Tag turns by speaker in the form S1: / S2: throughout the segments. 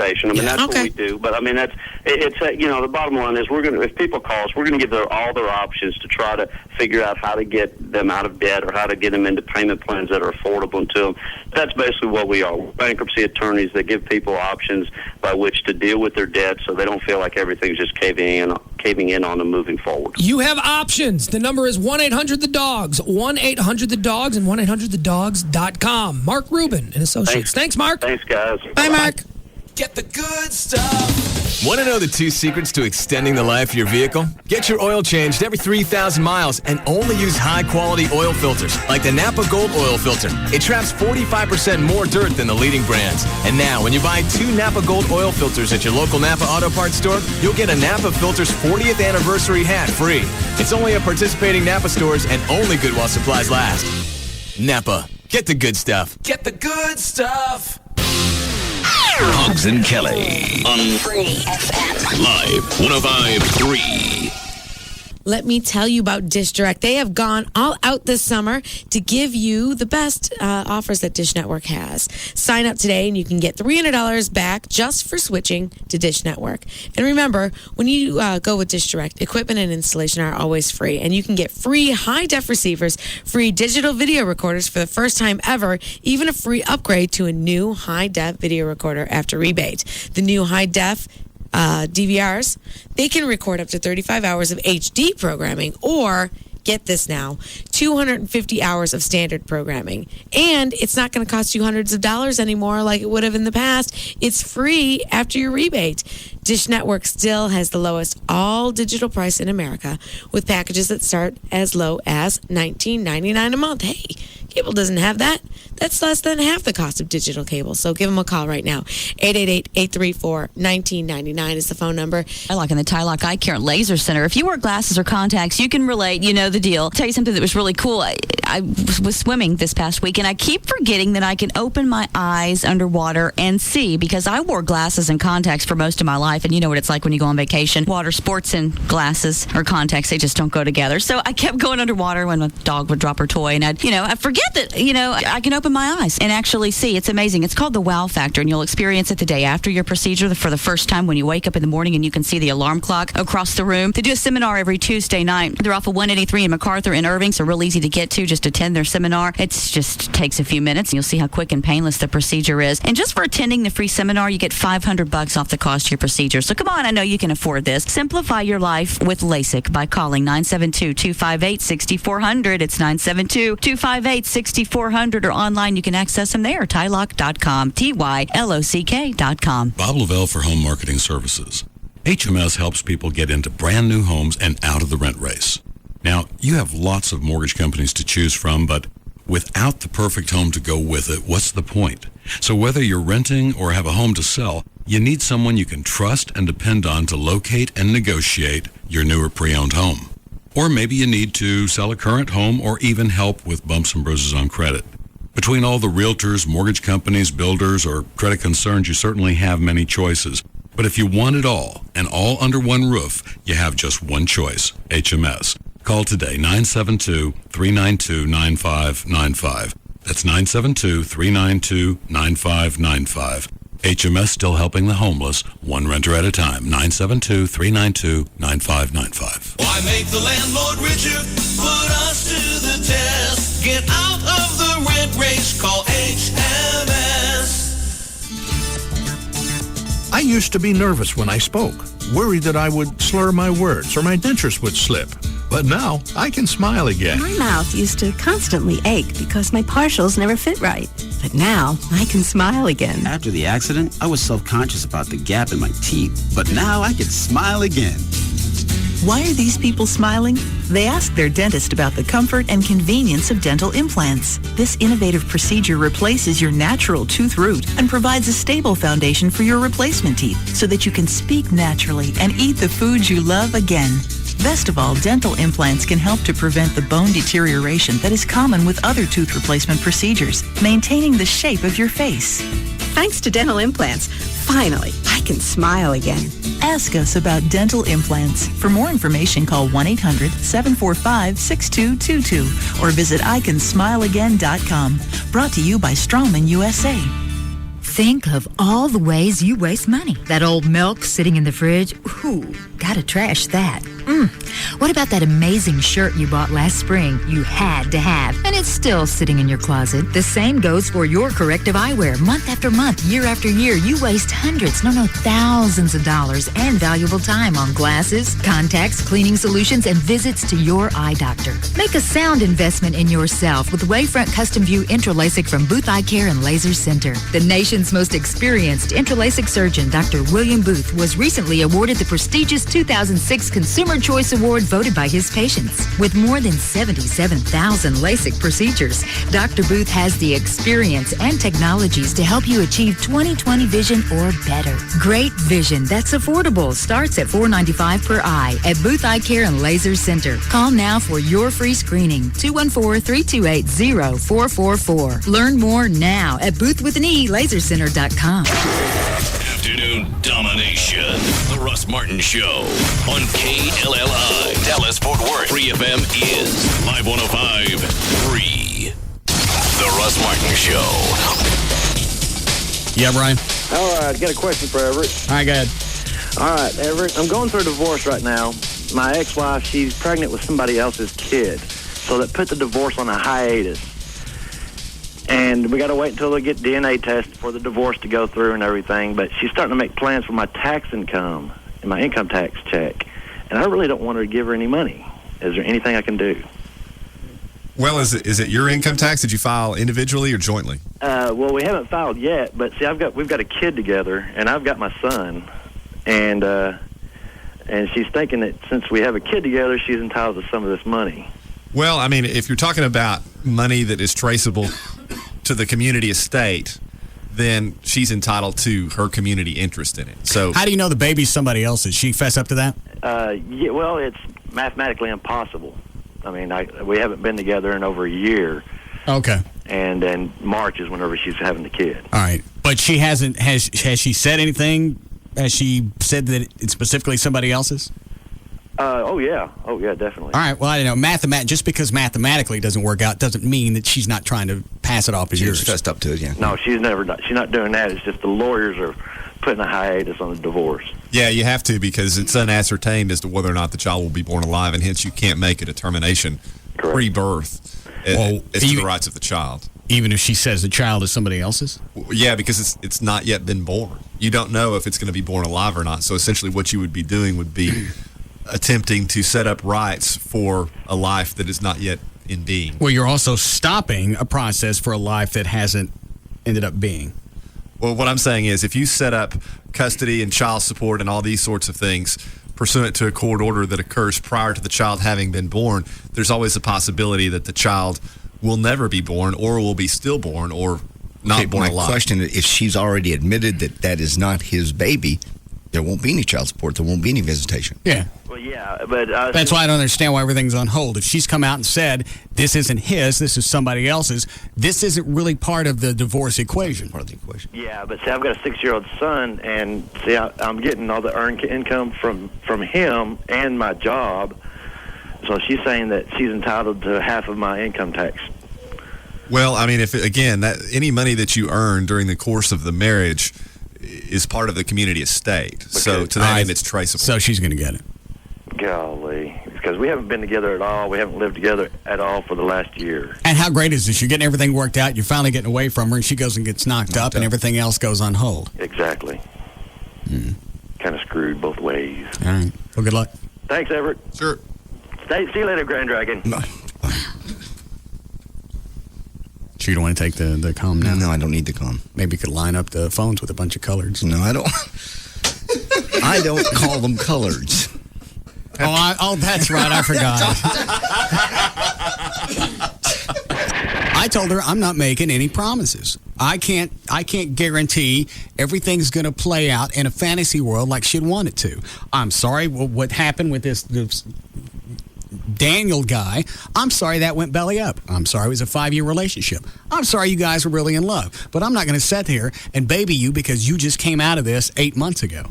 S1: consultation. I mean, that's what we do. But I mean, it's the bottom line is if people call us, we're going to give them all their options to try to figure out how to get them out of debt or how to get them into payment plans that are affordable to them. That's basically what we are. We're bankruptcy attorneys that give people options by which to deal with their debt so they don't feel like everything's just caving in on them moving forward.
S2: You have options. The number is 1-800-THE-DOGS, 1-800-THE-DOGS, and 1-800-THEDOGS.com. Mark Rubin and Associates. Thanks, Mark.
S1: Thanks, guys.
S2: Bye, Mark.
S3: Get the good stuff.
S4: Want to know the 2 secrets to extending the life of your vehicle? Get your oil changed every 3,000 miles and only use high-quality oil filters like the Napa Gold Oil Filter. It traps 45% more dirt than the leading brands. And now, when you buy 2 Napa Gold Oil Filters at your local Napa Auto Parts store, you'll get a Napa Filters 40th anniversary hat free. It's only at participating Napa stores and only good while supplies last. Napa. Get the good stuff.
S3: Get the good stuff.
S5: Hogs and Kelly on Free FM. Live 105.3.
S6: Let me tell you about Dish Direct. They have gone all out this summer to give you the best offers that Dish Network has. Sign up today and you can get $300 back just for switching to Dish Network. And remember, when you go with Dish Direct, equipment and installation are always free. And you can get free high-def receivers, free digital video recorders for the first time ever, even a free upgrade to a new high-def video recorder after rebate. The new high-def DVRs, they can record up to 35 hours of HD programming or, get this now, 250 hours of standard programming. And it's not going to cost you hundreds of dollars anymore like it would have in the past. It's free after your rebate. Dish Network still has the lowest all-digital price in America with packages that start as low as $19.99 a month. Hey, cable doesn't have that. That's less than half the cost of digital cable. So give them a call right now. 888-834-1999 is the phone number.
S7: Tylock in the Tylock Eye Care Laser Center. If you wear glasses or contacts, you can relate. You know the deal. I'll tell you something that was really cool. I was swimming this past week, and I keep forgetting that I can open my eyes underwater and see because I wore glasses and contacts for most of my life, and you know what it's like when you go on vacation. Water sports and glasses or contacts, they just don't go together. So I kept going underwater when a dog would drop her toy, and I forget that, I can open my eyes and actually see. It's amazing. It's called the wow factor, and you'll experience it the day after your procedure for the first time when you wake up in the morning and you can see the alarm clock across the room. They do a seminar every Tuesday night. They're off of 183 in MacArthur in Irving, so real easy to get to. Just attend their seminar. It just takes a few minutes, and you'll see how quick and painless the procedure is. And just for attending the free seminar, you get $500 off the cost of your procedure. So come on, I know you can afford this. Simplify your life with LASIK by calling 972-258-6400. It's 972-258-6400, or online you can access them there, tylock.com, TYLOCK.com.
S8: Bob Lavelle for Home Marketing Services. HMS helps people get into brand new homes and out of the rent race. Now, you have lots of mortgage companies to choose from, but without the perfect home to go with it, what's the point? So whether you're renting or have a home to sell, you need someone you can trust and depend on to locate and negotiate your new or pre-owned home. Or maybe you need to sell a current home or even help with bumps and bruises on credit. Between all the realtors, mortgage companies, builders, or credit concerns, you certainly have many choices. But if you want it all, and all under one roof, you have just one choice, HMS. Call today, 972-392-9595. That's 972-392-9595. HMS still helping the homeless, one renter at a time. 972-392-9595.
S3: Why make the landlord richer? Put us to the test. Get out of the rent race. Call HMS.
S9: I used to be nervous when I spoke, worried that I would slur my words or my dentures would slip. But now I can smile again.
S10: My mouth used to constantly ache because my partials never fit right. But now I can smile again.
S11: After the accident, I was self-conscious about the gap in my teeth. But now I can smile again.
S12: Why are these people smiling? They asked their dentist about the comfort and convenience of dental implants. This innovative procedure replaces your natural tooth root and provides a stable foundation for your replacement teeth so that you can speak naturally and eat the foods you love again. Best of all, dental implants can help to prevent the bone deterioration that is common with other tooth replacement procedures, maintaining the shape of your face.
S10: Thanks to dental implants, finally, I can smile again.
S12: Ask us about dental implants. For more information, call 1-800-745-6222 or visit ICanSmileAgain.com. Brought to you by Straumann USA.
S13: Think of all the ways you waste money. That old milk sitting in the fridge. Ooh, gotta trash that. What about that amazing shirt you bought last spring you had to have, and it's still sitting in your closet? The same goes for your corrective eyewear. Month after month, year after year, you waste hundreds, no, thousands of dollars and valuable time on glasses, contacts, cleaning solutions, and visits to your eye doctor. Make a sound investment in yourself with Wavefront Custom View Intralasic from Booth Eye Care and Laser Center. The nation's most experienced intralasic surgeon, Dr. William Booth, was recently awarded the prestigious 2006 Consumer Choice Award voted by his patients. With more than 77,000 LASIK procedures, Dr. Booth has the experience and technologies to help you achieve 20/20 vision or better. Great vision that's affordable starts at $495 per eye at Booth Eye Care and Laser Center. Call now for your free screening, 214-328-0444. Learn more now at boothwithaneLasercenter.com.
S5: Afternoon domination. The Russ Martin Show on KLLI. Dallas Fort Worth. Free FM is Live 105.3. The Russ Martin Show.
S14: Yeah, Brian?
S15: All right, got a question for Everett.
S14: All right, go ahead.
S15: All right, Everett, I'm going through a divorce right now. My ex-wife, she's pregnant with somebody else's kid. So that put the divorce on a hiatus. And we got to wait until they get DNA tests for the divorce to go through and everything. But she's starting to make plans for my tax income and my income tax check. And I really don't want her to give her any money. Is there anything I can do?
S16: Well, is it your income tax? Did you file individually or jointly?
S15: Well, we haven't filed yet. But see, we've got a kid together, and I've got my son. And she's thinking that since we have a kid together, she's entitled to some of this money.
S16: Well, I mean, if you're talking about money that is traceable to the community estate, then she's entitled to her community interest in it. So,
S14: how do you know the baby's somebody else's? She fess up to that?
S15: Yeah, well, it's mathematically impossible. I mean, we haven't been together in over a year.
S14: Okay.
S15: And then March is whenever she's having the kid.
S14: All right. But she hasn't, has she said anything? Has she said that it's specifically somebody else's?
S15: Oh, yeah, definitely.
S14: All right, well, I don't know. Just because mathematically it doesn't work out doesn't mean that she's not trying to pass it off as yours.
S11: She's fessed up to it, yeah.
S15: No, she's not doing that. It's just the lawyers are putting a hiatus on the divorce.
S16: Yeah, you have to, because it's unascertained as to whether or not the child will be born alive, and hence you can't make a determination pre-birth as to the rights of the child.
S14: Even if she says the child is somebody else's?
S16: Yeah, because it's not yet been born. You don't know if it's going to be born alive or not. So essentially what you would be doing would be attempting to set up rights for a life that is not yet in being.
S14: Well, you're also stopping a process for a life that hasn't ended up being.
S16: Well, what I'm saying is if you set up custody and child support and all these sorts of things pursuant to a court order that occurs prior to the child having been born, there's always a possibility that the child will never be born or will be stillborn or not born alive.
S11: My question is, if she's already admitted that is not his baby, there won't be any child support. There won't be any visitation.
S14: Yeah.
S15: Well, yeah, but...
S14: That's why I don't understand why everything's on hold. If she's come out and said, this isn't his, this is somebody else's, this isn't really part of the divorce equation.
S11: Part of the equation.
S15: Yeah, but see, I've got a 6-year-old son, and see, I'm getting all the earned income from him and my job. So she's saying that she's entitled to half of my income tax.
S16: Well, I mean, any money that you earn during the course of the marriage is part of the community estate. Okay. So to that end, it's traceable.
S14: So she's going to get it.
S15: Golly. Because we haven't been together at all. We haven't lived together at all for the last year.
S14: And how great is this? You're getting everything worked out. You're finally getting away from her, and she goes and gets knocked up, and everything else goes on hold.
S15: Exactly. Kind of screwed both ways.
S14: All right. Well, good luck.
S15: Thanks, Everett.
S16: Sure.
S15: See you later, Grand Dragon.
S11: No.
S14: So you don't want to take the comm now?
S11: No, I don't need the comm.
S14: Maybe you could line up the phones with a bunch of coloreds.
S11: No, I don't. I don't call them coloreds.
S14: Oh, that's right. I forgot. I told her I'm not making any promises. I can't guarantee everything's going to play out in a fantasy world like she'd want it to. I'm sorry what happened with this Daniel guy. I'm sorry that went belly up. I'm sorry it was a 5-year relationship. I'm sorry you guys were really in love. But I'm not going to sit here and baby you because you just came out of this 8 months ago.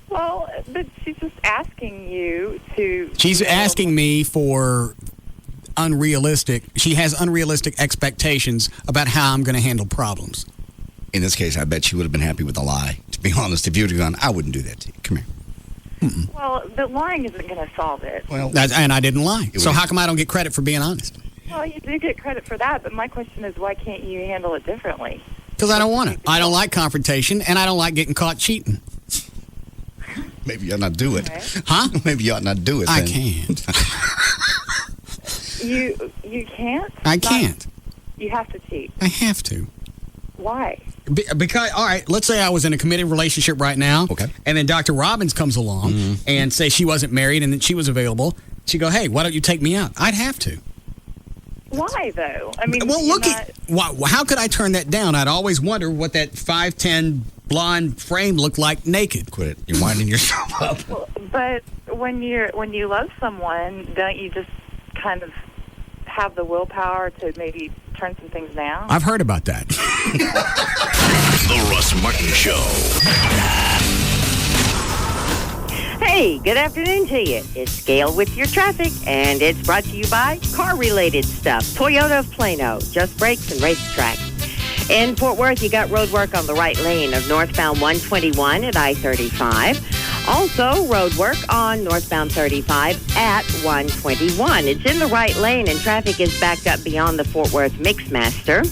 S17: Well, but she's just asking you to...
S14: She's asking me for unrealistic... She has unrealistic expectations about how I'm going to handle problems.
S11: In this case, I bet she would have been happy with a lie. To be honest, if you would have gone, I wouldn't do that to you. Come here.
S17: Well, the lying isn't going to solve it.
S11: Well,
S14: and I didn't lie. So how come I don't get credit for being honest?
S17: Well, you do get credit for that, but my question is, why can't you handle it differently?
S14: Because I don't want it. I don't like confrontation, and I don't like getting caught cheating.
S11: Maybe you ought not do it.
S17: Okay.
S14: Huh?
S11: Maybe you ought not do it.
S14: I
S11: then.
S14: can't.
S17: You can't?
S14: I can't.
S17: You have to cheat.
S14: I have to.
S17: Why?
S14: Because, all right, let's say I was in a committed relationship right now.
S11: Okay.
S14: And then Dr. Robbins comes along and say she wasn't married and that she was available. She'd go, hey, why don't you take me out? I'd have to.
S17: Why, though? I mean,
S14: well, look at how could I turn that down? I'd always wonder what that 5'10" blonde frame looked like naked.
S11: Quit it. You're winding yourself up.
S17: Well, but when you love someone, don't you just kind of have the willpower to maybe turn some things down?
S14: I've heard about that.
S5: The Russ Martin Show.
S18: Hey, good afternoon to you. It's Gail with your traffic, and it's brought to you by car-related stuff. Toyota of Plano, Just Brakes and Racetrack. In Fort Worth, you got road work on the right lane of northbound 121 at I-35. Also, road work on northbound 35 at 121. It's in the right lane, and traffic is backed up beyond the Fort Worth Mixmaster.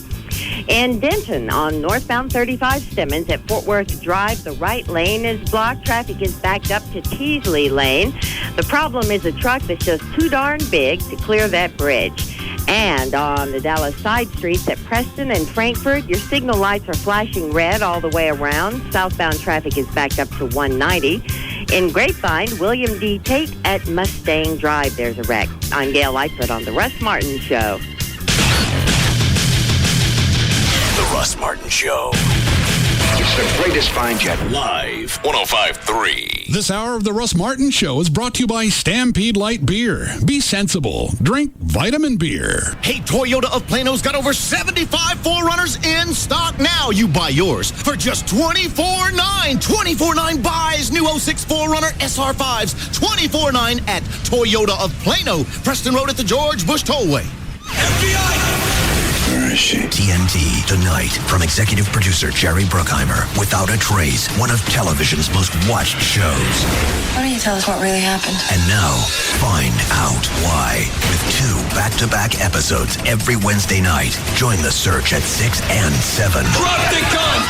S18: In Denton, on northbound 35 Stemmons at Fort Worth Drive, the right lane is blocked. Traffic is backed up to Teasley Lane. The problem is a truck that's just too darn big to clear that bridge. And on the Dallas side streets at Preston and Frankfort, your signal lights are flashing red all the way around. Southbound traffic is backed up to 190. In Grapevine, William D. Tate at Mustang Drive, there's a wreck. I'm Gail Lightfoot on The Russ Martin Show.
S5: The Russ Martin Show.
S19: It's the greatest find yet.
S5: Live 105.3.
S20: This hour of the Russ Martin Show is brought to you by Stampede Light Beer. Be sensible. Drink vitamin beer.
S21: Hey, Toyota of Plano's got over 75 4Runners in stock now. You buy yours for just $24.9. $24.9 buys new 06 4Runner SR5s. $24.9 at Toyota of Plano. Preston Road at the George Bush Tollway.
S19: Where is she? TNT tonight from executive producer Jerry Bruckheimer. Without a Trace, one of television's most watched shows.
S22: Why don't you tell us what really happened?
S19: And now, find out why. With 2 back-to-back episodes every Wednesday night. Join the search at 6 and 7.
S3: Drop the gun!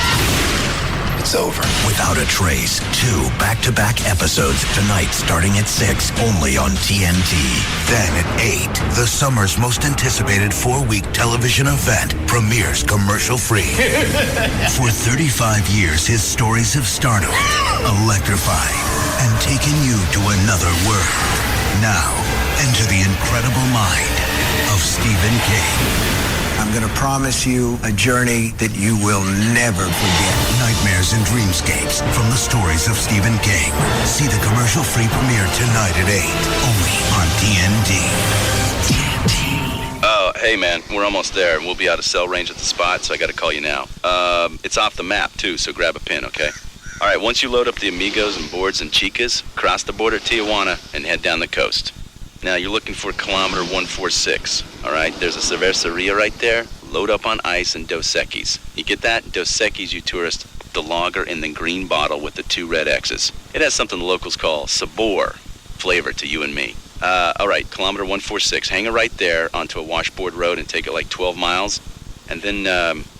S19: It's over. Without a Trace, 2 back-to-back episodes tonight starting at 6, only on TNT. Then at 8, the summer's most anticipated 4-week television event premieres commercial-free. For 35 years, his stories have started, electrified, and taken you to another world. Now, enter the incredible mind of Stephen King. I'm going to promise you a journey that you will never forget. Nightmares and dreamscapes from the stories of Stephen King. See the commercial-free premiere tonight at 8, only on TNT.
S23: Oh, hey, man, we're almost there. We'll be out of cell range at the spot, so I got to call you now. It's off the map, too, so grab a pin, okay? All right, once you load up the Amigos and Boards and Chicas, cross the border at Tijuana and head down the coast. Now, you're looking for kilometer 146, all right? There's a cerveceria right there. Load up on ice and Dos Equis. You get that? Dos Equis, you tourist. The lager in the green bottle with the 2 red X's. It has something the locals call sabor, flavor to you and me. All right, kilometer 146. Hang it right there onto a washboard road and take it like 12 miles. And then,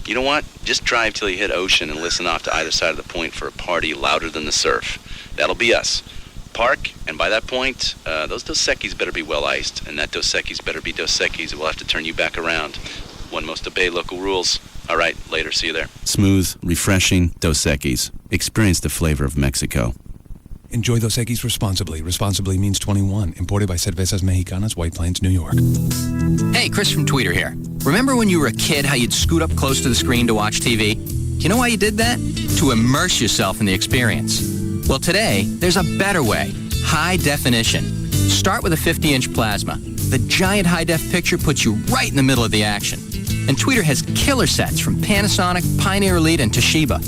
S23: you know what? Just drive till you hit ocean and listen off to either side of the point for a party louder than the surf. That'll be us. Park, and by that point, those Dos Equis better be well iced, and that Dos Equis better be Dos Equis. We'll have to turn you back around. One must obey local rules. All right, later, see you there.
S24: Smooth, refreshing Dos Equis. Experience the flavor of Mexico.
S25: Enjoy Dos Equis responsibly. Responsibly means 21. Imported by Cervezas Mexicanas, White Plains, New York.
S26: Hey, Chris from Tweeter here. Remember when you were a kid how you'd scoot up close to the screen to watch TV? You know why you did that? To immerse yourself in the experience. Well, today, there's a better way. High definition. Start with a 50-inch plasma. The giant high-def picture puts you right in the middle of the action. And Tweeter has killer sets from Panasonic, Pioneer Elite, and Toshiba.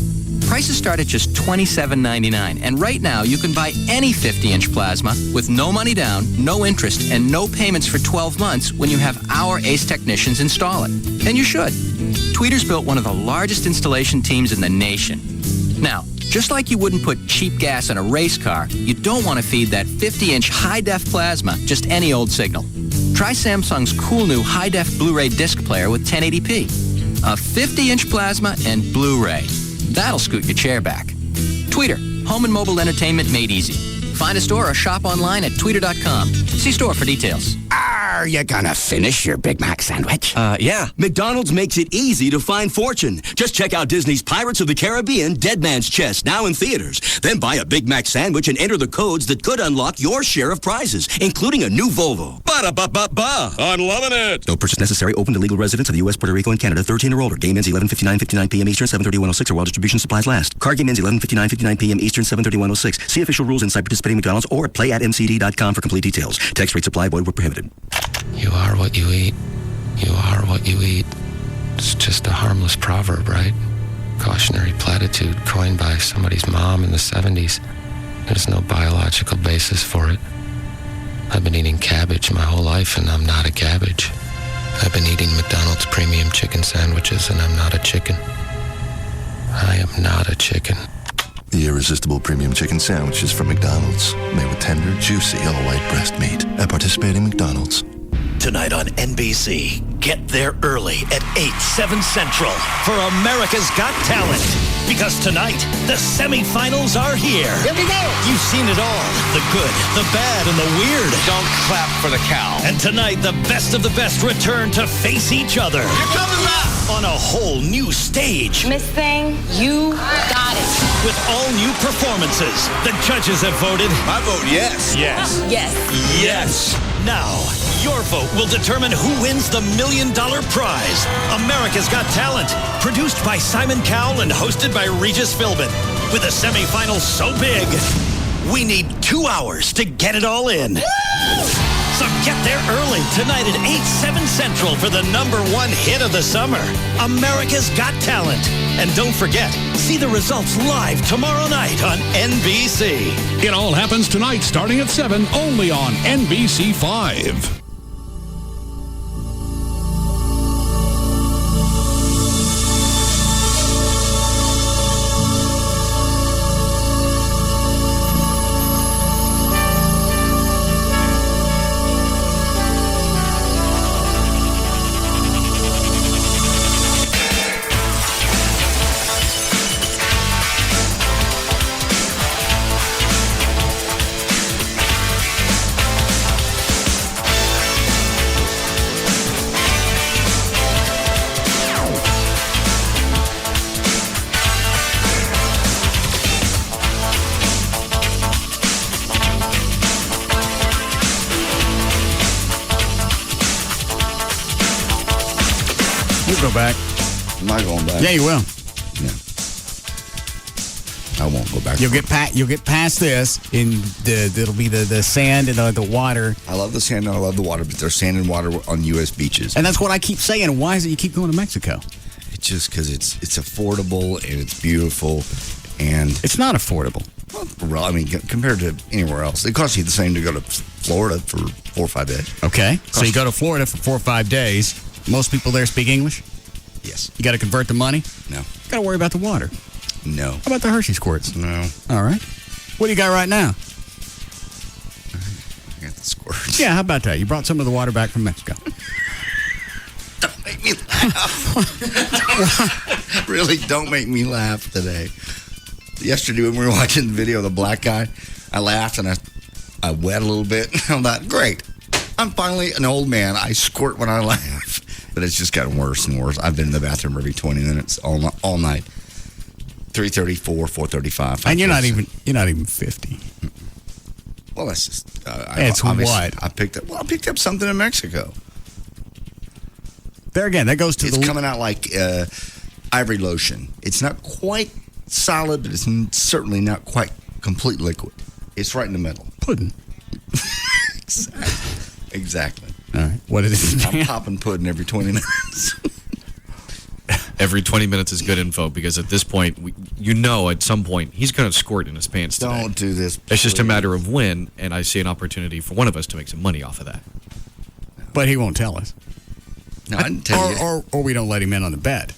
S26: Prices start at just $27.99. And right now, you can buy any 50-inch plasma with no money down, no interest, and no payments for 12 months when you have our ACE technicians install it. And you should. Tweeter's built one of the largest installation teams in the nation. Now, just like you wouldn't put cheap gas in a race car, you don't want to feed that 50-inch high-def plasma just any old signal. Try Samsung's cool new high-def Blu-ray disc player with 1080p. A 50-inch plasma and Blu-ray. That'll scoot your chair back. Tweeter, home and mobile entertainment made easy. Find a store or shop online at tweeter.com. See store for details.
S1: Are you gonna finish your Big Mac sandwich?
S2: Yeah. McDonald's makes it easy to find fortune. Just check out Disney's Pirates of the Caribbean Dead Man's Chest now in theaters. Then buy a Big Mac sandwich and enter the codes that could unlock your share of prizes, including a new Volvo. Ba-da-ba-ba-ba. I'm loving it. No purchase necessary. Open to legal residents of the U.S., Puerto Rico, and Canada. 13 or older. Game ends 11:59 p.m. Eastern, 7:31:06, or while distribution supplies last. Card game ends 11:59 p.m. Eastern, 7:31:06. See official rules inside participating McDonald's or at play@mcd.com for complete details. Text rates apply. Void where prohibited.
S4: You are what you eat. You are what you eat. It's just a harmless proverb, right? Cautionary platitude coined by somebody's mom in the 70s. There's no biological basis for it. I've been eating cabbage my whole life, and I'm not a cabbage. I've been eating McDonald's premium chicken sandwiches, and I'm not a chicken. I am not a chicken.
S6: The irresistible premium chicken sandwiches from McDonald's, made with tender, juicy, all-white breast meat at participating McDonald's.
S21: Tonight on NBC, get there early at 8/7 Central for America's Got Talent. Because tonight, the semifinals are here. Here we go. You've seen it all. The good, the bad, and the weird. Don't clap for the cow. And tonight, the best of the best return to face each other. Here comes that. On a whole new stage.
S7: Miss Thing, you got it.
S21: With all new performances, the judges have voted. I vote yes. Yes.
S7: Yes.
S21: Yes. Now, your vote will determine who wins the $1 million prize. America's Got Talent. Produced by Simon Cowell and hosted by Regis Philbin. With a semifinal so big, we need 2 hours to get it all in. So get there early tonight at 8/7 Central for the #1 hit of the summer, America's Got Talent. And don't forget, see the results live tomorrow night on NBC.
S20: It all happens tonight starting at 7, only on NBC 5.
S14: Go back.
S11: I'm not going back.
S14: Yeah, you will.
S11: No. I won't go back.
S14: You'll get past this, and it'll be the sand and the water.
S11: I love the sand and I love the water, but there's sand and water on U.S. beaches.
S14: And that's what I keep saying. Why is it you keep going to Mexico?
S11: It's just because it's affordable and it's beautiful, and
S14: it's not affordable.
S11: Well, I mean, compared to anywhere else, it costs you the same to go to Florida for 4 or 5 days.
S14: Okay, so you go to Florida for 4 or 5 days. Most people there speak English?
S11: Yes.
S14: You got to convert the money?
S11: No.
S14: Got to worry about the water?
S11: No.
S14: How about the Hershey squirts?
S11: No.
S14: All right. What do you got right now?
S11: I got the squirts.
S14: Yeah, how about that? You brought some of the water back from Mexico.
S11: Don't make me laugh. Really, don't make me laugh today. Yesterday when we were watching the video of the black guy, I laughed and I wet a little bit. I'm like, great. I'm finally an old man. I squirt when I laugh. But it's just gotten worse and worse. I've been in the bathroom every 20 minutes all night. 3:34, 4:35.
S14: And you're not even 50.
S11: Well, that's just.
S14: It's what?
S11: I picked up something in Mexico.
S14: There again, that goes to
S11: It's coming out like ivory lotion. It's not quite solid, but it's certainly not quite complete liquid. It's right in the middle.
S14: Pudding.
S11: Exactly.
S14: All right. What is it?
S11: I'm popping pudding every 20 minutes.
S8: Every 20 minutes is good info because at this point, at some point, he's going to squirt in his pants today.
S11: Don't do this.
S8: It's just a matter of when, and I see an opportunity for one of us to make some money off of that.
S14: But he won't tell us.
S11: No, I didn't tell you.
S14: Or we don't let him in on the bed.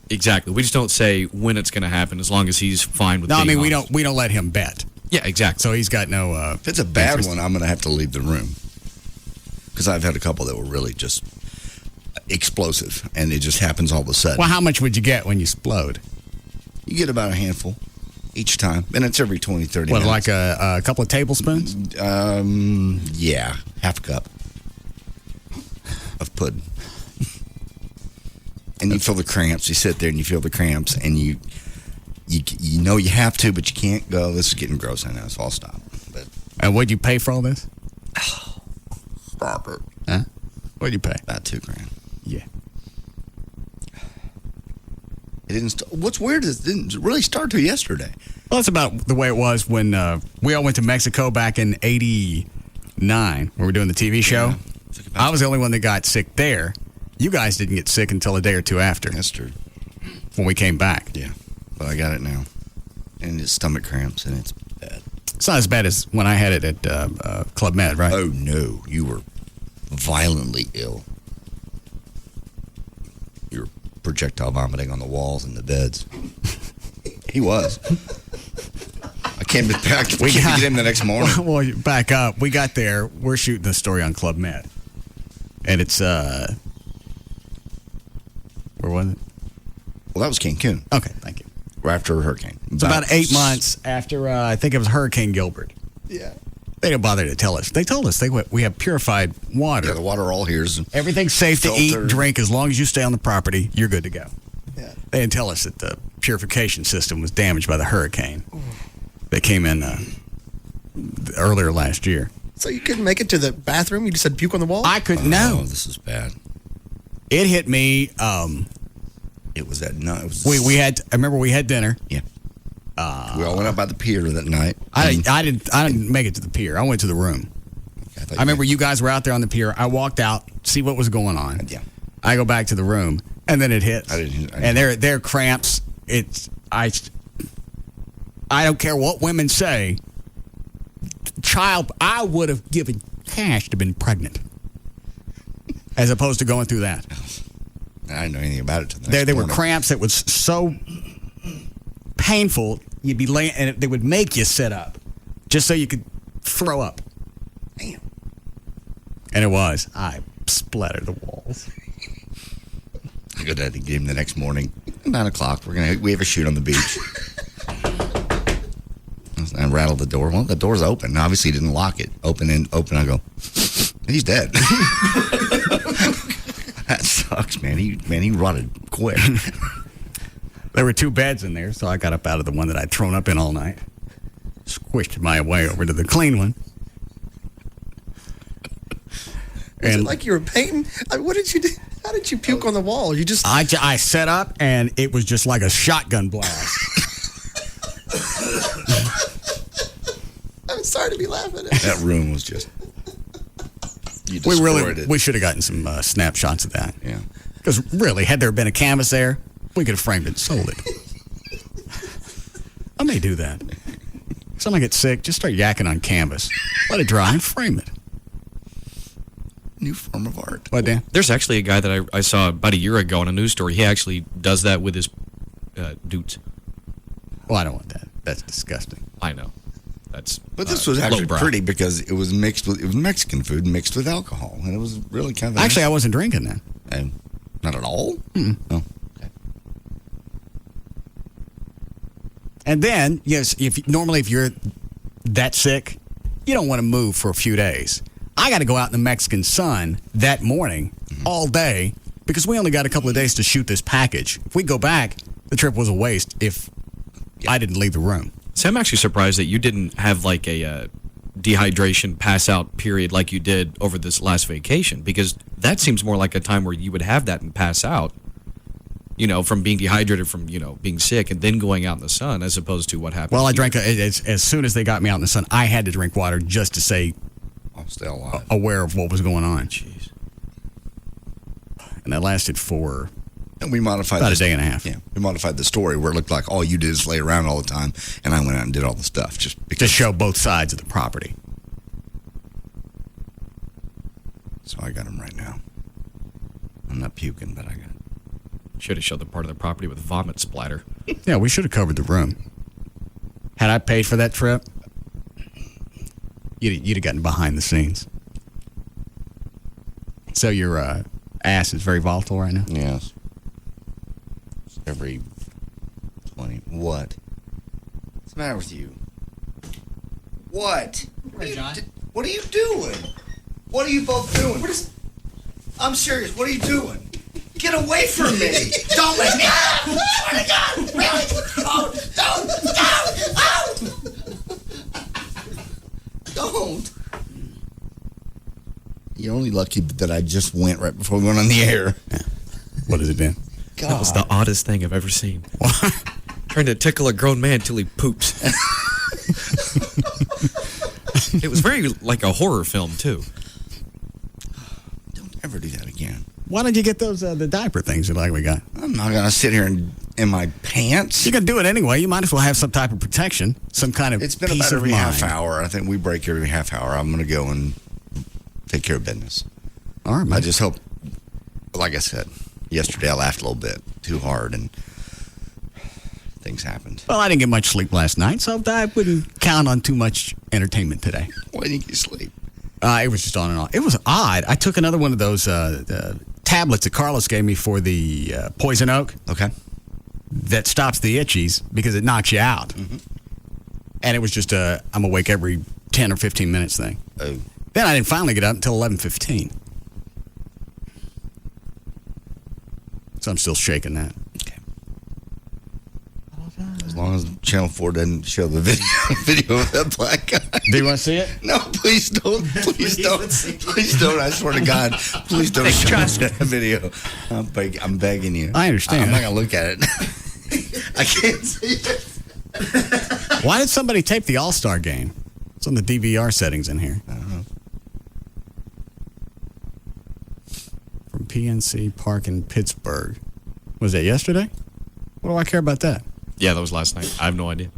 S8: Exactly. We just don't say when it's going to happen as long as he's fine with
S14: No, I
S8: being
S14: mean,
S8: honest.
S14: we don't let him bet.
S8: Yeah, exactly.
S14: So he's got no...
S11: if it's a bad one, I'm going to have to leave the room. Because I've had a couple that were really just explosive, and it just happens all of a sudden.
S14: Well, how much would you get when you explode?
S11: You get about a handful each time, and it's every 20, 30 minutes.
S14: Like a couple of tablespoons?
S11: Yeah, half a cup of pudding. And you feel the cramps. You sit there and you feel the cramps, and you know you have to, but you can't go. This is getting gross, I know, so I'll stop. But
S14: And what'd you pay for all this?
S11: Stop it.
S14: Huh? What'd you pay?
S11: About $2,000.
S14: Yeah.
S11: It didn't. What's weird is it didn't really start till yesterday.
S14: Well, that's about the way it was when we all went to Mexico back in '89 when we were doing the TV show.
S11: Yeah.
S14: I was the only one that got sick there. You guys didn't get sick until a day or two after.
S11: That's true.
S14: When we came back.
S11: Yeah. But I got it now. And it's stomach cramps, and it's bad.
S14: It's not as bad as when I had it at Club Med, right?
S11: Oh, no. You were violently ill. You were projectile vomiting on the walls and the beds. He was. I came back to get him the next morning.
S14: Well, back up. We got there. We're shooting the story on Club Med. And it's, where was it?
S11: Well, that was Cancun.
S14: Okay, thank you.
S11: Right after a hurricane.
S14: It's about 8 months after, I think it was Hurricane Gilbert.
S11: Yeah.
S14: They didn't bother to tell us. They told us we have purified water.
S11: Yeah, the water all here is
S14: everything's safe to eat and drink as long as you stay on the property. You're good to go.
S11: Yeah.
S14: They didn't tell us that the purification system was damaged by the hurricane that came in earlier last year.
S9: So you couldn't make it to the bathroom? You just said puke on the wall?
S14: I couldn't. No.
S11: Oh, this is bad.
S14: It hit me.
S11: It was that night.
S14: We had. I remember we had dinner.
S11: Yeah. We all went out by the pier that night.
S14: I didn't make it to the pier. I went to the room. I remember you guys were out there on the pier. I walked out, see what was going on.
S11: Yeah.
S14: I go back to the room, and then it hits.
S11: I didn't.
S14: And they're cramps. I don't care what women say. I would have given cash to been pregnant, as opposed to going through that.
S11: I didn't know anything about it till the next
S14: There were
S11: morning.
S14: cramps that was so painful. You'd be laying, and they would make you sit up just so you could throw up.
S11: Damn.
S14: And it was. I splattered the walls.
S11: I go down to the game the next morning. 9 o'clock. We have a shoot on the beach. I rattled the door. Well, the door's open. Obviously, he didn't lock it. Open. I go, he's dead. That sucks, man. He rotted quick.
S14: There were 2 beds in there, so I got up out of the one that I'd thrown up in all night. Squished my way over to the clean one.
S9: Was it like you were painting? What did you do? How did you puke on the wall? You just...
S14: I set up, and it was just like a shotgun blast.
S9: I'm sorry to be laughing at
S11: That room was just...
S14: We should have gotten some snapshots of that.
S11: Yeah.
S14: Because really, had there been a canvas there, we could have framed it and sold it. I may do that. Someone gets sick, just start yakking on canvas. Let it dry and frame it.
S11: New form of art.
S14: What, Dan?
S8: There's actually a guy that I saw about a year ago on a news story. He actually does that with his dudes.
S14: Well, I don't want that. That's disgusting.
S8: I know.
S11: But this was actually
S8: lowbrow.
S11: pretty because it was Mexican food mixed with alcohol, and it was really kind of
S14: Actually, I wasn't drinking then.
S11: Not at all.
S14: Mm-mm.
S11: Oh.
S14: And then, yes, if you're that sick, you don't want to move for a few days. I got to go out in the Mexican sun that morning, all day, because we only got a couple of days to shoot this package. If we go back, the trip was a waste if I didn't leave the room.
S8: So I'm actually surprised that you didn't have like a dehydration pass out period like you did over this last vacation, because that seems more like a time where you would have that and pass out, from being dehydrated from, being sick and then going out in the sun, as opposed to what happened.
S14: Well, I drank, as soon as they got me out in the sun, I had to drink water just to stay
S11: stay alive,
S14: aware of what was going on. Jeez. And that lasted for
S11: and we modified
S14: about a day and a half.
S11: Yeah, we modified the story where it looked like all you did is lay around all the time, and I went out and did all the stuff just
S14: to show both sides of the property.
S11: So I got him right now. I'm not puking, but I got
S8: Should have showed the part of the property with vomit splatter.
S14: Yeah, we should have covered the room. Had I paid for that trip, you'd have gotten behind the scenes. So your ass is very volatile right now?
S11: Yes. Every 20. What? What's the matter with you? What? What are you doing? What are you both doing? I'm serious. What are you doing? Get away from me! Don't let me! Oh my God! Really? Oh, don't! You're only lucky that I just went right before we went on the air.
S14: Yeah. What has it been?
S8: God. That was the oddest thing I've ever seen. Trying to tickle a grown man till he poops. It was very like a horror film, too.
S11: Don't ever do that again.
S14: Why don't you get those the diaper things like we got?
S11: I'm not going to sit here in my pants.
S14: You're going to do it anyway. You might as well have some type of protection, some kind of
S11: It's been
S14: peace
S11: about every
S14: of mind.
S11: half hour. I think we break every half hour. I'm going to go and take care of business.
S14: All right, man.
S11: I just hope, like I said, yesterday I laughed a little bit too hard and things happened.
S14: Well, I didn't get much sleep last night, so I wouldn't count on too much entertainment today.
S11: Why didn't you sleep?
S14: It was just on and off. It was odd. I took another one of those tablets that Carlos gave me for the poison oak.
S11: Okay.
S14: That stops the itchies because it knocks you out. Mm-hmm. And it was just I'm awake every 10 or 15 minutes thing.
S11: Oh.
S14: Then I didn't finally get up until 11:15. So I'm still shaking that.
S11: Okay. As long as Channel 4 doesn't show the video of that black guy.
S14: Do you want to see it?
S11: No, please don't. Please don't. Please don't. I swear to God. Please don't show that video. I'm begging you.
S14: I understand.
S11: I'm not going to look at it. I can't see it.
S14: Why did somebody tape the All-Star game? It's on the DVR settings in here.
S11: I don't know.
S14: From PNC Park in Pittsburgh. Was that yesterday? What do I care about that?
S8: Yeah, that was last night. I have no idea.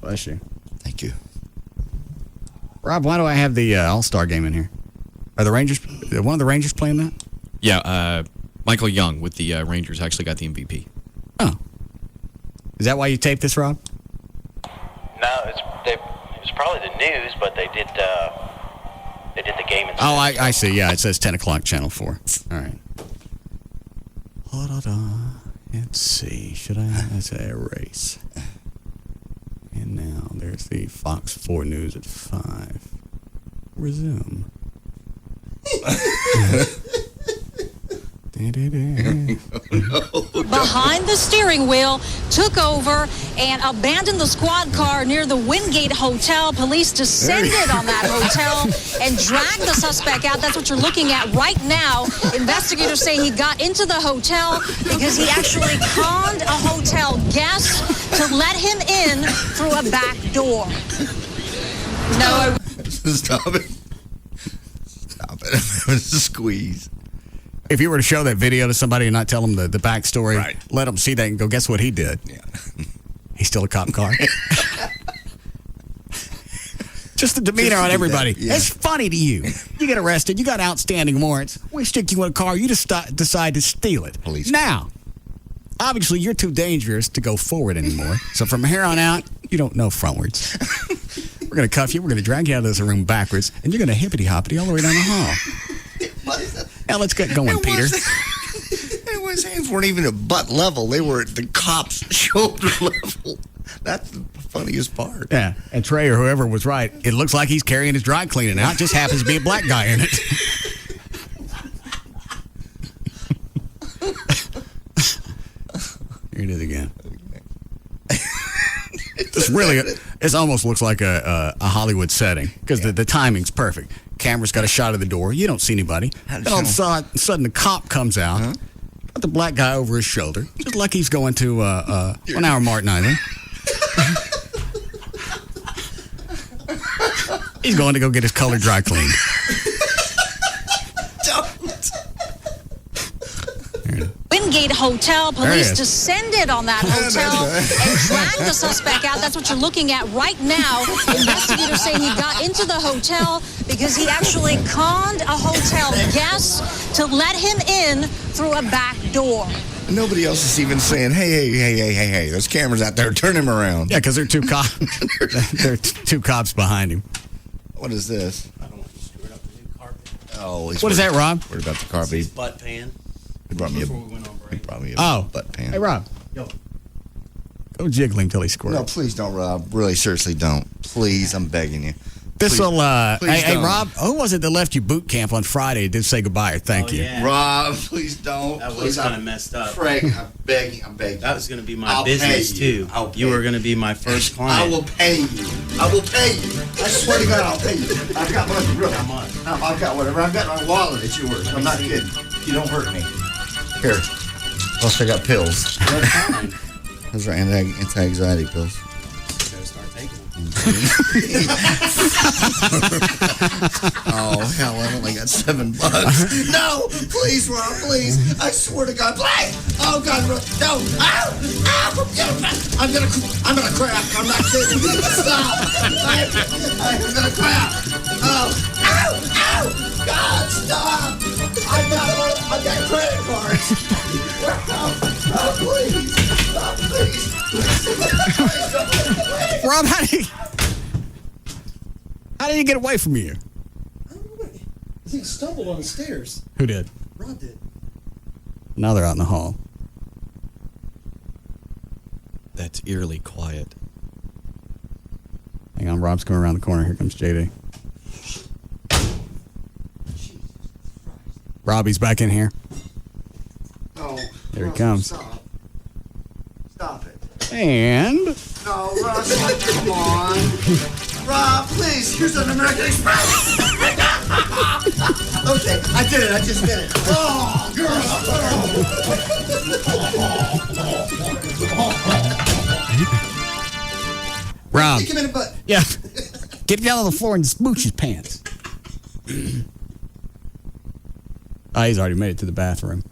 S14: Bless you.
S11: Thank you.
S14: Rob, why do I have the All-Star game in here? Are the Rangers, one of the Rangers playing that?
S8: Yeah, Michael Young with the Rangers actually got the MVP.
S14: Oh. Is that why you taped this, Rob?
S10: No, it was probably the news, but they did the game instead.
S14: Oh, I see. Yeah, it says 10 o'clock, Channel 4. All right. Let's see. Should I say erase? And now there's the Fox 4 News at 5. Resume.
S7: Behind the steering wheel, took over and abandoned the squad car near the Wingate Hotel. Police descended on that hotel and dragged the suspect out. That's what you're looking at right now. Investigators say he got into the hotel because he actually conned a hotel guest to let him in through a back door. No.
S11: Stop it. Stop it. It was a squeeze.
S14: If you were to show that video to somebody and not tell them the backstory,
S11: right.
S14: Let them see that and go, guess what he did?
S11: Yeah.
S14: He stole a cop car. Just the demeanor on everybody.
S11: Yeah.
S14: It's funny to you. You get arrested. You got outstanding warrants. We stick you in a car. You just decide to steal it.
S11: Police.
S14: Now, obviously, you're too dangerous to go forward anymore. So from here on out, you don't know frontwards. We're going to cuff you. We're going to drag you out of this room backwards. And you're going to hippity-hoppity all the way down the hall. Now let's get going, Peter.
S11: His hands weren't even at butt level. They were at the cop's shoulder level. That's the funniest part.
S14: Yeah, and Trey or whoever was right. It looks like he's carrying his dry cleaning out. Just happens to be a black guy in it. Here it is again. This almost looks like a Hollywood setting because the timing's perfect. Camera's got a shot of the door. You don't see anybody. Then all of a sudden, the cop comes out, got the black guy over his shoulder, just like he's going to 1 hour Martin Island. He's going to go get his color dry cleaned.
S7: Wingate Hotel. Police descended on that hotel and dragged the suspect out. That's what you're looking at right now. Investigators say he got into the hotel because he actually conned a hotel guest to let him in through a back door.
S11: Nobody else is even saying, hey, there's cameras out there. Turn him around.
S14: Yeah, because there are two cops behind him.
S11: What is this?
S12: I don't want you to screw it up the new carpet.
S11: Oh, he's
S14: What is that, Rob?
S11: Worried about the carpet.
S12: His butt pan.
S11: He brought me
S12: Before we went on break.
S11: a butt pan.
S14: Hey, Rob.
S12: Yo.
S14: Go jiggle him till he squirts.
S11: No, please don't, Rob. Really, seriously, don't. Please, I'm begging you.
S14: This will, hey,
S11: don't.
S14: Rob, who was it that left you boot camp on Friday and didn't say goodbye or thank you?
S12: Yeah.
S11: Rob, please don't.
S12: That
S11: Please,
S12: was kind of messed up.
S11: Craig, I'm begging.
S12: That was going to be my
S11: I'll
S12: business,
S11: pay you.
S12: too.
S11: I'll pay
S12: You were going to be my first client.
S11: I will pay you. I will pay you. I swear to God, I'll pay you. I've got money, really.
S12: How much?
S11: I've got whatever. I've got my wallet. It's yours. I'm not kidding. You don't hurt me. Here. Plus, I got pills.
S12: That's fine.
S11: Those are anti-anxiety pills.
S12: Gotta start taking them.
S11: Oh, hell, I only got $7. No, please, Rob, please. I swear to God, please. Oh, God, no. Ow, I'm gonna crap. I'm not kidding. Stop. I'm gonna crap. Oh, ow, God, stop. I've got credit cards. Oh, please. Oh, please.
S14: Rob, how did he get away from you?
S9: I don't know. He stumbled on the stairs.
S14: Who did?
S9: Rob did.
S14: Now they're out in the hall.
S8: That's eerily quiet.
S14: Hang on, Rob's coming around the corner. Here comes JD. Robbie's back in here.
S11: Oh,
S14: There he comes.
S11: Stop it.
S14: And
S11: No, Russ, come on. Rob, please, here's an American Express. Okay, I did it. I just did it. Oh, girl.
S14: Rob.
S11: Kick him in the butt.
S14: Yeah. Get down on the floor and smooch his pants. He's already made it to the bathroom.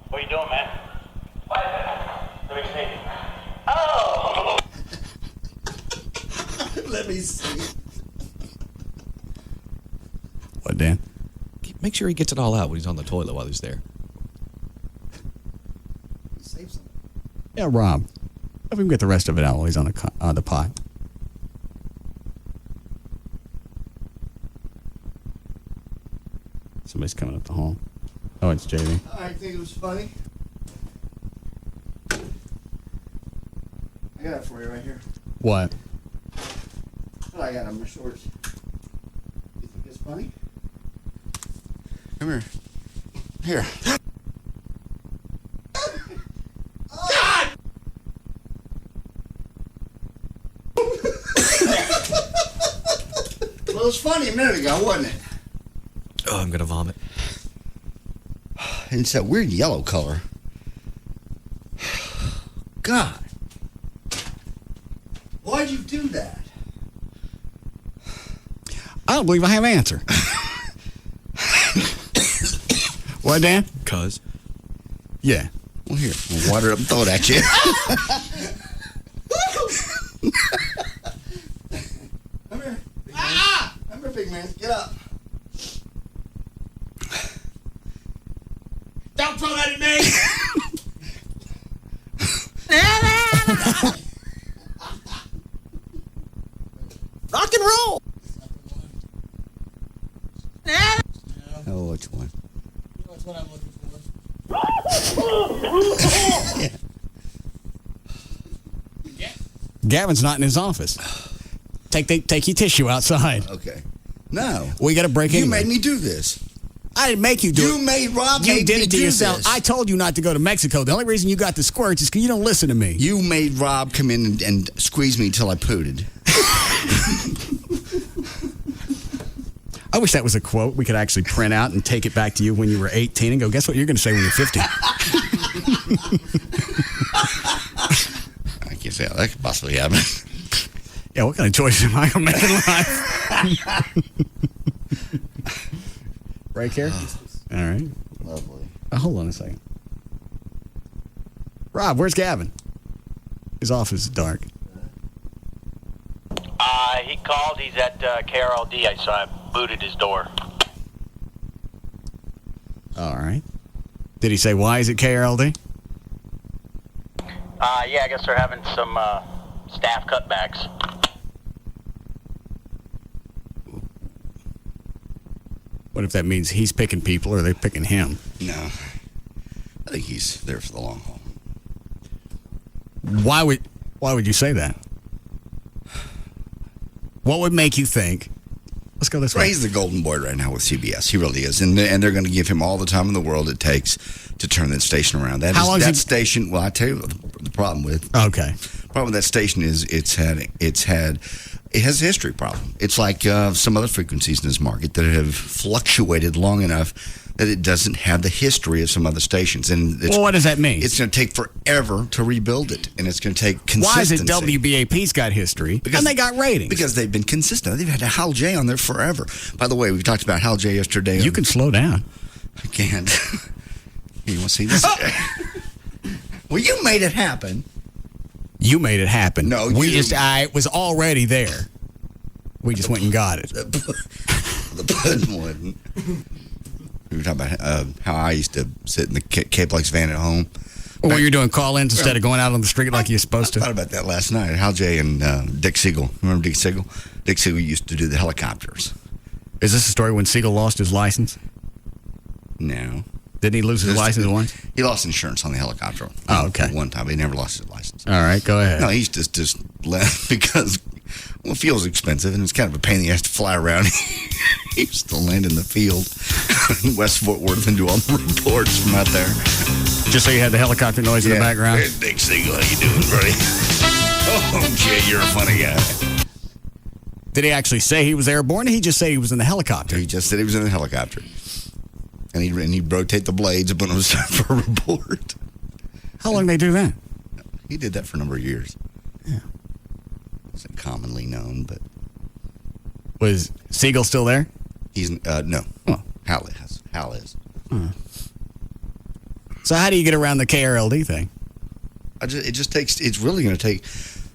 S10: What are you doing, man? Let me see. Oh!
S11: Let me see.
S14: What, Dan?
S8: Make sure he gets it all out when he's on the toilet while he's there.
S9: Save some.
S14: Yeah, Rob. If we can get the rest of it out while he's on the pot. Somebody's coming up the hall. Oh, it's JD.
S11: I think it was funny. I got it for you right here.
S14: What?
S11: What I got on my shorts. You think it's funny? Come here. Here. God! Well, it was funny a minute ago, wasn't it?
S8: Oh, I'm gonna vomit.
S11: And it's that weird yellow color. God. Why'd you do that?
S14: I don't believe I have an answer. What, Dan?
S8: Cuz.
S14: Yeah.
S11: Well, here. I'll water up and throw it at you. Come here. Big man. Come here, big man. Get up.
S10: Don't throw that at me!
S9: Rock and roll.
S11: Oh, which one?
S9: That's what I'm looking
S14: Gavin's not in his office. Take your tissue outside.
S11: Okay. No.
S14: We got to break in.
S11: You made me do this.
S14: I didn't make you do it.
S11: You made Rob
S14: You
S11: make
S14: did
S11: me
S14: it to
S11: do
S14: yourself.
S11: this.
S14: I told you not to go to Mexico. The only reason you got the squirts is because you don't listen to me.
S11: You made Rob come in and squeeze me until I pooted.
S14: I wish that was a quote we could actually print out and take it back to you when you were 18 and go, guess what you're going to say when you're 50?
S11: I can't say how that could possibly happen.
S14: Yeah, what kind of choices am I going to make in life? Break here? All right.
S11: Lovely.
S14: Hold on a second. Rob. Rob, where's Gavin? His office is dark.
S10: He called. He's at KRLD, so I booted his door.
S14: All right. Did he say why is it KRLD?
S10: Yeah, I guess they're having some staff cutbacks.
S14: What if that means he's picking people or are they picking him?
S11: No. I think he's there for the long haul.
S14: Why would you say that? What would make you think? Let's go this way.
S11: He's the golden boy right now with CBS. He really is, and they're going to give him all the time in the world it takes to turn that station around. That station? Well, I tell you the problem with.
S14: Okay.
S11: The problem with that station is it has a history problem. It's like some other frequencies in this market that have fluctuated long enough that it doesn't have the history of some other stations. And
S14: what does that mean?
S11: It's going to take forever to rebuild it, and it's going to take consistency.
S14: Why is it WBAP's got history and they got ratings?
S11: Because they've been consistent. They've had Hal J on there forever. By the way, we talked about Hal J yesterday.
S14: You can slow down.
S11: I can't. You want to see this? Well, you made it happen.
S14: You made it happen.
S11: No,
S14: it was already there. We just went and got it.
S11: The pudding wasn't. We were talking about how I used to sit in the K-Plex van at home.
S14: Or you're doing call-ins instead of going out on the street like you're supposed to.
S11: I thought about that last night. Hal J and Dick Siegel. Remember Dick Siegel? Dick Siegel used to do the helicopters.
S14: Is this the story when Siegel lost his license?
S11: No.
S14: Didn't he lose his license once?
S11: He lost insurance on the helicopter.
S14: Oh, okay.
S11: One time. He never lost his license.
S14: All right, go ahead.
S11: No, he's just left because, well, fuel's expensive, and it's kind of a pain in the ass to fly around. He used to land in the field in West Fort Worth and do all the reports from out there.
S14: Just so you had the helicopter noise in the background?
S11: Hey, Dick Siegel, how you doing, buddy? Oh, Jay, you're a funny guy.
S14: Did he actually say he was airborne, or he just say he was in the helicopter?
S11: He just said he was in the helicopter. And he'd rotate the blades when it was time for a report.
S14: How long did they do that?
S11: He did that for a number of years. Yeah. Wasn't commonly known, but...
S14: Was Siegel still there?
S11: He's no.
S14: Oh.
S11: Hal is.
S14: So how do you get around the KRLD thing?
S11: It's really going to take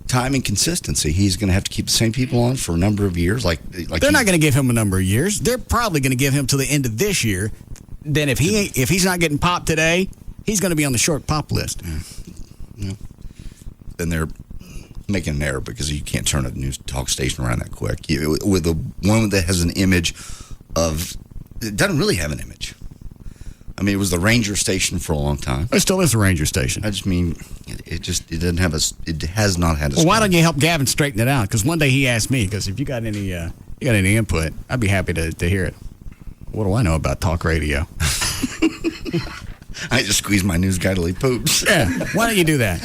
S11: time and consistency. He's going to have to keep the same people on for a number of years. Like
S14: they're not going to give him a number of years. They're probably going to give him to the end of this year. Then if he's not getting popped today, he's going to be on the short pop list.
S11: Yeah. Then they're making an error because you can't turn a news talk station around that quick. With the one that has an image of, it doesn't really have an image. I mean, it was the Ranger station for a long time.
S14: It still is a Ranger station.
S11: I just mean, it doesn't have it has not had a.
S14: Well, why don't you help Gavin straighten it out? Because one day he asked me, because if you got any input, I'd be happy to hear it. What do I know about talk radio?
S11: I just squeeze my news guy till he poops.
S14: Yeah, why don't you do that?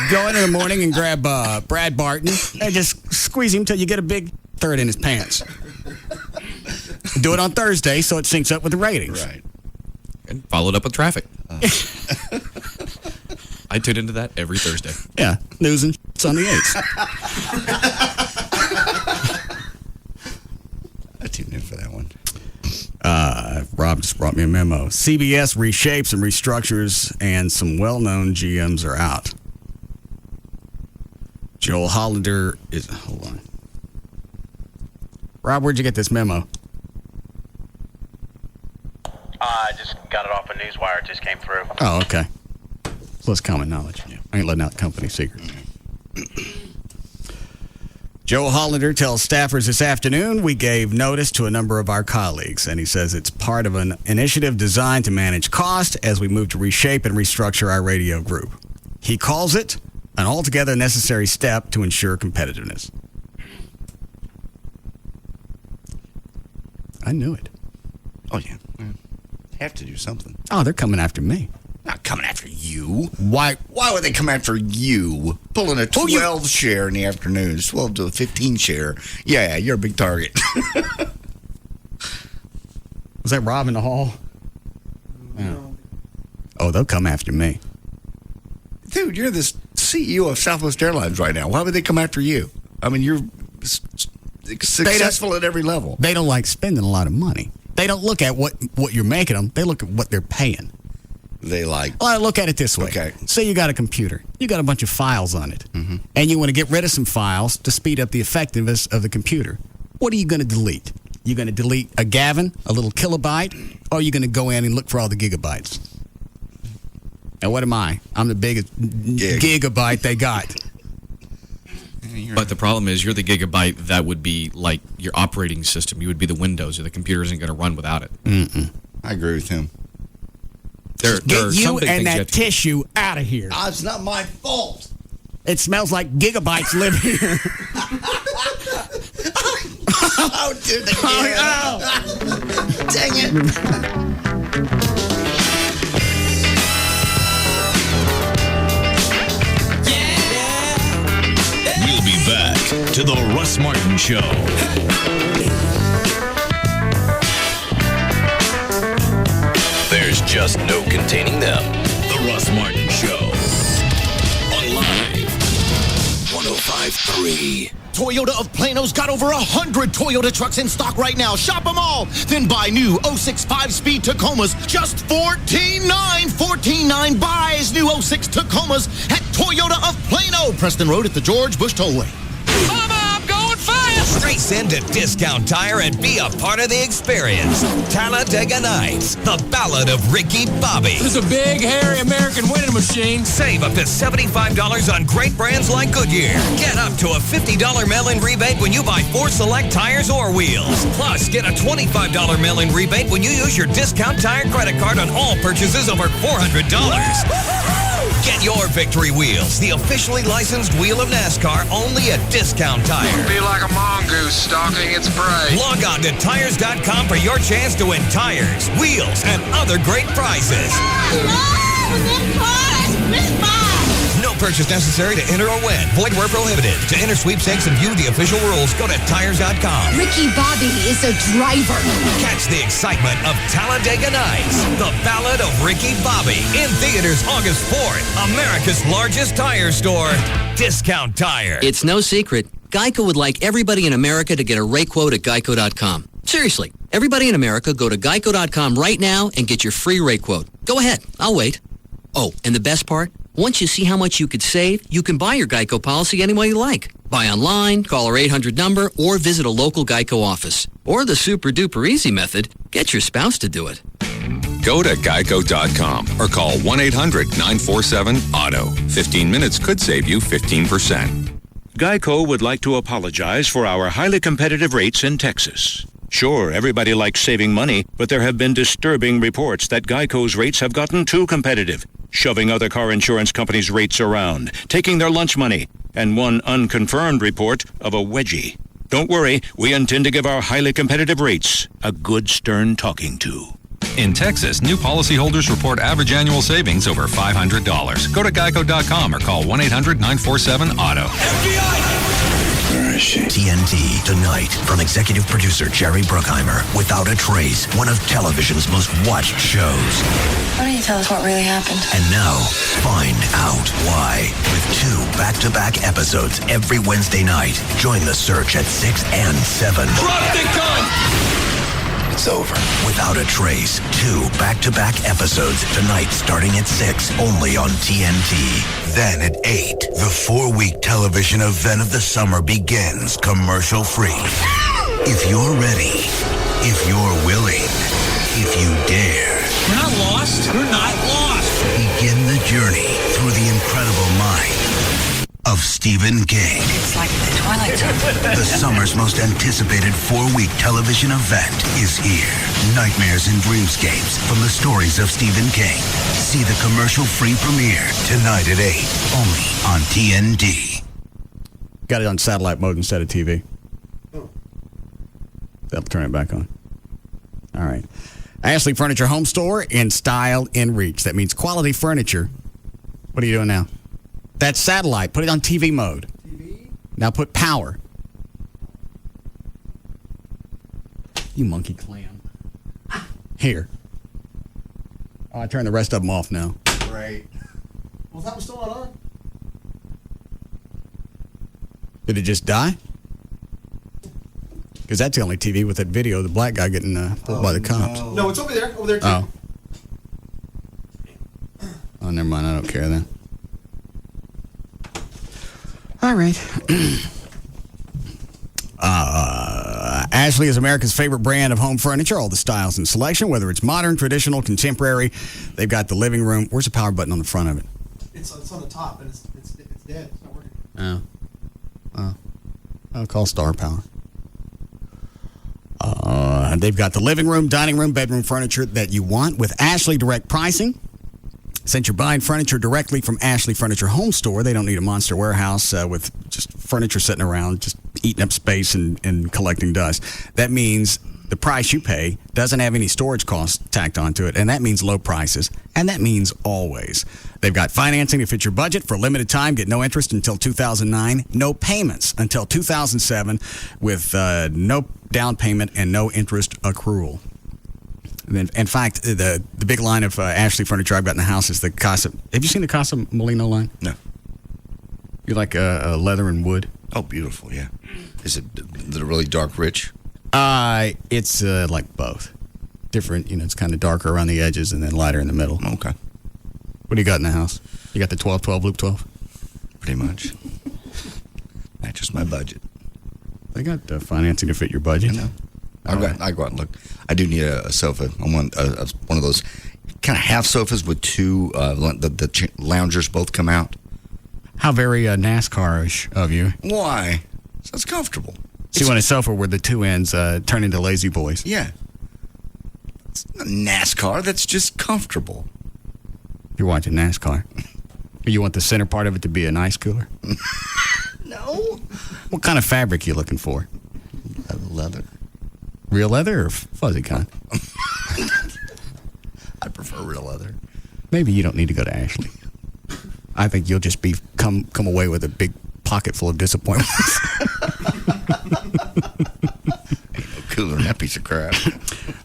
S14: Go in the morning and grab Brad Barton and just squeeze him till you get a big third in his pants. Do it on Thursday so it syncs up with the ratings.
S11: Right.
S8: And followed up with traffic. I tune into that every Thursday.
S14: Yeah, news and on the 8th.
S11: I tuned in for that one.
S14: Rob just brought me a memo. CBS reshapes and restructures, and some well-known GMs are out. Joel Hollander is... Hold on. Rob, where'd you get this memo?
S10: I just got it off a newswire. It just came through.
S14: Oh, okay. So that's common knowledge. Yeah. I ain't letting out company secrets. Joe Hollander tells staffers this afternoon we gave notice to a number of our colleagues, and he says it's part of an initiative designed to manage cost as we move to reshape and restructure our radio group. He calls it an altogether necessary step to ensure competitiveness. I knew it.
S11: Oh, yeah. Have to do something.
S14: Oh, they're coming after me.
S11: Not coming after you.
S14: Why
S11: would they come after you? Pulling a 12 share in the afternoon, 12 to a 15 share. Yeah, you're a big target.
S14: Was that Rob in the hall? No. Oh, they'll come after me.
S11: Dude, you're the CEO of Southwest Airlines right now. Why would they come after you? I mean, you're successful at every level.
S14: They don't like spending a lot of money. They don't look at what you're making them. They look at what they're paying.
S11: they like.
S14: Well, look at it this way.
S11: Okay.
S14: Say you got a computer. You got a bunch of files on it.
S11: Mm-hmm.
S14: And you want to get rid of some files to speed up the effectiveness of the computer. What are you going to delete? You going to delete a Gavin, a little kilobyte, or are you going to go in and look for all the gigabytes? And what am I? I'm the biggest gigabyte they got.
S8: But the problem is you're the gigabyte that would be like your operating system. You would be the Windows, or the computer isn't going to run without it.
S14: Mm-mm.
S11: I agree with him.
S8: There
S14: Get
S8: are some
S14: you
S8: big
S14: and
S8: things you
S14: that
S8: have to-
S14: tissue out of here.
S11: It's not my fault.
S14: It smells like gigabytes live here.
S11: Oh, dude, dang it.
S5: We'll be back to the Russ Martin Show.
S19: There's just no containing them.
S5: The Russ Martin Show. On Live 105.3.
S21: Toyota of Plano's got over 100 Toyota trucks in stock right now. Shop them all. Then buy new 06 5-speed Tacomas. Just $14,900. $14,900 buys new 06 Tacomas at Toyota of Plano. Preston Road at the George Bush Tollway.
S13: Mama, I'm going fast! Race into Discount Tire and be a part of the experience. Talladega Nights, the Ballad of Ricky Bobby.
S15: This is a big, hairy American winning machine.
S13: Save up to $75 on great brands like Goodyear. Get up to a $50 mail-in rebate when you buy 4 select tires or wheels. Plus, get a $25 mail-in rebate when you use your Discount Tire credit card on all purchases over $400. Get your victory wheels, the officially licensed wheel of NASCAR, only at Discount Tire.
S15: Be like a mongoose stalking its prey.
S13: Log on to tires.com for your chance to win tires, wheels, and other great prizes. No purchase necessary to enter or win. Void where prohibited. To enter sweepstakes and view the official rules, go to tires.com.
S16: Ricky Bobby is a driver.
S13: Catch the excitement of Talladega Nights, the Ballad of Ricky Bobby, in theaters August 4th. America's largest tire store, Discount Tire.
S17: It's no secret. Geico would like everybody in America to get a rate quote at geico.com. Seriously, everybody in America, go to geico.com right now and get your free rate quote. Go ahead. I'll wait. Oh, and the best part? Once you see how much you could save, you can buy your Geico policy any way you like. Buy online, call our 800 number, or visit a local Geico office. Or the super-duper easy method, get your spouse to do it.
S18: Go to geico.com or call 1-800-947-AUTO. 15 minutes could save you 15%.
S27: Geico would like to apologize for our highly competitive rates in Texas. Sure, everybody likes saving money, but there have been disturbing reports that Geico's rates have gotten too competitive, shoving other car insurance companies' rates around, taking their lunch money, and one unconfirmed report of a wedgie. Don't worry, we intend to give our highly competitive rates a good stern talking to.
S18: In Texas, new policyholders report average annual savings over $500. Go to geico.com or call 1-800-947-AUTO.
S19: TNT tonight from executive producer Jerry Bruckheimer. Without a Trace, one of television's most watched shows.
S22: Why don't you tell us what really happened?
S19: And now, find out why. With 2 back-to-back episodes every Wednesday night. Join the search at 6 and 7.
S13: Drop the gun!
S19: It's over. Without a Trace, 2 back-to-back episodes tonight starting at 6, only on TNT. Then at 8, the 4-week television event of the summer begins commercial-free. If you're ready, if you're willing, if you dare.
S15: You're not lost. You're not lost.
S19: Begin the journey through the incredible mind of Stephen King.
S22: It's like the Twilight Zone.
S19: The summer's most anticipated 4-week television event is here. Nightmares and Dreamscapes from the stories of Stephen King. See the commercial-free premiere tonight at 8, only on TNT.
S14: Got it on satellite mode instead of TV. That'll turn it back on. All right. Ashley Furniture Home Store in style in reach. That means quality furniture. What are you doing now? That's satellite. Put it on TV mode. Now put power. You monkey clam. Here. Oh, I turned the rest of them off now.
S11: Great.
S9: Well, that was still not on.
S14: Did it just die? Because that's the only TV with that video of the black guy getting pulled by the cops.
S9: No, it's over there. Over there, too.
S14: Oh. never mind. I don't care then. All right. Ashley is America's favorite brand of home furniture. All the styles and selection, whether it's modern, traditional, contemporary. They've got the living room. Where's the power button on the front of it?
S9: It's on the top, and it's dead. It's not working.
S14: Oh. I'll call Star Power. They've got the living room, dining room, bedroom furniture that you want with Ashley Direct pricing. Since you're buying furniture directly from Ashley Furniture Home Store, they don't need a monster warehouse with just furniture sitting around, just eating up space and collecting dust. That means the price you pay doesn't have any storage costs tacked onto it, and that means low prices, and that means always. They've got financing to fit your budget for a limited time. Get no interest until 2009, no payments until 2007, with no down payment and no interest accrual. In fact, the big line of Ashley furniture I've got in the house is the Casa. Have you seen the Casa Molino line?
S11: No.
S14: You like leather and wood?
S11: Oh, beautiful, yeah. Is it really dark rich?
S14: It's like both. Different, it's kind of darker around the edges and then lighter in the middle.
S11: Okay.
S14: What do you got in the house? You got the 12-12 Loop 12?
S11: Pretty much. Matches my budget.
S14: They got financing to fit your budget.
S11: I know. I go out and look. I do need a sofa. I want one of those kind of half sofas with two, the loungers both come out.
S14: How very NASCAR-ish of you.
S11: Why? That's comfortable.
S14: So you want a sofa where the two ends turn into lazy boys?
S11: Yeah. It's not NASCAR. That's just comfortable.
S14: You're watching NASCAR. You want the center part of it to be an ice cooler?
S11: No.
S14: What kind of fabric you looking for?
S11: Leather.
S14: Real leather or fuzzy kind?
S11: I prefer real leather.
S14: Maybe you don't need to go to Ashley. I think you'll just come away with a big pocket full of disappointments.
S11: Ain't no cooler than that piece of crap.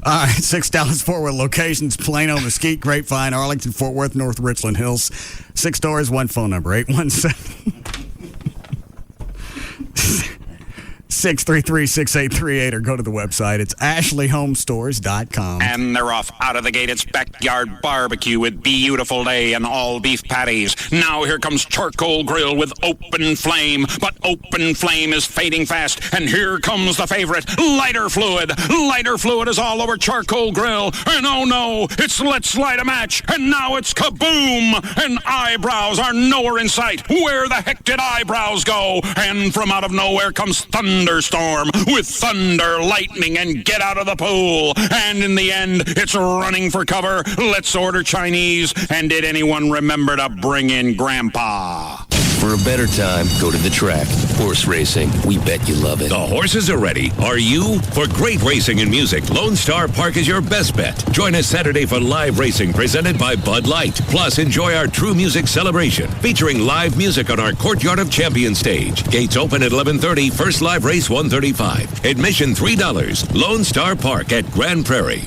S14: All right, 6 Dallas Fort Worth locations: Plano, Mesquite, Grapevine, Arlington, Fort Worth, North Richland Hills. 6 stores, 1 phone number: 817-633-6838, or go to the website. It's ashleyhomestores.com.
S1: And they're off out of the gate. It's backyard barbecue with beautiful day and all beef patties. Now here comes charcoal grill with open flame. But open flame is fading fast. And here comes the favorite, lighter fluid. Lighter fluid is all over charcoal grill. And oh no, it's let's light a match. And now it's kaboom. And eyebrows are nowhere in sight. Where the heck did eyebrows go? And from out of nowhere comes thunderstorm with thunder, lightning, and get out of the pool. And in the end, it's running for cover. Let's order Chinese. And did anyone remember to bring in Grandpa?
S13: For a better time, go to the track. Horse racing. We bet you love it.
S5: The horses are ready. Are you? For great racing and music, Lone Star Park is your best bet. Join us Saturday for live racing presented by Bud Light. Plus, enjoy our True Music celebration featuring live music on our Courtyard of Champions stage. Gates open at 11:30. First live race 1:35. Admission $3. Lone Star Park at Grand Prairie.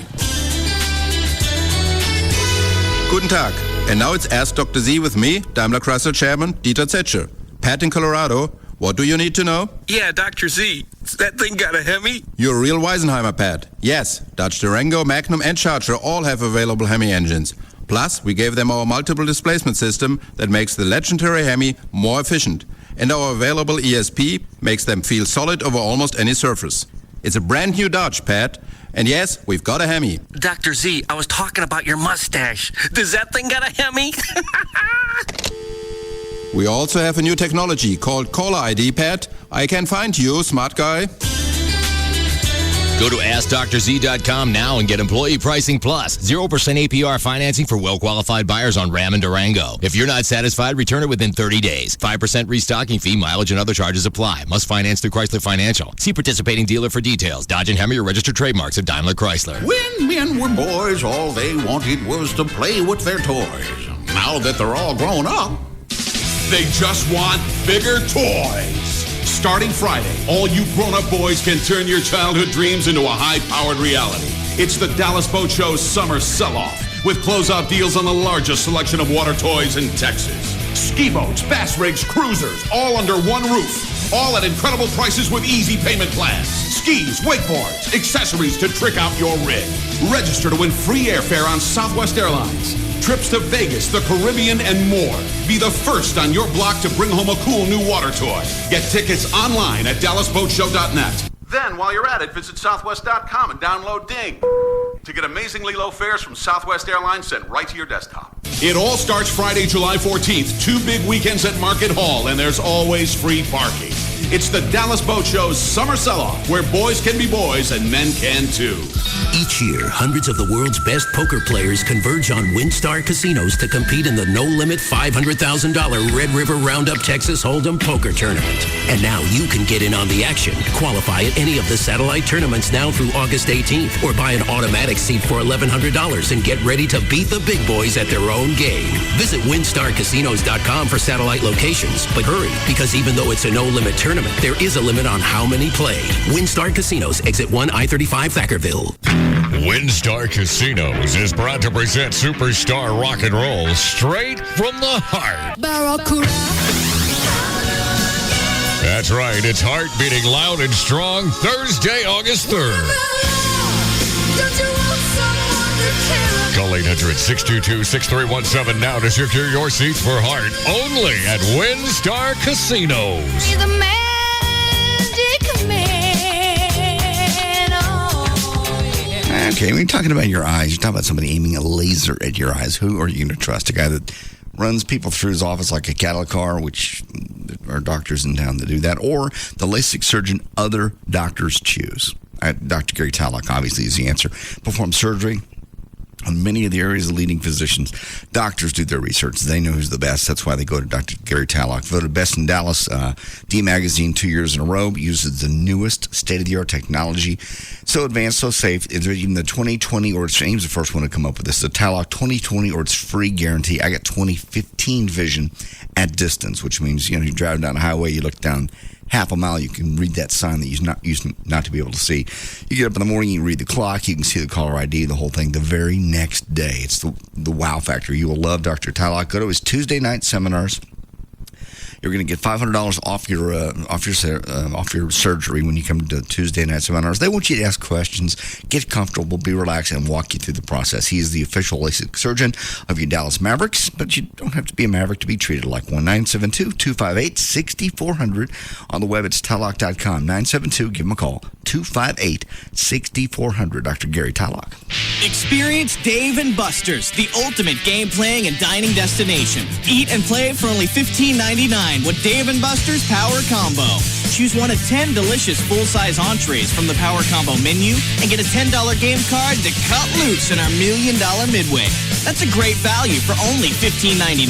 S2: Guten Tag. And now it's Ask Dr. Z with me, Daimler Chrysler Chairman Dieter Zetsche. Pat in Colorado, what do you need to know?
S15: Yeah, Dr. Z. That thing got a Hemi?
S2: You're a real Weisenheimer, Pat. Yes, Dodge Durango, Magnum, and Charger all have available Hemi engines. Plus, we gave them our multiple displacement system that makes the legendary Hemi more efficient. And our available ESP makes them feel solid over almost any surface. It's a brand new Dodge, Pat. And yes, we've got a Hemi.
S15: Dr. Z, I was talking about your mustache. Does that thing got a Hemi?
S2: We also have a new technology called Caller ID, Pat. I can find you, smart guy.
S3: Go to AskDrZ.com now and get employee pricing plus 0% APR financing for well-qualified buyers on Ram and Durango. If you're not satisfied, return it within 30 days. 5% restocking fee, mileage, and other charges apply. Must finance through Chrysler Financial. See participating dealer for details. Dodge and Hemi are registered trademarks of Daimler Chrysler.
S23: When men were boys, all they wanted was to play with their toys. Now that they're all grown up,
S24: they just want bigger toys. Starting Friday, all you grown-up boys can turn your childhood dreams into a high-powered reality. It's the Dallas Boat Show's summer sell-off with closeout deals on the largest selection of water toys in Texas. Ski boats, bass rigs, cruisers, all under one roof. All at incredible prices with easy payment plans. Skis, wakeboards, accessories to trick out your rig. Register to win free airfare on Southwest Airlines. trips to Vegas, the Caribbean, and more. Be the first on your block to bring home a cool new water toy. Get tickets online at DallasBoatShow.net. Then, while you're at it, visit Southwest.com and download Ding to get amazingly low fares from Southwest Airlines sent right to your desktop. It all starts Friday, July 14th. 2 big weekends at Market Hall, and there's always free parking. It's the Dallas Boat Show's summer sell-off, where boys can be boys and men can too.
S4: Each year, hundreds of the world's best poker players converge on WinStar casinos to compete in the no-limit $500,000 Red River Roundup Texas Hold'em Poker Tournament. And now you can get in on the action. Qualify at any of the satellite tournaments now through August 18th, or buy an automatic seat for $1,100 and get ready to beat the big boys at their own game. Visit WinStarCasinos.com for satellite locations. But hurry, because even though it's a no-limit tournament, there is a limit on how many play. WinStar Casinos, exit 1 I-35 Thackerville.
S6: WinStar Casinos is proud to present superstar rock and roll straight from the heart. That's right, it's Heart beating loud and strong Thursday, August 3rd. Call 800-622-6317 now to secure your seats for Heart only at WinStar Casinos.
S11: Okay, when you're talking about your eyes, you're talking about somebody aiming a laser at your eyes. Who are you going to trust? A guy that runs people through his office like a cattle car, which there are doctors in town that do that, or the LASIK surgeon other doctors choose? Dr. Gary Tallock, obviously, is the answer. Perform surgery on many of the areas of leading physicians. Doctors do their research. They know who's the best. That's why they go to Dr. Gary Tallock. Voted best in Dallas, D Magazine 2 years in a row. Uses the newest state-of-the-art technology. So advanced, so safe. It's even the 2020, or it's Aim's the first one to come up with this, the Tallock 2020 or it's free guarantee. I got 2015 vision at distance, which means, you're driving down a highway, you look down half a mile, you can read that sign that you used not to be able to see. You get up in the morning, you read the clock, you can see the caller ID, the whole thing, the very next day. It's the wow factor. You will love Dr. Tallock. Go to his Tuesday night seminars. You're going to get $500 off your surgery when you come to Tuesday night seminars. They want you to ask questions, get comfortable, be relaxed, and walk you through the process. He is the official LASIK surgeon of your Dallas Mavericks, but you don't have to be a Maverick to be treated like one. 972-258-6400. On the web, it's Tallock.com. 972, give him a call. 258-6400. Dr. Gary Tallock.
S7: Experience Dave & Buster's, the ultimate game-playing and dining destination. Eat and play for only $15.99 with Dave & Buster's Power Combo. Choose one of 10 delicious full-size entrees from the Power Combo menu and get a $10 game card to cut loose in our $1 Million Midway. That's a great value for only $15.99.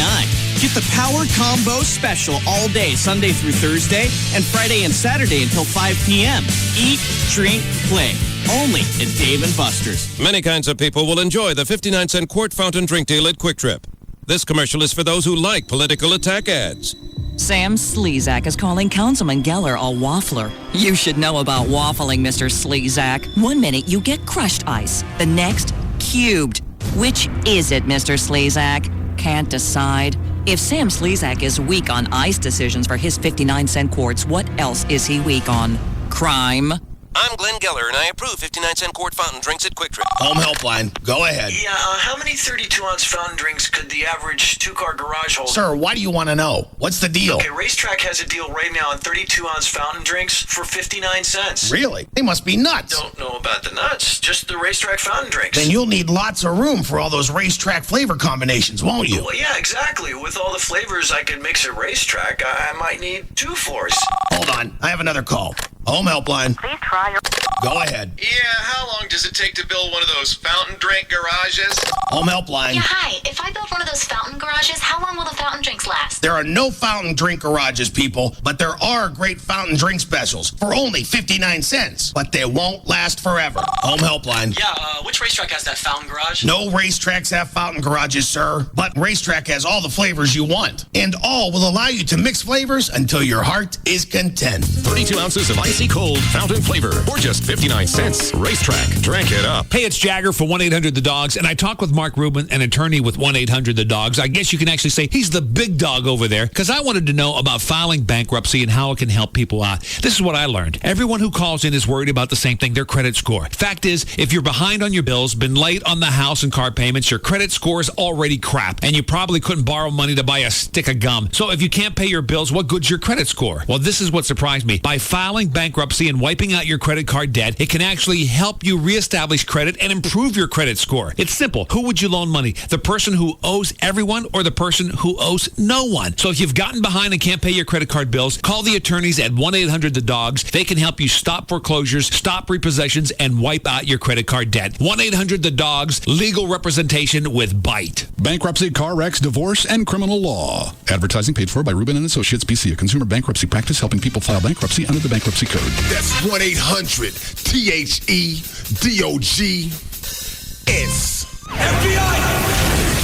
S7: Get the Power Combo special all day, Sunday through Thursday, and Friday and Saturday until 5 p.m. Eat, drink, play. Only at Dave & Buster's.
S12: Many kinds of people will enjoy the 59-cent quart fountain drink deal at Quick Trip. This commercial is for those who like political attack ads.
S20: Sam Slezak is calling Councilman Geller a waffler. You should know about waffling, Mr. Slezak. 1 minute you get crushed ice, the next cubed. Which is it, Mr. Slezak? Can't decide. If Sam Slezak is weak on ice decisions for his 59-cent quarts, what else is he weak on? Crime.
S25: I'm Glenn Geller, and I approve 59-cent quart fountain drinks at Quick Trip.
S21: Home Helpline. Go ahead.
S26: Yeah, how many 32-ounce fountain drinks could the average two-car garage hold?
S21: Sir, why do you want to know? What's the deal?
S26: Okay, Racetrack has a deal right now on 32-ounce fountain drinks for 59 cents.
S21: Really? They must be nuts.
S26: Don't know about the nuts, just the Racetrack fountain drinks.
S21: Then you'll need lots of room for all those Racetrack flavor combinations, won't you?
S26: Well, yeah, exactly. With all the flavors I could mix at Racetrack, I might need 2 floors.
S21: Hold on. I have another call. Home Helpline.
S26: Please try your...
S21: Go ahead.
S28: Yeah, how long does it take to build one of those fountain drink garages?
S21: Home Helpline.
S29: Yeah, hi. If I build one of those fountain garages, how long will the fountain drinks last?
S21: There are no fountain drink garages, people, but there are great fountain drink specials for only 59 cents. But they won't last forever. Home Helpline.
S26: Yeah, which Racetrack has that fountain garage?
S21: No racetracks have fountain garages, sir. But Racetrack has all the flavors you want. And all will allow you to mix flavors until your heart is content.
S30: 32 ounces of icy cold fountain flavor, or just 59 cents. Racetrack. Drink it up.
S31: Hey, it's Jagger for 1-800-THE-DOGS, and I talked with Mark Rubin, an attorney with 1-800-THE
S8: the dogs. I guess you can actually say he's the big dog over there, because I wanted to know about filing bankruptcy and how it can help people out. This is what I learned. Everyone who calls in is worried about the same thing, their credit score. Fact is, if you're behind on your bills, been late on the house and car payments, your credit score is already crap, and you probably couldn't borrow money to buy a stick of gum. So if you can't pay your bills, what good's your credit score? Well, this is what surprised me. By filing bankruptcy and wiping out your credit card debt, it can actually help you reestablish credit and improve your credit score. It's simple. Who would you loan money? The person who owes everyone or the person who owes no one? So if you've gotten behind and can't pay your credit card bills, call the attorneys at 1-800-THE-DOGS. They can help you stop foreclosures, stop repossessions, and wipe out your credit card debt. 1-800-THE-DOGS. Legal representation with Bite.
S24: Bankruptcy, car wrecks, divorce, and criminal law. Advertising paid for by Rubin & Associates, BC, a consumer bankruptcy practice helping people file bankruptcy under the Bankruptcy Code.
S9: That's 1-800-THE-DOG-S. FBI!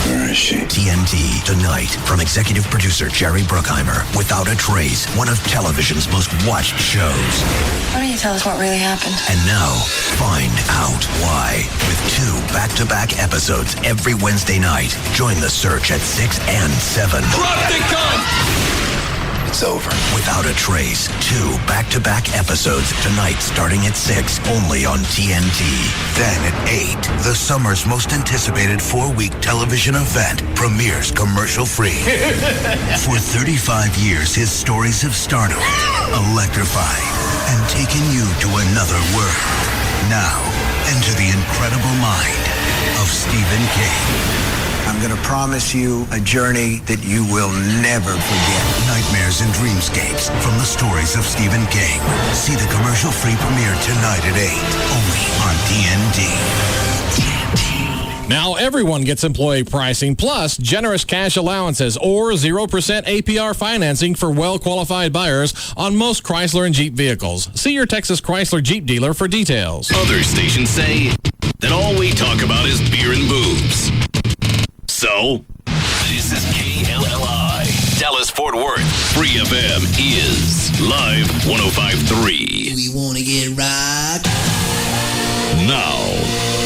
S4: Where is she? TNT, tonight, from executive producer Jerry Bruckheimer, Without a Trace, one of television's most watched shows.
S29: Why don't you tell us what really happened?
S4: And now, find out why. With 2 back-to-back episodes every Wednesday night. Join the search at 6 and 7.
S9: Drop the gun!
S4: It's over. Without a Trace, 2 back-to-back episodes tonight starting at 6, only on TNT. Then at 8, the summer's most anticipated 4-week television event premieres commercial-free. For 35 years, his stories have started, electrified, and taken you to another world. Now, enter the incredible mind of Stephen King.
S10: I'm going to promise you a journey that you will never forget.
S4: Nightmares and dreamscapes from the stories of Stephen King. See the commercial-free premiere tonight at 8, only on TNT.
S14: Now everyone gets employee pricing plus generous cash allowances or 0% APR financing for well-qualified buyers on most Chrysler and Jeep vehicles. See your Texas Chrysler Jeep dealer for details.
S30: Other stations say that all we talk about is beer and boobs. So, this is KLLI, Dallas-Fort Worth. Free FM is Live 105.3.
S16: We want to get rocked.
S30: Now,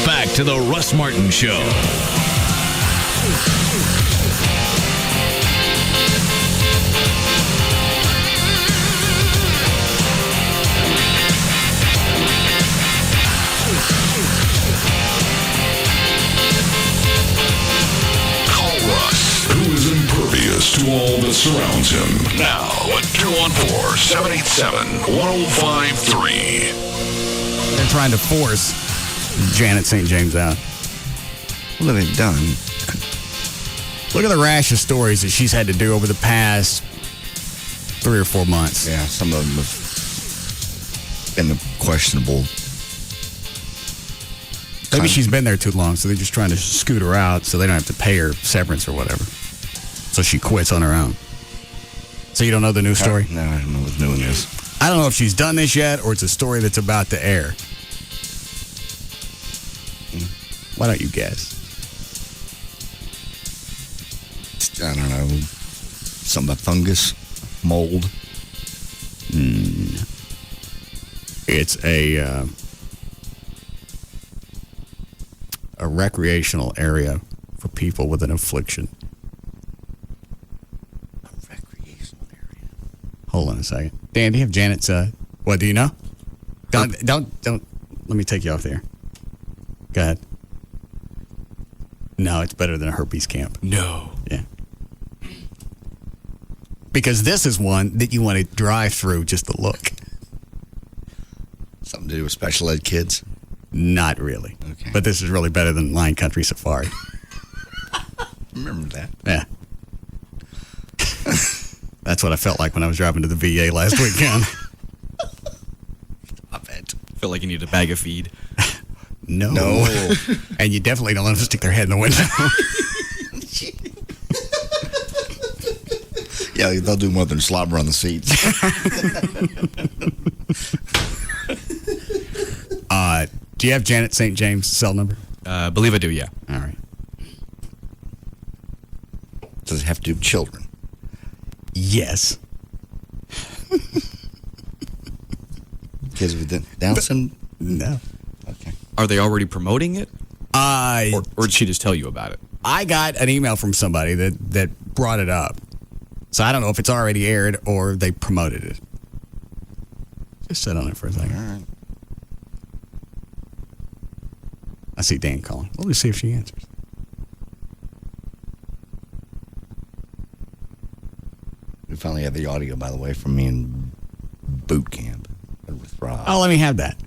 S30: back to the Russ Martin Show.
S24: To all that surrounds him.
S30: Now, at 214-787-1053.
S17: They're trying to force Janet St. James out.
S11: What have they done?
S17: Look at the rash of stories that she's had to do over the past 3 or 4 months.
S11: Yeah, some of them have been questionable.
S17: Maybe she's been there too long, so they're just trying to scoot her out so they don't have to pay her severance or whatever. So she quits on her own. So you don't know the new story?
S11: No, I don't know what's new in this.
S17: I don't know if she's done this yet or it's a story that's about to air. Why don't you guess?
S11: I don't know. Something about fungus, mold.
S17: It's a recreational area for people with an affliction. Hold on a second. Dan, do you have Janet's, what, do you know? Don't, let me take you off there. Go ahead. No, it's better than a herpes camp.
S8: No.
S17: Yeah. Because this is one that you want to drive through just to look.
S11: Something to do with special ed kids?
S17: Not really.
S11: Okay.
S17: But this is really better than Lion Country Safari.
S11: Remember that?
S17: Yeah. That's what I felt like when I was driving to the VA last weekend.
S11: Stop it.
S18: I feel like you need a bag of feed.
S17: No. And you definitely don't let them stick their head in the window.
S11: Yeah, they'll do more than slobber on the seats.
S17: Do you have Janet St. James' cell number?
S18: I believe I do, yeah.
S17: All right.
S11: Does it have to do with children?
S17: Yes.
S11: Kids with Down syndrome?
S17: No.
S11: Okay.
S18: Are they already promoting it?
S17: Or
S18: did she just tell you about it?
S17: I got an email from somebody that brought it up. So I don't know if it's already aired or they promoted it. Just sit on it for a second. All right. I see Dan calling. Well, let's see if she answers.
S11: We finally have the audio, by the way, from me in boot camp with Rob.
S17: Oh, let me have that.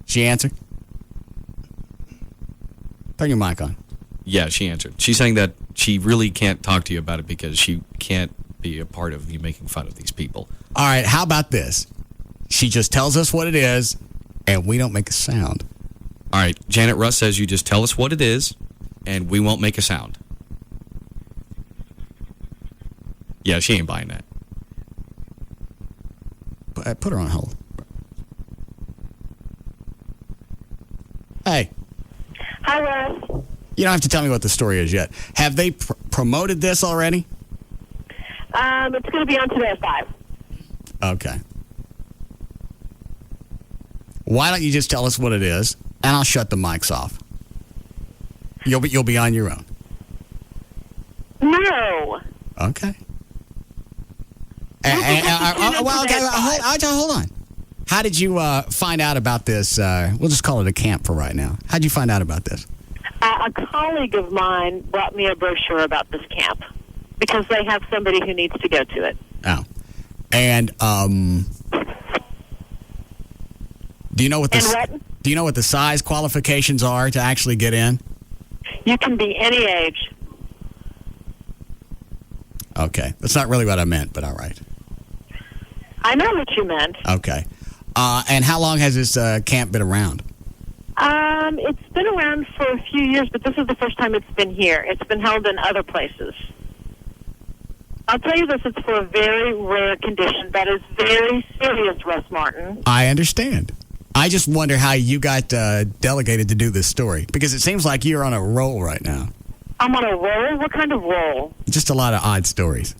S17: She answered? Turn your mic on.
S18: Yeah, she answered. She's saying that she really can't talk to you about it because she can't be a part of you making fun of these people.
S17: All right, how about this? She just tells us what it is, and we don't make a sound.
S18: All right, Janet Russ says you just tell us what it is, and we won't make a sound. Yeah, she ain't buying that.
S17: Put her on hold. Hey.
S1: Hi, Russ.
S17: You don't have to tell me what the story is yet. Have they promoted this already?
S1: It's going to be on today at 5.
S17: Okay. Why don't you just tell us what it is, and I'll shut the mics off. You'll be on your own.
S1: No.
S17: Okay. Hold on. How did you find out about this? We'll just call it a camp for right now. How'd you find out about this?
S1: A colleague of mine brought me a brochure about this camp because they have somebody who needs to go to it.
S17: Oh. And do you know what the size qualifications are to actually get in?
S1: You can be any age.
S17: Okay. That's not really what I meant, but all right.
S1: I know what you meant.
S17: Okay. And how long has this camp been around?
S1: It's been around for a few years, but this is the first time it's been here. It's been held in other places. I'll tell you this, it's for a very rare condition that is very serious, Russ Martin.
S17: I understand. I just wonder how you got delegated to do this story, because it seems like you're on a roll right now.
S1: I'm on a roll? What kind of roll?
S17: Just a lot of odd stories.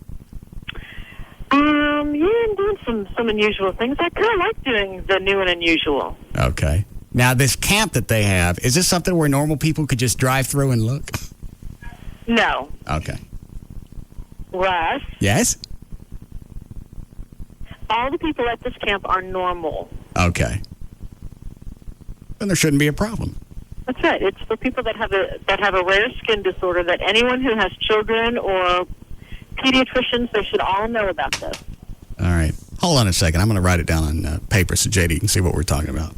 S1: Yeah, I'm doing some unusual things. I kind of like doing the new and unusual.
S17: Okay. Now, this camp that they have, is this something where normal people could just drive through and look?
S1: No.
S17: Okay.
S1: Russ?
S17: Yes?
S1: All the people at this camp are normal.
S17: Okay. Then there shouldn't be a problem.
S1: That's right. It's for people that have a rare skin disorder that anyone who has children or pediatricians, they should all know about this.
S17: All right. Hold on a second. I'm going to write it down on paper so JD can see what we're talking about.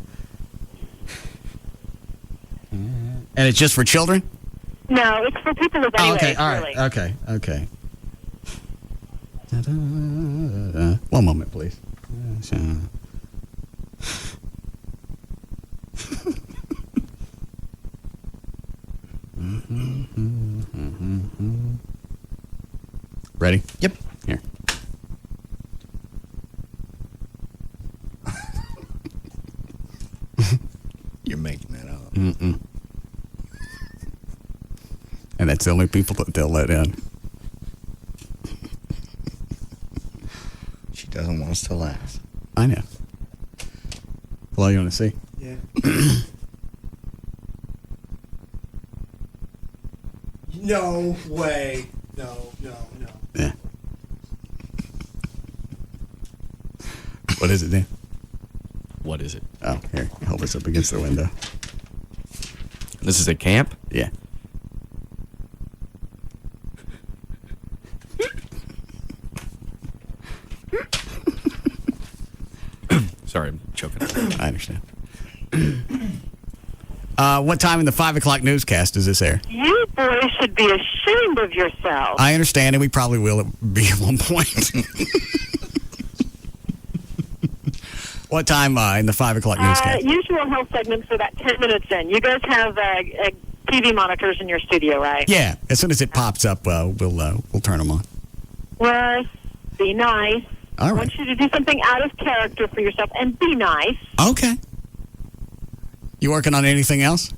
S17: And it's just for children?
S1: No, it's for people of any
S17: okay.
S1: age,
S17: All right.
S1: really.
S17: Okay. One moment, please. Ready?
S11: Yep.
S17: Here.
S11: You're making that up.
S17: Mm-mm. And that's the only people that they'll let in.
S11: She doesn't want us to laugh.
S17: I know. Well, you want to see?
S11: Yeah.
S9: No way. No.
S17: Yeah. What is it, Dan?
S18: What is it?
S17: Oh, here. Hold this up against the window.
S18: This is a camp?
S17: Yeah.
S18: Sorry, I'm choking.
S17: I understand. What time in the 5 o'clock newscast does this air?
S1: You boys should be ashamed of yourself.
S17: I understand, and we probably will be at one point. What time in the 5 o'clock newscast?
S1: Usual health segments for about 10 minutes in. You guys have TV monitors in your studio, right?
S17: Yeah. As soon as it pops up, we'll turn them on.
S1: Russ, be nice.
S17: All right.
S1: I want you to do something out of character for yourself and be nice.
S17: Okay. You working on anything else?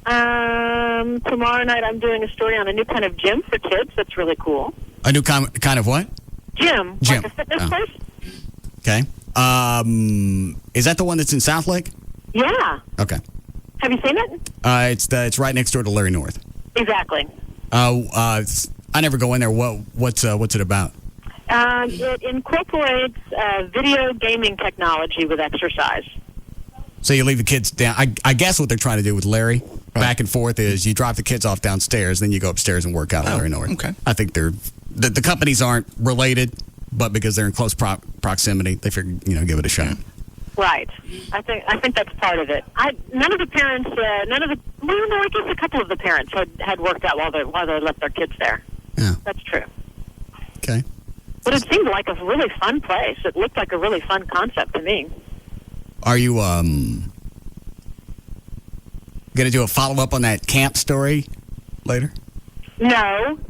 S1: Tomorrow night I'm doing a story on a new kind of gym for kids. That's really cool.
S17: A new kind of what?
S1: Gym. Like a fitness place.
S17: Okay. Is that the one that's in South Lake?
S1: Yeah.
S17: Okay.
S1: Have you seen it?
S17: It's right next door to Larry North.
S1: Exactly.
S17: I never go in there. What's it about?
S1: It incorporates video gaming technology with exercise.
S17: So you leave the kids down. I guess what they're trying to do with Larry, back and forth, is you drop the kids off downstairs, then you go upstairs and work out at Larry North.
S11: Okay.
S17: I think the companies aren't related, but because they're in close proximity, they figure give it a shot.
S1: Right. I think that's part of it. None of the parents, I guess a couple of the parents had worked out while they left their kids there.
S17: Yeah.
S1: That's true.
S17: Okay.
S1: But it seemed like a really fun place. It looked like a really fun concept to me.
S17: Are you going to do a follow-up on that camp story later?
S1: No.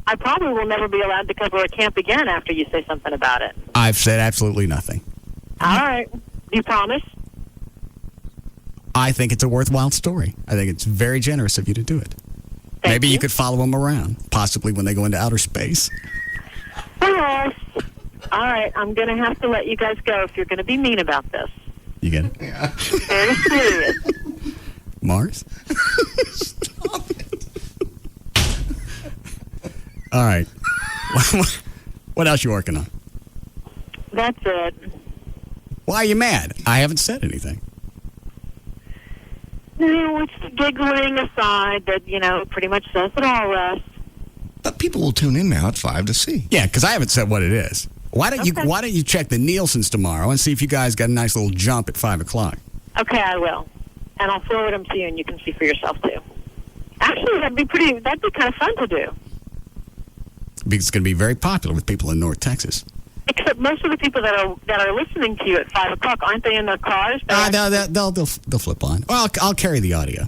S1: I probably will never be allowed to cover a camp again after you say something about it.
S17: I've said absolutely nothing.
S1: All right. You promise?
S17: I think it's a worthwhile story. I think it's very generous of you to do it. Maybe you could follow them around, possibly when they go into outer space.
S1: Yes. All right. I'm going to have to let you guys go if you're going to be mean about this.
S17: You get it?
S11: Yeah.
S1: Very serious.
S17: Mars?
S11: Stop it.
S17: All right. What else you working on?
S1: That's it.
S17: Why are you mad? I haven't said anything.
S1: No, it's giggling aside that, pretty much says it all, Russ.
S11: But people will tune in now at 5 to see.
S17: Yeah, because I haven't said what it is. Why don't you check the Nielsen's tomorrow and see if you guys got a nice little jump at 5 o'clock?
S1: Okay, I will. And I'll forward them to you and you can see for yourself too. Actually, that'd be kind of fun to do.
S17: Because it's going to be very popular with people in North Texas.
S1: Except most of the people that are listening to you at 5 o'clock, aren't they in their cars?
S17: They'll flip on. Well, I'll carry the audio.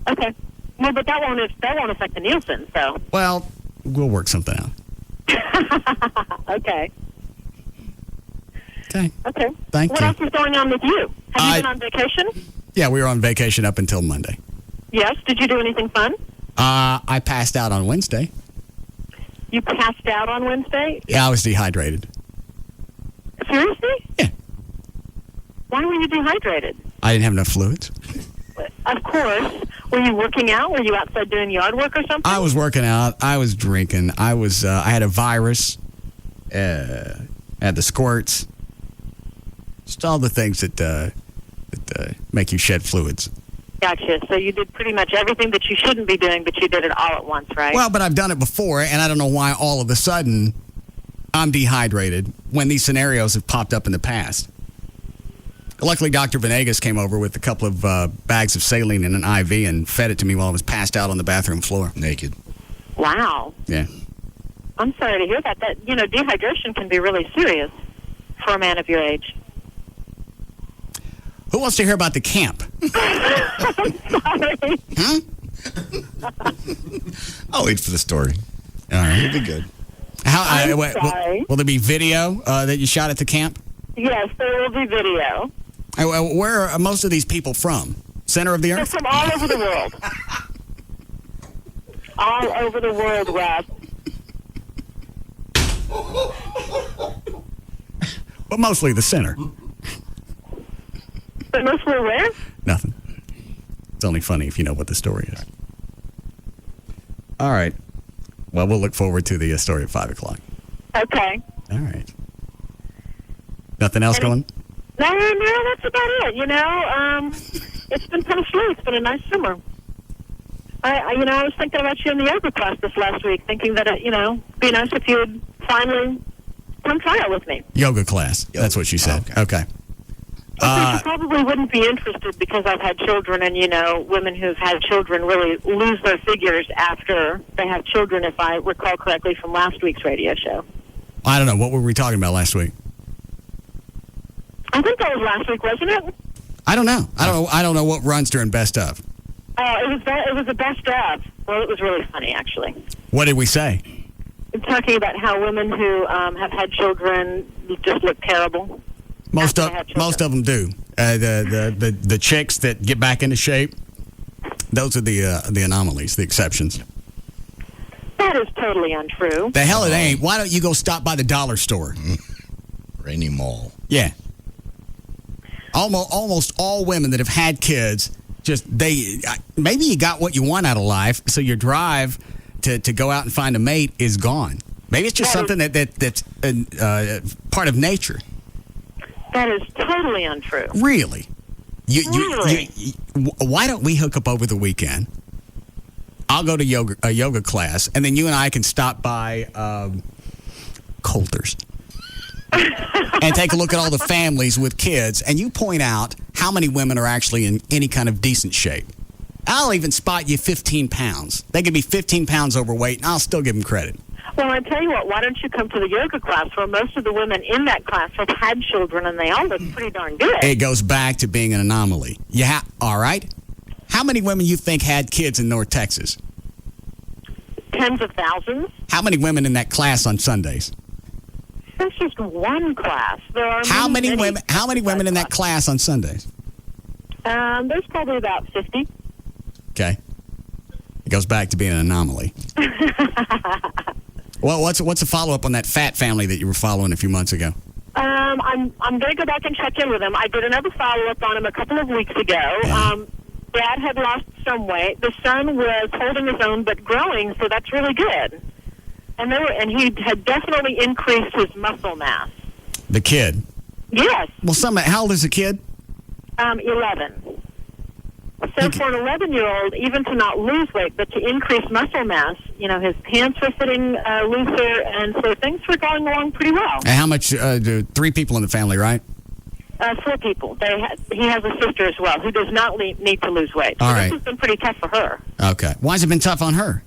S1: Okay. Well, but that won't affect the Nielsen, so.
S17: Well, we'll work something out.
S1: Okay.
S17: Okay.
S1: Okay.
S17: Thank
S1: what
S17: you.
S1: else is going on with you? Have you been on vacation?
S17: Yeah, we were on vacation up until Monday.
S1: Yes. Did you do anything fun?
S17: I passed out on Wednesday.
S1: You passed out on Wednesday?
S17: Yeah, I was dehydrated.
S1: Seriously?
S17: Yeah.
S1: Why were you dehydrated?
S17: I didn't have enough fluids.
S1: Of course. Were you working out? Were you outside doing yard work or something?
S17: I was working out. I was drinking. I had a virus. Had the squirts. Just all the things that make you shed fluids.
S1: Gotcha. So you did pretty much everything that you shouldn't be doing, but you did it all at once, right?
S17: Well, but I've done it before, and I don't know why all of a sudden I'm dehydrated when these scenarios have popped up in the past. Luckily, Dr. Venegas came over with a couple of bags of saline and an IV and fed it to me while I was passed out on the bathroom floor.
S11: Naked.
S1: Wow.
S17: Yeah.
S1: I'm sorry to hear that. Dehydration can be really serious for a man of your age.
S17: Who wants to hear about the camp?
S1: I'm sorry.
S17: Huh?
S11: I'll wait for the story.
S17: All right.
S11: It'll be good.
S17: Will there be video that you shot at the camp?
S1: Yes, there will be video.
S17: Where are most of these people from? Center of the earth?
S1: They're from all over the world. All over the world, Rob.
S17: But mostly the center.
S1: But mostly where?
S17: Nothing. It's only funny if you know what the story is. All right. Well, we'll look forward to the story at 5 o'clock.
S1: Okay.
S17: All right. Nothing else going?
S1: No, that's about it. It's been kind of slow. It's been a nice summer. I was thinking about you in the yoga class this last week, thinking that, it'd be nice if you would finally come try it with me.
S17: Yoga class. That's what she said. Okay.
S1: You probably wouldn't be interested because I've had children, and, women who've had children really lose their figures after they have children, if I recall correctly from last week's radio show.
S17: I don't know. What were we talking about last week?
S1: I think that was last week, wasn't it?
S17: I don't know. I don't know what runs during Best Of.
S1: It was the best of. Well, it was really funny, actually.
S17: What did we say?
S1: Talking about how women who have had children just look terrible.
S17: Most of them do. The chicks that get back into shape, those are the anomalies, the exceptions.
S1: That is totally untrue.
S17: The hell it ain't. Why don't you go stop by the dollar store?
S11: Rainy Mall.
S17: Yeah. Almost all women that have had kids, maybe you got what you want out of life, so your drive to go out and find a mate is gone. Maybe it's just something that's part of nature.
S1: That is totally untrue.
S17: Really?
S1: Really?
S17: Why don't we hook up over the weekend? I'll go to a yoga class, and then you and I can stop by Coulter's and take a look at all the families with kids, and you point out how many women are actually in any kind of decent shape. I'll even spot you 15 pounds. They could be 15 pounds overweight, and I'll still give them credit.
S1: Well, I tell you what, why don't you come to the yoga class where most of the women in that class have had children, and they all look pretty darn good.
S17: It goes back to being an anomaly. All right? How many women you think had kids in North Texas?
S1: Tens of thousands.
S17: How many women in that class on Sundays?
S1: That's just one class. There are
S17: How many women in that class on Sundays?
S1: There's probably about 50.
S17: Okay. It goes back to being an anomaly. Well, what's a follow-up on that fat family that you were following a few months ago?
S1: I'm going to go back and check in with him. I did another follow-up on him a couple of weeks ago. Dad had lost some weight. The son was holding his own but growing, so that's really good. And he had definitely increased his muscle mass.
S17: The kid?
S1: Yes.
S17: Well, how old is the kid?
S1: 11. So for an 11-year-old, even to not lose weight, but to increase muscle mass, his pants were fitting looser, and so things were going along pretty well.
S17: And how much? 3 people in the family, right?
S1: 4 people. He has a sister as well who does not need to lose weight. So
S17: All right.
S1: This has been pretty tough for her.
S17: Okay. Why has it been tough on her?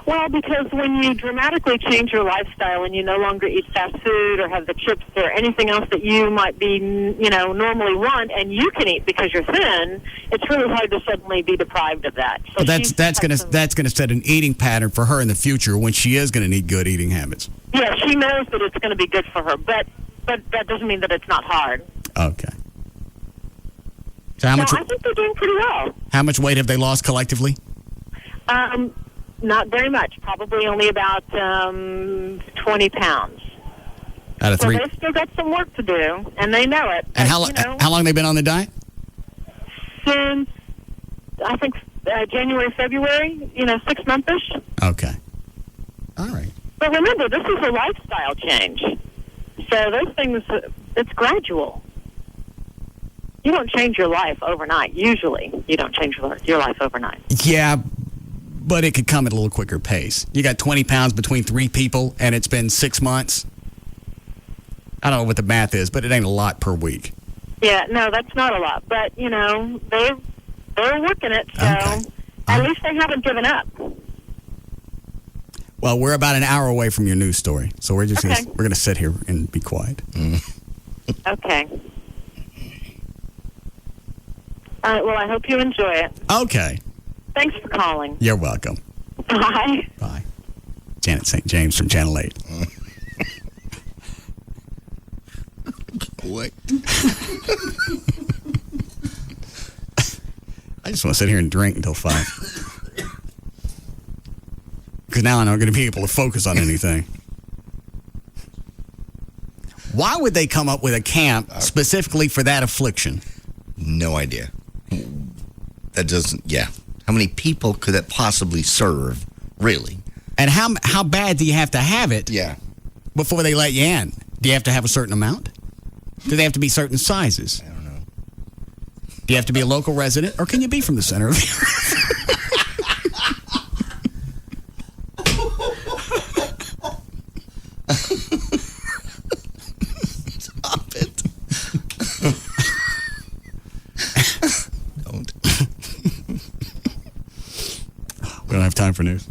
S1: Well, because when you dramatically change your lifestyle and you no longer eat fast food or have the chips or anything else that you might be, normally want, and you can eat because you're thin, it's really hard to suddenly be deprived of that. So
S17: But that's gonna set an eating pattern for her in the future when she is gonna need good eating habits.
S1: Yeah, she knows that it's going to be good for her, but that doesn't mean that it's not hard.
S17: Okay. So I
S1: think they're doing pretty well.
S17: How much weight have they lost collectively?
S1: Not very much. Probably only about 20 pounds.
S17: Out of 3.
S1: So they've still got some work to do, and they know it.
S17: And how long have they been on the diet?
S1: Since, I think, January, February, 6 months-ish.
S17: Okay. All right.
S1: But remember, this is a lifestyle change. So those things, it's gradual. You don't change your life overnight. Usually, you don't change your life overnight.
S17: Yeah, but it could come at a little quicker pace. You got 20 pounds between 3 people, and it's been 6 months. I don't know what the math is, but it ain't a lot per week.
S1: Yeah, no, that's not a lot. But, they're working it, so at least they haven't given up.
S17: Well, we're about an hour away from your news story, so we're just we're going to sit here and be quiet.
S1: Okay. All right, well, I hope you enjoy it.
S17: Okay.
S1: Thanks for calling.
S17: You're welcome.
S1: Bye.
S17: Bye. Janet St. James from Channel 8.
S11: What?
S17: I just want to sit here and drink until 5. Because now I'm not going to be able to focus on anything. Why would they come up with a camp specifically for that affliction?
S11: No idea. That doesn't, How many people could that possibly serve, really?
S17: And how bad do you have to have it before they let you in? Do you have to have a certain amount? Do they have to be certain sizes?
S11: I don't know.
S17: Do you have to be a local resident, or can you be from the center of the earth?
S11: Stop it. Don't.
S17: We don't have time for news.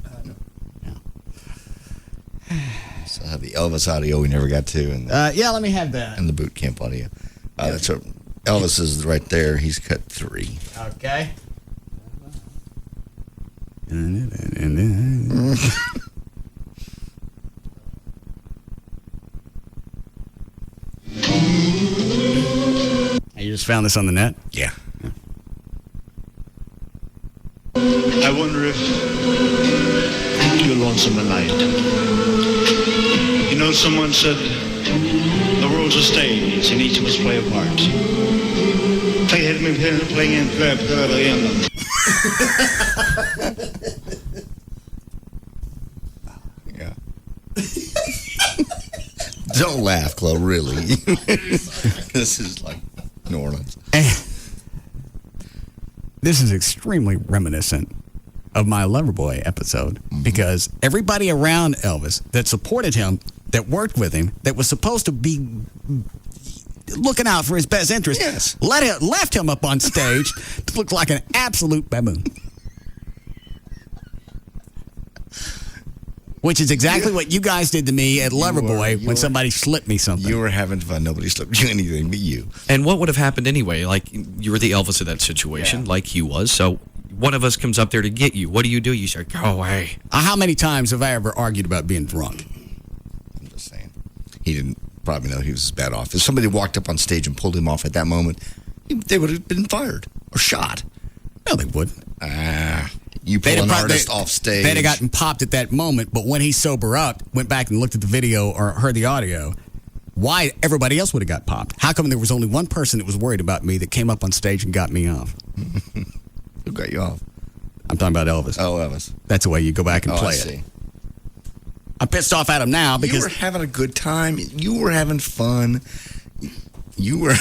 S11: So I have the Elvis audio we never got to, and
S17: let me have that.
S11: And the boot camp audio. That's what Elvis is right there. He's cut 3.
S17: Okay. You just found this on the net?
S11: Yeah.
S2: I wonder if you're lonesome tonight. Someone said the world world's a stage, and each of us play a part. Play had me playing in
S11: Yeah. Don't laugh, Chloe, really. This is like New Orleans.
S17: This is extremely reminiscent of my Loverboy episode because everybody around Elvis that supported him, that worked with him, that was supposed to be looking out for his best interest, left him up on stage to look like an absolute baboon. Which is exactly what you guys did to me at Loverboy when somebody slipped me something.
S11: You were having fun. Nobody slipped you anything but you.
S18: And what would have happened anyway? Like, you were the Elvis of that situation, like he was. So one of us comes up there to get you. What do? You say, go away.
S17: How many times have I ever argued about being drunk?
S11: I'm just saying. He didn't probably know he was bad off. If somebody walked up on stage and pulled him off at that moment, they would have been fired or shot.
S17: No, they wouldn't.
S11: You pull an artist off stage.
S17: They'd have gotten popped at that moment, but when he sober up, went back and looked at the video or heard the audio, why everybody else would have got popped? How come there was only one person that was worried about me that came up on stage and got me off?
S11: Who got you off?
S17: I'm talking about Elvis.
S11: Oh, Elvis.
S17: That's the way you go back and play
S11: I
S17: it.
S11: see.
S17: I'm pissed off at him now because...
S11: You were having a good time. You were having fun. You were...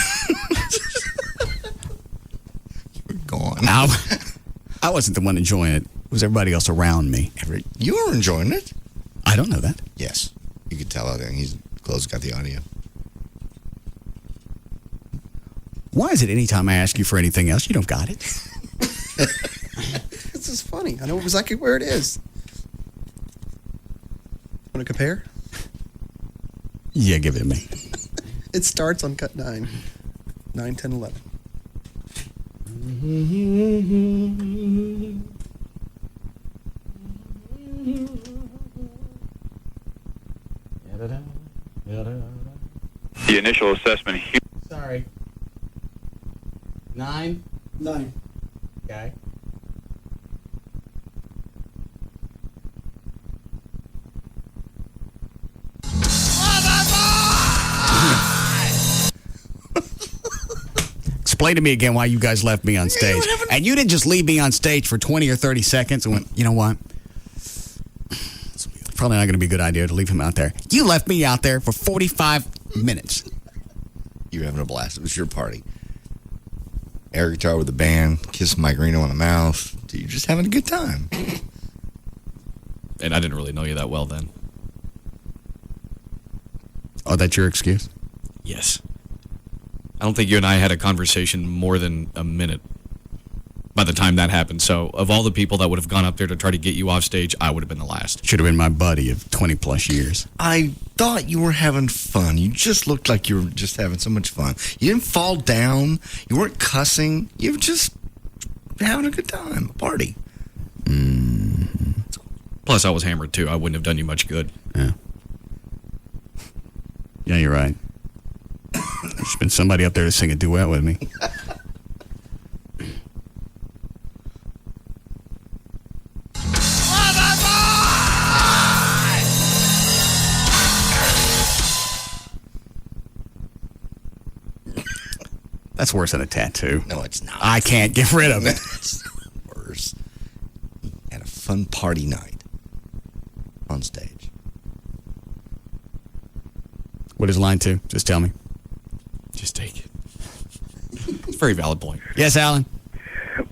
S11: You were gone.
S17: I wasn't the one enjoying it. It was everybody else around me.
S11: You were enjoying it?
S17: I don't know that.
S11: Yes. You could tell. I think he's close. Got the audio.
S17: Why is it anytime I ask you for anything else, you don't got it?
S9: This is funny. I know exactly where it is. Want to compare?
S17: Yeah, give it to me.
S9: It starts on cut 9. 9, 10, 11.
S3: The initial assessment here.
S17: Sorry. 9?
S9: 9.
S17: Okay. Explain to me again why you guys left me on stage. And you didn't just leave me on stage for 20 or 30 seconds and went, you know what? It's probably not going to be a good idea to leave him out there. You left me out there for 45 minutes.
S11: You were having a blast. It was your party. Air guitar with the band, kiss Mike Reno on the mouth. You're just having a good time.
S18: And I didn't really know you that well then.
S17: Oh, that's your excuse?
S18: Yes. I don't think you and I had a conversation more than a minute by the time that happened. So of all the people that would have gone up there to try to get you off stage, I would have been the last.
S17: Should have been my buddy of 20 plus years.
S11: I thought you were having fun. You just looked like you were just having so much fun. You didn't fall down. You weren't cussing. You were just having a good time, a party.
S17: Mm-hmm.
S18: Plus, I was hammered too. I wouldn't have done you much good.
S17: Yeah. Yeah, you're right. There's been somebody up there to sing a duet with me. That's worse than a tattoo.
S11: No, it's not.
S17: I can't get rid of it.
S11: It's worse. Had a fun party night on stage.
S17: What is line 2? Just tell me.
S18: Just take it. It's a very valid point.
S17: Yes, Alan?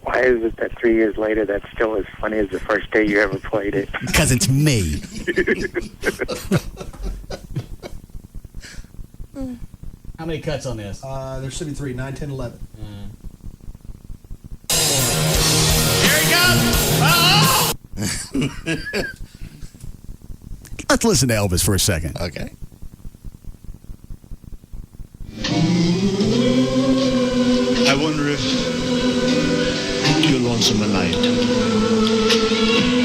S5: Why is it that 3 years later that's still as funny as the first day you ever played it?
S17: Because it's me. How many cuts on this?
S9: There should be 3. 9, 10, 11.
S17: Here he goes! Let's listen to Elvis for a second.
S11: Okay.
S2: I wonder if you're lonesome at night.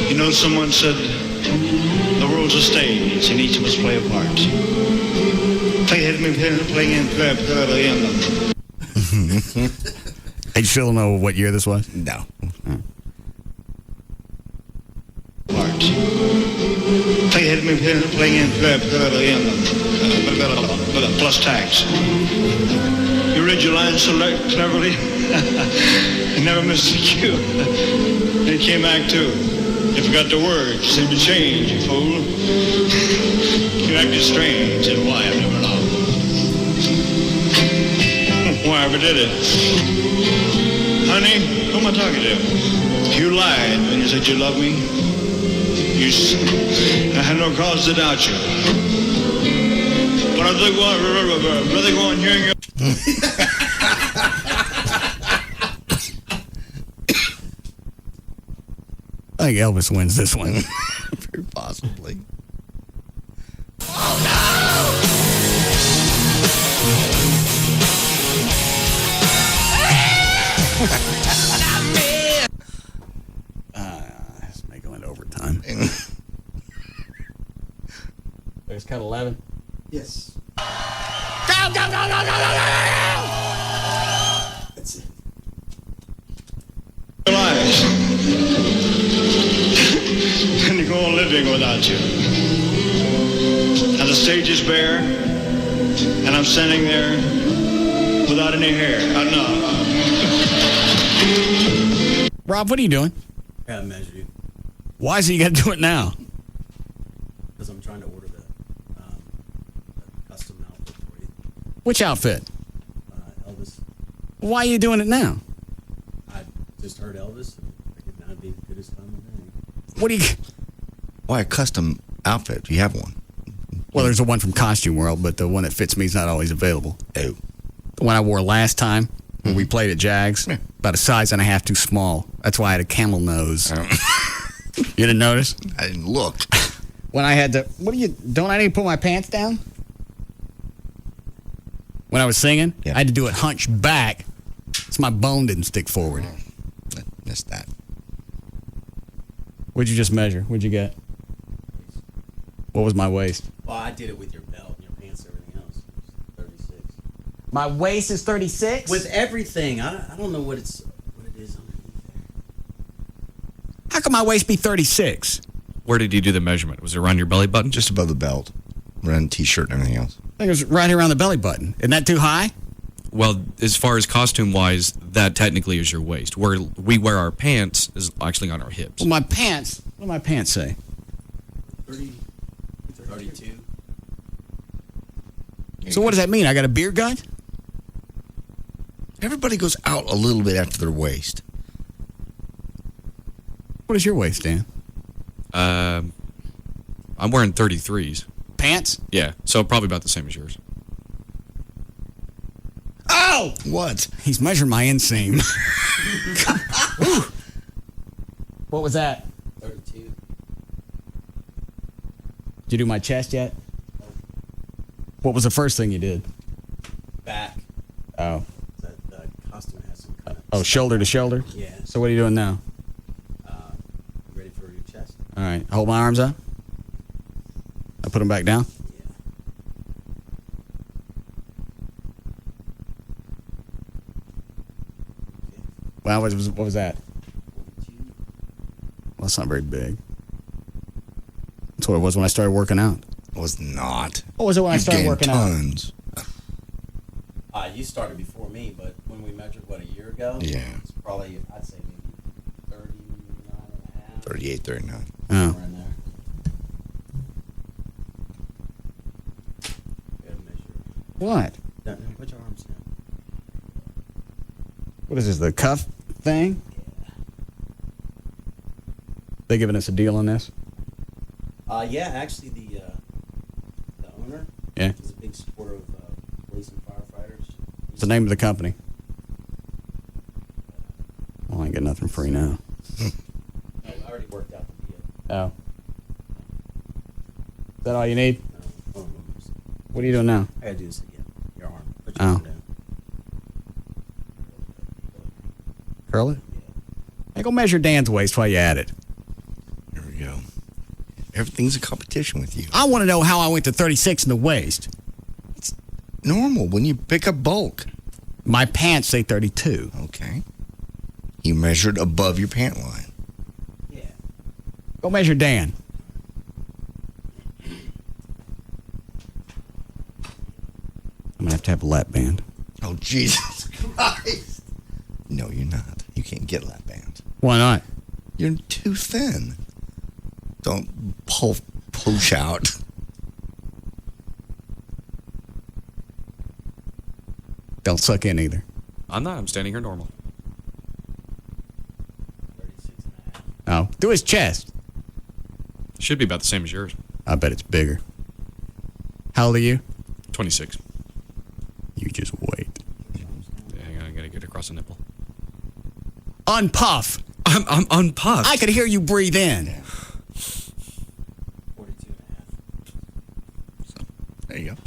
S2: You know, someone said the world's a stage and each of us play a part.
S17: Hey, you still know what year this was?
S11: No.
S2: Part. plus tax. You read your lines so cleverly. You never missed a cue. It came back too. You forgot the words. Seemed to change, you fool. You acted strange, and why, I've never known. Why ever did it? Honey, who am I talking to? You lied when you said you loved me. I had no cause to doubt you. But I'd rather go on hearing your...
S17: I think Elvis wins this one.
S11: Very possibly.
S17: Let's make it into overtime. There's cut 11.
S9: Yes.
S17: Go, go, go, go, go, go, go, go! That's it.
S2: Lies. And to go on living without you. And the stage is bare, and I'm standing there without any hair. No.
S17: Rob, what are you doing?
S3: I gotta measure you.
S17: Why is it you got to do it now?
S3: Because I'm trying to order the custom outfit for you.
S17: Which outfit?
S3: Elvis.
S17: Why are you doing it now?
S3: I just heard Elvis, and I could not be the goodest time of day.
S17: What do you...
S11: Why a custom outfit? Do you have one?
S17: Well, there's the one from Costume World, but the one that fits me is not always available.
S11: Oh.
S17: The one I wore last time when we played at Jags, about a size and a half too small. That's why I had a camel nose. You didn't notice?
S11: I didn't look.
S17: When I had to... Don't I need to put my pants down? When I was singing, I had to do it hunched back so my bone didn't stick forward.
S11: I missed that.
S17: What'd you just measure? What'd you get? What was my waist?
S3: Well, I did it with your belt and your pants and everything else. It was 36.
S17: My waist is 36?
S3: With everything. I don't know what it is underneath there.
S17: How can my waist be 36?
S18: Where did you do the measurement? Was it around your belly button?
S11: Just above the belt. Around the t-shirt and everything else.
S17: I think it was right around the belly button. Isn't that too high?
S18: Well, as far as costume-wise, that technically is your waist. Where we wear our pants is actually on our hips.
S17: Well, my pants... What do my pants say?
S3: 32.
S17: So what does that mean? I got a beer gut?
S11: Everybody goes out a little bit after their waist.
S17: What is your waist, Dan?
S18: I'm wearing 33s.
S17: Pants?
S18: Yeah, so probably about the same as yours.
S17: Oh!
S11: What?
S17: He's measuring my inseam. What was that?
S3: 32.
S17: Did you do my chest yet? What was the first thing you did?
S3: Back.
S17: Oh.
S3: The costume has some kind of...
S17: Oh, shoulder to shoulder?
S3: Yeah.
S17: So what are you doing now?
S3: Ready for your chest?
S17: All right. Hold my arms up. I put them back down. Well, what was that? Well, that's not very big. That's what it was when I started working out.
S11: It was not.
S17: What was it when I started working
S11: tons.
S3: You started before me, but when we measured, a year ago?
S11: Yeah.
S3: It's probably, I'd say maybe 39 and a half.
S11: 38, 39.
S17: Oh.
S3: Somewhere in there. Gotta measure.
S17: What?
S3: No, put your arms down.
S17: What is this, the cuff thing?
S3: Yeah.
S17: They giving us a deal on this?
S3: Yeah, actually, the owner is a big supporter of police and firefighters.
S17: What's the name of the company? Well, I ain't got nothing free now.
S3: I already worked out the deal.
S17: Oh. Is that all you need?
S3: No.
S17: What are you doing now?
S3: I gotta do this again. Your arm. Put your arm down.
S17: Curl it? Hey, go measure Dan's waist while you at it.
S11: There we go. Everything's a competition with you.
S17: I want to know how I went to 36 in the waist.
S11: It's normal when you pick up bulk.
S17: My pants say 32.
S11: Okay. You measured above your pant line.
S3: Yeah.
S17: Go measure Dan. to have a lap band.
S11: Oh, Jesus Christ. No, you're not. You can't get lap bands.
S17: Why not?
S11: You're too thin. Don't push out.
S17: Don't suck in either.
S18: I'm not. I'm standing here normal.
S17: Oh, do his chest.
S18: Should be about the same as yours.
S17: I bet it's bigger. How old are you?
S18: 26.
S17: You just wait.
S18: Yeah, hang on, I gotta get across the nipple.
S17: Unpuff.
S18: I'm unpuffed.
S17: I could hear you breathe in.
S3: 42 and a half.
S11: So, there you go.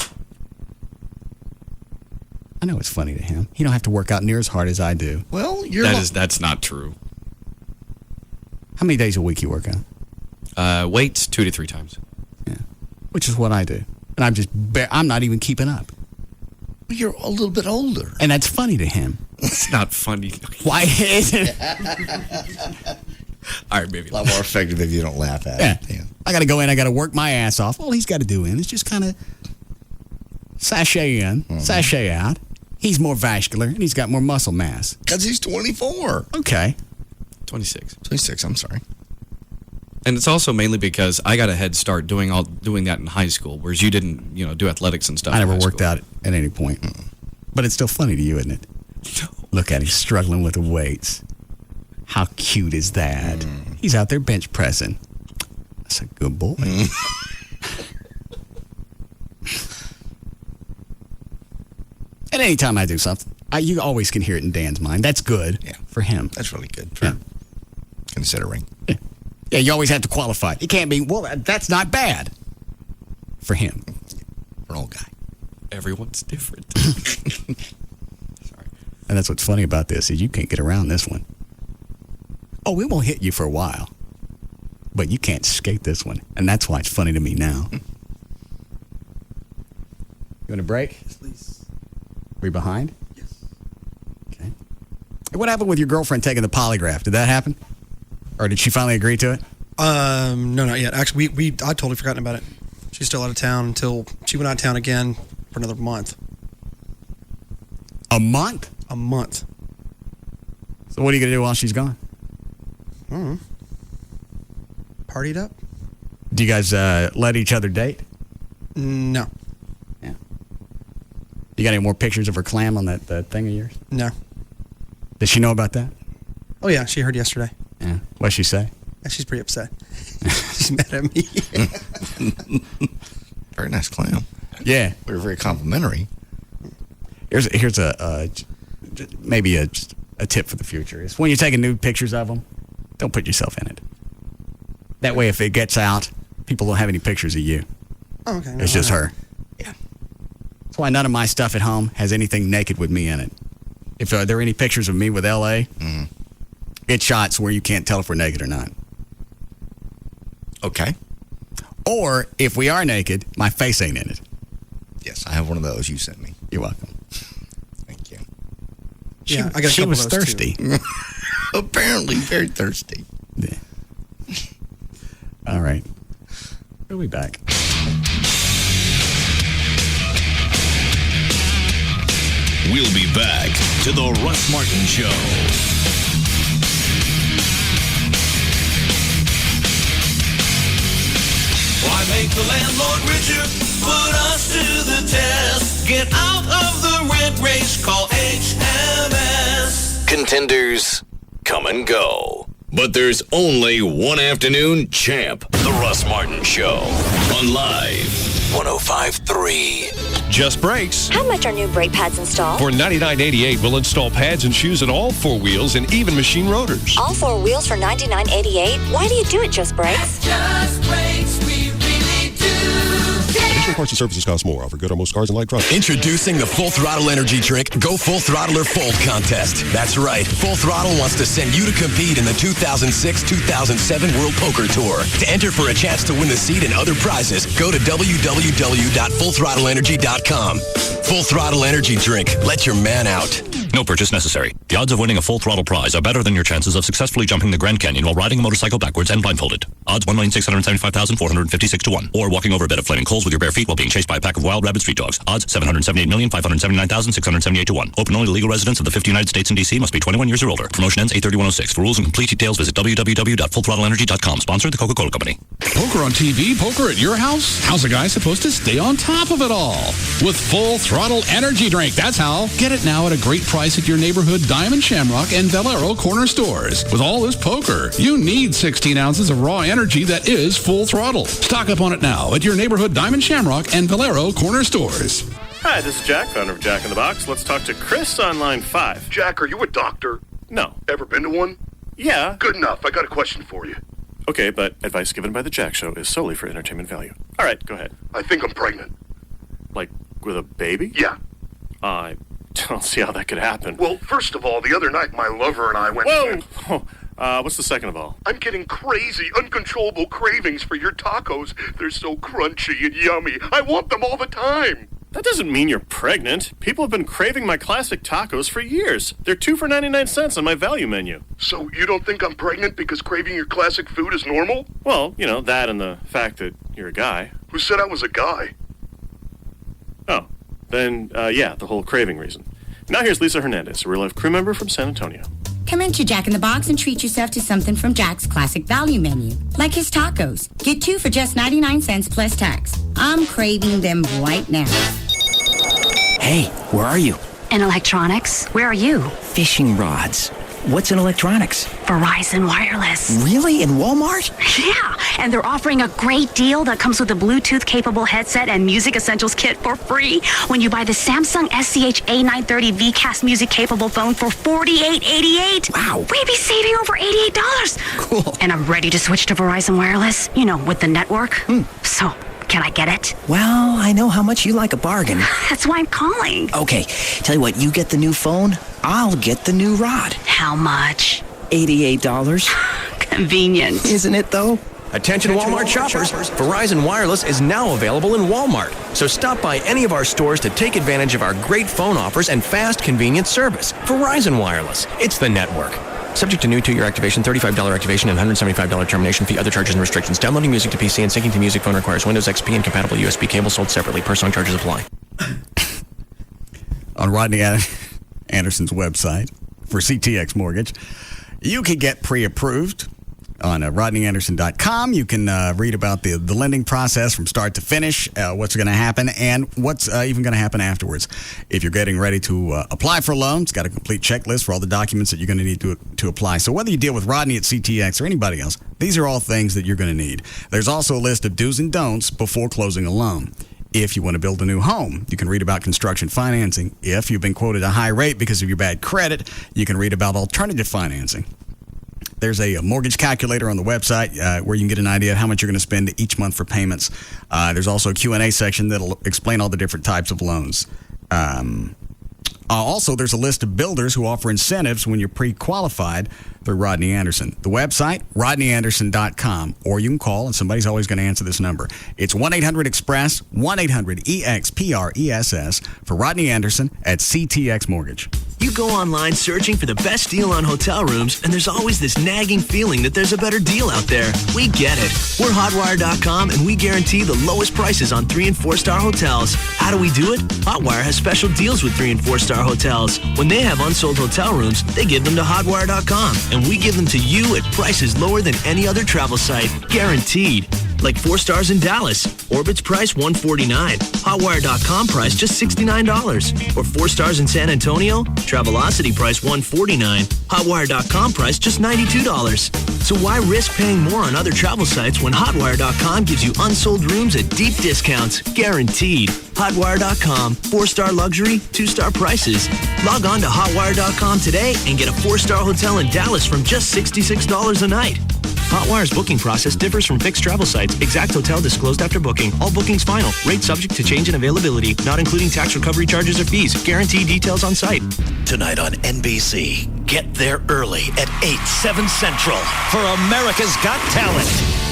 S17: I know it's funny to him. He don't have to work out near as hard as I do.
S11: Well,
S18: that's not true.
S17: How many days a week you work out?
S18: Weights 2 to 3 times.
S17: Yeah, which is what I do, and I'm not even keeping up.
S11: Well, you're a little bit older,
S17: and that's funny to him.
S18: It's not funny.
S17: Why is it?
S18: All right, maybe
S11: a lot more effective if you don't laugh at it.
S17: Yeah. I got to go in. I got to work my ass off. All he's got to do is just kind of sashay in, sashay out. He's more vascular, and he's got more muscle mass.
S11: Because he's 24.
S17: Okay.
S18: 26.
S11: 26, I'm sorry.
S18: And it's also mainly because I got a head start doing that in high school, whereas you didn't, do athletics and stuff.
S17: I never worked out at any point. But it's still funny to you, isn't it? Look at him struggling with the weights. How cute is that? He's out there bench pressing. That's a good boy. And anytime I do something, you always can hear it in Dan's mind. That's good for him.
S11: That's really good for considering.
S17: Yeah, you always have to qualify. It can't be, well, that's not bad for him.
S11: For an old guy.
S18: Everyone's different.
S17: Sorry. And that's what's funny about this is you can't get around this one. Oh, it won't hit you for a while. But you can't skate this one. And that's why it's funny to me now. You want a break?
S9: Yes, please.
S17: Are we behind?
S9: Yes.
S17: Okay. Hey, what happened with your girlfriend taking the polygraph? Did that happen? Or did she finally agree to it?
S9: No, not yet. Actually, I totally forgotten about it. She's still out of town until she went out of town again for another month.
S17: A month?
S9: A month.
S17: So what are you going to do while she's gone?
S9: Partied up?
S17: Do you guys let each other date?
S9: No.
S17: Yeah. You got any more pictures of her clam on that thing of yours?
S9: No.
S17: Does she know about that?
S9: Oh, yeah. She heard yesterday.
S17: Yeah. What'd she say?
S9: Yeah, she's pretty upset. She's mad at me.
S11: Very nice clam.
S17: Yeah.
S11: We were very complimentary.
S17: Here's maybe a tip for the future is when you're taking nude pictures of them, don't put yourself in it. That way, if it gets out, people don't have any pictures of you.
S9: Oh, okay. No,
S17: it's just her.
S11: Yeah.
S17: That's why none of my stuff at home has anything naked with me in it. If there are any pictures of me with L.A., it's shots where you can't tell if we're naked or not.
S11: Okay.
S17: Or if we are naked, my face ain't in it.
S11: Yes, I have one of those you sent me.
S17: You're welcome.
S11: Thank you.
S9: Yeah, I got a
S17: she
S9: couple
S17: was
S9: of those
S17: thirsty.
S11: Apparently, very thirsty.
S17: Yeah. All right. We'll be back.
S30: We'll be back to the Russ Martin Show.
S16: Why make the landlord richer? Put us to the test. Get out of the rent race. Call HMS.
S30: Contenders come and go. But there's only one afternoon champ. The Russ Martin Show. On Live 105.3.
S8: Just Brakes.
S6: How much are new brake pads installed?
S8: For $99.88, we'll install pads and shoes on all 4 wheels and even machine rotors.
S6: All 4 wheels for $99.88? Why do you do it, Just Brakes?
S16: Just Brakes, we really do.
S7: Additional parts and services cost more. Offer good on most cars and light trucks.
S12: Introducing the Full Throttle Energy Drink Go Full Throttle or Fold contest. That's right. Full Throttle wants to send you to compete in the 2006-2007 World Poker Tour. To enter for a chance to win the seat and other prizes, go to www.fullthrottleenergy.com. Full Throttle Energy Drink. Let your man out.
S13: No purchase necessary. The odds of winning a full throttle prize are better than your chances of successfully jumping the Grand Canyon while riding a motorcycle backwards and blindfolded. Odds 1,675,456 to 1. Or walking over a bed of flaming coals with your bare feet while being chased by a pack of wild rabid street dogs. Odds 778,579,678 to 1. Open only to legal residents of the 50 United States and D.C. Must be 21 years or older. Promotion ends 8/31/06. For rules and complete details, visit www.fullthrottleenergy.com. Sponsored the Coca-Cola Company.
S15: Poker on TV? Poker at your house? How's a guy supposed to stay on top of it all? With Full Throttle Energy Drink. That's how. Get it now at a great price at your neighborhood Diamond Shamrock and Valero corner stores. With all this poker, you need 16 ounces of raw energy that is full throttle. Stock up on it now at your neighborhood Diamond Shamrock and Valero corner stores.
S19: Hi, this is Jack, founder of Jack in the Box. Let's talk to Chris on line 5.
S20: Jack, are you a doctor?
S19: No.
S20: Ever been to one?
S19: Yeah.
S20: Good enough. I got a question for you.
S19: Okay, but advice given by the Jack Show is solely for entertainment value. All right, go ahead.
S20: I think I'm pregnant.
S19: Like, with a baby?
S20: Yeah.
S19: I don't see how that could happen.
S20: Well, first of all, the other night my lover and I went...
S19: Whoa! What's the second of all?
S20: I'm getting crazy, uncontrollable cravings for your tacos. They're so crunchy and yummy. I want them all the time.
S19: That doesn't mean you're pregnant. People have been craving my classic tacos for years. They're 2 for 99 cents on my value menu.
S20: So you don't think I'm pregnant because craving your classic food is normal?
S19: Well, you know, that and the fact that you're a guy.
S20: Who said I was a guy?
S19: Oh, then, yeah, the whole craving reason. Now here's Lisa Hernandez, a real-life crew member from San Antonio.
S22: Come into Jack in the Box and treat yourself to something from Jack's classic value menu, like his tacos. Get 2 for just 99 cents plus tax. I'm craving them right now.
S23: Hey, where are you?
S6: In electronics. Where are you?
S23: Fishing rods. What's in electronics?
S6: Verizon Wireless.
S23: Really? In Walmart?
S6: Yeah, and they're offering a great deal that comes with a Bluetooth-capable headset and Music Essentials kit for free when you buy the Samsung SCH A930 VCast music-capable phone for $48.88.
S23: Wow.
S6: We'd be saving over $88.
S23: Cool.
S6: And I'm ready to switch to Verizon Wireless, you know, with the network. So, can I get it?
S23: Well, I know how much you like a bargain.
S6: That's why I'm calling.
S23: Okay, tell you what, you get the new phone, I'll get the new rod.
S6: How much?
S23: $88.
S6: Convenient.
S23: Isn't it, though?
S25: Attention Walmart shoppers. Verizon Wireless is now available in Walmart. So stop by any of our stores to take advantage of our great phone offers and fast, convenient service. Verizon Wireless. It's the network. Subject to new 2-year activation, $35 activation, and $175 termination fee. Other charges and restrictions. Downloading music to PC and syncing to music phone requires Windows XP and compatible USB cable sold separately. Per song charges apply.
S17: On Rodney Anderson's website for CTX Mortgage, you can get pre-approved on RodneyAnderson.com. You can read about the lending process from start to finish, what's going to happen, and what's even going to happen afterwards. If you're getting ready to apply for a loan, it's got a complete checklist for all the documents that you're going to need to apply. So whether you deal with Rodney at CTX or anybody else, these are all things that you're going to need. There's also a list of do's and don'ts before closing a loan. If you want to build a new home, you can read about construction financing. If you've been quoted a high rate because of your bad credit, you can read about alternative financing. There's a mortgage calculator on the website where you can get an idea of how much you're going to spend each month for payments. There's also a Q&A section that'll explain all the different types of loans. Also, there's a list of builders who offer incentives when you're pre-qualified through Rodney Anderson. The website, RodneyAnderson.com, or you can call, and somebody's always going to answer this number. It's 1-800-EXPRESS, 1-800-EXPRESS for Rodney Anderson at CTX Mortgage.
S26: You go online searching for the best deal on hotel rooms, and there's always this nagging feeling that there's a better deal out there. We get it. We're Hotwire.com, and we guarantee the lowest prices on 3- and 4-star hotels. How do we do it? Hotwire has special deals with 3- and 4-star hotels. When they have unsold hotel rooms, they give them to Hotwire.com, and we give them to you at prices lower than any other travel site. Guaranteed. Like 4 stars in Dallas. Orbit's price $149. Hotwire.com price just $69. Or 4 stars in San Antonio. Travelocity price $149. Hotwire.com price just $92. So why risk paying more on other travel sites when Hotwire.com gives you unsold rooms at deep discounts, guaranteed? Hotwire.com, 4-star luxury, 2-star prices. Log on to Hotwire.com today and get a 4-star hotel in Dallas from just $66 a night. Hotwire's booking process differs from fixed travel sites. Exact hotel disclosed after booking. All bookings final. Rate subject to change in availability. Not including tax recovery charges or fees. Guarantee details on site.
S30: Tonight on NBC, get there early at 8, 7 Central for America's Got Talent.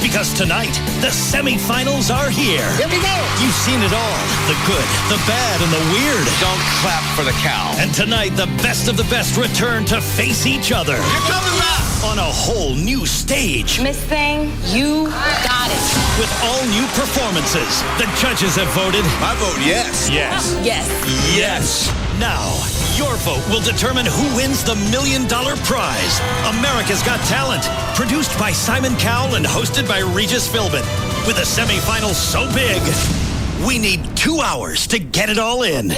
S1: Because tonight, the semifinals are here.
S4: Here we go.
S1: You've seen it all. The good, the bad, and the weird.
S4: Don't clap for the cow.
S1: And tonight, the best of the best return to face each other.
S4: You're coming back.
S1: On a whole new stage.
S22: Miss Thing, you got it.
S1: With all new performances. The judges have voted.
S4: I vote yes.
S1: Yes.
S22: Yes.
S1: Yes. Now, your vote will determine who wins the $1 million prize. America's Got Talent. Produced by Simon Cowell and hosted by Regis Philbin. With a semifinal so big, we need 2 hours to get it all in.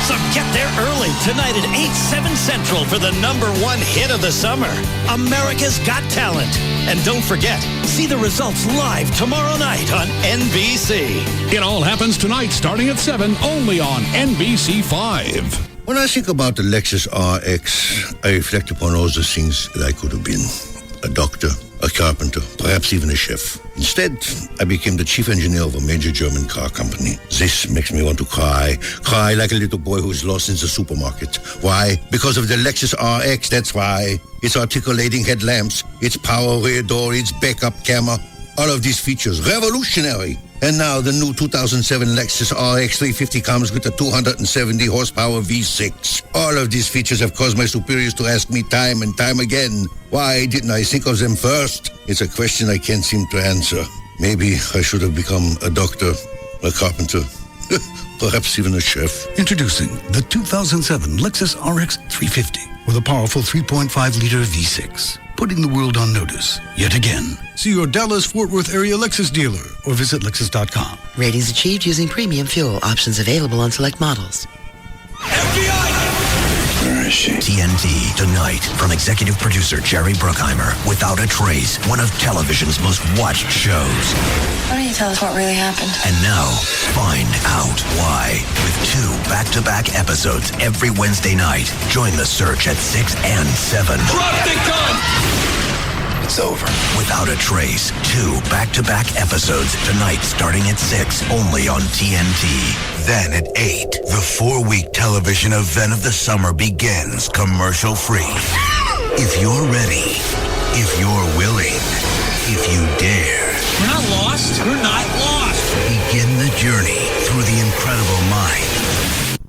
S1: So get there early tonight at 8/7 Central for the #1 hit of the summer, America's Got Talent. And don't forget, see the results live tomorrow night on NBC.
S15: It all happens tonight starting at 7 only on NBC5.
S5: When I think about the Lexus RX, I reflect upon all the things that I could have been. A doctor, a carpenter, perhaps even a chef. Instead, I became the chief engineer of a major German car company. This makes me want to cry like a little boy who's lost in the supermarket. Why? Because of the Lexus RX, that's why. Its articulating headlamps, its power rear door, its backup camera, all of these features, revolutionary. And now the new 2007 Lexus RX 350 comes with a 270 horsepower V6. All of these features have caused my superiors to ask me time and time again, why didn't I think of them first? It's a question I can't seem to answer. Maybe I should have become a doctor, a carpenter, perhaps even a chef.
S10: Introducing the 2007 Lexus RX 350 with a powerful 3.5-liter V6. Putting the world on notice yet again. See your Dallas-Fort Worth area Lexus dealer or visit Lexus.com.
S14: Ratings achieved using premium fuel. Options available on select models.
S12: Where is she? TNT tonight from executive producer Jerry Bruckheimer. Without a Trace, one of television's most watched shows.
S22: Why don't you tell us what really happened?
S12: And now, find out why. With 2 back-to-back episodes every Wednesday night. Join the search at 6 and 7.
S4: Drop the gun!
S12: It's over. Without a Trace, 2 back-to-back episodes tonight starting at 6, only on TNT. Then at 8, the 4-week television event of the summer begins commercial-free. If you're ready, if you're willing, if you dare.
S1: We're not lost. We're not lost.
S12: Begin the journey through the incredible mind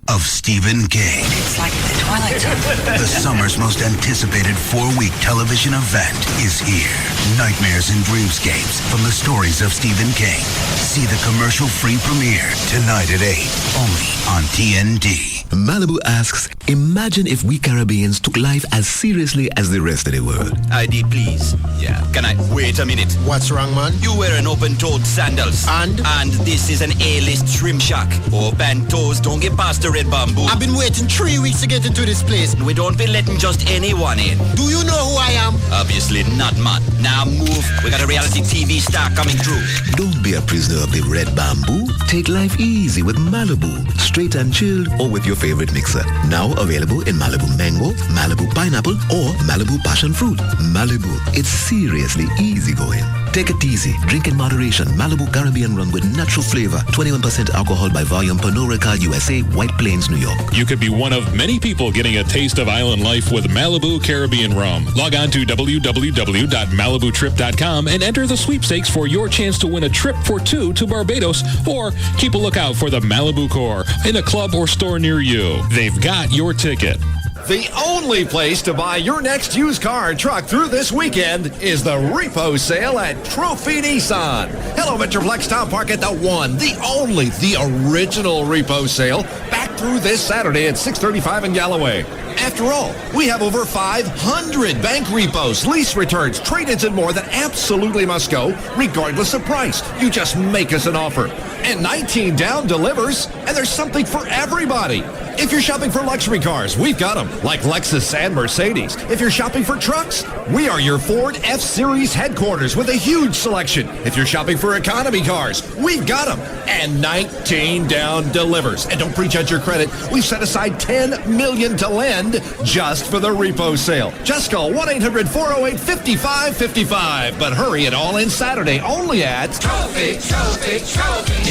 S12: of Stephen King.
S22: It's like the Twilight Zone.
S12: The summer's most anticipated 4-week television event is here. Nightmares and Dreamscapes from the stories of Stephen King. See the commercial-free premiere tonight at 8, only on TNT.
S21: Malibu asks, imagine if we Caribbeans took life as seriously as the rest of the world.
S24: ID, please. Yeah. Can I wait a minute?
S4: What's wrong, man?
S24: You wear an open-toed sandals.
S4: And
S24: this is an A-list shrimp shack. Open toes, don't get past the red bamboo.
S4: I've been waiting 3 weeks to get into this place.
S24: We don't be letting just anyone in.
S4: Do you know who I am?
S24: Obviously not, man. Now move. We got a reality TV star coming through.
S21: Don't be a prisoner of the red bamboo. Take life easy with Malibu. Straight and chilled or with your favorite mixer. Now available in Malibu Mango, Malibu Pineapple, or Malibu Passion Fruit. Malibu, it's seriously easy going. Take it easy. Drink in moderation. Malibu Caribbean Rum with natural flavor. 21% alcohol by volume. Pernod Ricard USA, White Plains, New York.
S27: You could be one of many people getting a taste of island life with Malibu Caribbean Rum. Log on to www.malibutrip.com and enter the sweepstakes for your chance to win a trip for 2 to Barbados, or keep a lookout for the Malibu Core in a club or store near you. They've got your ticket.
S28: The only place to buy your next used car and truck through this weekend is the repo sale at Trophy Nissan. Hello, Metroplex Town Park at the one, the only, the original repo sale back through this Saturday at 635 in Galloway. After all, we have over 500 bank repos, lease returns, trade-ins, and more that absolutely must go, regardless of price. You just make us an offer. And 19 down delivers, and there's something for everybody. If you're shopping for luxury cars, we've got them, like Lexus and Mercedes. If you're shopping for trucks, we are your Ford F-Series headquarters with a huge selection. If you're shopping for economy cars, we've got them. And 19 down delivers. And don't prejudge your credit. We've set aside $10 million to lend just for the repo sale. Just call 1-800-408-5555. But hurry, it all in Saturday only at Trophy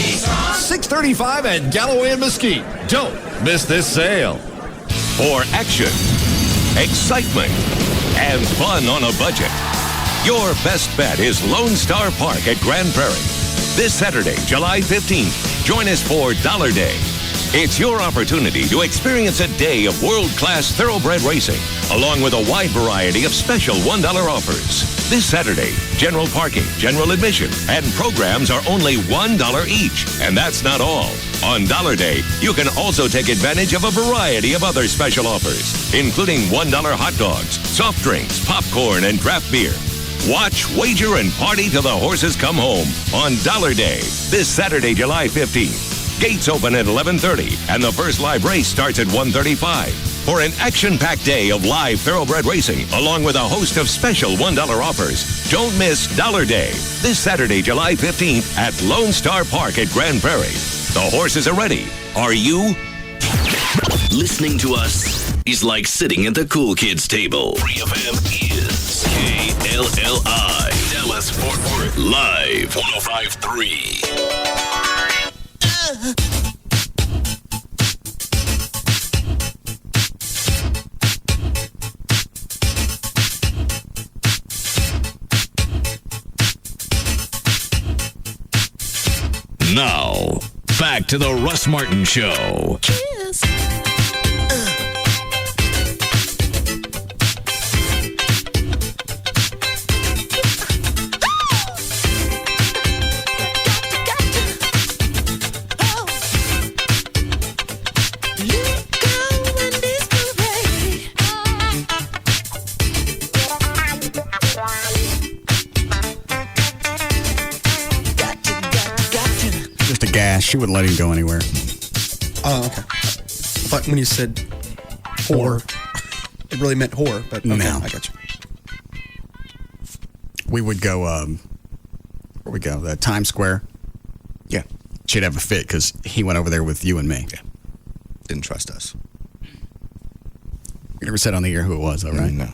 S28: Nissan. 635 at Galloway and Mesquite. Don't miss this sale.
S30: For action, excitement, and fun on a budget,
S2: Your best bet is Lone Star Park at Grand Prairie. This Saturday, July 15th, join us for Dollar Day. It's your opportunity to experience a day of world-class thoroughbred racing, along with a wide variety of special $1 offers. This Saturday, general parking, general admission, and programs are only $1 each. And that's not all. On Dollar Day, you can also take advantage of a variety of other special offers, including $1 hot dogs, soft drinks, popcorn, and draft beer. Watch, wager, and party till the horses come home on Dollar Day, this Saturday, July 15th. Gates open at 11:30, and the first live race starts at 1:35. For an action-packed day of live thoroughbred racing, along with a host of special $1 offers, don't miss Dollar Day, this Saturday, July 15th at Lone Star Park at Grand Prairie. The horses are ready. Are you?
S30: Listening to us is like sitting at the cool kids table. Free FM is KLLI. Dallas Fort Worth. Live 105.3. Now, back to the Russ Martin Show.
S3: Cheers.
S17: She wouldn't let him go anywhere.
S7: Oh, okay. I thought when you said whore, it really meant whore, but okay,
S17: no.
S7: I got you.
S17: We would go, where we go? The Times Square?
S7: Yeah.
S17: She'd have a fit because he went over there with you and me.
S7: Yeah. Didn't trust us.
S17: You never said on the air who it was, though, right?
S7: No.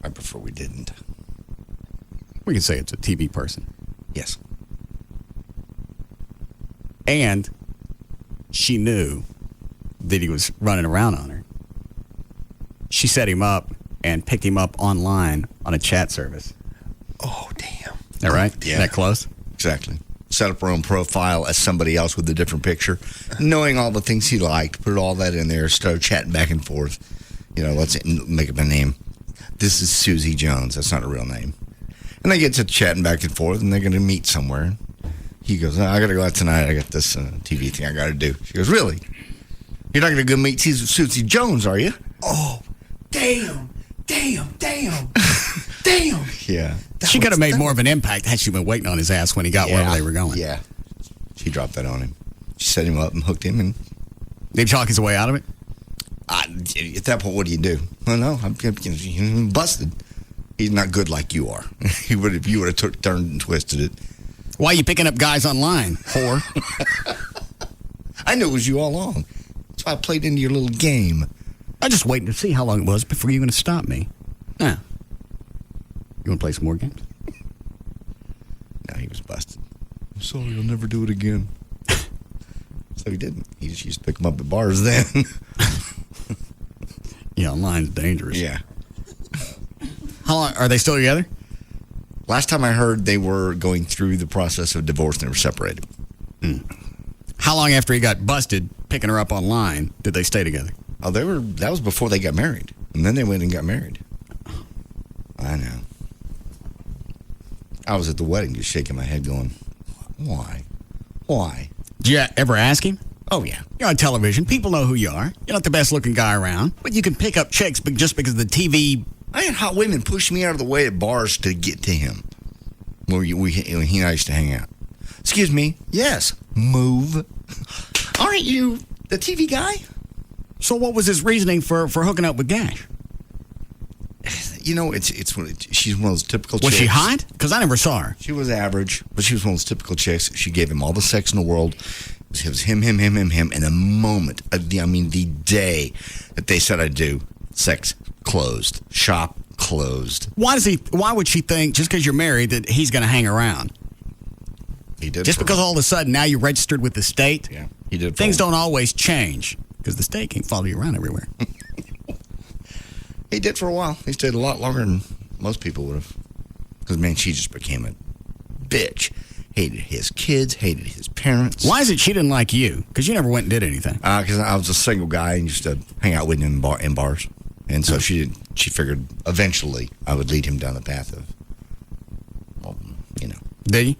S7: I prefer we didn't.
S17: We can say it's a TV person.
S7: Yes.
S17: And she knew that he was running around on her. She set him up and picked him up online on a chat service.
S7: Oh, damn.
S17: Is that right?
S8: Yeah.
S17: That close?
S8: Exactly. Set up her own profile as somebody else with a different picture, knowing all the things he liked, put all that in there, start chatting back and forth. You know, let's make up a name. This is Susie Jones. That's not a real name. And they get to chatting back and forth, and they're going to meet somewhere. He goes, I got to go out tonight. I got this TV thing I got to do. She goes, really? You're not going to go meet Susie Jones, are you?
S7: Oh, damn. Damn.
S8: Yeah.
S17: She could have made more of an impact had she been waiting on his ass when he got wherever they were going.
S8: Yeah. She dropped that on him. She set him up and hooked him. And
S17: did he talk his way out of it?
S8: At that point, what do you do? Well, no, I'm busted. He's not good like you are. If you would have turned and twisted it.
S17: Why are you picking up guys online, whore?
S8: I knew it was you all along. That's why I played into your little game.
S17: I just waiting to see how long it was before you were going to stop me. Now, you want to play some more games?
S8: No, he was busted. I'm sorry, I'll never do it again. So he didn't. He just used to pick him up at bars then.
S17: Yeah, online's dangerous.
S8: Yeah.
S17: How long are they still together?
S8: Last time I heard, they were going through the process of divorce and they were separated.
S17: How long after he got busted picking her up online did they stay together?
S8: Oh, that was before they got married. And then they went and got married. I know. I was at the wedding just shaking my head going, why?
S17: Did you ever ask him?
S8: Oh, yeah.
S17: You're on television. People know who you are. You're not the best looking guy around, but you can pick up chicks just because of the TV.
S8: I had hot women push me out of the way at bars to get to him. Where he and I used to hang out. Excuse me. Yes. Move. Aren't you the TV guy?
S17: So what was his reasoning for hooking up with Gash?
S8: You know, she's one of those typical chicks.
S17: Was she hot? Because I never saw her.
S8: She was average, but she was one of those typical chicks. She gave him all the sex in the world. It was him. And the moment, the day that they said I do, sex closed. Shop closed.
S17: Why would she think, just because you're married, that he's going to hang around?
S8: He did.
S17: Just because all of a sudden now you're registered with the state?
S8: Yeah, he did.
S17: Things don't always change because the state can't follow you around everywhere.
S8: He did for a while. He stayed a lot longer than most people would have. Because, man, she just became a bitch. Hated his kids, hated his parents.
S17: Why is it she didn't like you? Because you never went and did anything.
S8: Because I was a single guy and used to hang out with him in bars. And so she figured eventually I would lead him down the path of, well, you know.
S17: Did
S8: he?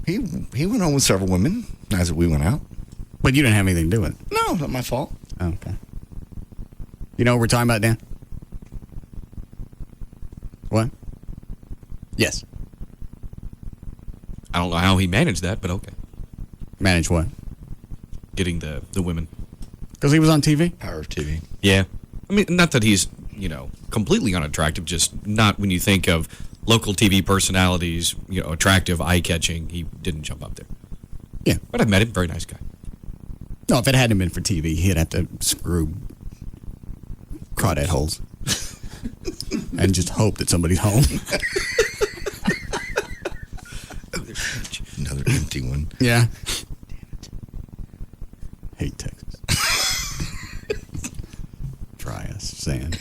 S8: He went on with several women as we went out.
S17: But you didn't have anything to do with it?
S8: No, not my fault.
S17: Oh, okay. You know what we're talking about, Dan? What? Yes.
S3: I don't know how he managed that, but okay.
S17: Manage what?
S3: Getting the women.
S17: Because he was on TV?
S8: Power of TV.
S3: Yeah. I mean, not that he's, completely unattractive, just not when you think of local TV personalities, attractive, eye-catching. He didn't jump up there.
S17: Yeah.
S3: But I've met him. Very nice guy.
S17: No, if it hadn't been for TV, he'd have to screw crawdad holes. And just hope that somebody's home.
S8: Another empty one.
S17: Yeah. Hate Texas. Try us, sand.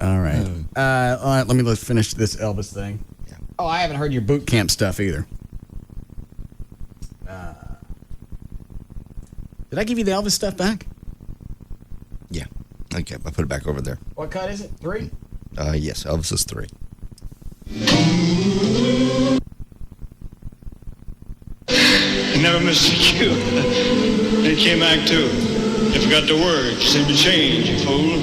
S17: All right. All right, let me finish this Elvis thing. Yeah. Oh, I haven't heard your boot camp stuff either. Did I give you the Elvis stuff back?
S8: Yeah. Okay, I put it back over there.
S17: What cut is it? 3?
S8: Yes, Elvis is 3.
S6: He never missed a cue. Then he came back too. You forgot the words. You seemed to change, you fool.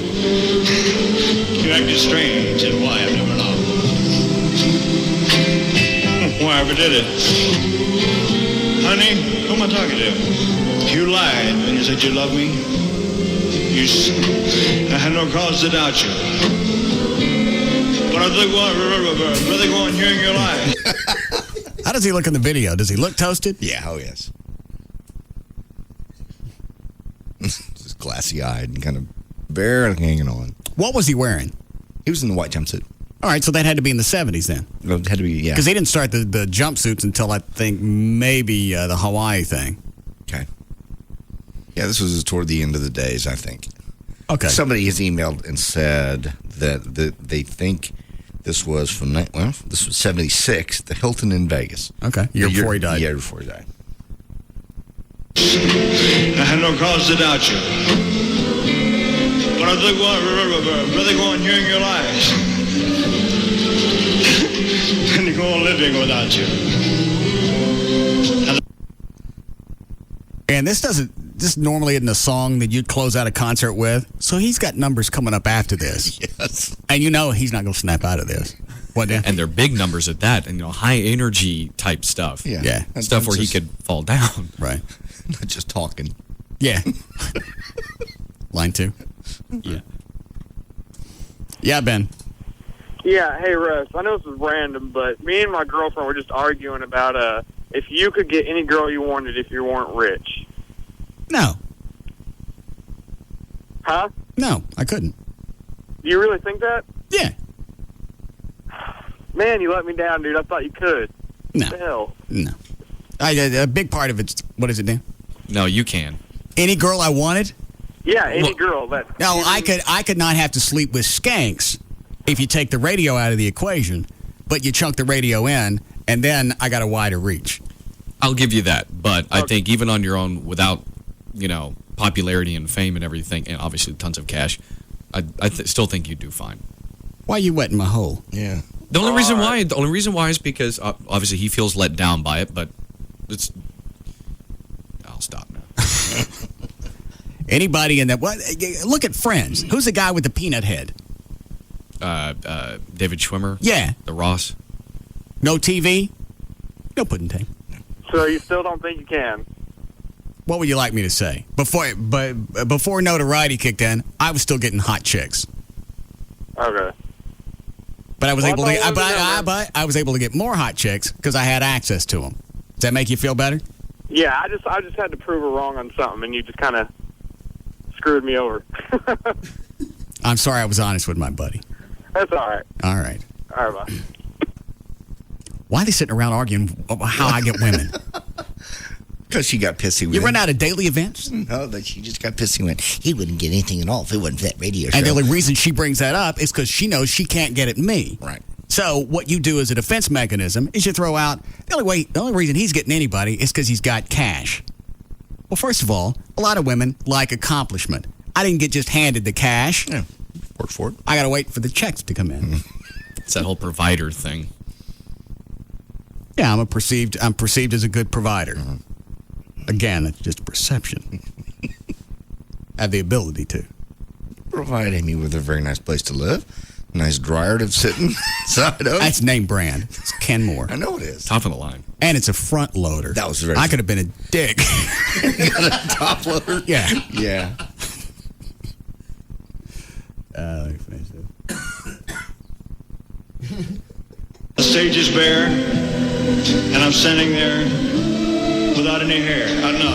S6: You acted strange. Said, why? I've never known. Why ever did it? Honey, who am I talking to? You lied when you said you loved me. I had no cause to doubt you. But I'd rather go on hearing your lies.
S17: How does he look in the video? Does he look toasted?
S8: Yeah, oh yes. Just glassy-eyed and kind of barely hanging on.
S17: What was he wearing?
S8: He was in the white jumpsuit.
S17: All right, so that had to be in the 70s then.
S8: It had to be, yeah.
S17: Because they didn't start the jumpsuits until, I think, maybe the Hawaii thing.
S8: Okay. Yeah, this was toward the end of the days, I think.
S17: Okay.
S8: Somebody has emailed and said that they think this was from, this was 76, the Hilton in Vegas.
S17: Okay. Year before he died.
S8: Yeah, before he died.
S6: I had no cause to doubt you. But I'd rather go on hearing your lies than to go on living without you.
S17: And this normally isn't a song that you'd close out a concert with. So he's got numbers coming up after this.
S8: Yes.
S17: And he's not going to snap out of this. What, Dan?
S3: And they're big numbers at that, and high energy type stuff.
S8: Yeah.
S3: Stuff where he could fall down.
S17: Right.
S8: Not just talking.
S17: Yeah. Line 2.
S3: Yeah.
S17: Yeah, Ben.
S9: Yeah, hey Russ, I know this is random, but me and my girlfriend were just arguing about if you could get any girl you wanted if you weren't rich.
S17: No.
S9: Huh?
S17: No, I couldn't.
S9: Do you really think that?
S17: Yeah.
S9: Man, you let me down, dude. I thought you could.
S17: No.
S9: What the hell?
S17: No. A big part of it's, what is it, Dan?
S3: No, you can.
S17: Any girl I wanted?
S9: Yeah, any girl.
S17: No, I could not have to sleep with skanks if you take the radio out of the equation, but you chunk the radio in, and then I got a wider reach.
S3: I'll give you that, but I think even on your own, without popularity and fame and everything, and obviously tons of cash, I still think you'd do fine.
S17: Why are you wetting my hole?
S8: Yeah.
S3: The only reason why is because obviously he feels let down by it, but I'll stop now.
S17: Anybody in that? Look at Friends. Who's the guy with the peanut head?
S3: David Schwimmer.
S17: Yeah.
S3: The Ross.
S17: No TV. No pudding tank.
S9: So you still don't think you can?
S17: What would you like me to say? Before notoriety kicked in, I was still getting hot chicks.
S9: Okay.
S17: But I was able to get more hot chicks because I had access to them. Does that make you feel better?
S9: Yeah, I just had to prove her wrong on something, and you just kind of screwed me over.
S17: I'm sorry I was honest with my buddy.
S9: That's all right.
S17: All right.
S9: All right, bye.
S17: Why are they sitting around arguing about how I get women?
S8: Because she got pissy with
S17: You
S8: him.
S17: run out of daily events?
S8: No, that she just got pissy with him. He wouldn't get anything at all if it wasn't for that radio show.
S17: And the only reason she brings that up is because she knows she can't get at me.
S8: Right.
S17: So what you do as a defense mechanism is you throw out, the only reason he's getting anybody is because he's got cash. Well, first of all, a lot of women like accomplishment. I didn't get just handed the cash.
S8: Yeah, work for it.
S17: I got to wait for the checks to come in.
S3: It's that whole provider thing.
S17: Yeah, I'm perceived as a good provider. Again, it's just a perception. I have the ability to.
S8: Provide Amy with a very nice place to live. Nice dryer to sit inside of.
S17: That's name brand. It's Kenmore.
S8: I know it is.
S3: Top of the line.
S17: And it's a front loader.
S8: That was very.
S17: I could have been a dick.
S8: You got a top loader?
S17: Yeah.
S8: Yeah.
S17: Let me finish this.
S6: The stage is bare, and I'm standing there without any hair. No.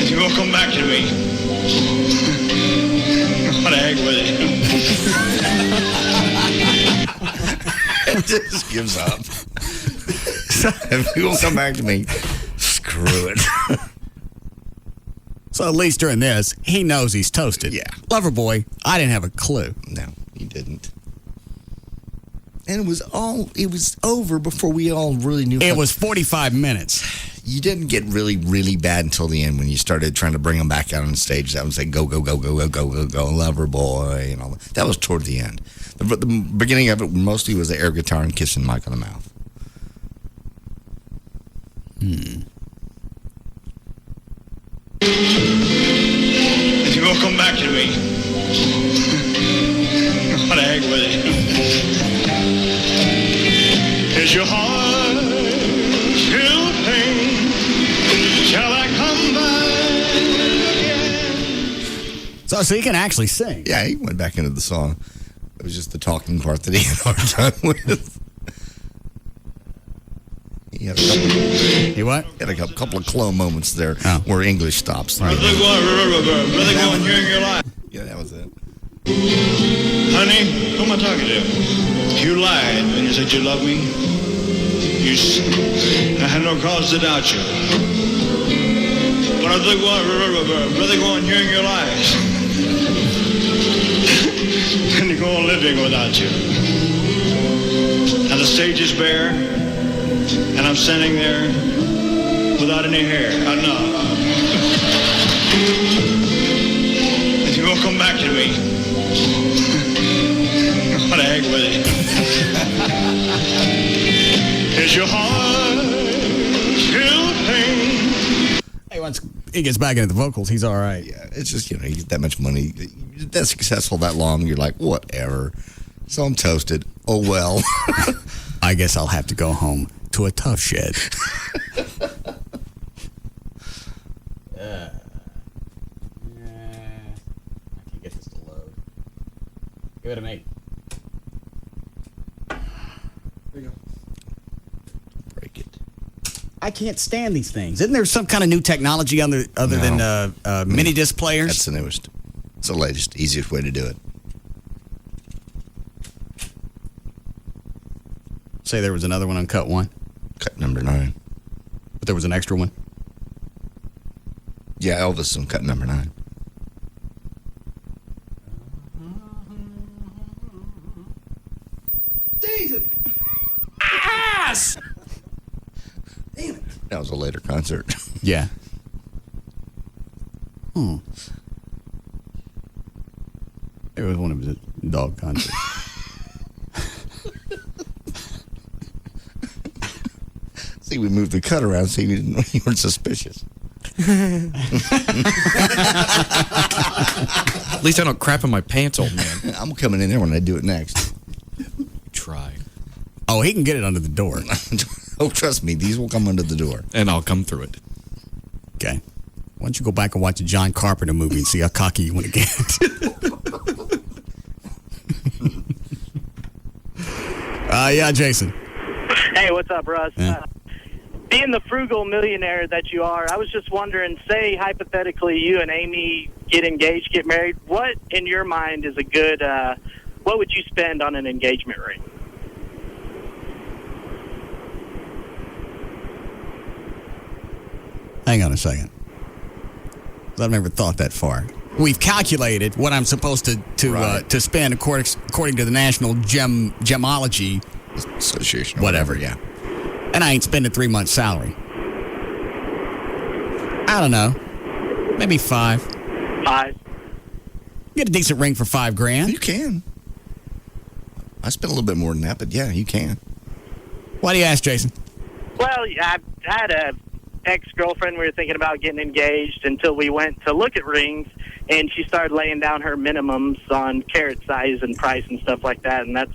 S6: If you won't come back to me, what the heck with it?
S8: It just gives up. If you won't come back to me, screw it.
S17: So at least during this, he knows he's toasted.
S8: Yeah.
S17: Loverboy, I didn't have a clue.
S8: No, he didn't. And it was over before we all really knew.
S17: It was 45 minutes.
S8: You didn't get really, really bad until the end when you started trying to bring him back out on stage. That was like, go, go, go, go, go, go, go, go, lover boy, and all that. That was toward the end. The beginning of it mostly was the air guitar and kissing Mike on the mouth.
S6: If you won't come back to me, what the heck with it? Is your heart still pain? Shall I come back again?
S17: So he can actually sing.
S8: Yeah, he went back into the song. It was just the talking part that he had a hard time with. He had a couple.
S17: He what?
S8: He had a couple of slow moments there where English stops.
S6: Really going during your life.
S8: Yeah, that was it.
S6: Honey, who am I talking to? You lied when you said you loved me. I had no cause to doubt you. But I think really going during your lives. And you go on living without you. And the stage is bare. And I'm standing there without any hair. No. If you won't come back to me, what the heck with it? Is your heart still pain?
S17: Hey, once he gets back into the vocals, he's all right.
S8: Yeah, it's just, you get that much money. You're that successful that long, you're like, whatever. So I'm toasted. Oh, well.
S17: I guess I'll have to go home to a tough shed. I can't get this to load. Give it a me. There you go.
S8: Break it.
S17: I can't stand these things. Isn't there some kind of new technology other than mini disc players?
S8: That's the newest. It's the latest, easiest way to do it.
S17: Say there was another one on cut 1.
S8: Cut number 9.
S17: But there was an extra one?
S8: Yeah, Elvis on cut number 9.
S17: Jesus! Ass! Damn it.
S8: That was a later concert.
S17: Yeah. It was one of his dog concerts.
S8: See, we moved the cut around so you weren't suspicious.
S3: At least I don't crap in my pants, old man.
S8: I'm coming in there when I do it next.
S3: Try.
S17: Oh, he can get it under the door.
S8: Oh, trust me, these will come under the door.
S3: And I'll come through it.
S17: Okay. Why don't you go back and watch a John Carpenter movie and see how cocky you want to get? Yeah, Jason.
S11: Hey, what's up, Russ?
S17: Yeah.
S11: Being the frugal millionaire that you are, I was just wondering, say, hypothetically, you and Amy get engaged, get married, what, in your mind, is a good, what would you spend on an engagement ring?
S17: Hang on a second. I've never thought that far. We've calculated what I'm supposed to spend according to the National Gemology
S8: Association.
S17: Whatever, yeah. And I ain't spending 3 months' salary. I don't know. Maybe 5.
S11: 5.
S17: Get a decent ring for $5,000.
S8: You can. I spent a little bit more than that, but yeah, you can.
S17: Why do you ask, Jason?
S11: Well, I had a ex-girlfriend. We were thinking about getting engaged until we went to look at rings, and she started laying down her minimums on carat size and price and stuff like that, and that's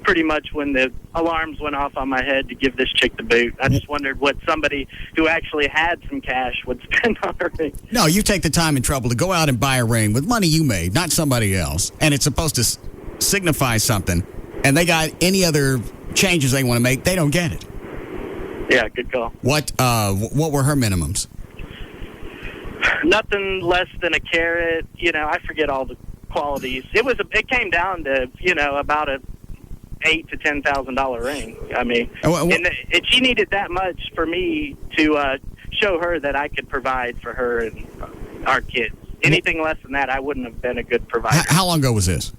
S11: pretty much when the alarms went off on my head to give this chick the boot. I just wondered what somebody who actually had some cash would spend on her ring.
S17: No, you take the time and trouble to go out and buy a ring with money you made, not somebody else, and it's supposed to signify something, and they got any other changes they want to make, they don't get it.
S11: Yeah, good call.
S17: What were her minimums?
S11: Nothing less than a carat. I forget all the qualities. It came down to about a $8,000 to $10,000 ring. I mean, and she needed that much for me to show her that I could provide for her and our kids. Anything less than that, I wouldn't have been a good provider.
S17: How long ago was this?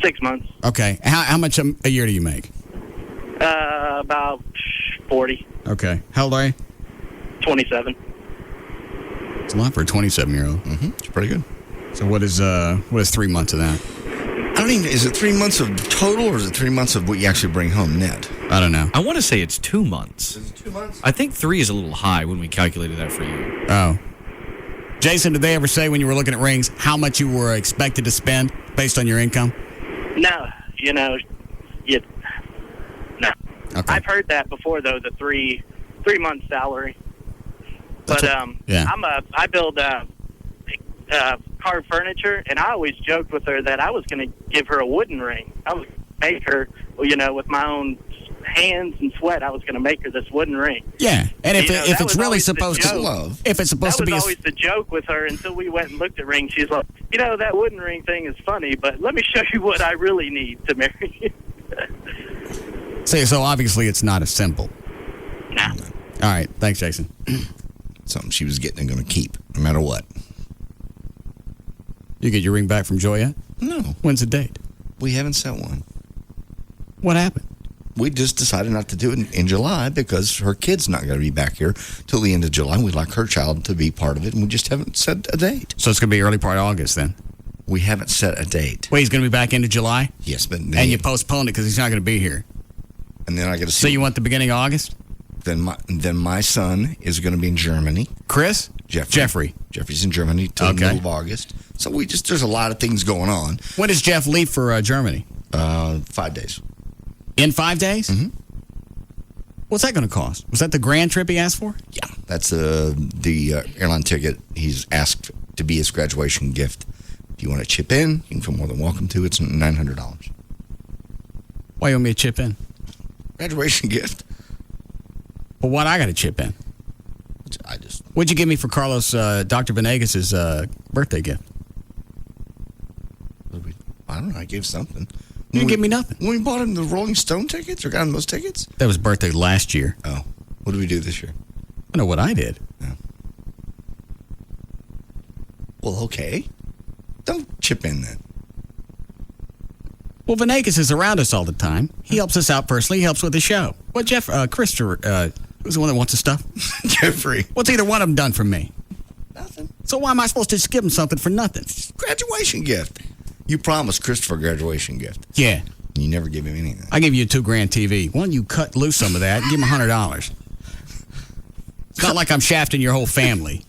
S11: 6 months.
S17: Okay. How much a year do you make?
S11: About 40.
S17: Okay. How old are you?
S11: 27.
S17: It's a lot for a 27-year-old.
S8: Mm-hmm. It's pretty good.
S17: So what is 3 months of that?
S8: I don't even. Is it 3 months of total, or is it 3 months of what you actually bring home net?
S17: I don't know.
S3: I want to say it's 2 months.
S8: Is it 2 months?
S3: I think 3 is a little high when we calculated that for you.
S17: Oh. Jason, did they ever say when you were looking at rings how much you were expected to spend based on your income?
S11: No. No.
S17: Okay.
S11: I've heard that before, though, the 3 month salary.
S17: That's
S11: but
S17: yeah.
S11: I build carved furniture, and I always joked with her that I was going to give her a wooden ring. I was going to make her, with my own hands and sweat, I was going to make her this wooden ring.
S17: Yeah, and if it's really supposed to
S11: love,
S17: if it's supposed to be,
S11: that was always the joke with her until we went and looked at rings. She's like, that wooden ring thing is funny, but let me show you what I really need to marry you.
S17: So obviously it's not a symbol.
S11: Nah.
S17: All right, thanks, Jason.
S8: Something she was getting and going to keep, no matter what.
S17: You get your ring back from Joy yet?
S8: No.
S17: When's the date?
S8: We haven't set one.
S17: What happened?
S8: We just decided not to do it in July because her kid's not going to be back here till the end of July. We'd like her child to be part of it, and we just haven't set a date.
S17: So it's going to be early part of August then?
S8: We haven't set a date.
S17: Wait, he's going to be back into July?
S8: Yes, but...
S17: And you postponed it because he's not going to be here.
S8: And then I got to see...
S17: So you want the beginning of August?
S8: Then my son is going to be in Germany.
S17: Chris?
S8: Jeffrey. Jeffrey's in Germany till the middle of August. So there's a lot of things going on.
S17: When does Jeff leave for Germany?
S8: 5 days.
S17: In 5 days?
S8: Mm-hmm.
S17: What's that going to cost? Was that the grand trip he asked for?
S8: Yeah, that's the airline ticket he's asked to be his graduation gift. If you want to chip in, you can feel more than welcome to. It's $900.
S17: Why you want me to chip in?
S8: Graduation gift.
S17: Well, what I got to chip in? What'd you give me for Carlos, Dr. Venegas' birthday gift?
S8: I don't know. I gave something.
S17: You didn't give me nothing.
S8: When we bought him the Rolling Stone tickets or got him those tickets?
S17: That was birthday last year.
S8: Oh. What did we do this year?
S17: I know what I did.
S8: Yeah. Well, okay. Don't chip in then.
S17: Well, Venegas is around us all the time. He helps us out personally. He helps with the show. What, Christopher, who's the one that wants the stuff?
S8: Jeffrey.
S17: What's either one of them done for me?
S8: Nothing.
S17: So why am I supposed to just give him something for nothing?
S8: Graduation gift. You promised Christopher a graduation gift.
S17: Yeah.
S8: You never give him anything.
S17: I gave you a $2,000 TV. Why don't you cut loose some of that and give him $100? It's not like I'm shafting your whole family.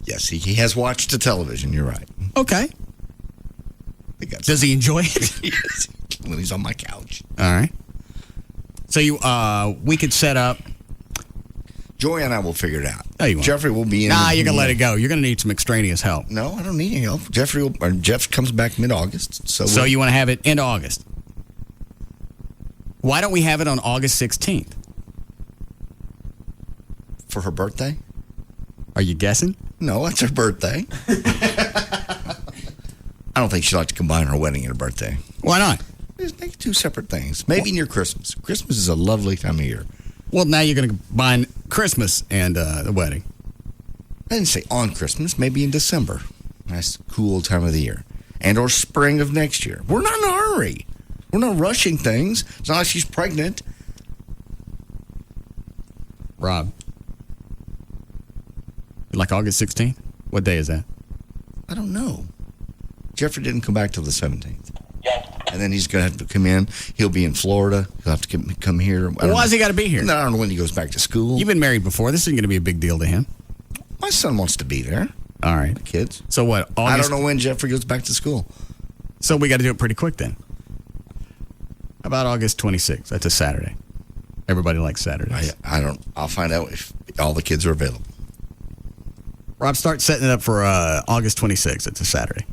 S8: Yes, he has watched the television. You're right.
S17: Okay. Does he enjoy it?
S8: Yes. When he's on my couch.
S17: All right. So we could set up.
S8: Joy and I will figure it out.
S17: Oh, you won't.
S8: Jeffrey will be in.
S17: Nah, you're gonna let it go. You're gonna need some extraneous help.
S8: No, I don't need any help. Jeff comes back mid-August. So
S17: you want to have it in August? Why don't we have it on August 16th?
S8: For her birthday?
S17: Are you guessing?
S8: No, that's her birthday. I don't think she'd like to combine her wedding and her birthday.
S17: Why not?
S8: Just make two separate things. Maybe near Christmas. Christmas is a lovely time of year.
S17: Well, now you're going to combine Christmas and the wedding.
S8: I didn't say on Christmas, maybe in December. Nice, cool time of the year. And or spring of next year. We're not in a hurry. We're not rushing things. It's not like she's pregnant.
S17: Rob. Like August 16th? What day is that?
S8: I don't know. Jeffrey didn't come back till the 17th. And then he's going to have to come in. He'll be in Florida. He'll have to come here.
S17: Why has he got to be here?
S8: I don't know when he goes back to school.
S17: You've been married before. This isn't going to be a big deal to him.
S8: My son wants to be there.
S17: All right.
S8: The kids.
S17: So what? August?
S8: I don't know when Jeffrey goes back to school.
S17: So we got to do it pretty quick then. How about August 26th? That's a Saturday. Everybody likes Saturdays.
S8: I'll find out if all the kids are available.
S17: Rob, start setting it up for August 26th. It's a Saturday.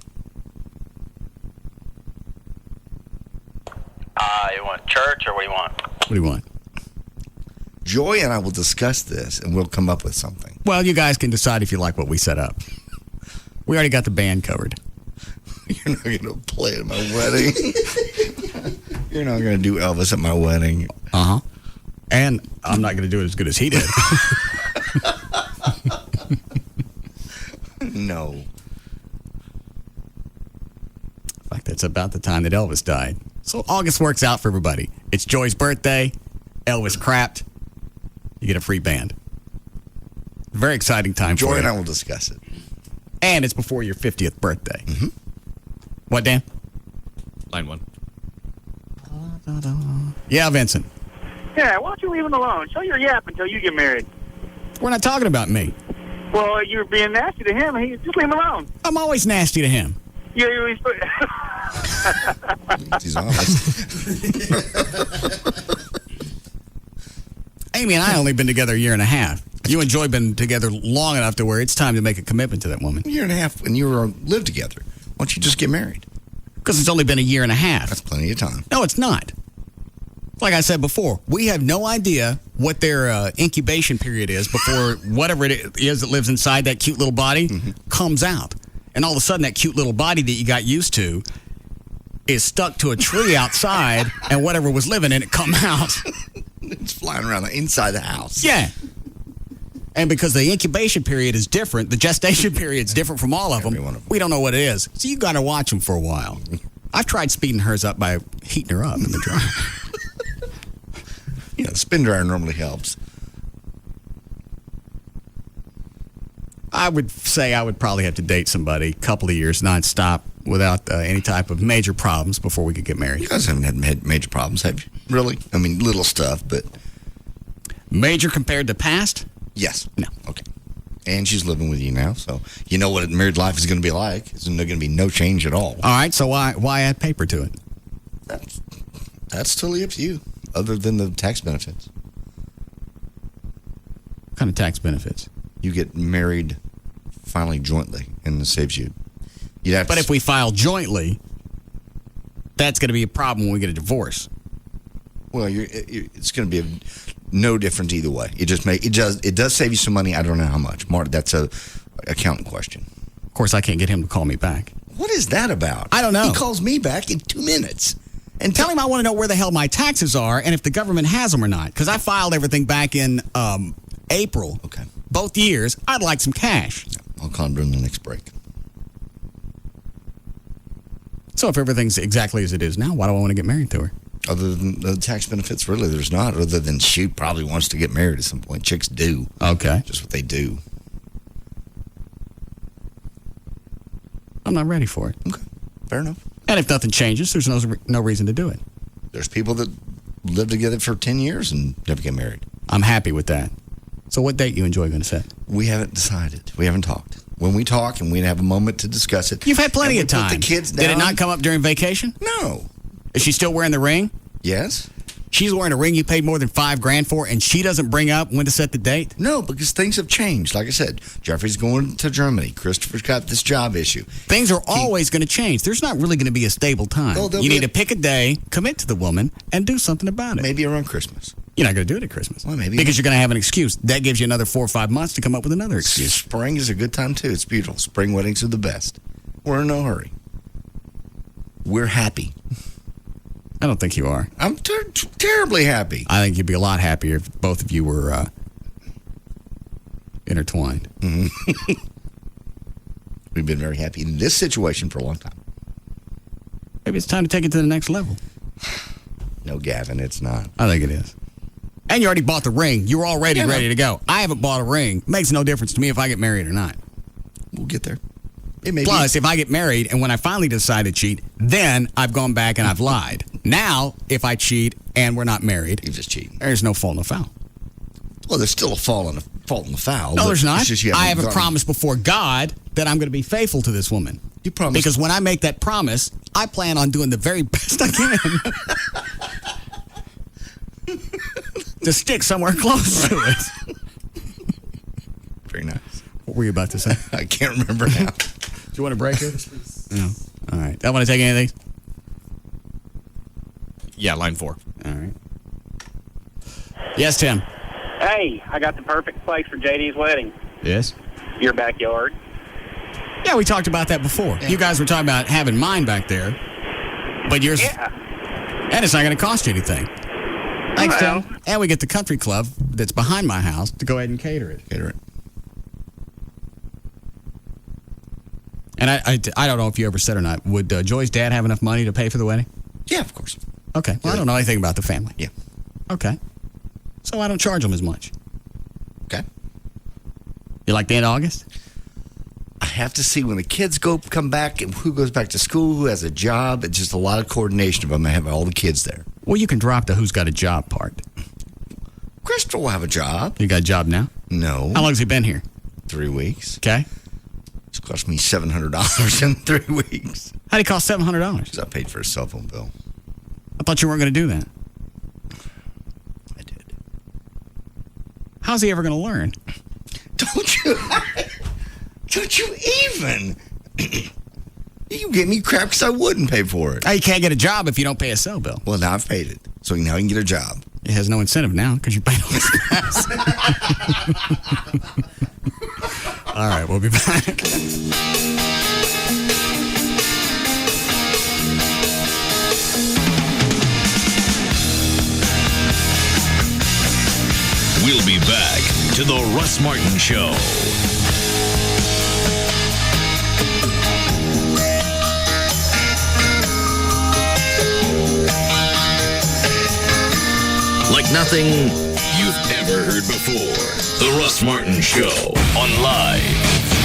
S13: You want church or what do you want?
S17: What do you want?
S8: Joy and I will discuss this, and we'll come up with something.
S17: Well, you guys can decide if you like what we set up. We already got the band covered.
S8: You're not going to play at my wedding. You're not going to do Elvis at my wedding.
S17: Uh-huh. And I'm not going to do it as good as he did.
S8: No.
S17: In fact, that's about the time that Elvis died. So August works out for everybody. It's Joy's birthday. Elvis crapped. You get a free band. Very exciting time for you.
S8: Joy and I will discuss it.
S17: And it's before your 50th birthday. Mm-hmm. What, Dan?
S3: Line 1.
S17: Yeah, Vincent.
S11: Yeah, why don't you leave him alone? Show your yap until you get married.
S17: We're not talking about me.
S11: Well, you're being nasty to him. Just leave him alone.
S17: I'm always nasty to him.
S11: He's
S8: He's honest.
S17: Amy and I only been together a year and a half. You and Joy been together long enough to where it's time to make a commitment to that woman.
S8: A year and a half when you live together. Why don't you just get married?
S17: Because it's only been a year and a half.
S8: That's plenty of time.
S17: No, it's not. Like I said before, we have no idea what their incubation period is before whatever it is that lives inside that cute little body comes out. And all of a sudden, that cute little body that you got used to is stuck to a tree outside, and whatever was living in it come out.
S8: It's flying around inside the house.
S17: Yeah. And because the incubation period is different, the gestation period is different from all of them, we don't know what it is. So you got to watch them for a while. I've tried speeding hers up by heating her up in the dryer.
S8: Yeah, the spin dryer normally helps.
S17: I would say I would probably have to date somebody a couple of years nonstop without any type of major problems before we could get married.
S8: You guys haven't had major problems, have you? Really? I mean, little stuff, but...
S17: Major compared to past?
S8: Yes.
S17: No.
S8: Okay. And she's living with you now, so you know what married life is going to be like. There's going to be no change at all.
S17: All right, so why add paper to it?
S8: That's totally up to you, other than the tax benefits.
S17: What kind of tax benefits?
S8: You get married finally jointly, and it saves you.
S17: But if we file jointly, that's going to be a problem when we get a divorce.
S8: Well, it's going to be no different either way. It does save you some money. I don't know how much. Mark, that's a accountant question.
S17: Of course, I can't get him to call me back.
S8: What is that about?
S17: I don't know.
S8: He calls me back in 2 minutes.
S17: And tell him I want to know where the hell my taxes are and if the government has them or not. Because I filed everything back in April.
S8: Okay.
S17: Both years. I'd like some cash.
S8: I'll call him during the next break.
S17: So if everything's exactly as it is now, why do I want to get married to her?
S8: Other than the tax benefits, really, there's not. Other than she probably wants to get married at some point. Chicks do.
S17: Okay.
S8: Just what they do.
S17: I'm not ready for it.
S8: Okay. Fair enough.
S17: And if nothing changes, there's no reason to do it.
S8: There's people that live together for 10 years and never get married.
S17: I'm happy with that. So what date you enjoy going to set?
S8: We haven't decided. We haven't talked. When we talk and we have a moment to discuss it.
S17: You've had plenty of time.
S8: Put the kids down.
S17: Did it not come up during vacation?
S8: No.
S17: Is she still wearing the ring?
S8: Yes.
S17: She's wearing a ring you paid more than $5,000 for, and she doesn't bring up when to set the date?
S8: No, because things have changed. Like I said, Jeffrey's going to Germany. Christopher's got this job issue.
S17: Things are always going to change. There's not really going to be a stable time. You need to pick a day, commit to the woman, and do something about it.
S8: Maybe around Christmas.
S17: You're not going to do it at Christmas.
S8: Well, maybe.
S17: Because you're going to have an excuse. That gives you another 4 or 5 months to come up with another excuse.
S8: Spring is a good time, too. It's beautiful. Spring weddings are the best. We're in no hurry. We're happy.
S17: I don't think you are.
S8: I'm terribly happy.
S17: I think you'd be a lot happier if both of you were intertwined.
S8: Mm-hmm. We've been very happy in this situation for a long time.
S17: Maybe it's time to take it to the next level.
S8: No, Gavin, it's not.
S17: I think it is. And you already bought the ring. You're already ready to go. I haven't bought a ring. Makes no difference to me if I get married or not.
S8: We'll get there.
S17: Plus, if I get married and when I finally decide to cheat, then I've gone back and I've lied. Now, if I cheat and we're not married,
S8: you just cheat.
S17: There's no fault, no foul.
S8: Well, there's still a fault in the foul.
S17: No, there's not. I have a
S8: gone.
S17: promise before God that I'm going to be faithful to this woman.
S8: You promise?
S17: Because when I make that promise, I plan on doing the very best I can to stick somewhere close to it.
S8: Very nice.
S17: What were you about to say?
S8: I can't remember now.
S17: Do you want to break it? No. All right. I want to take anything?
S3: Yeah, line 4.
S17: All right. Yes, Tim.
S11: Hey, I got the perfect place for JD's wedding.
S17: Yes?
S11: Your backyard.
S17: Yeah, we talked about that before. Yeah. You guys were talking about having mine back there. But yours...
S11: Yeah.
S17: And it's not going to cost you anything. Thanks,
S11: well.
S17: Tim. And we get the country club that's behind my house to go ahead and cater it. And I don't know if you ever said or not, would Joy's dad have enough money to pay for the wedding?
S8: Yeah, of course.
S17: Okay. Well, I don't know anything about the family.
S8: Yeah.
S17: Okay. So I don't charge them as much.
S8: Okay.
S17: You like the end of August?
S8: I have to see when the kids come back and who goes back to school, who has a job. It's just a lot of coordination of them. I have all the kids there.
S17: Well, you can drop the who's got a job part.
S8: Crystal will have a job.
S17: You got a job now?
S8: No.
S17: How long has he been here?
S8: 3 weeks.
S17: Okay.
S8: It's cost me $700 in 3 weeks.
S17: How'd it cost $700?
S8: Because I paid for a cell phone bill.
S17: I thought you weren't going to do that.
S8: I did.
S17: How's he ever going to learn?
S8: Don't you even? You gave me crap because I wouldn't pay for it.
S17: You can't get a job if you don't pay a cell bill.
S8: Well, now I've paid it. So now you can get a job.
S17: It has no incentive now because you paid all this tax. All right, we'll be back.
S30: We'll be back to the Russ Martin Show. Like nothing you've ever heard before. The Russ Martin Show on Live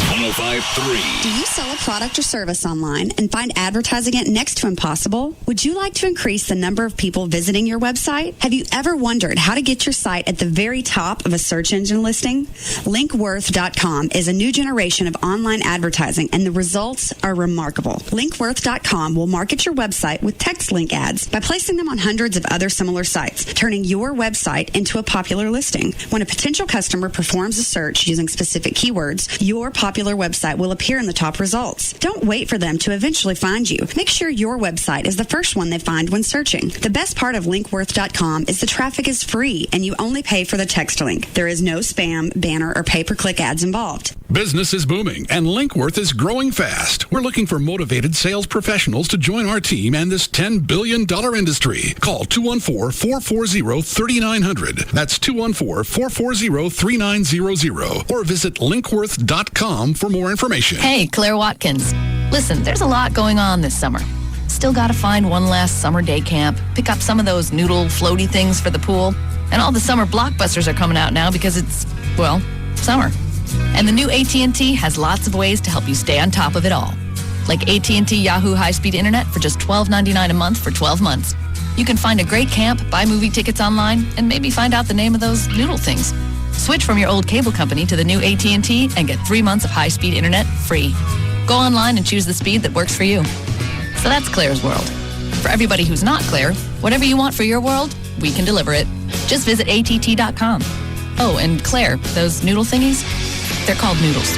S30: 105.3.
S5: Do you sell a product or service online and find advertising it next to impossible? Would you like to increase the number of people visiting your website? Have you ever wondered how to get your site at the very top of a search engine listing? Linkworth.com is a new generation of online advertising, and the results are remarkable. Linkworth.com will market your website with text link ads by placing them on hundreds of other similar sites, turning your website into a popular listing. When a potential customer performs a search using specific keywords, your popular website will appear in the top results. Don't wait for them to eventually find you. Make sure your website is the first one they find when searching. The best part of Linkworth.com is the traffic is free and you only pay for the text link. There is no spam, banner, or pay-per-click ads involved.
S15: Business is booming and Linkworth is growing fast. We're looking for motivated sales professionals to join our team and this $10 billion industry. Call 214-440-3900. That's 214-440-3900 or visit Linkworth.com for more information.
S16: Hey, Claire Watkins. Listen, there's a lot going on this summer. Still got to find one last summer day camp, pick up some of those noodle floaty things for the pool, and all the summer blockbusters are coming out now because it's, well, summer. And the new AT&T has lots of ways to help you stay on top of it all. Like AT&T Yahoo high-speed internet for just $12.99 a month for 12 months. You can find a great camp, buy movie tickets online, and maybe find out the name of those noodle things. Switch from your old cable company to the new AT&T and get 3 months of high-speed internet free. Go online and choose the speed that works for you. So that's Claire's world. For everybody who's not Claire, whatever you want for your world, we can deliver it. Just visit att.com. Oh, and Claire, those noodle thingies, they're called noodles.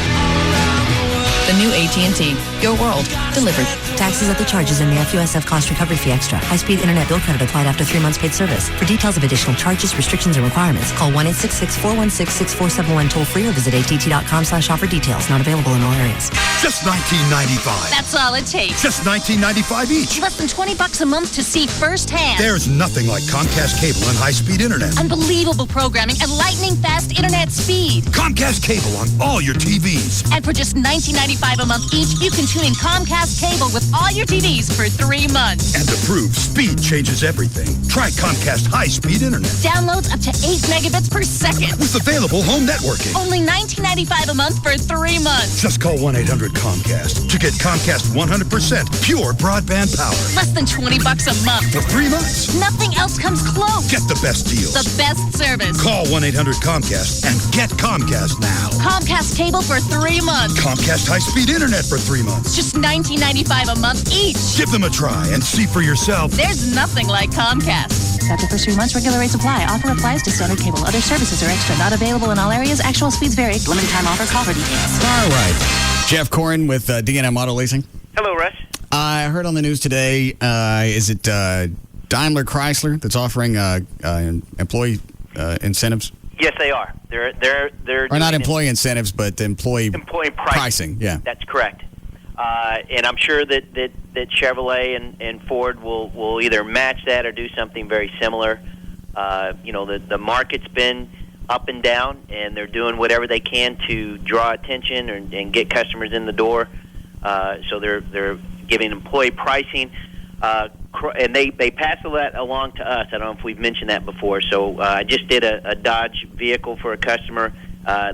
S16: The new AT&T. Your world. Delivered.
S1: Taxes at the charges and the FUSF cost recovery fee extra. High-speed internet bill credit applied after 3 months paid service. For details of additional charges, restrictions, and requirements, call 1-866-416-6471 toll-free or visit att.com/offer details. Not available in all areas.
S10: Just $19.95.
S14: That's all it takes.
S10: Just $19.95 each.
S14: Less than $20 a month to see firsthand.
S10: There's nothing like Comcast cable and high-speed internet.
S14: Unbelievable programming and lightning-fast internet speed.
S10: Comcast cable on all your TVs.
S14: And for just $19.95 a month each, you can tune in Comcast cable with all your TVs for 3 months.
S10: And to prove speed changes everything, try Comcast high-speed internet.
S14: Downloads up to 8 megabits per second.
S10: With available home networking.
S14: Only $19.95 a month for 3 months.
S10: Just call 1-800-COMCAST to get Comcast 100% pure broadband power.
S14: Less than $20 a month.
S10: For 3 months.
S14: Nothing else comes close.
S10: Get the best deals.
S14: The best service.
S10: Call 1-800-COMCAST and get Comcast now.
S14: Comcast cable for 3 months.
S10: Comcast high-speed internet for 3 months.
S14: Just $19.95 a month each.
S10: Give them a try and see for yourself.
S14: There's nothing like Comcast.
S18: After first 3 months, regular rates apply. Offer applies to standard cable. Other services are extra. Not available in all areas. Actual speeds vary. Limited time offer. Call for details.
S17: All right. Jeff Corin with D&M Auto Leasing.
S19: Hello, Russ.
S17: I heard on the news today, is it Daimler Chrysler that's offering employee incentives?
S19: Yes, they are. They're
S17: or not employee incentives, but employee pricing. Yeah,
S19: that's correct. And I'm sure that Chevrolet and Ford will either match that or do something very similar. The market's been up and down, and they're doing whatever they can to draw attention and get customers in the door. So they're giving employee pricing, and they pass that along to us. I don't know if we've mentioned that before. So I just did a Dodge vehicle for a customer.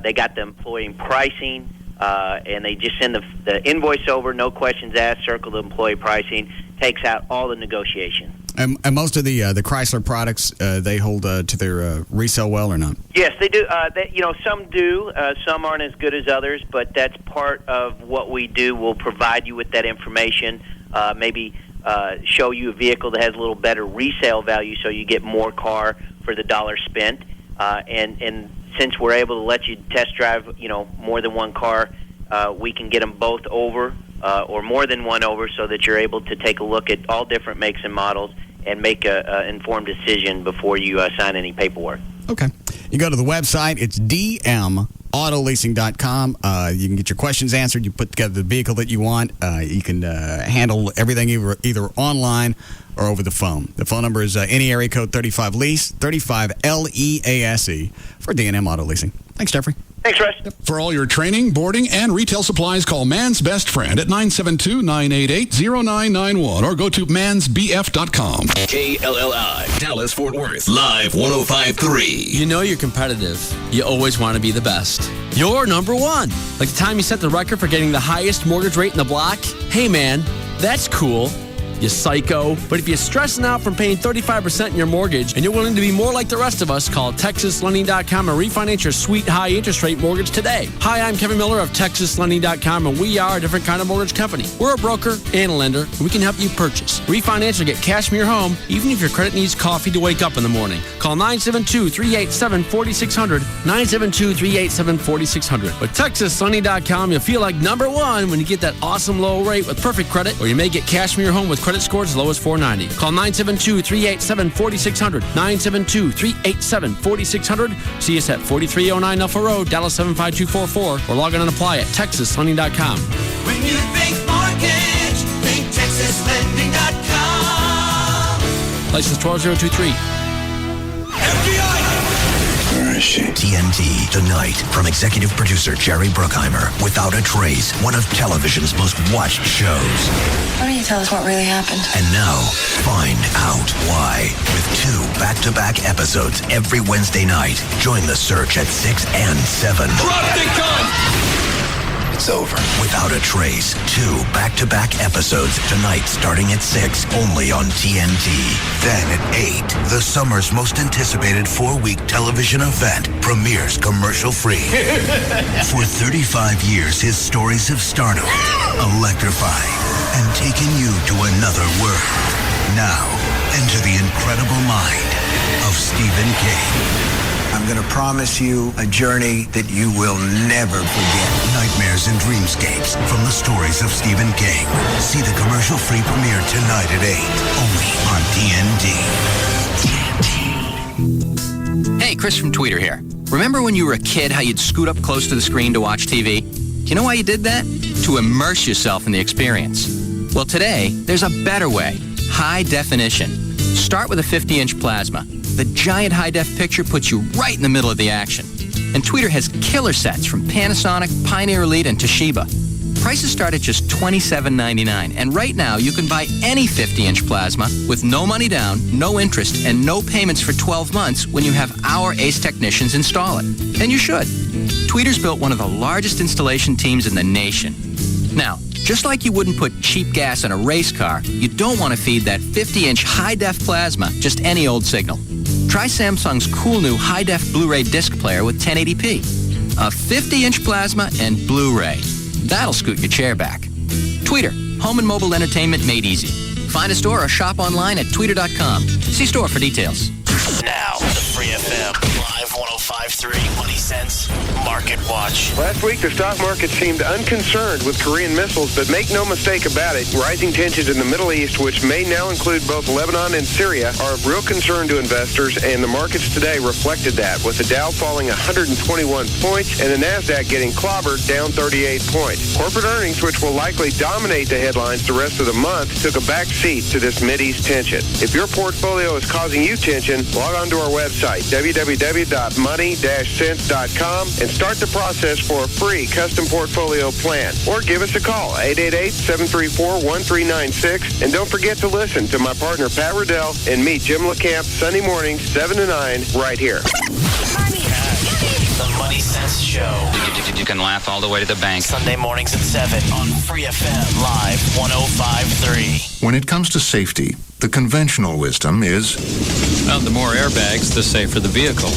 S19: They got the employee pricing, and they just send the invoice over, no questions asked, circle the employee pricing, takes out all the negotiation.
S17: And most of the Chrysler products, they hold to their resale well or not?
S19: Yes, they do. Some do. Some aren't as good as others, but that's part of what we do. We'll provide you with that information, maybe show you a vehicle that has a little better resale value so you get more car for the dollar spent. And since we're able to let you test drive, more than one car, we can get them both over or more than one over so that you're able to take a look at all different makes and models and make an informed decision before you sign any paperwork.
S17: Okay. You go to the website. It's dmautoleasing.com. You can get your questions answered. You put together the vehicle that you want. You can handle everything either online or over the phone. The phone number is any area code 35LEASE, 35LEASE for D&M Auto Leasing. Thanks, Jeffrey.
S19: Thanks, Russ.
S15: For all your training, boarding, and retail supplies, call Man's Best Friend at 972-988-0991 or go to mansbf.com.
S30: KLLI, Dallas-Fort Worth, Live 105.3.
S20: You know you're competitive. You always want to be the best. You're number one. Like the time you set the record for getting the highest mortgage rate in the block. Hey, man, that's cool. You psycho. But if you're stressing out from paying 35% in your mortgage and you're willing to be more like the rest of us, call TexasLending.com and refinance your sweet high interest rate mortgage today. Hi, I'm Kevin Miller of TexasLending.com, and we are a different kind of mortgage company. We're a broker and a lender, and we can help you purchase, refinance, or get cash from your home, even if your credit needs coffee to wake up in the morning. Call 972-387-4600, 972-387-4600. With TexasLending.com, you'll feel like number one when you get that awesome low rate with perfect credit, or you may get cash from your home with credit scores as low as 490. Call 972-387-4600, 972-387-4600. See us at 4309 Nelfa Road, Dallas 75244, or log on and apply at TexasLending.com.
S23: When you think mortgage, think TexasLending.com.
S20: License 12023.
S12: TNT tonight from executive producer Jerry Bruckheimer. Without a Trace, one of television's most watched shows.
S25: Why don't you tell us what really happened?
S12: And now, find out why. With 2 back-to-back episodes every Wednesday night. Join the search at 6 and 7.
S23: Drop the gun!
S12: It's over. Without a Trace, 2 back-to-back episodes tonight starting at 6, only on TNT. Then at 8, the summer's most anticipated 4-week television event premieres commercial-free. For 35 years, his stories have started, electrified, and taken you to another world. Now, enter the incredible mind of Stephen King.
S2: I'm going to promise you a journey that you will never forget.
S10: Nightmares and Dreamscapes from the stories of Stephen King. See the commercial-free premiere tonight at 8, only on TNT.
S4: Hey, Chris from Tweeter here. Remember when you were a kid how you'd scoot up close to the screen to watch TV? You know why you did that? To immerse yourself in the experience. Well, today, there's a better way. High definition. Start with a 50-inch plasma. The giant high-def picture puts you right in the middle of the action. And Tweeter has killer sets from Panasonic, Pioneer Elite, and Toshiba. Prices start at just $27.99. And right now, you can buy any 50-inch plasma with no money down, no interest, and no payments for 12 months when you have our ACE technicians install it. And you should. Tweeter's built one of the largest installation teams in the nation. Now, just like you wouldn't put cheap gas in a race car, you don't want to feed that 50-inch high-def plasma just any old signal. Try Samsung's cool new high-def Blu-ray disc player with 1080p. A 50-inch plasma and Blu-ray. That'll scoot your chair back. Tweeter, home and mobile entertainment made easy. Find a store or shop online at tweeter.com. See store for details.
S12: Now, the Free FM Live 105.3 Money Sense Market Watch.
S7: Last week, the stock market seemed unconcerned with Korean missiles, but make no mistake about it, rising tensions in the Middle East, which may now include both Lebanon and Syria, are of real concern to investors, and the markets today reflected that, with the Dow falling 121 points and the NASDAQ getting clobbered down 38 points. Corporate earnings, which will likely dominate the headlines the rest of the month, took a back seat to this Mideast tension. If your portfolio is causing you tension, log on to our website, www.money-sense.com, and start the process for a free custom portfolio plan. Or give us a call, 888-734-1396. And don't forget to listen to my partner, Pat Riddell, and me, Jim LeCamp, Sunday mornings, 7 to 9, right here.
S12: The Money Sense Show.
S13: You can laugh all the way to the bank.
S12: Sunday mornings at 7 on Free FM Live 105.3.
S10: When it comes to safety, the conventional wisdom is...
S3: Well, the more airbags, the safer the vehicle.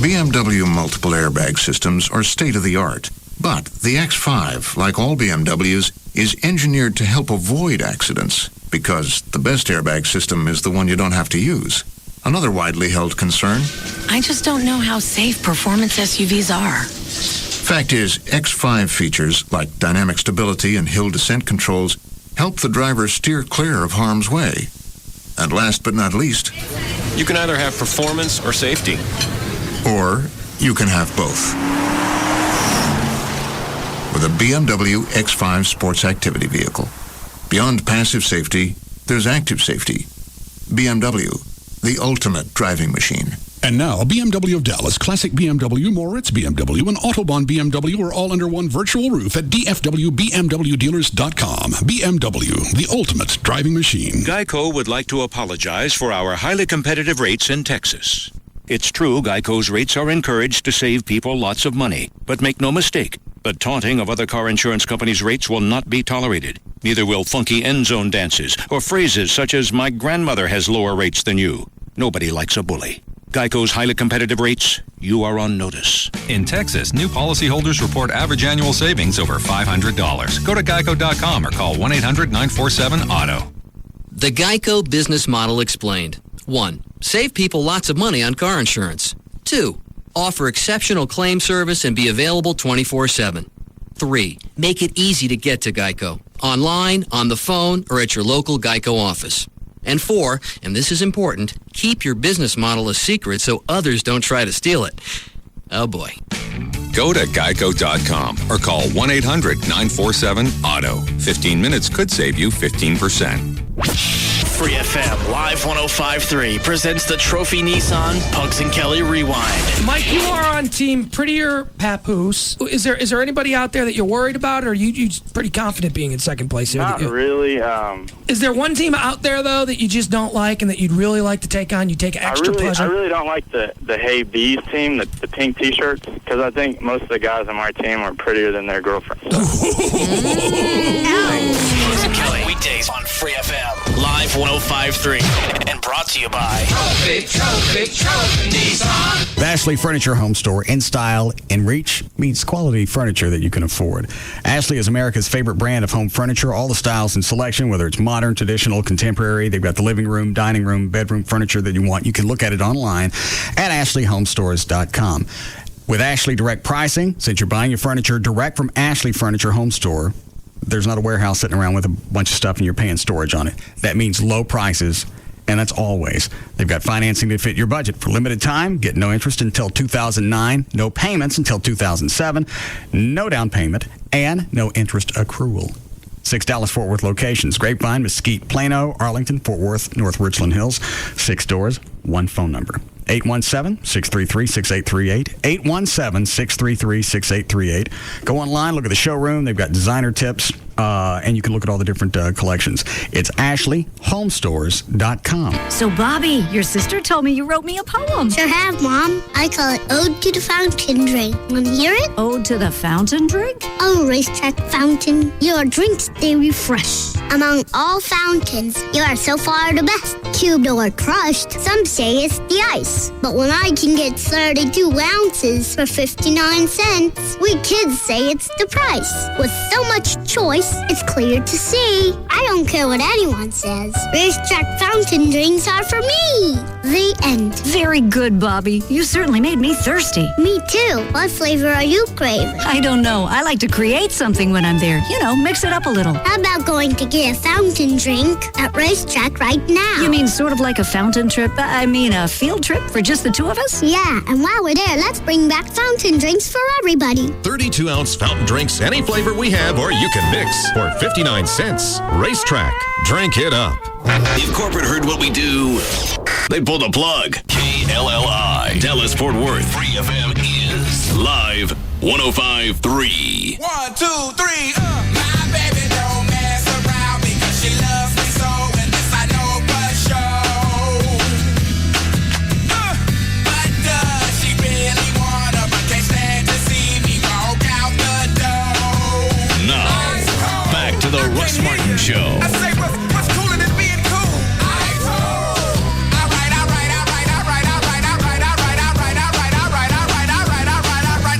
S10: BMW multiple airbag systems are state-of-the-art. But the X5, like all BMWs, is engineered to help avoid accidents because the best airbag system is the one you don't have to use. Another widely held concern.
S21: I just don't know how safe performance SUVs are.
S10: Fact is, X5 features like dynamic stability and hill descent controls help the driver steer clear of harm's way. And last but not least,
S22: you can either have performance or safety.
S10: Or you can have both. With a BMW X5 sports activity vehicle. Beyond passive safety, there's active safety. BMW, the ultimate driving machine.
S15: And now, BMW of Dallas, Classic BMW, Moritz BMW, and Autobahn BMW are all under one virtual roof at dfwbmwdealers.com. BMW, the ultimate driving machine.
S24: Geico would like to apologize for our highly competitive rates in Texas. It's true, Geico's rates are encouraged to save people lots of money. But make no mistake, the taunting of other car insurance companies' rates will not be tolerated. Neither will funky end zone dances or phrases such as, "My grandmother has lower rates than you." Nobody likes a bully. Geico's highly competitive rates, you are on notice.
S26: In Texas, new policyholders report average annual savings over $500. Go to geico.com or call 1-800-947-AUTO.
S27: The Geico business model explained. 1. Save people lots of money on car insurance. 2. Offer exceptional claim service and be available 24/7. 3. Make it easy to get to Geico. Online, on the phone, or at your local Geico office. And 4, and this is important, keep your business model a secret so others don't try to steal it. Oh boy.
S26: Go to geico.com or call 1-800-947-AUTO. 15 minutes could save you 15%.
S12: Free FM Live 105.3 presents the Trophy Nissan Pugs and Kelly Rewind.
S28: Mike, you are on team Prettier Papoose. Is there anybody out there that you're worried about, or are you pretty confident being in second place here?
S9: Not really.
S28: Is there one team out there, though, that you just don't like and that you'd really like to take on? You take extra pleasure?
S9: I really don't like the Hey Bees team, the pink T-shirts, because I think most of the guys on my team are prettier than their girlfriends.
S12: Pugs and Kelly, weekdays Weekdays on Free FM, Live 105.3, and brought to you by
S23: Trophy Nissan.
S1: The Ashley Furniture Home Store, in style, in reach, meets quality furniture that you can afford. Ashley is America's favorite brand of home furniture, all the styles and selection, whether it's modern, traditional, contemporary. They've got the living room, dining room, bedroom furniture that you want. You can look at it online at ashleyhomestores.com. With Ashley Direct Pricing, since you're buying your furniture direct from Ashley Furniture Home Store, there's not a warehouse sitting around with a bunch of stuff and you're paying storage on it. That means low prices, and that's always. They've got financing to fit your budget for limited time. Get no interest until 2009, no payments until 2007, no down payment, and no interest accrual. 6 Dallas-Fort Worth locations: Grapevine, Mesquite, Plano, Arlington, Fort Worth, North Richland Hills. 6 stores, 1 phone number. 817-633-6838. 817-633-6838. Go online, look at the showroom. They've got designer tips, and you can look at all the different collections. It's ashleyhomestores.com.
S5: So, Bobby, your sister told me you wrote me a poem.
S6: Sure have, Mom. I call it Ode to the Fountain Drink. Want to hear it?
S5: Ode to the Fountain Drink?
S6: Oh, racetrack fountain, your drinks, they refresh. Among all fountains, you are so far the best. Cubed or crushed, some say it's the ice. But when I can get 32 ounces for 59 cents, we kids say it's the price. With so much choice, it's clear to see. I don't care what anyone says. Racetrack fountain drinks are for me. The end.
S5: Very good, Bobby. You certainly made me thirsty.
S6: Me too. What flavor are you craving?
S5: I don't know. I like to create something when I'm there. You know, mix it up a little.
S6: How about going to get a fountain drink at Racetrack right now?
S5: You mean sort of like a fountain trip? I mean a field trip for just the two of us?
S6: Yeah, and while we're there, let's bring back fountain drinks for everybody.
S8: 32-ounce fountain drinks, any flavor we have, or you can mix for 59 cents. Racetrack. Drink it up.
S12: If corporate heard what we do, they pulled the plug. KLLI, Dallas-Fort Worth. Free FM is Live 105.3.
S23: 1, 2, 3, My baby don't mess around because she loves me so, and this I know for sure. But does she really wanna, but can't stand to see me walk out the door?
S12: Now, back to the Russ Martin Show.
S23: I say what's cooler than being cool?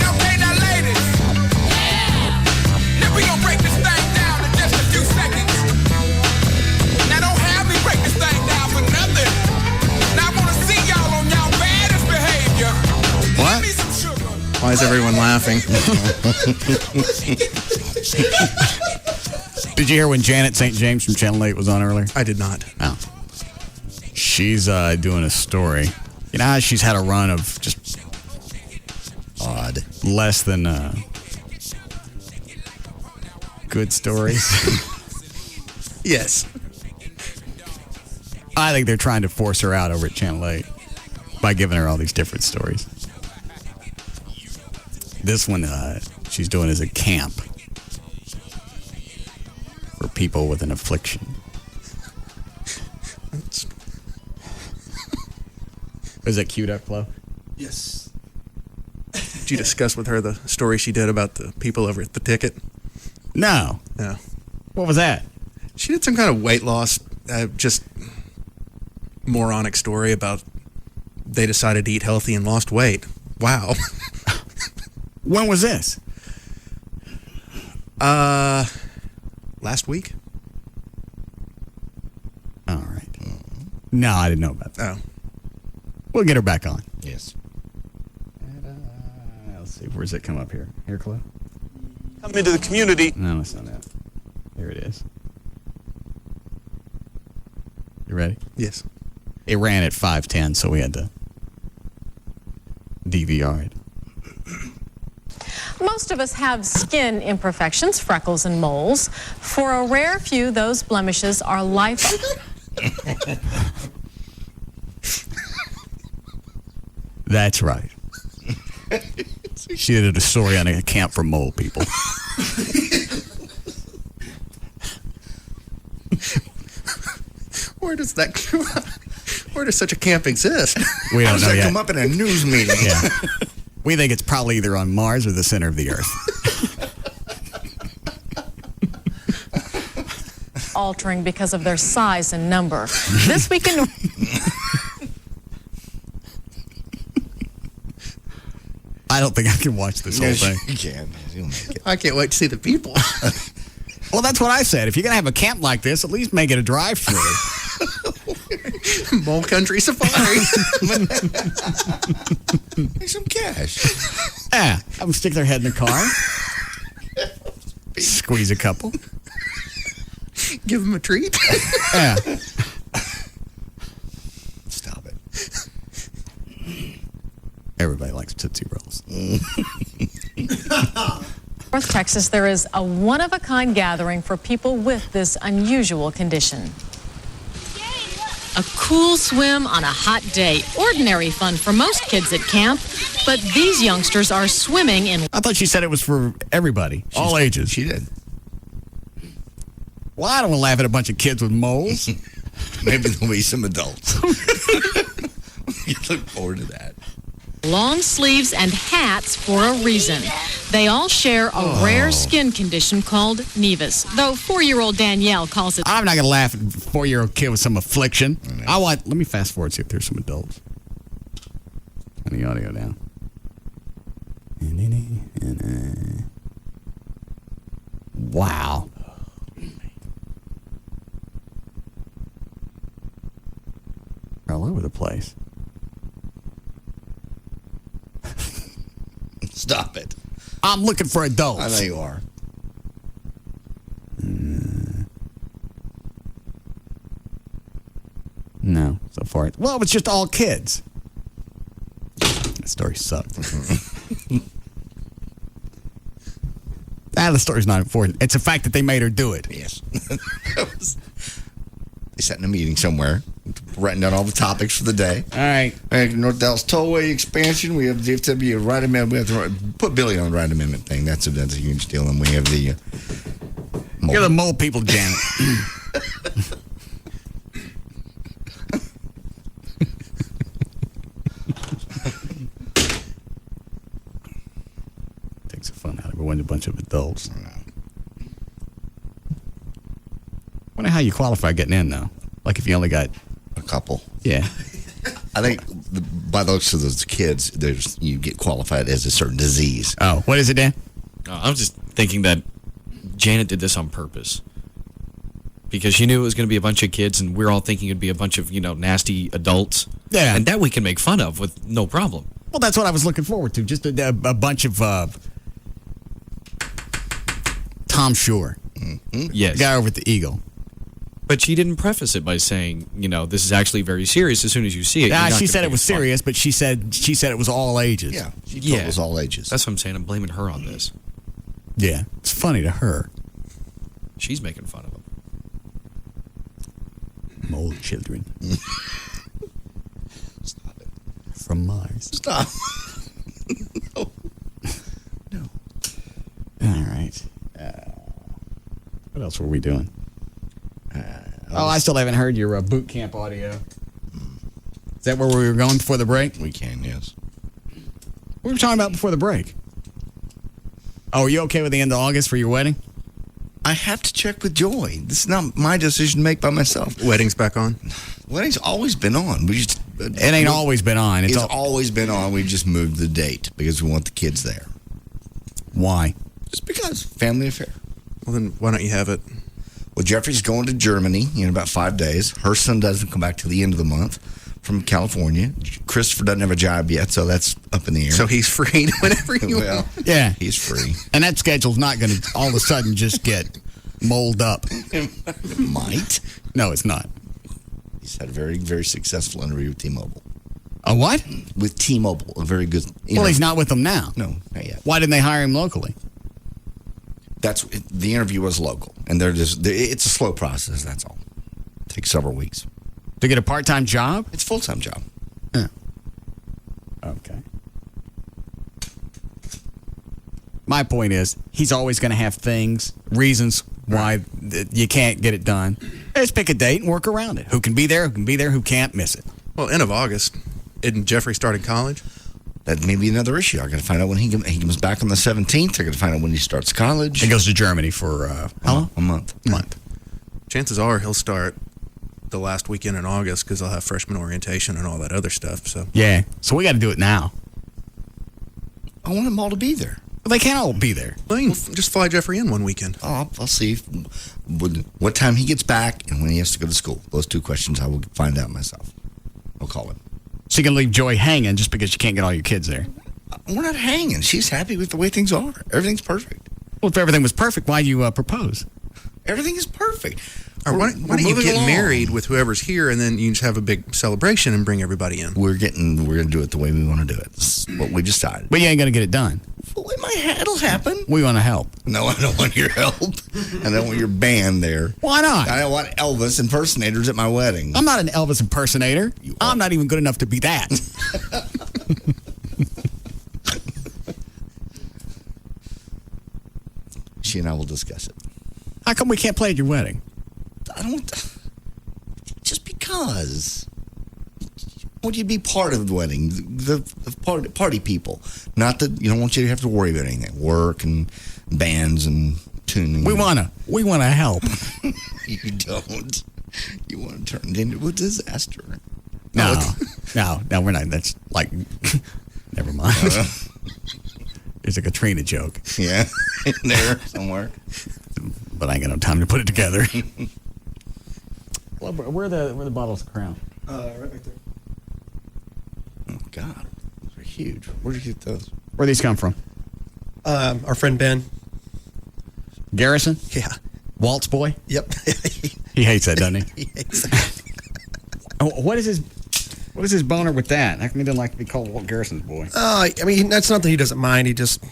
S23: Okay, now ladies. Now we gon' break this thing down in just a few seconds. Now don't have me break this thing down for nothing. Now I wanna see y'all on y'all baddest behavior.
S11: What?
S23: Give me some sugar.
S11: Why is everyone laughing?
S1: Did you hear when Janet St. James from Channel 8 was on earlier?
S11: I did not.
S1: Oh. She's doing a story. You know how she's had a run of just odd, less than good stories?
S11: Yes.
S1: I think they're trying to force her out over at Channel 8 by giving her all these different stories. This one she's doing is a camp for people with an affliction. Is that queued up, Flo?
S11: Yes. Did you discuss with her the story she did about the people over at the ticket?
S1: No.
S11: No.
S1: What was that?
S11: She did some kind of weight loss, just moronic story about they decided to eat healthy and lost weight. Wow.
S1: When was this?
S11: Last week.
S1: All right. No, I didn't know about that.
S11: Oh.
S1: We'll get her back on.
S11: Yes.
S1: Let's see. Where's it come up here? Here, Chloe?
S11: Come into the community.
S1: No, that's not it. Here it is. You ready?
S11: Yes.
S1: It ran at 5:10, so we had to DVR it.
S14: Most of us have skin imperfections, freckles, and moles. For a rare few, those blemishes are life.
S1: That's right. She did a story on a camp for mole people.
S11: Where does that come up? Where does such a camp exist?
S1: We don't know yet.
S11: Come up in a news meeting.
S1: Yeah. We think it's probably either on Mars or the center of the Earth.
S14: altering because of their size and number. This week in
S1: I don't think I can watch this whole thing.
S2: You can. You'll make it.
S11: I can't wait to see the people.
S1: Well, that's what I said. If you're going to have a camp like this, at least make it a drive-through.
S11: Mole Country Safari.
S2: Make some cash.
S1: Yeah. Have them stick their head in the car. Squeeze a couple.
S11: Give them a treat.
S1: Yeah.
S2: Stop it.
S1: Everybody likes Tootsie Rolls.
S14: North Texas, there is a one-of-a-kind gathering for people with this unusual condition.
S4: A cool swim on a hot day. Ordinary fun for most kids at camp, but these youngsters are swimming in...
S1: I thought she said it was for everybody, all ages.
S2: She did.
S1: Well, I don't want to laugh at a bunch of kids with moles.
S2: Maybe there'll be some adults. You look forward to that.
S4: long sleeves and hats for a reason. They all share a rare skin condition called nevus, though 4-year-old Danielle calls it...
S1: I'm not going to laugh at a 4-year-old kid with some affliction. Let me fast forward, see if there's some adults. Turn the audio down. Wow. All over the place.
S2: Stop it.
S1: I'm looking for adults.
S2: I know you are.
S1: No, so far. Well, it's just all kids. That story sucked. The story's not important. It's the fact that they made her do it.
S2: Yes. They sat in a meeting somewhere, writing down all the topics for the day.
S1: All right.
S2: North Dallas Tollway expansion. We have to be a right amendment. We have to put Billy on the right amendment thing. That's a huge deal. And we have the
S1: You're the mole people, Janet. Takes the fun out of it when a bunch of adults. Wonder how you qualify getting in, though. Like if you only got
S2: a couple.
S1: Yeah.
S2: I think by the looks of those kids, you get qualified as a certain disease.
S1: Oh, what is it, Dan?
S3: I'm just thinking that Janet did this on purpose. Because she knew it was going to be a bunch of kids, and we're all thinking it'd be a bunch of, nasty adults.
S1: Yeah.
S3: And that we can make fun of with no problem.
S1: Well, that's what I was looking forward to. Just a bunch of Tom Shore.
S2: Mm-hmm.
S3: Yes.
S1: Guy over at the Eagle.
S3: But she didn't preface it by saying, this is actually very serious. As soon as you see it,
S1: Yeah, she said it was serious, but she said it was all ages.
S2: Yeah, she told it was all ages.
S3: That's what I'm saying. I'm blaming her on this.
S1: Yeah, it's funny to her.
S3: She's making fun of him.
S1: Mole children.
S2: Stop it.
S1: From Mars.
S2: Stop.
S1: No. All right. What else were we doing? I still haven't heard your boot camp audio. Is that where we were going before the break?
S2: We can, yes.
S1: What were we talking about before the break? Oh, are you okay with the end of August for your wedding?
S2: I have to check with Joy. This is not my decision to make by myself.
S11: Wedding's back on?
S2: Wedding's always been on.
S1: It ain't always been on.
S2: It's always been on. We've just moved the date because we want the kids there.
S1: Why?
S2: Just because. Family affair.
S11: Well, then why don't you have it?
S2: Well, Jeffrey's going to Germany in about 5 days. Her son doesn't come back till the end of the month from California. Christopher doesn't have a job yet, so that's up in the air.
S11: So he's free whenever you want.
S1: Yeah.
S2: He's free.
S1: And that schedule's not going to all of a sudden just get mold up.
S2: It might.
S1: No, it's not.
S2: He's had a very, very successful interview with T-Mobile.
S1: A what?
S2: With T-Mobile, a very good...
S1: Well, he's not with them now.
S2: No, not yet.
S1: Why didn't they hire him locally?
S2: The interview was local, and it's a slow process. That's all. It takes several weeks
S1: to get a part-time job.
S2: It's a full-time job.
S1: Yeah. Okay. My point is, he's always going to have reasons why you can't get it done. Just pick a date and work around it. Who can be there? Who can be there? Who can't miss it?
S11: Well, end of August. Isn't Jeffrey starting college?
S2: That may be another issue. I got to find out when he comes back on the 17th. I got to find out when he starts college.
S1: He goes to Germany for how long?
S2: A month.
S11: chances are he'll start the last weekend in August because they'll have freshman orientation and all that other stuff. So
S1: Yeah. So we got to do it now.
S2: I want them all to be there.
S1: Well, they can't all be there.
S11: Well, you can just fly Jeffrey in one weekend.
S2: Oh, I'll see what time he gets back and when he has to go to school. Those two questions I will find out myself. I'll call him.
S1: So you can leave Joy hanging just because you can't get all your kids there.
S2: We're not hanging. She's happy with the way things are. Everything's perfect.
S1: Well, if everything was perfect, why'd you propose?
S2: Everything is perfect.
S11: Or why don't you
S2: moving
S11: get
S2: along.
S11: married with whoever's here, and then you just have a big celebration and bring everybody in?
S2: We're going to do it the way we want to do it. This is what we decided.
S1: But you ain't going to get it done.
S2: Well, it'll happen.
S1: We want to help.
S2: No, I don't want your help. I don't want your band there.
S1: Why not?
S2: I don't want Elvis impersonators at my wedding.
S1: I'm not an Elvis impersonator. I'm not even good enough to be that.
S2: She and I will discuss it.
S1: How come we can't play at your wedding?
S2: I don't. Just because. Would you be part of the wedding? The party people. Not that you don't want you to have to worry about anything. Work and bands and tuning.
S1: We wanna help.
S2: You don't. You want to turn it into a disaster.
S1: No, we're not. That's like, never mind. It's a Katrina joke.
S2: Yeah, in there somewhere.
S1: But I ain't got no time to put it together. Where are the bottles of Crown?
S7: Right back there.
S2: Oh God, those are huge. Where did you get those?
S1: Where these come from?
S7: Our friend Ben.
S1: Garrison?
S7: Yeah.
S1: Walt's boy?
S7: Yep.
S1: He hates that, doesn't he?
S7: He hates that.
S1: Oh, what is his boner with that? How come he doesn't like to be called Walt Garrison's boy?
S7: I mean, that's not that he doesn't mind. He just,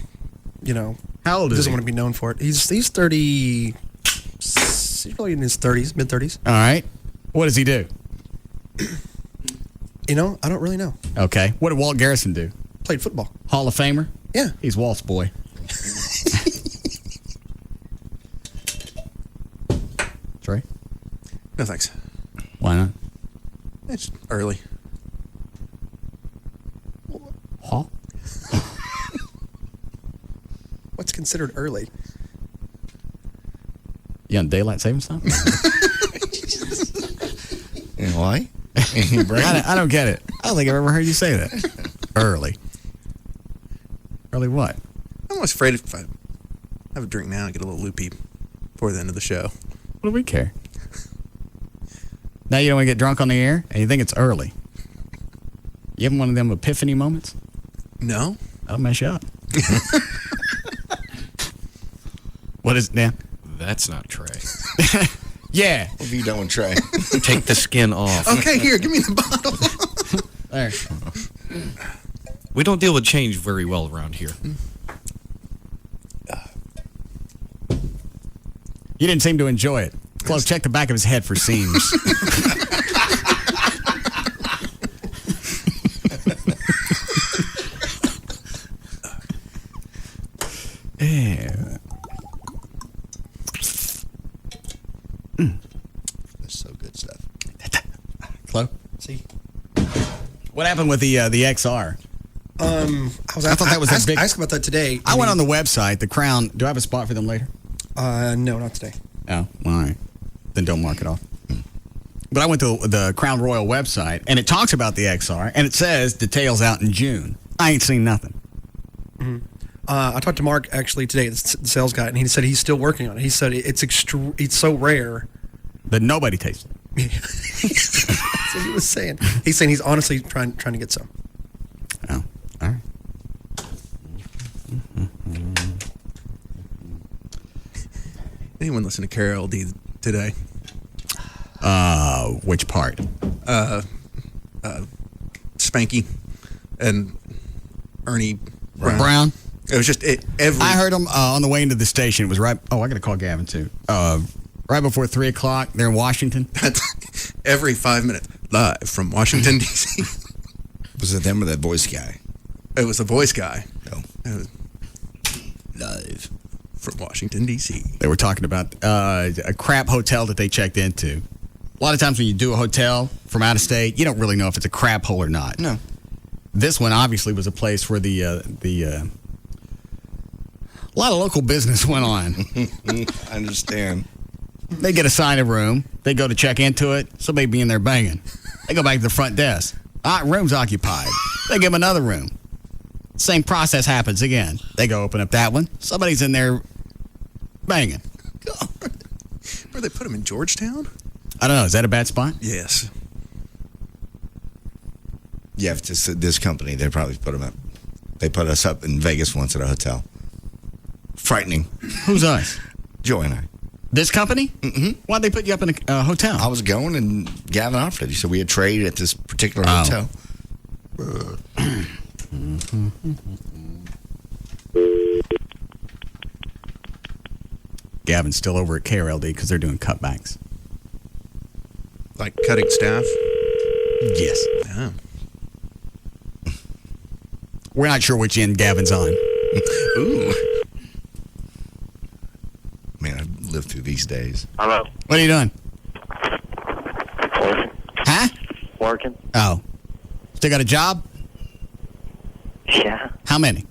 S1: how old is
S7: doesn't
S1: he?
S7: want to be known for it. He's 30. He's probably in his 30s, mid 30s.
S1: All right. What does he do?
S7: I don't really know.
S1: Okay. What did Walt Garrison do?
S7: Played football.
S1: Hall of Famer?
S7: Yeah.
S1: He's Walt's boy. Trey?
S11: No thanks.
S1: Why not?
S11: It's early.
S1: Huh?
S7: What's considered early?
S1: You on daylight savings time?
S2: And why?
S1: I don't get it. I don't think I've ever heard you say that. Early. Early what?
S11: I'm always afraid if I have a drink now and get a little loopy before the end of the show.
S1: What do we care? Now you don't want to get drunk on the air and you think it's early. You having one of them epiphany moments?
S11: No.
S1: That'll mess you up. What is it, Dan?
S3: That's not Trey.
S1: Yeah.
S2: What have you done with Trey?
S3: Take the skin off.
S11: Okay, here, give me the bottle.
S1: There.
S3: We don't deal with change very well around here.
S1: You didn't seem to enjoy it. Close, check the back of his head for seams. Yeah.
S2: That's so good stuff.
S1: Chloe?
S7: See?
S1: What happened with the XR?
S7: I thought
S1: that was a big.
S7: I asked about that today.
S1: I went on the website, the Crown. Do I have a spot for them later?
S7: No, not today.
S1: Oh, all right. Then don't mark it off. But I went to the Crown Royal website, and it talks about the XR, and it says details out in June. I ain't seen nothing.
S7: Mm-hmm. I talked to Mark actually today, the sales guy, and he said he's still working on it. He said it's so rare
S1: that nobody tastes it.
S7: That's what he was saying. He's saying he's honestly trying to get some.
S1: Oh, all right.
S11: Anyone listen to KLLI today?
S1: Which part?
S11: Spanky and Ernie
S1: Brown.
S11: It was just
S1: I heard them on the way into the station. It was right. Oh, I got to call Gavin too. Right before 3 o'clock. They're in Washington.
S11: That's every 5 minutes live from Washington D.C.
S2: Was it them or that voice guy?
S11: It was the voice guy.
S2: Oh,
S11: live from Washington D.C.
S1: They were talking about a crap hotel that they checked into. A lot of times when you do a hotel from out of state, you don't really know if it's a crap hole or not.
S2: No.
S1: This one obviously was a place where a lot of local business went on.
S2: I understand.
S1: They get assigned a room. They go to check into it. Somebody be in there banging. They go back to the front desk. Room's occupied. They give them another room. Same process happens again. They go open up that one. Somebody's in there banging.
S11: Where they put them in Georgetown?
S1: I don't know. Is that a bad spot?
S11: Yes.
S2: Yeah, if it's this company, they probably put them up. They put us up in Vegas once at a hotel. Frightening.
S1: Who's us?
S2: Joey and I.
S1: This company?
S2: Mm-hmm.
S1: Why'd they put you up in a hotel?
S2: I was going, and Gavin offered it. He said we had traded at this particular hotel.
S1: Gavin's still over at KRLD because they're doing cutbacks.
S11: Like cutting staff?
S1: Yes.
S11: Yeah.
S1: We're not sure which end Gavin's on.
S2: Ooh. Man, I've lived through these days.
S13: Hello.
S1: What are you doing?
S13: Working.
S1: Huh?
S13: Working.
S1: Oh. Still got a job?
S13: Yeah.
S1: How many?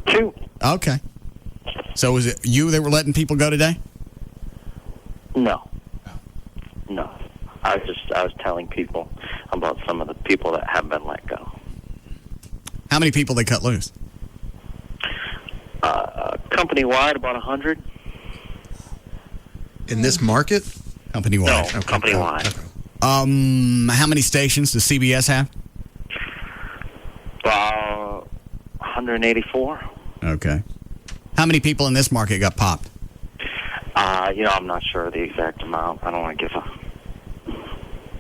S13: 2.
S1: Okay. So was it you that were letting people go today?
S13: No. No. I was telling people about some of the people that have been let go.
S1: How many people they cut loose?
S13: Company-wide, about 100.
S11: In this market?
S1: Company-wide.
S13: No, company-wide.
S11: Okay.
S1: How many stations does CBS have?
S13: 184.
S1: Okay. How many people in this market got popped?
S13: I'm not sure of the exact amount. I don't want to give a...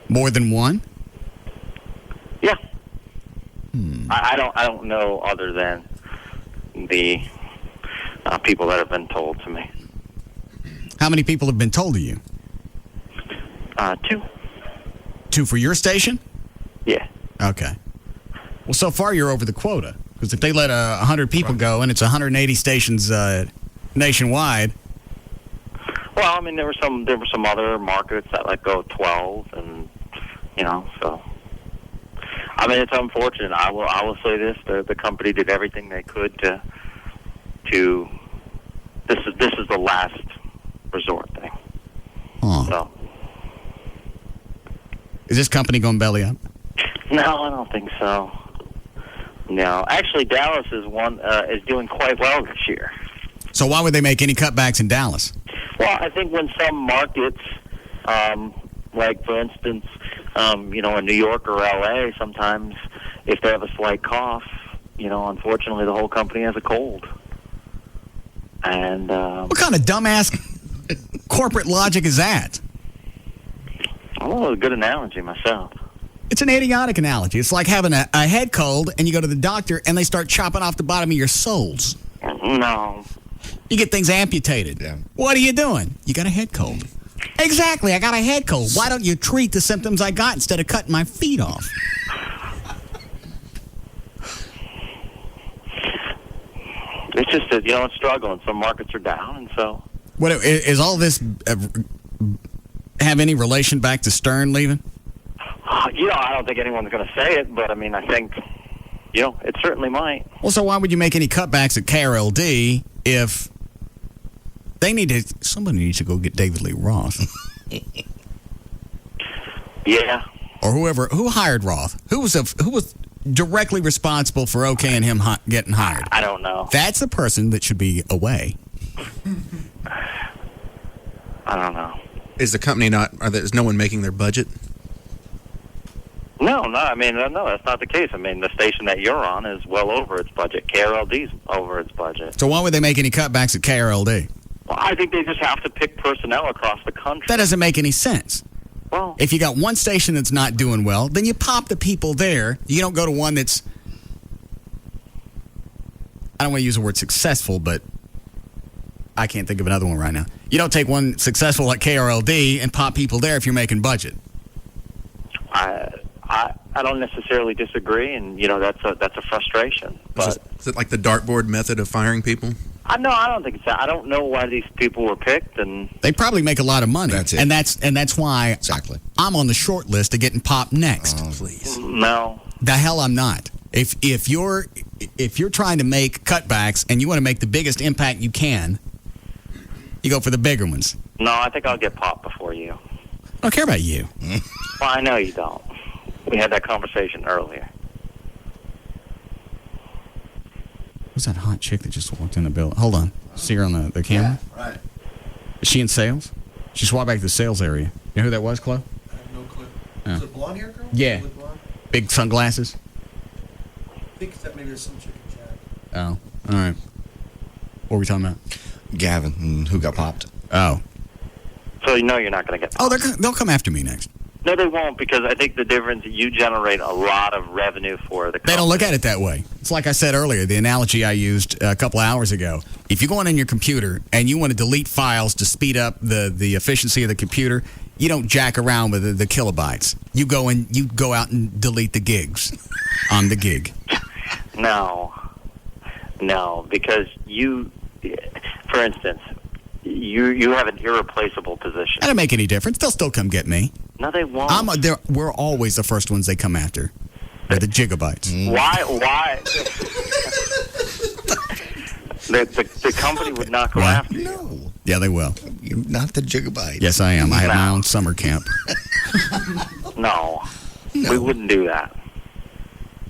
S1: More than one?
S13: Yeah. I don't know other than the people that have been told to me.
S1: How many people have been told to you?
S13: 2.
S1: 2 for your station?
S13: Yeah.
S1: Okay. Well, so far you're over the quota. Because if they let 100 people go and it's 180 stations nationwide.
S13: Well, I mean, there were some other markets that let go 12, and so. I mean, it's unfortunate. I will say this: the company did everything they could to. This is the last resort thing.
S1: Huh.
S13: So.
S1: Is this company going belly up?
S13: No, I don't think so. No, actually, Dallas is doing quite well this year.
S1: So why would they make any cutbacks in Dallas?
S13: Well, I think when some markets, like for instance, in New York or LA, sometimes if they have a slight cough, unfortunately the whole company has a cold. And
S1: what kind of dumbass corporate logic is that?
S13: Oh, a good analogy myself.
S1: It's an idiotic analogy. It's like having a head cold and you go to the doctor and they start chopping off the bottom of your soles.
S13: No.
S1: You get things amputated.
S2: Yeah.
S1: What are you doing? You got a head cold. Exactly. I got a head cold. Why don't you treat the symptoms I got instead of cutting my feet off?
S13: It's just that, it's struggling. Some markets are down, and so.
S1: What is all this have any relation back to Stern leaving?
S13: I don't think anyone's going to say it, but I mean, I think, it certainly might.
S1: Well, so why would you make any cutbacks at KRLD if somebody needs to go get David Lee Roth?
S13: Yeah.
S1: Or who hired Roth? Who was directly responsible for okaying him getting hired?
S13: I don't know.
S1: That's the person that should be away.
S13: I don't know.
S11: Is the company is no one making their budget?
S13: No, that's not the case. I mean, the station that you're on is well over its budget. KRLD's over its budget.
S1: So why would they make any cutbacks at KRLD?
S13: Well, I think they just have to pick personnel across the country.
S1: That doesn't make any sense.
S13: Well,
S1: if you got one station that's not doing well, then you pop the people there. You don't go to one that's, I don't want to use the word successful, but I can't think of another one right now. You don't take one successful like KRLD and pop people there if you're making budget.
S13: I don't necessarily disagree, and that's a frustration. But
S11: is it like the dartboard method of firing people?
S13: I don't think so. I don't know why these people were picked, and
S1: they probably make a lot of money.
S2: That's it.
S1: And that's why
S2: exactly
S1: I'm on the short list of getting popped next.
S11: Please.
S13: No.
S1: The hell I'm not. If you're trying to make cutbacks and you want to make the biggest impact you can, You go for the bigger ones.
S13: No, I think I'll get popped before you.
S1: I don't care about you.
S13: Well, I know you don't. We had that conversation earlier.
S1: Who's that hot chick that just walked in the building? Hold on. See her on the camera?
S2: Yeah, right.
S1: Is she in sales? She swung back to the sales area. You know who that was, Chloe?
S7: I have no clue.
S1: Oh.
S7: Is it a blonde hair girl?
S1: Yeah.
S7: Blonde?
S1: Big sunglasses?
S7: I think that maybe there's some chicken chat.
S1: Oh, all right. What were we talking about?
S2: Gavin, who got popped.
S1: Oh.
S13: So you know you're not going to get popped.
S1: Oh, they'll come after me next.
S13: No, they won't, because I think the difference, you generate a lot of revenue for the company.
S1: They don't look at it that way. It's like I said earlier, the analogy I used a couple hours ago. If you go on your computer and you want to delete files to speed up the efficiency of the computer, you don't jack around with the kilobytes. You go out and delete the gigs on the gig.
S13: No, because you, for instance, you have an irreplaceable position.
S1: That don't make any difference. They'll still come get me.
S13: No, they won't.
S1: We're always the first ones they come after. They're the gigabytes.
S13: Why? the company would not go after you.
S2: No.
S1: Yeah, they will.
S2: You're not the gigabyte.
S1: Yes, I am. I have my own summer camp.
S13: No, we wouldn't do that.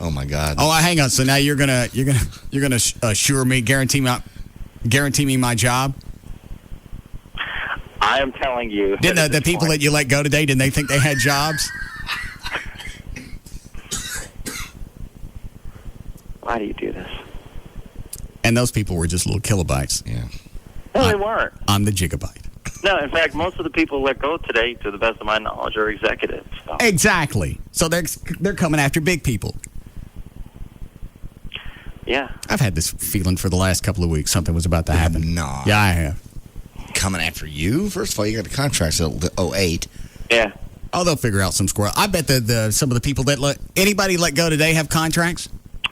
S2: Oh my God.
S1: Oh, hang on. So now you're gonna assure me, guarantee me my job?
S13: I am telling you.
S1: Didn't the people that you let go today, didn't they think they had jobs?
S13: Why do you do this?
S1: And those people were just little kilobytes.
S2: Yeah.
S13: No, they weren't.
S1: I'm the gigabyte.
S13: No, in fact, most of the people let go today, to the best of my knowledge, are executives. So.
S1: Exactly. So they're coming after big people.
S13: Yeah.
S1: I've had this feeling for the last couple of weeks. Something was about to happen.
S2: No.
S1: Yeah, I have.
S2: Coming after you? First of all, you got the contracts at 08.
S13: Yeah.
S1: Oh, they'll figure out some squirrel. I bet some of the people that anybody let go today have contracts.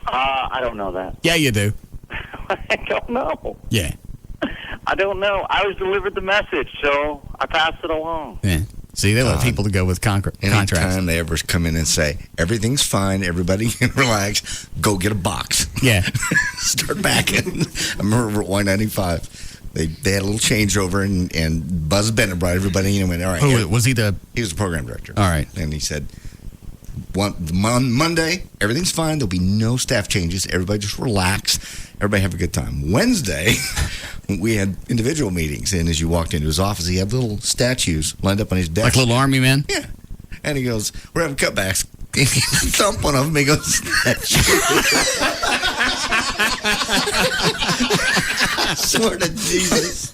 S13: I don't know that.
S1: Yeah, you do.
S13: I don't know.
S1: Yeah.
S13: I don't know. I was delivered the message, so I passed it along.
S1: Yeah. See, they let people to go with contracts.
S2: Anytime they ever come in and say, everything's fine, everybody can relax, go get a box.
S1: Yeah.
S2: Start backing. I remember at Y95. They had a little changeover, and Buzz Bennett brought everybody in and went, all right.
S1: Who was he?
S2: He was the program director.
S1: All right.
S2: And he said, Monday, everything's fine. There'll be no staff changes. Everybody just relax. Everybody have a good time. Wednesday, we had individual meetings, and as you walked into his office, he had little statues lined up on his desk.
S1: Like little army men?
S2: Yeah. And he goes, we're having cutbacks. He thump one of them. He goes, I swear to Jesus.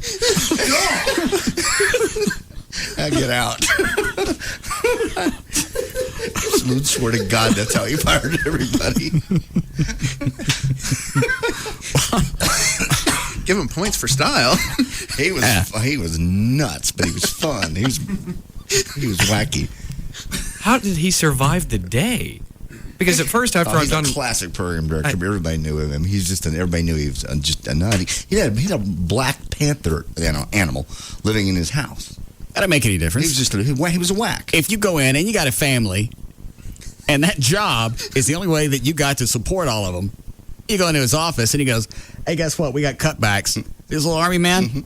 S2: I get out. Absolute swear to God, that's how he fired everybody.
S11: Give him points for style.
S2: He was nuts, but he was fun. He was wacky.
S3: How did he survive the day? Because at first, after I've
S2: he's
S3: done
S2: a classic program director, everybody knew him. He's just everybody knew he was just a nut. He had a Black Panther animal living in his house.
S1: That don't make any difference.
S2: He was a whack.
S1: If you go in and you got a family, and that job is the only way that you got to support all of them, you go into his office and he goes, "Hey, guess what? We got cutbacks. This little army man." Mm-hmm.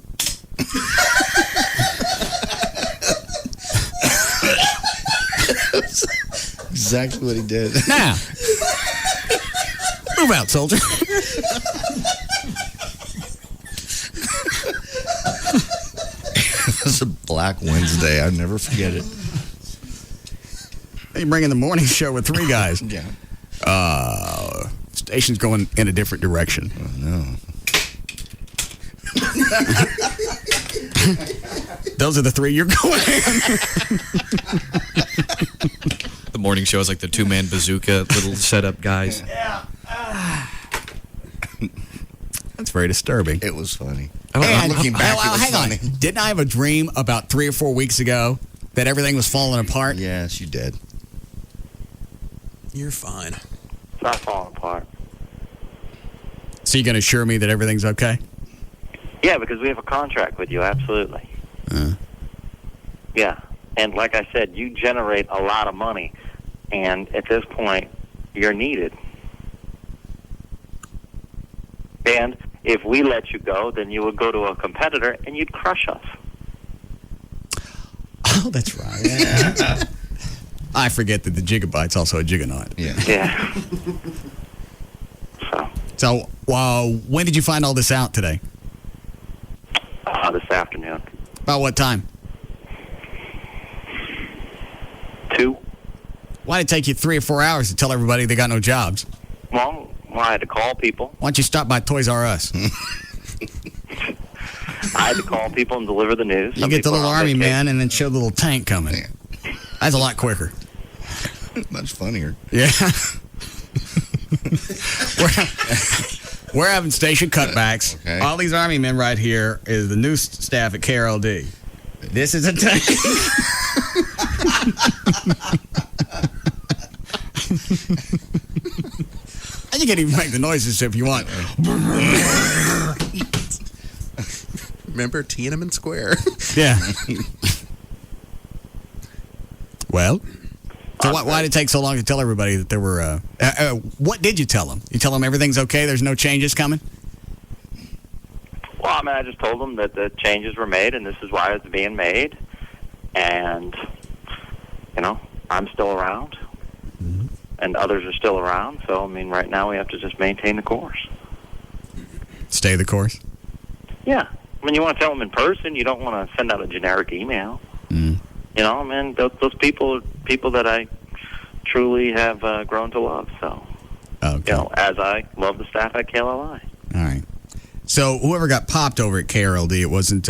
S2: Exactly what he did.
S1: Now, move out, soldier.
S2: It was a Black Wednesday. I'll never forget it.
S1: They bring in the morning show with three guys.
S2: Yeah.
S1: Station's going in a different direction.
S2: Oh, no.
S1: Those are the three you're going
S3: the morning show is like the two-man bazooka little setup guys.
S1: Yeah. That's very disturbing.
S2: It was funny.
S1: Looking
S2: back, it was
S1: hang
S2: funny.
S1: on. Didn't I have a dream about 3 or 4 weeks ago that everything was falling apart?
S2: Yes, you did.
S11: You're fine.
S13: It's not falling apart.
S1: So you're going to assure me that everything's okay?
S13: Yeah, because we have a contract with you, absolutely. Yeah. And like I said, you generate a lot of money. And at this point, you're needed. And if we let you go, then you would go to a competitor and you'd crush us.
S1: Oh, that's right. Yeah. I forget that the gigabyte's also a gigabyte.
S13: Yeah.
S1: So, when did you find all this out today?
S13: This afternoon.
S1: About what time?
S13: 2.
S1: Why did it take you 3 or 4 hours to tell everybody they got no jobs?
S13: Well, I had to call people.
S1: Why don't you stop by Toys R Us?
S13: I had to call people and deliver the news.
S1: You get the little army man and then show the little tank coming. That's a lot quicker.
S2: Much funnier.
S1: Yeah. We're having station cutbacks.
S2: Okay.
S1: All these army men right here is the new staff at KLLD. This is a tank. And you can even make the noises if you want.
S11: Remember Tiananmen Square?
S1: Yeah. Well, so why did it take so long to tell everybody that there were... what did you tell them? You tell them everything's okay, there's no changes coming?
S13: Well, I mean, I just told them that the changes were made, and this is why it's being made. And, you know, I'm still around, and others are still around. So, I mean, right now we have to just maintain the course.
S1: Stay the course?
S13: Yeah. I mean, you want to tell them in person. You don't want to send out a generic email. You know, I mean, those people are people that I truly have grown to love. So, you know, as I love the staff at KLLI.
S1: All right. So whoever got popped over at KRLD, it wasn't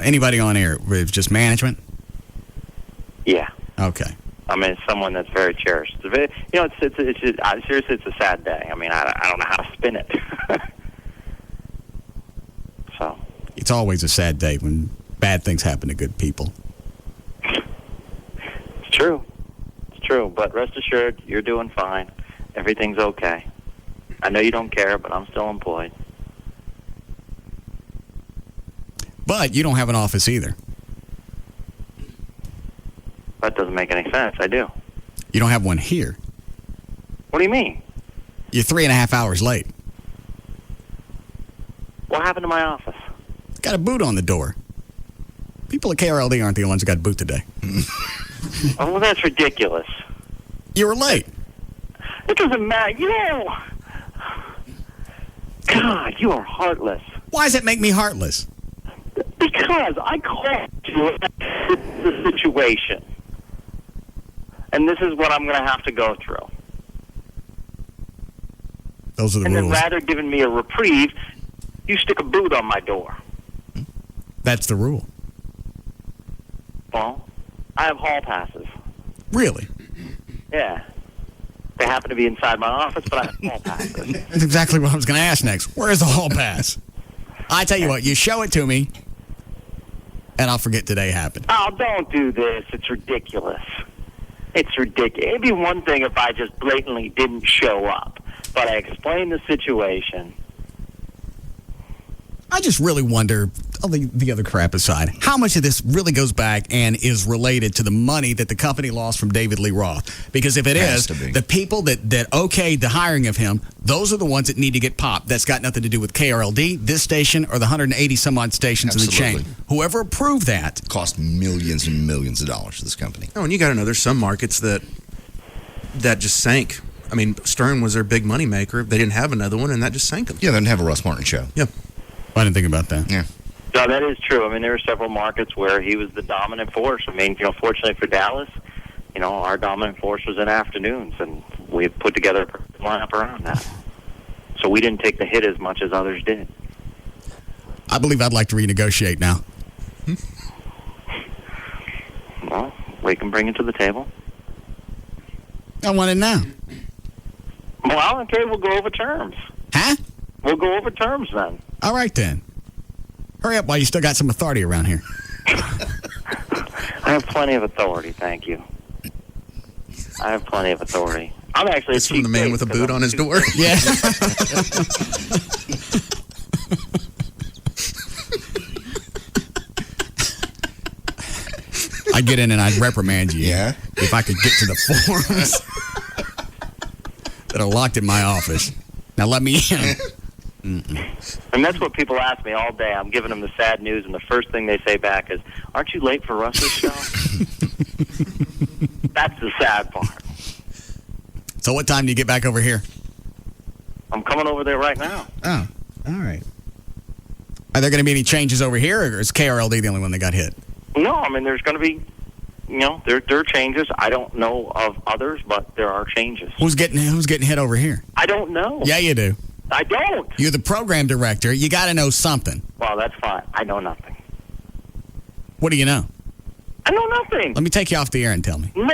S1: anybody on air. It was just management?
S13: Yeah.
S1: Okay.
S13: I mean, it's someone that's very cherished. You know, seriously, it's a sad day. I mean, I don't know how to spin it. So.
S1: It's always a sad day when bad things happen to good people.
S13: It's true. It's true. But rest assured, you're doing fine. Everything's okay. I know you don't care, but I'm still employed.
S1: But you don't have an office either.
S13: That doesn't make any sense. I do.
S1: You don't have one here.
S13: What do you mean?
S1: You're 3.5 hours late.
S13: What happened to my office?
S1: Got a boot on the door. People at KRLD aren't the ones who got a boot today.
S13: Oh, well, that's ridiculous.
S1: You were late.
S13: It doesn't matter. You know, God, you are heartless.
S1: Why does that make me heartless?
S13: Because I called you about the situation. And this is what I'm going to have to go through.
S1: Those are the
S13: rules. And then rather giving me a reprieve, you stick a boot on my door.
S1: That's the rule.
S13: Well, I have hall passes.
S1: Really?
S13: Yeah. They happen to be inside my office, but I have hall passes.
S1: That's exactly what I was going to ask next. Where's the hall pass? I tell you what, you show it to me, and I'll forget today happened.
S13: Oh, don't do this. It's ridiculous. It's ridiculous. It'd be one thing if I just blatantly didn't show up, but I explained the situation.
S1: I just really wonder, all the other crap aside, how much of this really goes back and is related to the money that the company lost from David Lee Roth? Because if it is, the people that okayed the hiring of him, those are the ones that need to get popped. That's got nothing to do with KRLD, this station, or the 180 some odd stations in the chain. Whoever approved that
S2: cost millions and millions of dollars to this company.
S11: Oh, and you got to know there's some markets that just sank. I mean, Stern was their big money maker. They didn't have another one, and that just sank them.
S2: Yeah, they didn't have a Russ Martin Show.
S11: Yeah.
S1: I didn't think about that.
S2: Yeah.
S13: No, that is true. I mean, there were several markets where he was the dominant force. I mean, you know, fortunately for Dallas, you know, our dominant force was in afternoons, and we put together a lineup around that. So we didn't take the hit as much as others did.
S1: I believe I'd like to renegotiate now.
S13: Well, we can bring it to the table.
S1: I want it now.
S13: Well, okay, we'll go over terms.
S1: Huh?
S13: We'll go over terms then.
S1: All right, then. Hurry up while you still got some authority around here.
S13: I have plenty of authority, thank you. I have plenty of authority. I'm actually
S11: It's from the man with a boot on his door.
S1: Yeah. I'd get in and I'd reprimand you.
S2: Yeah.
S1: If I could get to the forms that are locked in my office. Now let me in.
S13: And that's what people ask me all day. I'm giving them the sad news, and the first thing they say back is, "Aren't you late for Russ's show?" That's the sad part.
S1: So what time do you get back over here?
S13: I'm coming over there right now.
S1: Oh, all right. Are there going to be any changes over here, or is KRLD the only one that got hit?
S13: No, I mean, there's going to be, there are changes. I don't know of others, but there are changes.
S1: Who's getting hit over here?
S13: I don't know.
S1: Yeah, you do.
S13: I don't.
S1: You're the program director. You got to know something.
S13: Well, that's fine. I know nothing.
S1: What do you know?
S13: I know nothing.
S1: Let me take you off the air and tell me.
S13: No.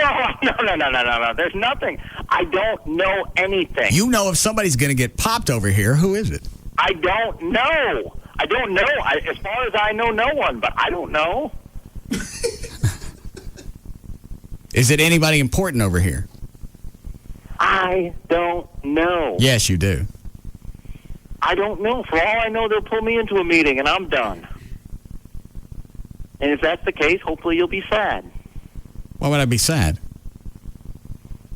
S13: There's nothing. I don't know anything.
S1: You know if somebody's going to get popped over here, who is it?
S13: I don't know. I don't know. As far as I know, no one, but I don't know.
S1: Is it anybody important over here?
S13: I don't know.
S1: Yes, you do.
S13: I don't know. For all I know, they'll pull me into a meeting, and I'm done. And if that's the case, hopefully you'll be sad.
S1: Why would I be sad?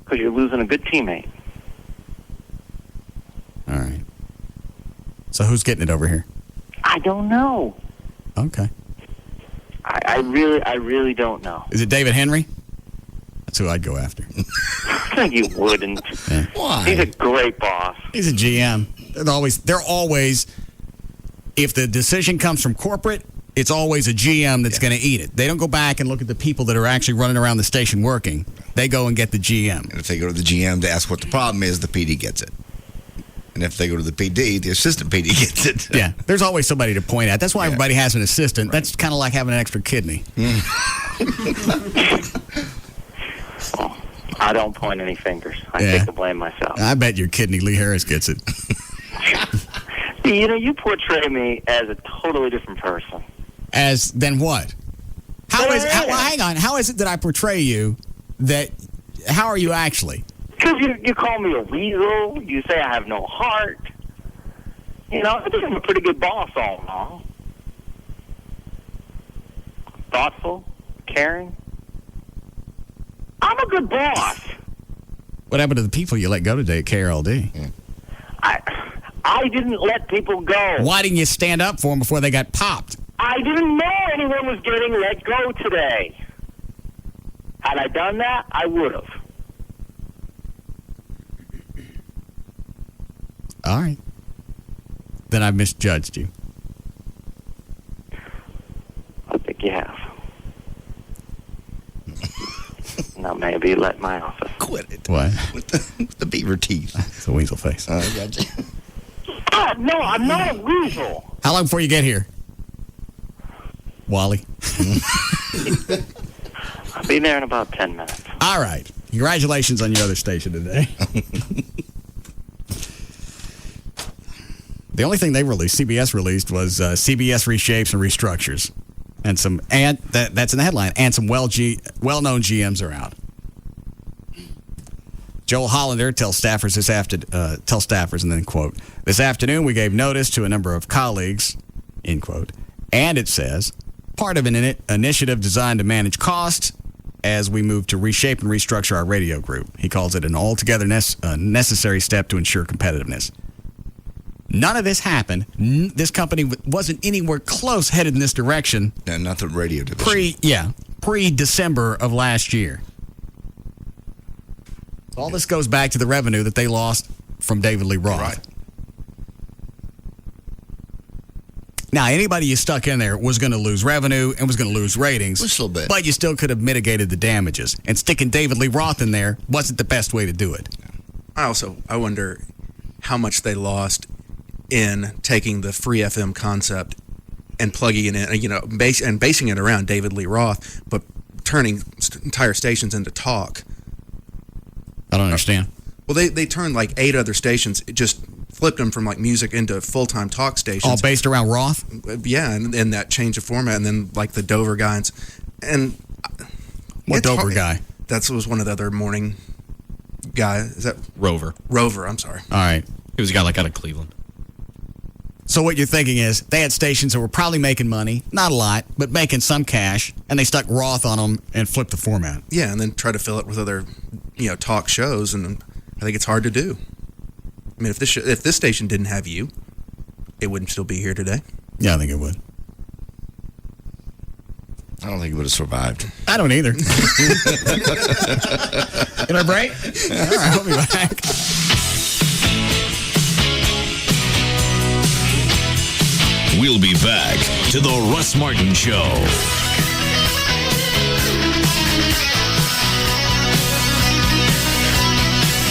S13: Because you're losing a good teammate.
S1: All right. So who's getting it over here?
S13: I don't know.
S1: Okay.
S13: I really don't know.
S1: Is it David Henry? That's who I'd go after.
S13: I think you wouldn't.
S1: Yeah.
S2: Why?
S13: He's a great boss.
S1: He's a GM. They're always, if the decision comes from corporate, it's always a GM that's going to eat it. They don't go back and look at the people that are actually running around the station working. They go and get the GM.
S2: And if they go to the GM to ask what the problem is, the PD gets it. And if they go to the PD, the assistant PD gets it.
S1: Yeah, there's always somebody to point at. That's why everybody has an assistant. Right. That's kind of like having an extra kidney.
S13: Well, I don't point any fingers. I take the blame myself.
S1: I bet your kidney, Lee Harris, gets it.
S13: You portray me as a totally different person.
S1: As then what? Hang on. How is it that I portray you? How are you actually?
S13: Because you call me a weasel. You say I have no heart. I think I'm a pretty good boss all in all. Thoughtful, caring. I'm a good boss.
S1: What happened to the people you let go today at KRLD?
S13: Yeah. I didn't let people go.
S1: Why didn't you stand up for them before they got popped?
S13: I didn't know anyone was getting let go today. Had I done that, I would have.
S1: All right. Then I misjudged you.
S13: I think you have. Now maybe let my office.
S2: Quit it.
S1: What?
S2: With the beaver teeth.
S1: It's a weasel face.
S2: I got you.
S13: No, I'm not a weasel.
S1: How long before you get here? Wally?
S13: I'll be there in about 10 minutes.
S1: All right. Congratulations on your other station today. The only thing they released, CBS released, was CBS reshapes and restructures. And that's in the headline. And some well-known GMs are out. Joel Hollander tells staffers and then quote, "This afternoon we gave notice to a number of colleagues," end quote. And it says, part of an initiative designed to manage costs as we move to reshape and restructure our radio group. He calls it an altogether necessary step to ensure competitiveness. None of this happened. This company wasn't anywhere close headed in this direction.
S2: No, not the radio division.
S1: Pre-December of last year. All this goes back to the revenue that they lost from David Lee Roth.
S2: Right.
S1: Now, anybody you stuck in there was going to lose revenue and was going to lose ratings.
S2: Just a little bit.
S1: But you still could have mitigated the damages. And sticking David Lee Roth in there wasn't the best way to do it.
S11: I wonder how much they lost in taking the free FM concept and plugging it in, and basing it around David Lee Roth, but turning entire stations into talk.
S1: I don't understand.
S11: Well, they turned like 8 other stations, just flipped them from like music into full-time talk stations.
S1: All based around Roth?
S11: Yeah, and that change of format, and then like the Dover guys. And
S1: what Dover guy?
S11: That was one of the other morning guys. Is that
S3: Rover?
S11: Rover, I'm sorry.
S1: All right.
S3: He was a guy like out of Cleveland.
S1: So what you're thinking is they had stations that were probably making money, not a lot, but making some cash, and they stuck Roth on them and flipped the format.
S11: Yeah, and then try to fill it with other, talk shows, and I think it's hard to do. I mean, if this station didn't have you, it wouldn't still be here today.
S1: Yeah, I think it would.
S2: I don't think it would have survived.
S1: I don't either. Can I break? All right, I'll be back.
S8: We'll be back to the Russ Martin Show.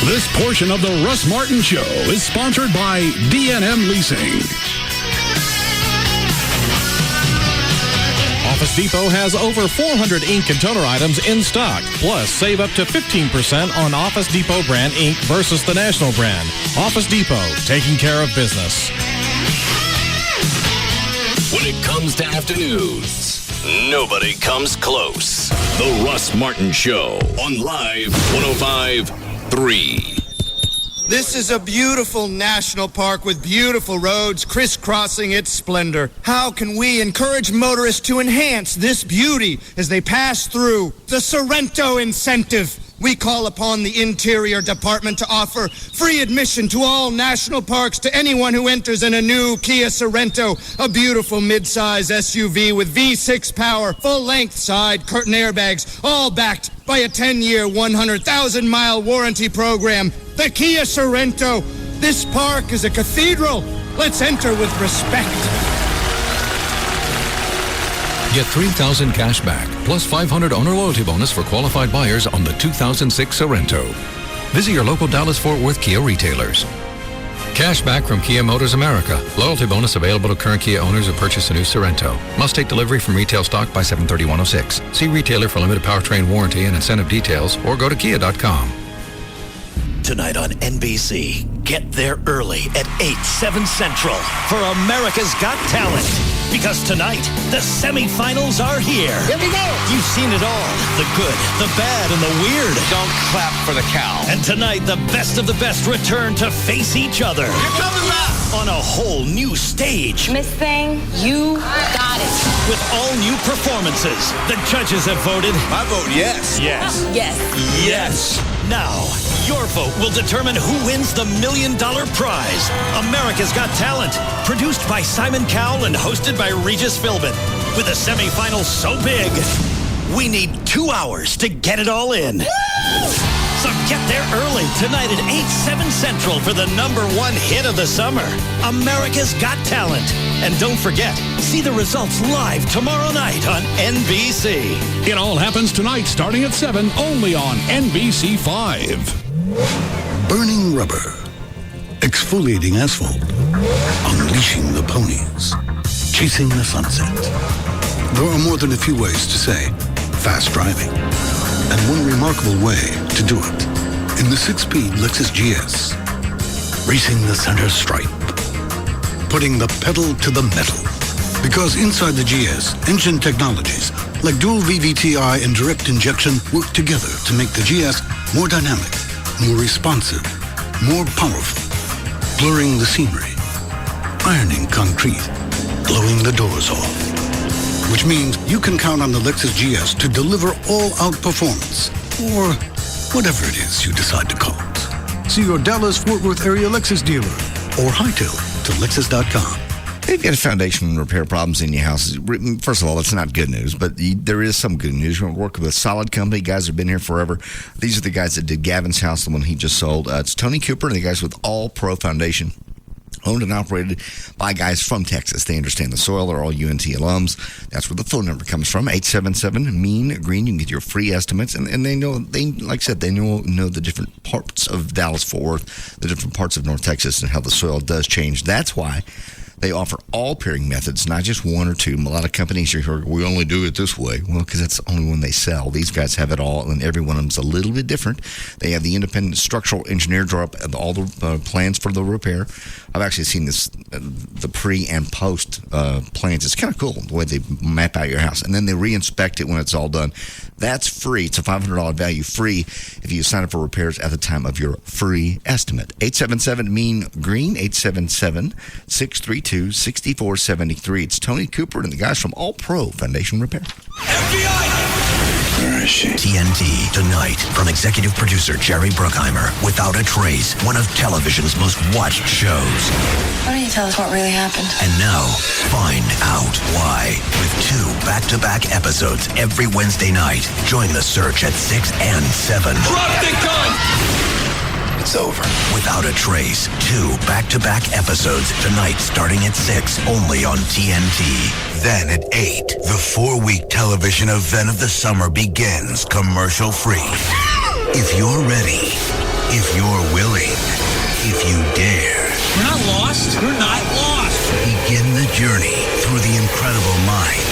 S15: This portion of the Russ Martin Show is sponsored by D&M Leasing.
S16: Office Depot has over 400 ink and toner items in stock. Plus, save up to 15% on Office Depot brand ink versus the national brand. Office Depot, taking care of business.
S12: When it comes to afternoons, nobody comes close. The Russ Martin Show on Live 105.3.
S17: This is a beautiful national park with beautiful roads crisscrossing its splendor. How can we encourage motorists to enhance this beauty as they pass through? The Sorrento incentive. We call upon the Interior Department to offer free admission to all national parks to anyone who enters in a new Kia Sorrento, a beautiful midsize SUV with V6 power, full-length side curtain airbags, all backed by a 10-year, 100,000-mile warranty program. The Kia Sorrento. This park is a cathedral. Let's enter with respect.
S26: Get $3,000 cash back, plus $500 owner loyalty bonus for qualified buyers on the 2006 Sorrento. Visit your local Dallas-Fort Worth Kia retailers. Cash back from Kia Motors America. Loyalty bonus available to current Kia owners who purchase a new Sorrento. Must take delivery from retail stock by 7/30/106. See retailer for limited powertrain warranty and incentive details, or go to kia.com.
S18: Tonight on NBC, get there early at 8/7 Central for America's Got Talent. Because tonight, the semifinals are here. Here we go. You've seen it all. The good, the bad, and the weird. Don't clap for the cow. And tonight, the best of the best return to face each other. Here comes the rap. On a whole new stage.
S19: Miss Thing, you got it.
S18: With all new performances, the judges have voted.
S17: I vote yes.
S18: Yes.
S19: Yes.
S18: Yes. Now, your vote will determine who wins the $1 million prize. America's Got Talent. Produced by Simon Cowell and hosted by Regis Philbin. With a semifinal so big, we need 2 hours to get it all in. So get there early tonight at 8/7 Central for the #1 hit of the summer, America's Got Talent. And don't forget, see the results live tomorrow night on NBC.
S15: It all happens tonight starting at 7, only on NBC 5.
S20: Burning rubber, exfoliating asphalt, unleashing the ponies, chasing the sunset. There are more than a few ways to say fast driving, and one remarkable way to do it. In the 6-speed Lexus GS, racing the center stripe, putting the pedal to the metal. Because inside the GS, engine technologies like dual VVTi and direct injection work together to make the GS more dynamic, more responsive, more powerful, blurring the scenery, ironing concrete, blowing the doors off. Which means you can count on the Lexus GS to deliver all-out performance, or whatever it is you decide to call it. See your Dallas-Fort Worth area Lexus dealer, or hightail to Lexus.com.
S2: If you got foundation repair problems in your house, first of all, that's not good news, but there is some good news. You're working with a solid company. Guys have been here forever. These are the guys that did Gavin's house, the one he just sold. It's Tony Cooper and the guys with All Pro Foundation. Owned and operated by guys from Texas. They understand the soil. They're all UNT alums. That's where the phone number comes from, 877-MEAN-GREEN. You can get your free estimates. And they know, like I said, they know the different parts of Dallas-Fort Worth, the different parts of North Texas, and how the soil does change. That's why they offer all pairing methods, not just one or two. A lot of companies are here, we only do it this way. Well, because that's the only one they sell. These guys have it all, and every one of them's a little bit different. They have the independent structural engineer draw up all the plans for the repair. I've actually seen this, the pre and post plans. It's kind of cool the way they map out your house, and then they re-inspect it when it's all done. That's free. It's a $500 value free if you sign up for repairs at the time of your free estimate. 877-MEAN-GREEN, 877-632-6473. It's Tony Cooper and the guys from All Pro Foundation Repair.
S18: FBI!
S20: Where is she?
S12: TNT, tonight, from executive producer Jerry Bruckheimer, Without a Trace, one of television's most watched shows.
S19: Why don't you tell us what really happened?
S12: And now, find out why. With 2 back-to-back episodes every Wednesday night. Join the search at 6 and 7.
S20: Drop the gun! It's over.
S12: Without a Trace, 2 back-to-back episodes tonight starting at 6, only on TNT.
S9: Then at 8, the 4-week television event of the summer begins commercial-free. If you're ready, if you're willing, if you dare.
S10: We're not lost. We're not lost.
S9: Begin the journey through the incredible mind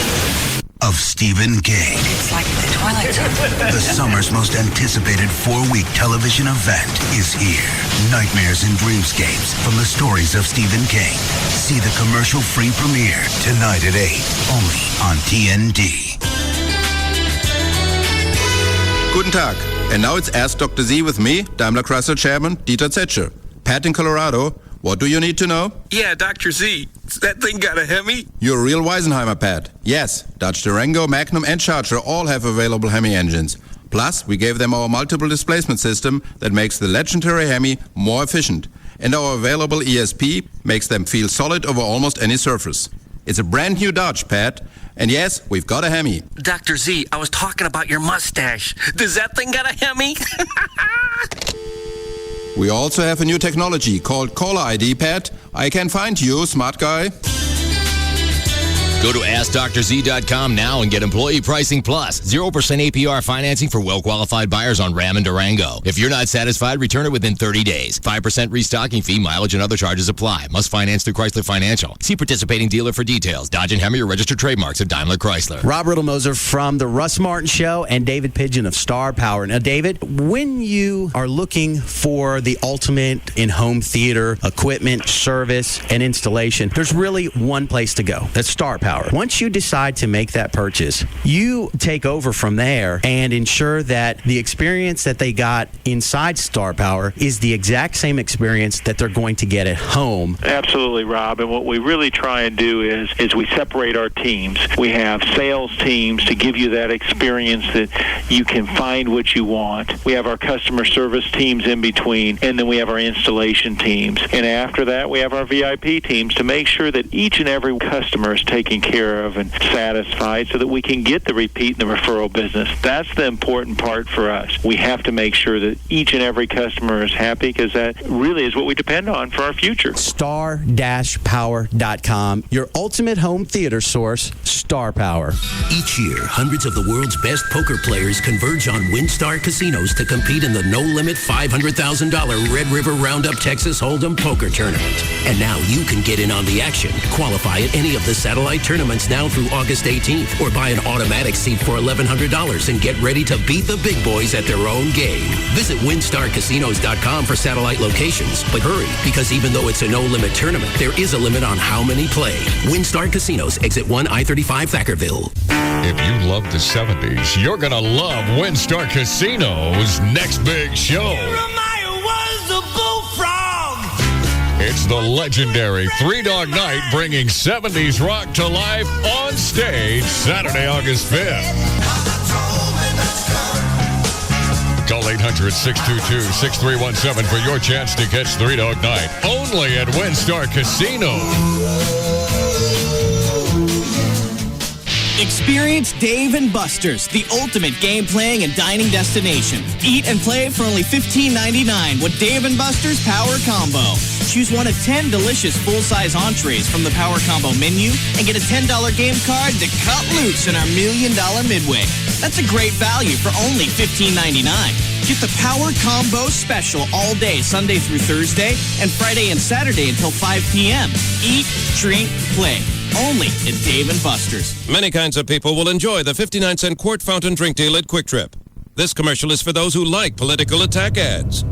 S9: of Stephen King.
S19: It's like the Twilight Zone.
S9: The summer's most anticipated 4-week television event is here. Nightmares and Dreamscapes from the stories of Stephen King. See the commercial-free premiere tonight at 8, only on TNT.
S21: Guten Tag. And now it's Ask Dr. Z with me, Daimler Chrysler Chairman Dieter Zetsche. Pat in Colorado, what do you need to know?
S22: Yeah, Dr. Z. That thing got a Hemi?
S21: You're a real Weisenheimer, Pat. Yes, Dodge Durango, Magnum, and Charger all have available Hemi engines. Plus, we gave them our multiple displacement system that makes the legendary Hemi more efficient. And our available ESP makes them feel solid over almost any surface. It's a brand new Dodge, Pat. And yes, we've got a Hemi.
S22: Dr. Z, I was talking about your mustache. Does that thing got a Hemi?
S21: We also have a new technology called Caller ID, Pat. I can find you, smart guy.
S24: Go to AskDrZ.com now and get employee pricing plus 0% APR financing for well-qualified buyers on Ram and Durango. If you're not satisfied, return it within 30 days. 5% restocking fee, mileage, and other charges apply. Must finance through Chrysler Financial. See participating dealer for details. Dodge and Hemi are registered trademarks of Daimler Chrysler.
S25: Rob Riddlemoser from the Russ Martin Show and David Pidgeon of Star Power. Now, David, when you are looking for the ultimate in home theater equipment, service, and installation, there's really one place to go. That's Star Power. Once you decide to make that purchase, you take over from there and ensure that the experience that they got inside Star Power is the exact same experience that they're going to get at home.
S27: Absolutely, Rob. And what we really try and do is we separate our teams. We have sales teams to give you that experience that you can find what you want. We have our customer service teams in between, and then we have our installation teams. And after that, we have our VIP teams to make sure that each and every customer is taken care of and satisfied so that we can get the repeat and the referral business. That's the important part for us. We have to make sure that each and every customer is happy because that really is what we depend on for our future.
S25: Star-Power.com, your ultimate home theater source, Star Power.
S12: Each year, hundreds of the world's best poker players converge on WinStar casinos to compete in the no-limit $500,000 Red River Roundup Texas Hold'em Poker Tournament. And now you can get in on the action. Qualify at any of the satellite tournaments now through August 18th, or buy an automatic seat for $1,100 and get ready to beat the big boys at their own game. Visit WinStarCasinos.com for satellite locations. But hurry, because even though it's a no-limit tournament, there is a limit on how many play. WinStar Casinos, Exit 1, I-35, Thackerville.
S26: If you love the 70s, you're going to love WinStar Casino's next big show. It's the legendary Three Dog Night bringing 70s rock to life on stage Saturday, August 5th. Call 800-622-6317 for your chance to catch Three Dog Night only at WinStar Casino.
S28: Experience Dave & Buster's, the ultimate game-playing and dining destination. Eat and play for only $15.99 with Dave & Buster's Power Combo. Choose one of 10 delicious full-size entrees from the Power Combo menu and get a $10 game card to cut loose in our $1 Million Midway. That's a great value for only $15.99. Get the Power Combo special all day, Sunday through Thursday, and Friday and Saturday until 5 p.m. Eat, drink, play. Only at Dave & Buster's.
S29: Many kinds of people will enjoy the 59-cent quart fountain drink deal at Quick Trip. This commercial is for those who like political attack ads.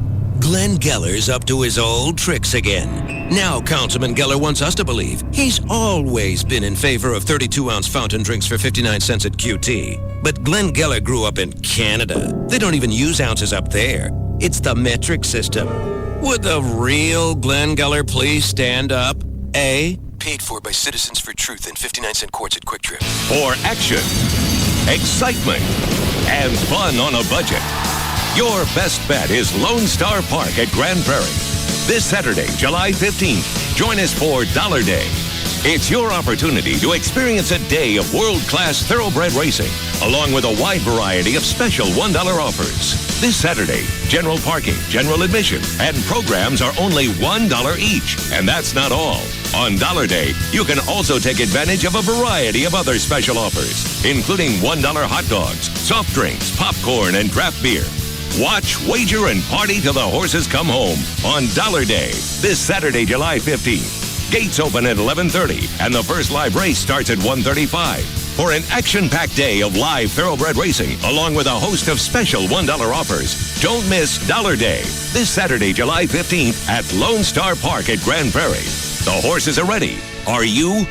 S12: Glenn Geller's up to his old tricks again. Now Councilman Geller wants us to believe he's always been in favor of 32-ounce fountain drinks for 59 cents at QT. But Glenn Geller grew up in Canada. They don't even use ounces up there. It's the metric system. Would the real Glenn Geller please stand up? A. Paid for by Citizens for Truth in 59-cent quarts at Quick Trip.
S8: For action,
S3: excitement, and fun on a budget. Your best bet is Lone Star Park at Grand Prairie. This Saturday, July 15th, join us for Dollar Day. It's your opportunity to experience a day of world-class thoroughbred racing, along with a wide variety of special $1 offers. This Saturday, general parking, general admission, and programs are only $1 each. And that's not all. On Dollar Day, you can also take advantage of a variety of other special offers, including $1 hot dogs, soft drinks, popcorn, and draft beer. Watch, wager, and party till the horses come home on Dollar Day, this Saturday, July 15th. Gates open at 11:30, and the first live race starts at 1:35. For an action-packed day of live thoroughbred racing, along with a host of special $1 offers, don't miss Dollar Day, this Saturday, July 15th, at Lone Star Park at Grand Prairie. The horses are ready. Are you?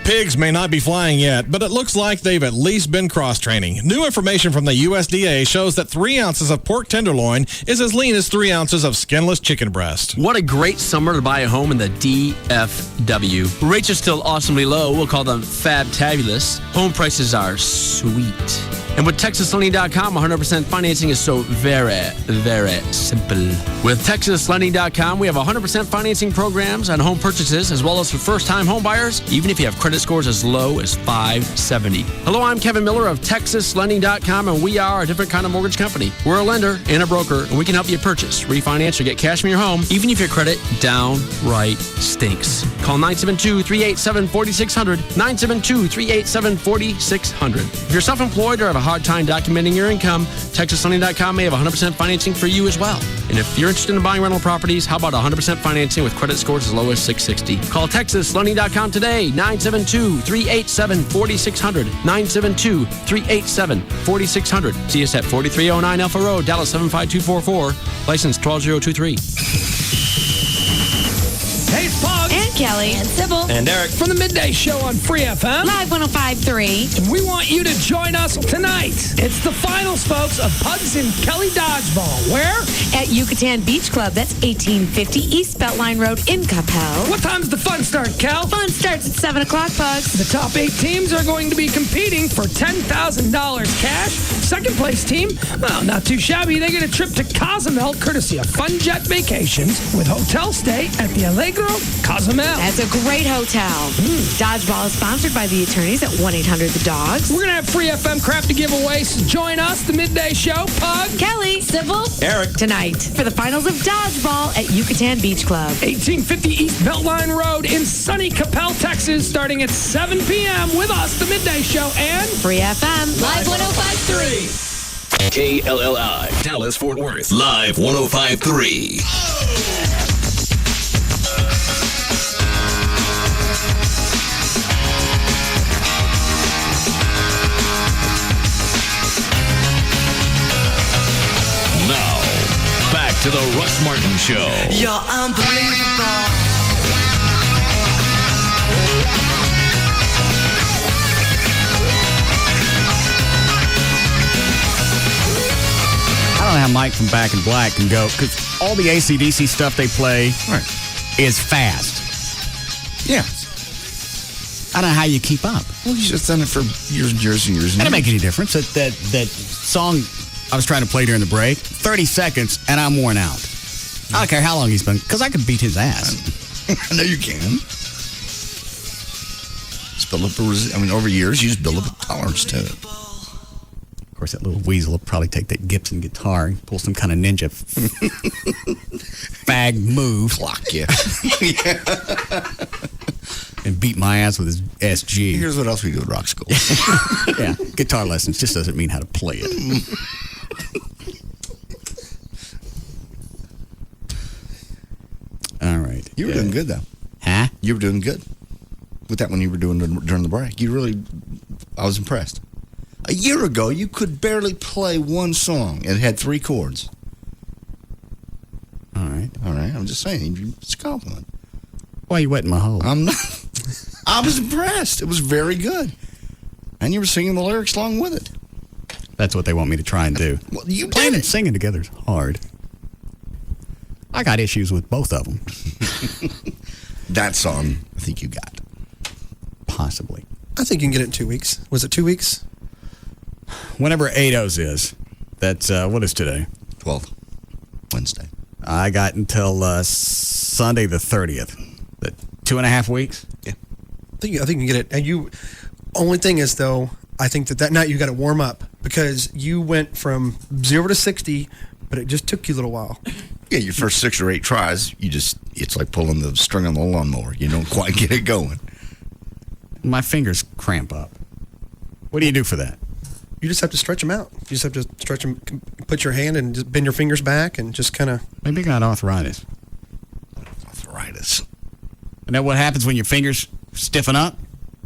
S16: Pigs may not be flying yet, but it looks like they've at least been cross-training. New information from the USDA shows that 3 ounces of pork tenderloin is as lean as 3 ounces of skinless chicken breast.
S4: What a great summer to buy a home in the DFW. Rates are still awesomely low. We'll call them fabtabulous. Home prices are sweet. And with TexasLending.com, 100% financing is so very, very simple. With TexasLending.com, we have 100% financing programs on home purchases, as well as for first-time home buyers, even if you have credit scores as low as 570. Hello, I'm Kevin Miller of TexasLending.com, and we are a different kind of mortgage company. We're a lender and a broker, and we can help you purchase, refinance, or get cash from your home, even if your credit downright stinks. Call 972-387-4600, 972-387-4600. If you're self-employed or have a hard time documenting your income, TexasLending.com may have 100% financing for you as well. And if you're interested in buying rental properties, how about 100% financing with credit scores as low as 660? Call TexasLending.com today, 972-387-4600, 972-387-4600. See us at 4309 Alpha Road, Dallas 75244, license 12023.
S10: Hey, it's Pog.
S5: And Kelly. And Sybil.
S3: And Eric.
S10: From the Midday Show on Free FM.
S5: Live 105.3.
S10: And we want you to join us tonight. It's the finals, folks, of Pugs and Kelly Dodgeball. Where?
S5: At Yucatan Beach Club. That's 1850 East Beltline Road in Capel.
S10: What time's the fun start, Cal?
S5: Fun starts at 7 o'clock, Pugs.
S10: The top 8 teams are going to be competing for $10,000 cash. Second place team, well, not too shabby. They get a trip to Cozumel, courtesy of Fun Jet Vacations, with hotel stay at the Allegro Cozumel.
S5: That's a great hotel. Dodgeball is sponsored by the attorneys at 1-800-THE-DOGS.
S10: We're going to have free FM crap to give away, so join us, the Midday Show. Pug,
S5: Kelly, Sybil,
S3: Eric.
S5: Tonight for the finals of Dodgeball at Yucatan Beach Club.
S10: 1850 East Beltline Road in sunny Capel, Texas, starting at 7 p.m. with us, the Midday Show, and
S5: Free FM. Live 105.3.
S12: KLLI, Dallas, Fort Worth, Live 105.3. Now, back to the Russ Martin Show.
S6: You're unbelievable.
S1: I don't know how Mike from Back in Black can go, because all the AC/DC stuff they play is fast.
S2: Yeah.
S1: I don't know how you keep up.
S2: Well, he's just done it for years and years and years.
S1: It doesn't make any difference. That song I was trying to play during the break, 30 seconds, and I'm worn out. I don't care how long he's been, because I could beat his ass.
S2: I know you can. Just build up over years, you just build up a tolerance to it.
S1: Of course, that little weasel will probably take that Gibson guitar and pull some kind of ninja fag move.
S2: Clock you.
S1: And beat my ass with his SG.
S2: Here's what else we do at rock school.
S1: Yeah, guitar lessons just doesn't mean how to play it. All right.
S2: You were doing good, though.
S1: Huh?
S2: You were doing good with that one you were doing during the break. I was impressed. A year ago, you could barely play one song. It had 3 chords.
S1: All right.
S2: I'm just saying. It's a compliment.
S1: Why are you wetting my hole?
S2: I'm not. I was impressed. It was very good. And you were singing the lyrics along with it.
S1: That's what they want me to try and do.
S2: Well, you
S1: Playing
S2: did
S1: and singing together is hard. I got issues with both of them.
S2: That song, I think you got.
S1: Possibly.
S7: I think you can get it in 2 weeks. Was it 2 weeks?
S1: whenever Eidos is, that's, what is today?
S2: 12th. Wednesday.
S1: I got until Sunday the 30th. 2.5 weeks?
S7: Yeah. I think you can get it. And only thing is, though, I think that night you got to warm up because you went from 0 to 60, but it just took you a little while.
S2: Yeah, your first 6 or 8 tries, it's like pulling the string on the lawnmower. You don't quite get it going.
S1: My fingers cramp up. What do you do for that?
S7: You just have to stretch them out. You just have to stretch them, put your hand and just bend your fingers back and just kind of...
S1: Maybe I got arthritis.
S2: Arthritis.
S1: And then what happens when your fingers stiffen up?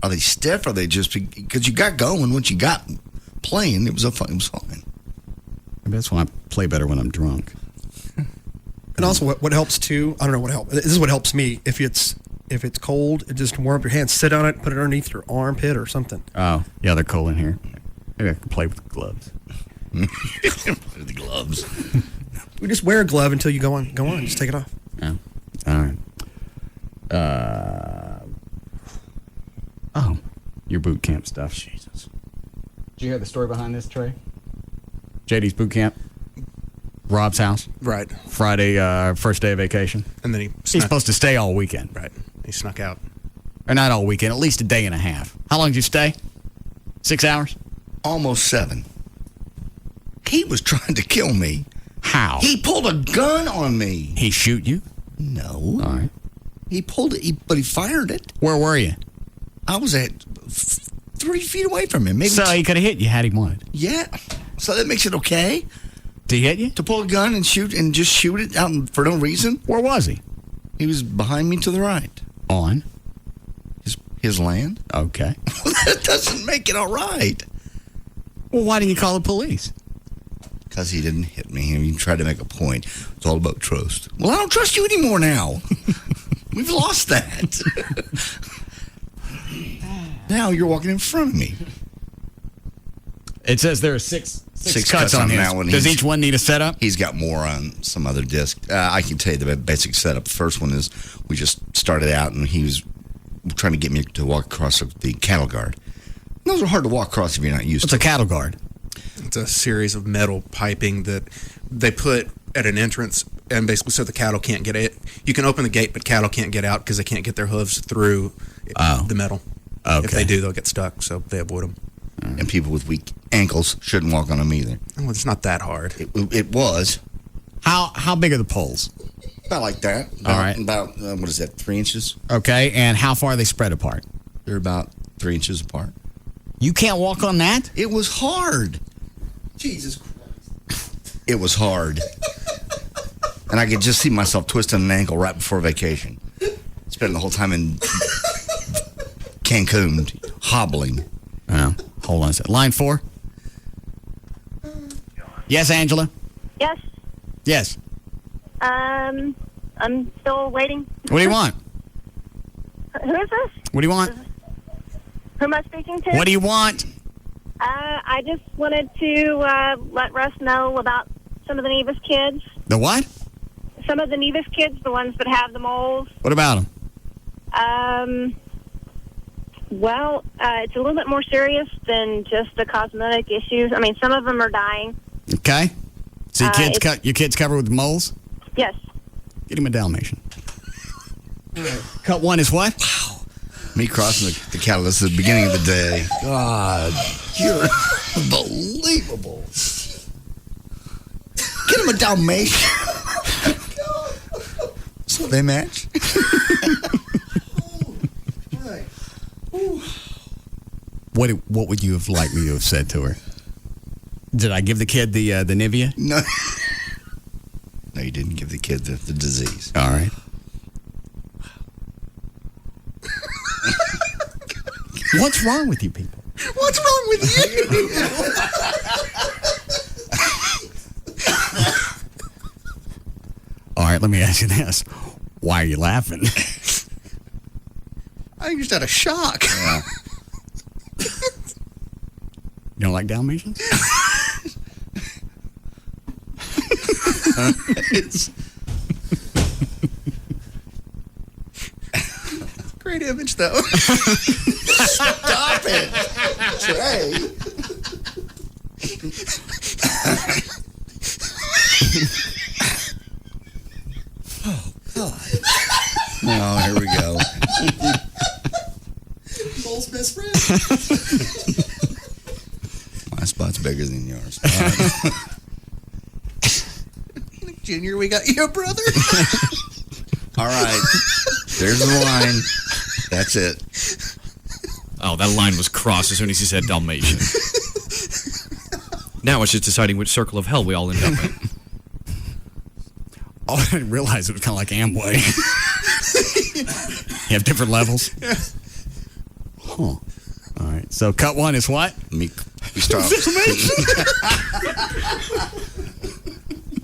S2: Are they stiff or are they just... Because you got going once you got playing, it was fine.
S1: Maybe that's why I play better when I'm drunk.
S7: And also what helps too, I don't know what helps. This is what helps me. If it's cold, it just warm up your hands. Sit on it, put it underneath your armpit or something.
S1: Oh, yeah, they're cold in here. Maybe I can play with the gloves.
S2: With the gloves.
S7: We just wear a glove until you go on. Just take it off.
S1: Yeah. All right. Your boot camp stuff. Jesus. Did you hear the story behind this, Trey? JD's boot camp. Rob's house.
S7: Right.
S1: Friday, first day of vacation.
S7: And then
S1: he's supposed to stay all weekend.
S7: Right. He snuck out.
S1: Or not all weekend, at least a day and a half. How long did you stay? 6 hours?
S2: Almost 7. He was trying to kill me.
S1: How?
S2: He pulled a gun on me.
S1: He shoot you?
S2: No.
S1: All right.
S2: He pulled it, but he fired it.
S1: Where were you?
S2: I was at 3 feet away from him. Maybe
S1: so he could have hit you had he wanted.
S2: Yeah. So that makes it okay.
S1: Did he hit you?
S2: To pull a gun and shoot it out for no reason.
S1: Where was he?
S2: He was behind me to the right.
S1: On?
S2: His land.
S1: Okay.
S2: That doesn't make it all right.
S1: Well, why didn't you call the police?
S2: Because he didn't hit me. He tried to make a point. It's all about trust. Well, I don't trust you anymore now. We've lost that. Now you're walking in front of me.
S1: It says there are six cuts on his.
S2: that one.
S1: Does each one need a setup?
S2: He's got more on some other disc. I can tell you the basic setup. The first one is we just started out and he was trying to get me to walk across the cattle guard. And those are hard to walk across if you're not used to.
S1: What's a cattle guard?
S7: It's a series of metal piping that they put at an entrance, and basically so the cattle can't get it. You can open the gate, but cattle can't get out because they can't get their hooves through the metal.
S1: Okay.
S7: If they do, they'll get stuck, so they avoid them.
S2: And people with weak ankles shouldn't walk on them either.
S7: Oh, it's not that hard.
S2: It was.
S1: How big are the poles?
S2: About like that.
S1: All right.
S2: About, what is that, 3 inches?
S1: Okay, and how far are they spread apart?
S2: They're about 3 inches apart.
S1: You can't walk on that?
S2: It was hard.
S7: Jesus Christ.
S2: It was hard. And I could just see myself twisting an ankle right before vacation. Spending the whole time in Cancun, hobbling.
S1: Hold on a second. Line 4? Yes, Angela?
S11: Yes.
S1: Yes.
S11: I'm still waiting.
S1: What do you want?
S11: Who is this?
S1: What do you want?
S11: Who am I speaking to?
S1: What do you want?
S11: I just wanted to let Russ know about some of the Nevis kids.
S1: The what?
S11: Some of the Nevis kids, the ones that have the moles.
S1: What about them?
S11: Well, it's a little bit more serious than just the cosmetic issues. I mean, some of them are dying.
S1: Okay. So your kids covered with moles?
S11: Yes.
S1: Get him a Dalmatian. Cut 1 is what?
S2: Wow. Me crossing the cattle. This is the beginning of the day. God, you're unbelievable. Get him a Dalmatian. So they match?
S1: What would you have liked me to have said to her? Did I give the kid the Nivea?
S2: No. No, you didn't give the kid the disease.
S1: All right. What's wrong with you people?
S2: What's wrong with you?
S1: All right, let me ask you this. Why are you laughing?
S7: I just had a shock.
S2: Yeah.
S1: You don't like Dalmatians?
S2: It's
S7: great image, though.
S2: Stop it, Trey. bigger than yours.
S7: Junior, we got you a brother.
S2: All right. There's the line. That's it.
S9: Oh, that line was crossed as soon as he said Dalmatian. Now it's just deciding which circle of hell we all end up in.
S1: Oh, I didn't realize it was kind of like Amway. You have different levels?
S2: Yeah.
S1: Huh. All right. So cut one is what?
S2: We start.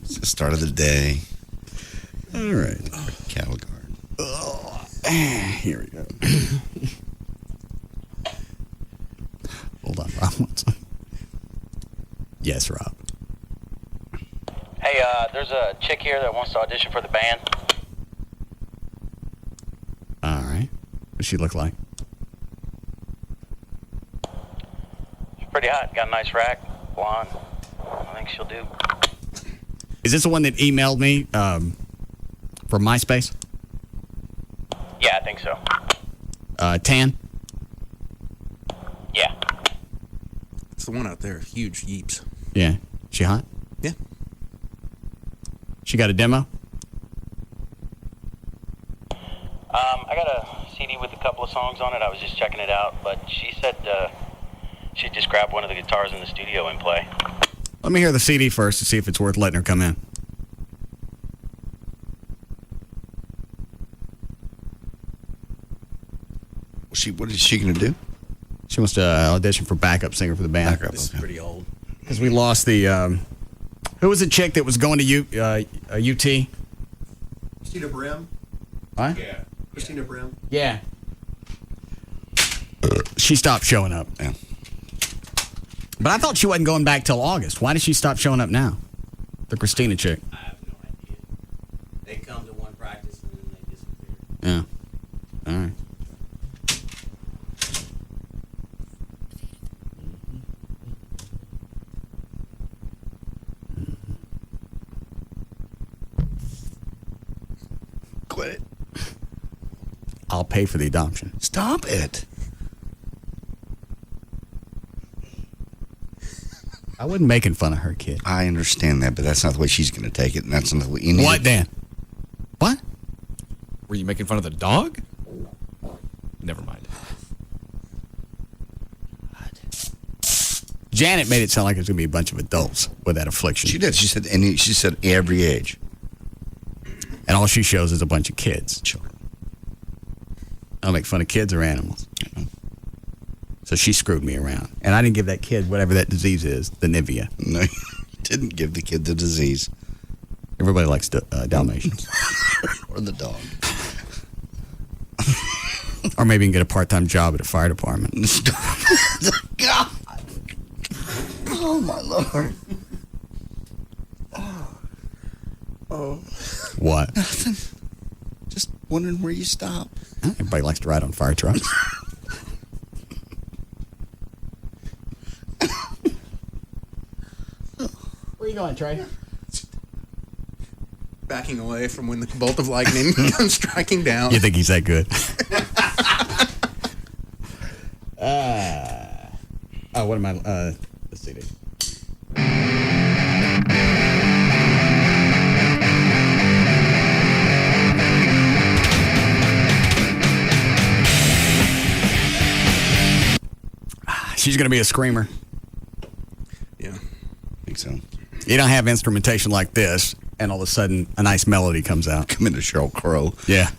S2: It's the start of the day.
S1: All right.
S2: Cattle guard.
S1: Oh, here we go. Hold on, Rob. Yes, Rob.
S13: Hey, there's a chick here that wants to audition for the band.
S1: All right. What does she look like?
S13: She's pretty hot. Got a nice rack. Blonde. I think she'll do.
S1: Is this the one that emailed me from MySpace?
S13: Yeah, I think so.
S1: Tan?
S13: Yeah.
S7: It's the one out there. Huge yeeps.
S1: Yeah. She hot?
S7: Yeah.
S1: She got a demo?
S13: I got a CD with a couple of songs on it. I was just checking it out, but she said she'd just grab one of the guitars in the studio and play.
S1: Let me hear the CD first to see if it's worth letting her come in.
S2: What is she going to do?
S1: She wants to audition for backup singer for the band.
S9: This is pretty old.
S1: Because we lost the... who was the chick that was going to UT?
S14: Christina Brim?
S1: What?
S14: Yeah. Christina Brim?
S1: Yeah. She stopped showing up.
S2: Yeah.
S14: But I thought she wasn't going back till August. Why did she stop showing up now? The Christina chick.
S25: I have no idea. They come to one practice and then they disappear.
S1: Yeah. All right.
S2: Quit it.
S1: I'll pay for the adoption.
S2: Stop it.
S1: I wasn't making fun of her kid.
S2: I understand that, but that's not the way she's going to take it, and that's not the way you need
S1: What,
S2: it.
S1: Dan? What?
S9: Were you making fun of the dog? Never mind.
S1: Janet made it sound like it's going to be a bunch of adults with that affliction.
S2: She did. She said every age.
S1: And all she shows is a bunch of kids.
S2: Children.
S1: I don't make fun of kids or animals. So she screwed me around. And I didn't give that kid whatever that disease is, the Nivea.
S2: No, you didn't give the kid the disease.
S1: Everybody likes Dalmatians.
S2: Or the dog.
S1: Or maybe you can get a part-time job at a fire department.
S2: God. Oh, my Lord. Oh.
S1: What?
S2: Nothing. Just wondering where you stop.
S1: Everybody likes to ride on fire trucks. Where are you going, Trey?
S7: Backing away from when the bolt of lightning comes striking down.
S1: You think he's that good? What am I? Let's see. She's going to be a screamer.
S7: Yeah.
S2: I think so.
S1: You don't have instrumentation like this, and all of a sudden a nice melody comes out.
S2: Come into Sheryl Crow.
S1: Yeah.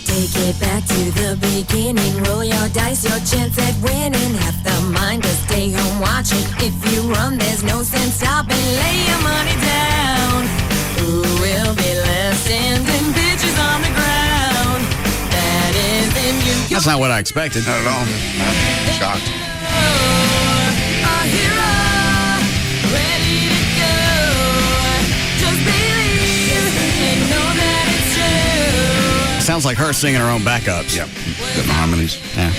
S15: Take it back to the beginning. Roll your dice, your chance at winning. Have the mind to stay home watching. If you run, there's no sense stopping. Lay your money down. Who will be left standing? Bitches on the ground. That isn't you.
S1: That's not what I expected.
S2: Not at all. I'm shocked.
S15: A hero, ready to go. Just believe and know that it's true.
S1: Sounds like her singing her own backups.
S2: Yep. Good harmonies.
S1: Yeah.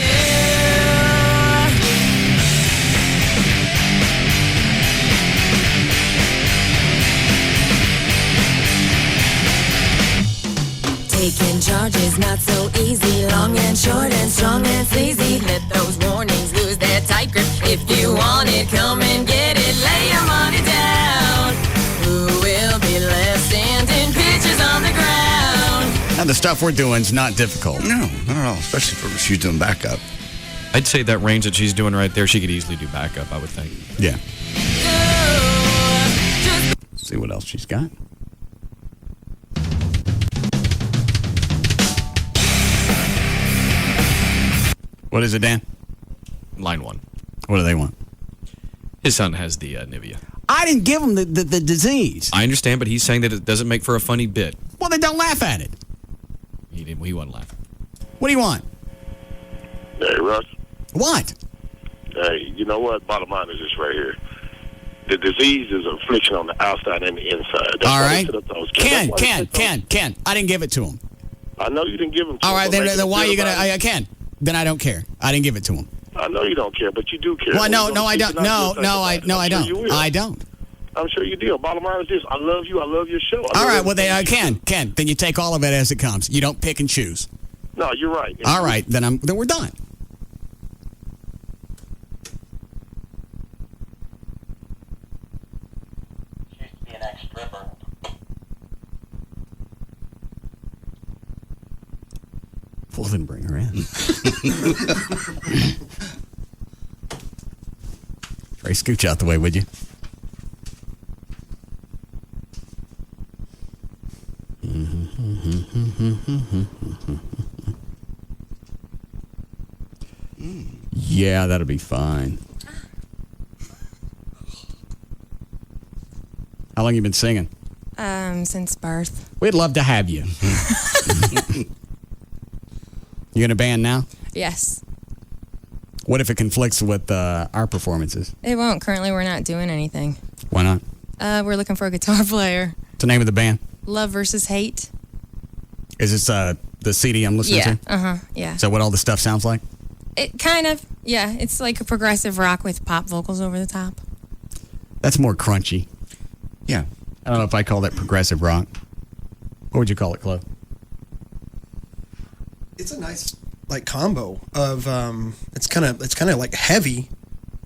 S15: Taking charge is not so easy. Long and short and strong and sleazy. Let those warnings lose their tight grip. If you want it, come and get it. Lay your money down. Who will be left standing? Pitches on the ground.
S1: Now, the stuff we're doing is not difficult.
S2: No, not at all. Especially for she's doing backup.
S9: I'd say that range that she's doing right there, she could easily do backup, I would think.
S1: Yeah. Let's see what else she's got. What is it, Dan?
S9: Line 1.
S1: What do they want?
S9: His son has the Nivea.
S1: I didn't give him the disease.
S9: I understand, but he's saying that it doesn't make for a funny bit.
S1: Well, then don't laugh at it.
S9: He wasn't laughing.
S1: What do you want?
S17: Hey, Russ.
S1: What?
S17: Hey, you know what? Bottom line is this right here. The disease is an affliction on the outside and the inside. That's
S1: All
S17: why
S1: right.
S17: they set up those-
S1: Ken. I didn't give it to him.
S17: I know you didn't give him to
S1: All
S17: him.
S1: right,
S17: but
S1: then why are you going
S17: about it.
S1: to... Ken, then I don't care. I didn't give it to him.
S17: I know you don't care, but you do care.
S1: Well, no,
S17: We're
S1: no,
S17: gonna
S1: I
S17: keep
S1: don't.
S17: it out
S1: No,
S17: your
S1: no,
S17: face about it.
S1: I
S17: I'm sure you
S1: don't.
S17: will.
S1: I don't.
S17: I'm sure you do. Bottom line is this. I love you. I love your show.
S1: All right, well, Ken, then you take all of it as it comes. You don't pick and choose.
S17: No, you're right.
S1: All right, then we're done.
S13: She used to be an ex-stripper.
S1: Well, then bring her in. Trey, scooch out the way, would you? Yeah, that'll be fine. How long you been singing?
S18: Since birth.
S1: We'd love to have you. You in a band now?
S18: Yes.
S1: What if it conflicts with our performances?
S18: It won't. Currently, we're not doing anything.
S1: Why not?
S18: We're looking for a guitar player.
S1: What's the name of the band?
S18: Love versus Hate.
S1: Is this the CD I'm listening to?
S18: Yeah.
S1: Is that what all the stuff sounds like?
S18: It kind of, yeah. It's like a progressive rock with pop vocals over the top.
S1: That's more crunchy.
S2: Yeah.
S1: I don't know if I call that progressive rock. What would you call it, Chloe?
S19: It's a nice like combo of it's kind of like heavy,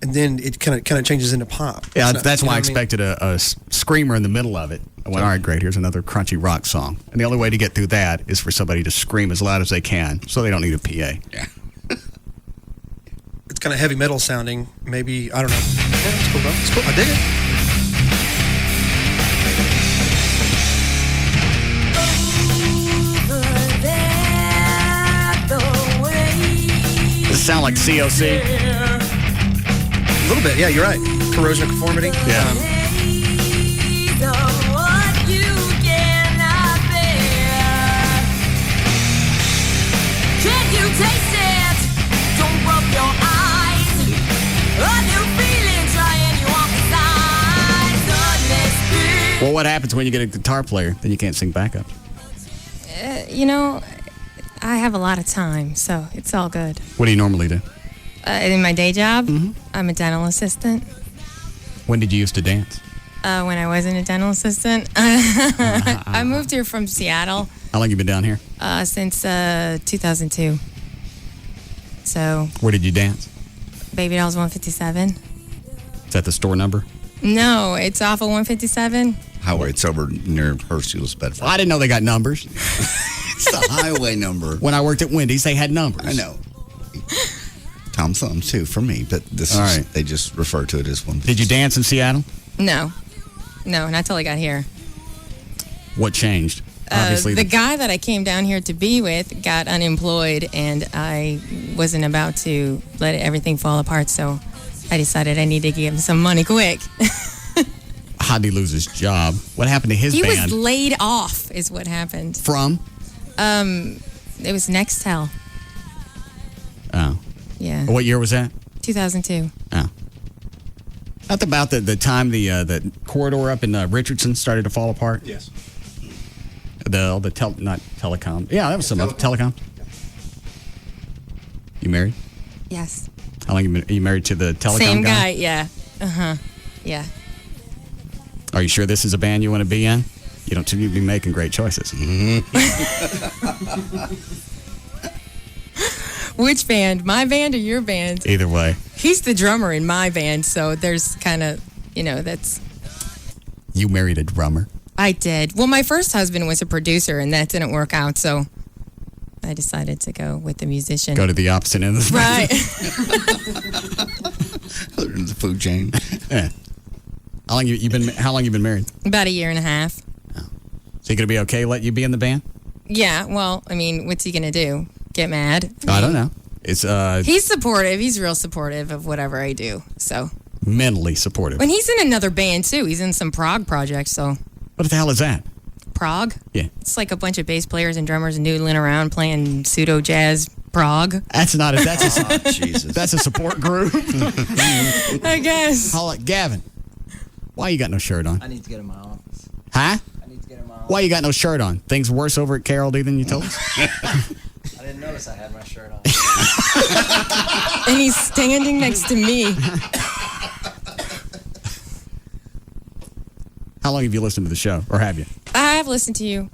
S19: and then it kind of changes into pop.
S1: Yeah,
S19: It's not-
S1: that's
S19: you know
S1: why I
S19: what mean?
S1: expected a screamer in the middle of it. I went, all right, great, here's another crunchy rock song. And the only way to get through that is for somebody to scream as loud as they can, so they don't need a PA.
S2: Yeah.
S19: It's kind of heavy metal sounding. Maybe I don't know. Yeah, it's cool, bro. It's cool. I dig it.
S1: Does it sound like COC?
S19: A little bit. Yeah, you're right. Corrosion of conformity.
S1: Yeah.
S15: Can you taste it? Don't rub your eyes. A new feeling trying you on the sides of next.
S1: Well, what happens when you get a guitar player? Then you can't sing backup.
S18: You know, I have a lot of time, so it's all good.
S1: What do you normally do?
S18: In my day job, I'm a dental assistant.
S1: When did you used to dance?
S18: When I wasn't a dental assistant, I moved here from Seattle
S1: How long you been down here?
S18: since 2002. So,
S1: Where did you dance?
S18: Baby Dolls 157.
S1: Is that the store number?
S18: No, it's off of 157.
S2: Highway. It's over near Hurst, Bedford.
S1: I didn't know they got numbers.
S2: It's the highway number.
S1: When I worked at Wendy's, they had numbers.
S2: I know. Tom Thumbs too for me, but this
S1: All
S2: is
S1: right.
S2: they just refer to it as one.
S1: Did you dance in Seattle?
S18: No, not till I got here.
S1: What changed? Obviously,
S18: The guy that I came down here to be with got unemployed, and I wasn't about to let everything fall apart, so I decided I needed to give him some money quick.
S1: how'd he lose his job? What happened to his
S18: He
S1: band?
S18: was laid off, is what happened.
S1: From?
S18: It was Nextel.
S1: Oh.
S18: Yeah.
S1: What year was that?
S18: 2002.
S1: Oh. That's about the time the corridor up in Richardson started to fall apart.
S19: Yes.
S1: Not telecom. Yeah, that was some other telecom. You married?
S18: Yes.
S1: How long are you married to the telecom
S18: Same
S1: guy?
S18: guy, yeah. Uh-huh. Yeah.
S1: Are you sure this is a band you want to be in? You don't seem to be making great choices.
S18: Which band? My band or your band?
S1: Either way.
S18: He's the drummer in my band, so there's kind of, that's...
S1: You married a drummer?
S18: I did. Well, my first husband was a producer, and that didn't work out, so I decided to go with the musician.
S1: Go to the opposite end of the
S18: Right.
S2: The food chain.
S1: Yeah. How long you been married?
S18: About a year and a half.
S1: So he gonna be okay let you be in the band?
S18: Yeah, well, I mean, what's he going to do? Get mad?
S1: I don't know. It's
S18: He's supportive. He's real supportive of whatever I do, so.
S1: mentally supportive.
S18: And he's in another band, too. He's in some prog project, so.
S1: What the hell is that?
S18: Prog?
S1: Yeah.
S18: It's like a bunch of bass players and drummers noodling around playing pseudo jazz prog.
S1: That's not it. That's a
S2: Jesus.
S1: That's a support group.
S18: I guess.
S1: Gavin, why you got no shirt on?
S20: I need to get in my office.
S1: Huh?
S20: I need to get in my office.
S1: Why you got no shirt on? Things worse over at KLLI than you told us?
S20: I didn't notice I had my shirt on.
S18: And he's standing next to me.
S1: How long have you listened to the show, or have you?
S18: I have listened to you.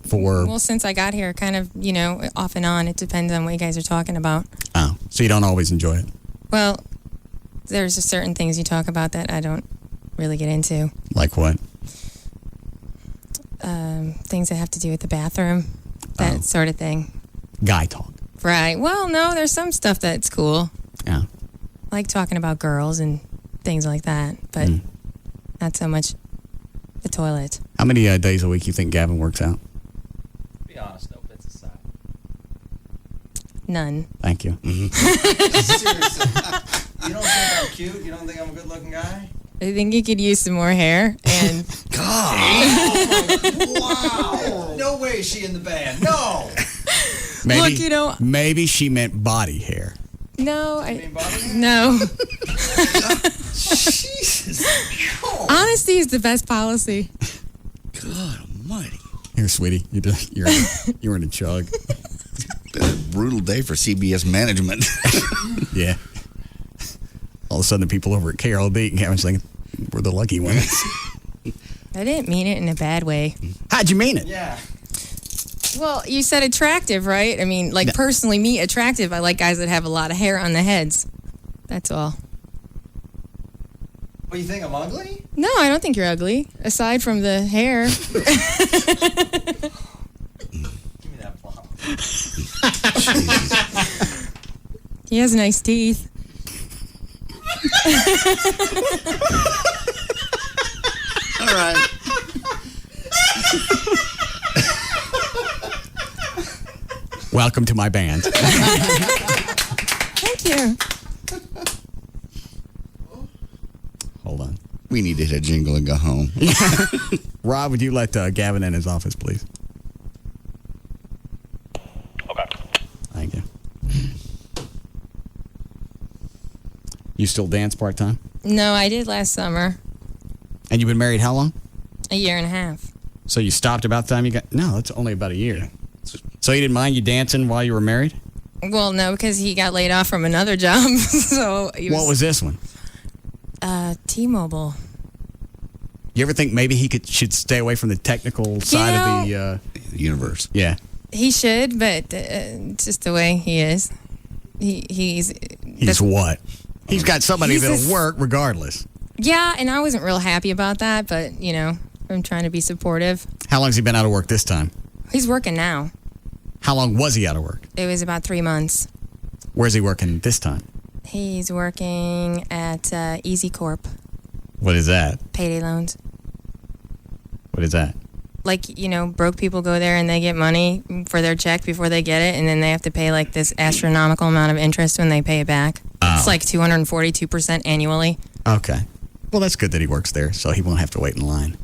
S1: For
S18: Well, since I got here, kind of, off and on. It depends on what you guys are talking about.
S1: Oh, so you don't always enjoy it?
S18: Well, there's just certain things you talk about that I don't really get into.
S1: Like what?
S18: Things that have to do with the bathroom, that sort of thing.
S1: Guy talk.
S18: Right. Well, no, there's some stuff that's cool.
S1: Yeah.
S18: I like talking about girls and things like that, but not so much the toilet.
S1: How many days a week you think Gavin works out?
S20: Be honest, no bits aside.
S18: None.
S1: Thank you.
S20: Seriously. You don't think I'm cute? You don't think I'm a good-looking guy?
S18: I think you could use some more hair and...
S20: God! Wow! No way is she in the band. No!
S1: Maybe,
S18: Look,
S1: maybe she meant body hair.
S18: No, no.
S2: Jesus.
S18: Honesty is the best policy.
S2: God almighty.
S1: Here, sweetie, you're in a chug.
S2: Been a brutal day for CBS management.
S1: Yeah. All of a sudden, the people over at KLLI, Gavin's thinking, we're the lucky ones.
S18: I didn't mean it in a bad way.
S1: How'd you mean it?
S20: Yeah.
S18: Well, you said attractive, right? I mean, personally, me, attractive. I like guys that have a lot of hair on the heads. That's all.
S20: What, you think I'm ugly?
S18: No, I don't think you're ugly, aside from the hair.
S20: Give me that flop.
S18: He has nice teeth.
S2: All right.
S1: Welcome to my band.
S18: Thank you.
S1: Hold on.
S2: We need to hit a jingle and go home.
S1: Rob, would you let Gavin in his office, please?
S13: Okay.
S1: Thank you. You still dance part-time?
S18: No, I did last summer.
S1: And you've been married how long?
S18: A year and a half.
S1: So you stopped about the time you got... No, that's only about a year. So you didn't mind you dancing while you were married?
S18: Well, no, because he got laid off from another job. So
S1: What was this one?
S18: T-Mobile.
S1: You ever think maybe he should stay away from the technical side of the
S2: universe?
S1: Yeah.
S18: He should, but it's just the way he is. He's
S1: what? He's got somebody
S18: He's
S1: that'll work regardless.
S18: Yeah, and I wasn't real happy about that, but, I'm trying to be supportive.
S1: How long's he been out of work this time?
S18: He's working now.
S1: How long was he out of work?
S18: It was about 3 months.
S1: Where's he working this time?
S18: He's working at Easy Corp.
S1: What is that?
S18: Payday loans.
S1: What is that?
S18: Like, broke people go there and they get money for their check before they get it, and then they have to pay, like, this astronomical amount of interest when they pay it back.
S1: Oh.
S18: It's like 242% annually.
S1: Okay. Well, that's good that he works there, so he won't have to wait in line.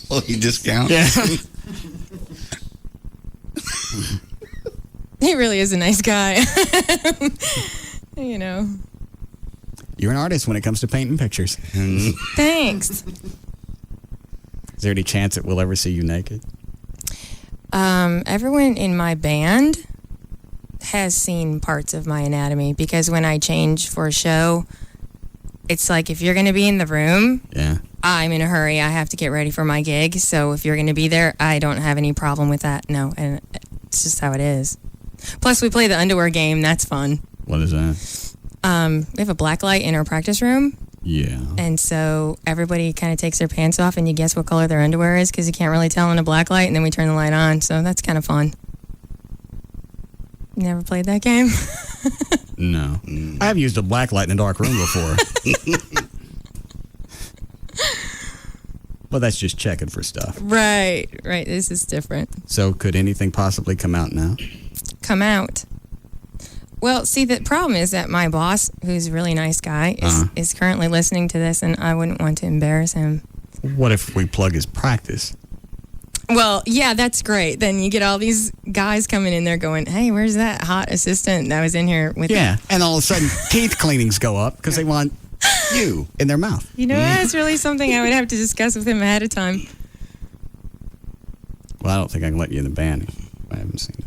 S2: Well, he discounts.
S1: Yeah.
S18: He really is a nice guy.
S1: You're an artist when it comes to painting pictures.
S18: Thanks.
S1: Is there any chance that we'll ever see you naked?
S18: Everyone in my band has seen parts of my anatomy because when I change for a show, it's like if you're going to be in the room,
S1: Yeah.
S18: I'm in a hurry. I have to get ready for my gig. So if you're going to be there, I don't have any problem with that. No, and it's just how it is. Plus, we play the underwear game. That's fun.
S1: What is that?
S18: We have a black light in our practice room.
S1: Yeah.
S18: And so everybody kind of takes their pants off and you guess what color their underwear is because you can't really tell in a black light, and then we turn the light on. So that's kind of fun. You never played that game?
S1: No. I have used a black light in a dark room before. Well, that's just checking for stuff.
S18: Right. This is different.
S1: So could anything possibly come out now?
S18: Come out. Well, see, the problem is that my boss, who's a really nice guy, is currently listening to this, and I wouldn't want to embarrass him.
S1: What if we plug his practice?
S18: Well, yeah, that's great. Then you get all these guys coming in there going, hey, where's that hot assistant that was in here with
S1: Yeah, and all of a sudden teeth cleanings go up because they want you in their mouth.
S18: You know, that's really something I would have to discuss with him ahead of time.
S1: Well, I don't think I can let you in the band if I haven't seen it.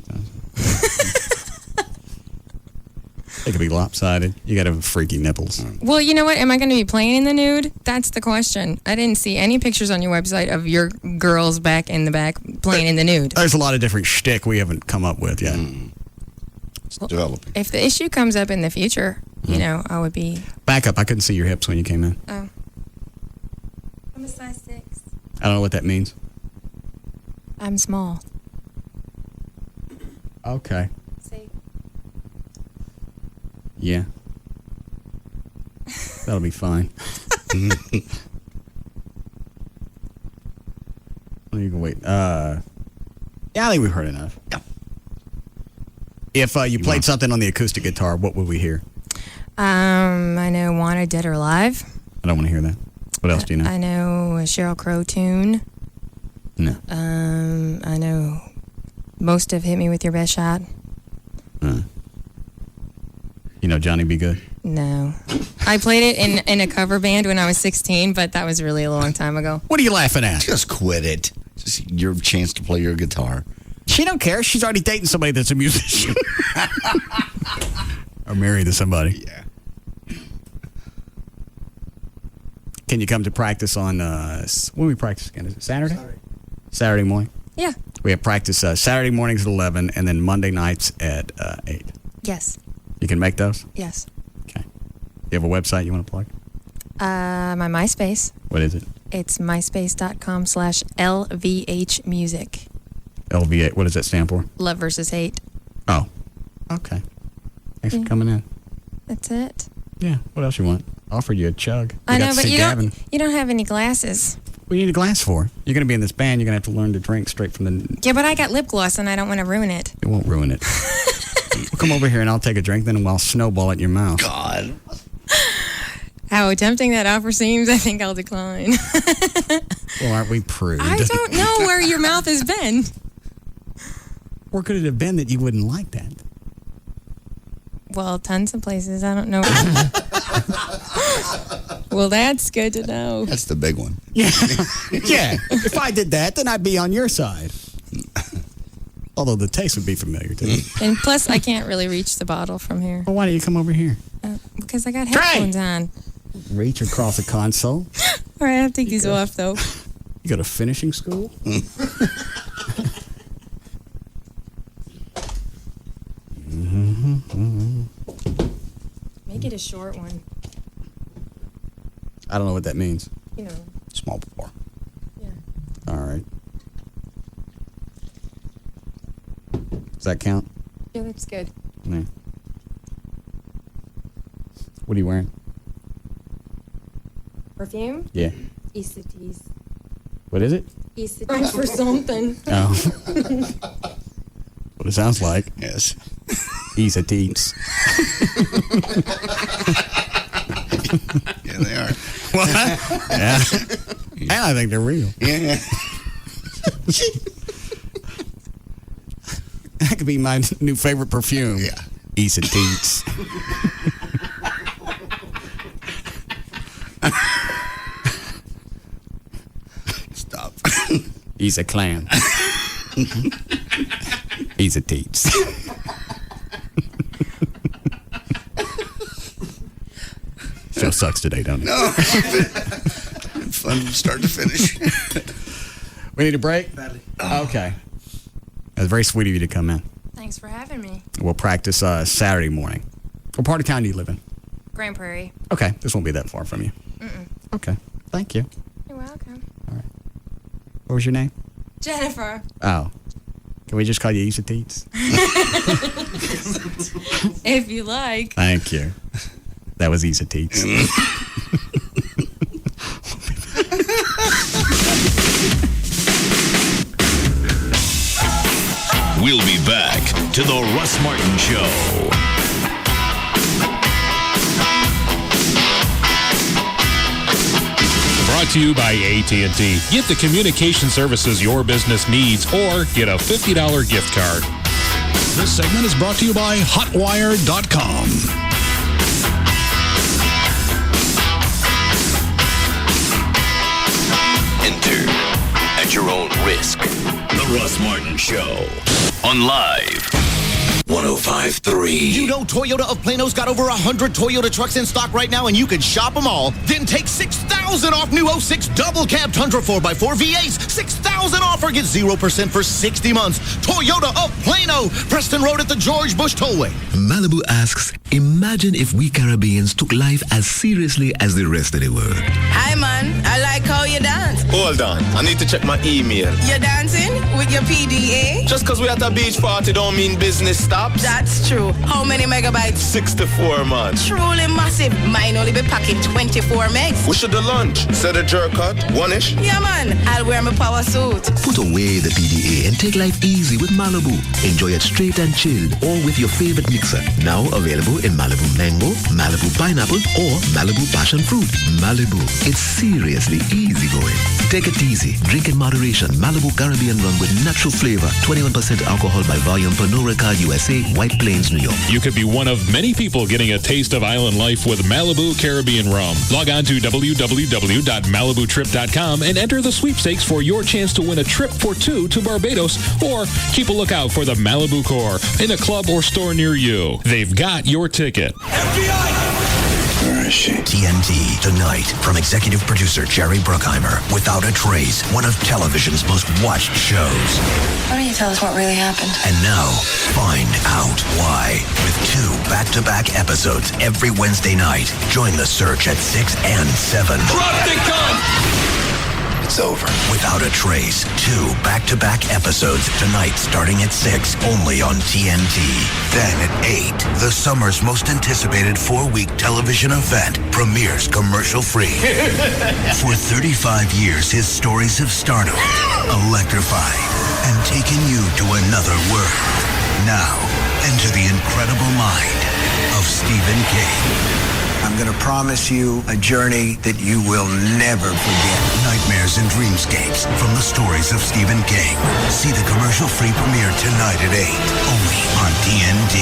S1: It could be lopsided. You got to have freaky nipples.
S18: Well, you know what? Am I going to be playing in the nude? That's the question. I didn't see any pictures on your website of your girls back in the back playing in the nude.
S1: There's a lot of different shtick we haven't come up with yet.
S2: It's developing.
S18: If the issue comes up in the future, you know, I would be...
S1: Back up. I couldn't see your hips when you came in.
S18: Oh. I'm a size 6.
S1: I don't know what that means.
S18: I'm small.
S1: Okay.
S18: See?
S1: Yeah. That'll be fine. Well, you can wait. Yeah, I think we've heard enough.
S2: Yeah.
S1: If you played something on the acoustic guitar, what would we hear?
S18: I know Wanted, Dead or Alive.
S1: I don't want to hear that. What else do you know?
S18: I know a Sheryl Crow tune.
S1: No.
S18: I know most of Hit Me With Your Best Shot.
S1: You know Johnny Be Good?
S18: No. I played it in a cover band when I was 16, but that was really a long time ago.
S1: What are you laughing at?
S2: Just quit it. Just your chance to play your guitar.
S1: She don't care. She's already dating somebody that's a musician. Or married to somebody.
S2: Yeah.
S1: Can you come to practice on, when we practice again? Is it Saturday? Saturday morning?
S18: Yeah.
S1: We have practice Saturday mornings at 11 and then Monday nights at 8.
S18: Yes.
S1: You can make those?
S18: Yes.
S1: Okay. You have a website you want to plug?
S18: My MySpace.
S1: What is it?
S18: It's myspace.com/LVH music.
S1: LVA. What does that stand for?
S18: Love versus hate.
S1: Oh. Okay. Thanks for coming in.
S18: That's it.
S1: Yeah. What else you want? Offered you a chug.
S18: I know, but you don't have any glasses.
S1: What do you need a glass for? You're going to be in this band. You're going to have to learn to drink straight from the...
S18: Yeah, but I got lip gloss and I don't want to ruin it.
S1: It won't ruin it. Well, come over here and I'll take a drink, then I'll snowball it in your mouth.
S2: God.
S18: How tempting that offer seems, I think I'll decline.
S1: Well, aren't we prude?
S18: I don't know where your mouth has been.
S1: Where could it have been that you wouldn't like that?
S18: Well, tons of places. I don't know. Well, that's good to know.
S2: That's the big one.
S1: Yeah. Yeah. If I did that, then I'd be on your side. Although the taste would be familiar to me.
S18: And plus, I can't really reach the bottle from here.
S1: Well, why don't you come over here?
S18: Because I got headphones on.
S1: Reach across the console.
S18: All right, I have to take these off, though.
S1: You go to finishing school?
S18: Make it a short one.
S1: I don't know what that means.
S18: You know.
S2: Small pour.
S18: Yeah.
S1: All right. Does that count?
S18: Yeah, that's good.
S1: Yeah. What are you wearing?
S18: Perfume?
S1: Yeah.
S18: Easeties.
S1: What is it?
S18: Easeties for something.
S1: Oh. What it sounds like.
S2: Yes.
S1: Ease of teats.
S2: Yeah, they are.
S1: What? Yeah. And I think they're real.
S2: Yeah.
S1: That could be my new favorite perfume.
S2: Yeah.
S1: Ease of teats.
S2: Stop.
S1: He's a clam. He's a teats. Show sucks today, don't it?
S2: No. Fun from start to finish.
S1: We need a break?
S19: Badly.
S1: Okay. That's very sweet of you to come in.
S18: Thanks for having me.
S1: We'll practice Saturday morning. What part of town do you live in?
S18: Grand Prairie.
S1: Okay, this won't be that far from you.
S18: Mm-mm.
S1: Okay, thank you.
S18: You're welcome.
S1: What was your name?
S18: Jennifer.
S1: Oh. Can we just call you Easy Teats?
S18: If you like.
S1: Thank you. That was Easy Teats.
S3: We'll be back to the Russ Martin Show.
S16: Brought to you by AT&T. Get the communication services your business needs or get a $50 gift card.
S8: This segment is brought to you by Hotwire.com.
S3: Enter at your own risk. The Russ Martin Show on Live 105.3.
S21: You know Toyota of Plano's got over 100 Toyota trucks in stock right now, and you can shop them all. Then take $6,000 off new 06 double cab Tundra 4x4 V8s. $6,000 off or get 0% for 60 months. Toyota of Plano, Preston Road at the George Bush Tollway.
S22: Malibu asks, imagine if we Caribbeans took life as seriously as the rest of the world.
S23: Hi, man. I like how you dance.
S24: Hold on. I need to check my email.
S23: You're dancing with your PDA?
S24: Just because we're at a beach party don't mean business stops.
S23: That's true. How many megabytes?
S24: 64, man.
S23: Truly massive. Mine only be packing 24 megs.
S24: We should have lunch. Set a jerk cut. One-ish.
S23: Yeah, man. I'll wear my power suit.
S22: Put away the PDA and take life easy with Malibu. Enjoy it straight and chilled or with your favorite mixer. Now available in Malibu Mango, Malibu Pineapple, or Malibu Passion Fruit. Malibu. It's seriously easy going. Take it easy. Drink in moderation. Malibu Caribbean rum with natural flavor. 21% alcohol by volume per no record USA, White Plains, New York.
S16: You could be one of many people getting a taste of island life with Malibu Caribbean rum. Log on to www.malibutrip.com and enter the sweepstakes for your chance to win a trip for two to Barbados, or keep a lookout for the Malibu Corps in a club or store near you. They've got your ticket.
S12: Where is she? TNT tonight from executive producer Jerry Bruckheimer. Without a Trace, one of television's most watched shows.
S26: Why don't you tell us what really happened?
S12: And now, find out why. With 2 back-to-back episodes every Wednesday night. Join the search at 6 and 7.
S26: Drop the gun!
S12: It's over. Without a Trace. 2 back-to-back episodes tonight starting at 6, only on TNT. Then at 8, the summer's most anticipated 4-week television event premieres commercial-free. For 35 years, his stories have startled, electrified, and taken you to another world. Now, enter the incredible mind of Stephen King.
S27: I'm going to promise you a journey that you will never forget.
S12: Nightmares and dreamscapes from the stories of Stephen King. See the commercial-free premiere tonight at 8, only on TNT.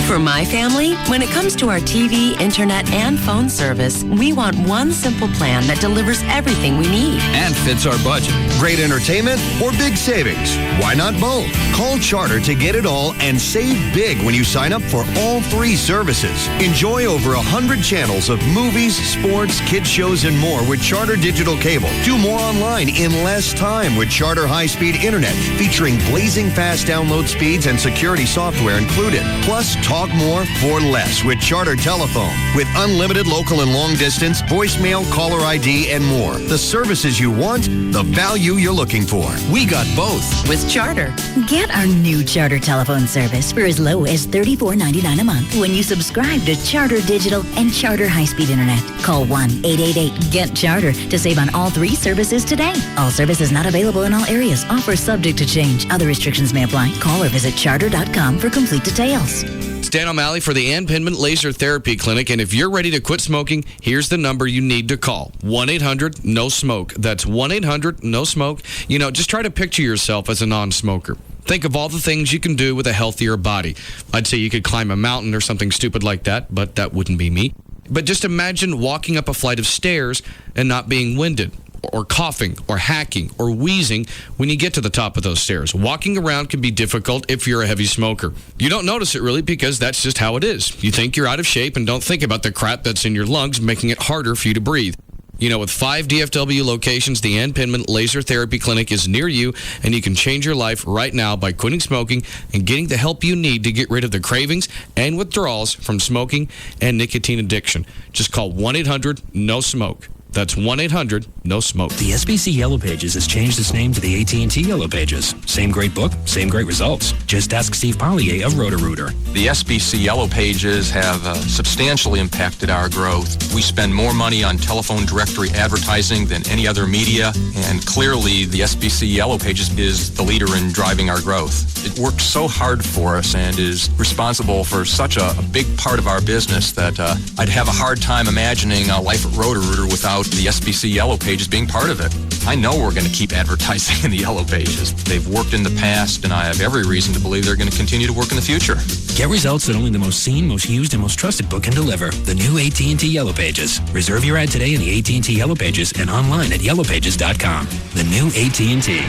S28: For my family, when it comes to our TV, internet, and phone service, we want one simple plan that delivers everything we need.
S29: And fits our budget. Great entertainment or big savings? Why not both? Call Charter to get it all and save big when you sign up for all 3 services. Enjoy over 100 channels of movies, sports, kids shows, and more with Charter Digital Cable. Do more online in less time with Charter High-Speed Internet, featuring blazing fast download speeds and security software included. Plus, talk more for less with Charter Telephone. With unlimited local and long distance, voicemail, caller ID, and more. The services you want, the value you're looking for. We got both.
S28: With Charter.
S30: Get our new Charter telephone service for as low as $34.99 a month when you subscribe to Charter Digital and Charter High-Speed Internet. Call 1-888-GET-CHARTER to save on all 3 services today. All services not available in all areas. Offer subject to change. Other restrictions may apply. Call or visit charter.com for complete details.
S31: It's Dan O'Malley for the Ann Pinman Laser Therapy Clinic, and if you're ready to quit smoking, here's the number you need to call. 1-800-NO-SMOKE. That's 1-800-NO-SMOKE. You know, just try to picture yourself as a non-smoker. Think of all the things you can do with a healthier body. I'd say you could climb a mountain or something stupid like that, but that wouldn't be me. But just imagine walking up a flight of stairs and not being winded. or coughing or hacking or wheezing when you get to the top of those stairs. Walking around can be difficult if you're a heavy smoker. You don't notice it really because that's just how it is. You think you're out of shape and don't think about the crap that's in your lungs, making it harder for you to breathe. You know, with 5 DFW locations, the Ann Penman Laser Therapy Clinic is near you, and you can change your life right now by quitting smoking and getting the help you need to get rid of the cravings and withdrawals from smoking and nicotine addiction. Just call 1-800-NO-SMOKE. That's 1-800-NO-SMOKE.
S4: The SBC Yellow Pages has changed its name to the AT&T Yellow Pages. Same great book, same great results. Just ask Steve Pollier of Roto-Rooter.
S5: The SBC Yellow Pages have substantially impacted our growth. We spend more money on telephone directory advertising than any other media, and clearly the SBC Yellow Pages is the leader in driving our growth. It works so hard for us and is responsible for such a big part of our business that I'd have a hard time imagining life at Roto-Rooter without the SBC Yellow Pages being part of it. I know we're going to keep advertising in the Yellow Pages. They've worked in the past, and I have every reason to believe they're going to continue to work in the future.
S4: Get results that only the most seen, most used, and most trusted book can deliver. The new AT&T Yellow Pages. Reserve your ad today in the AT&T Yellow Pages and online at yellowpages.com. The new AT&T.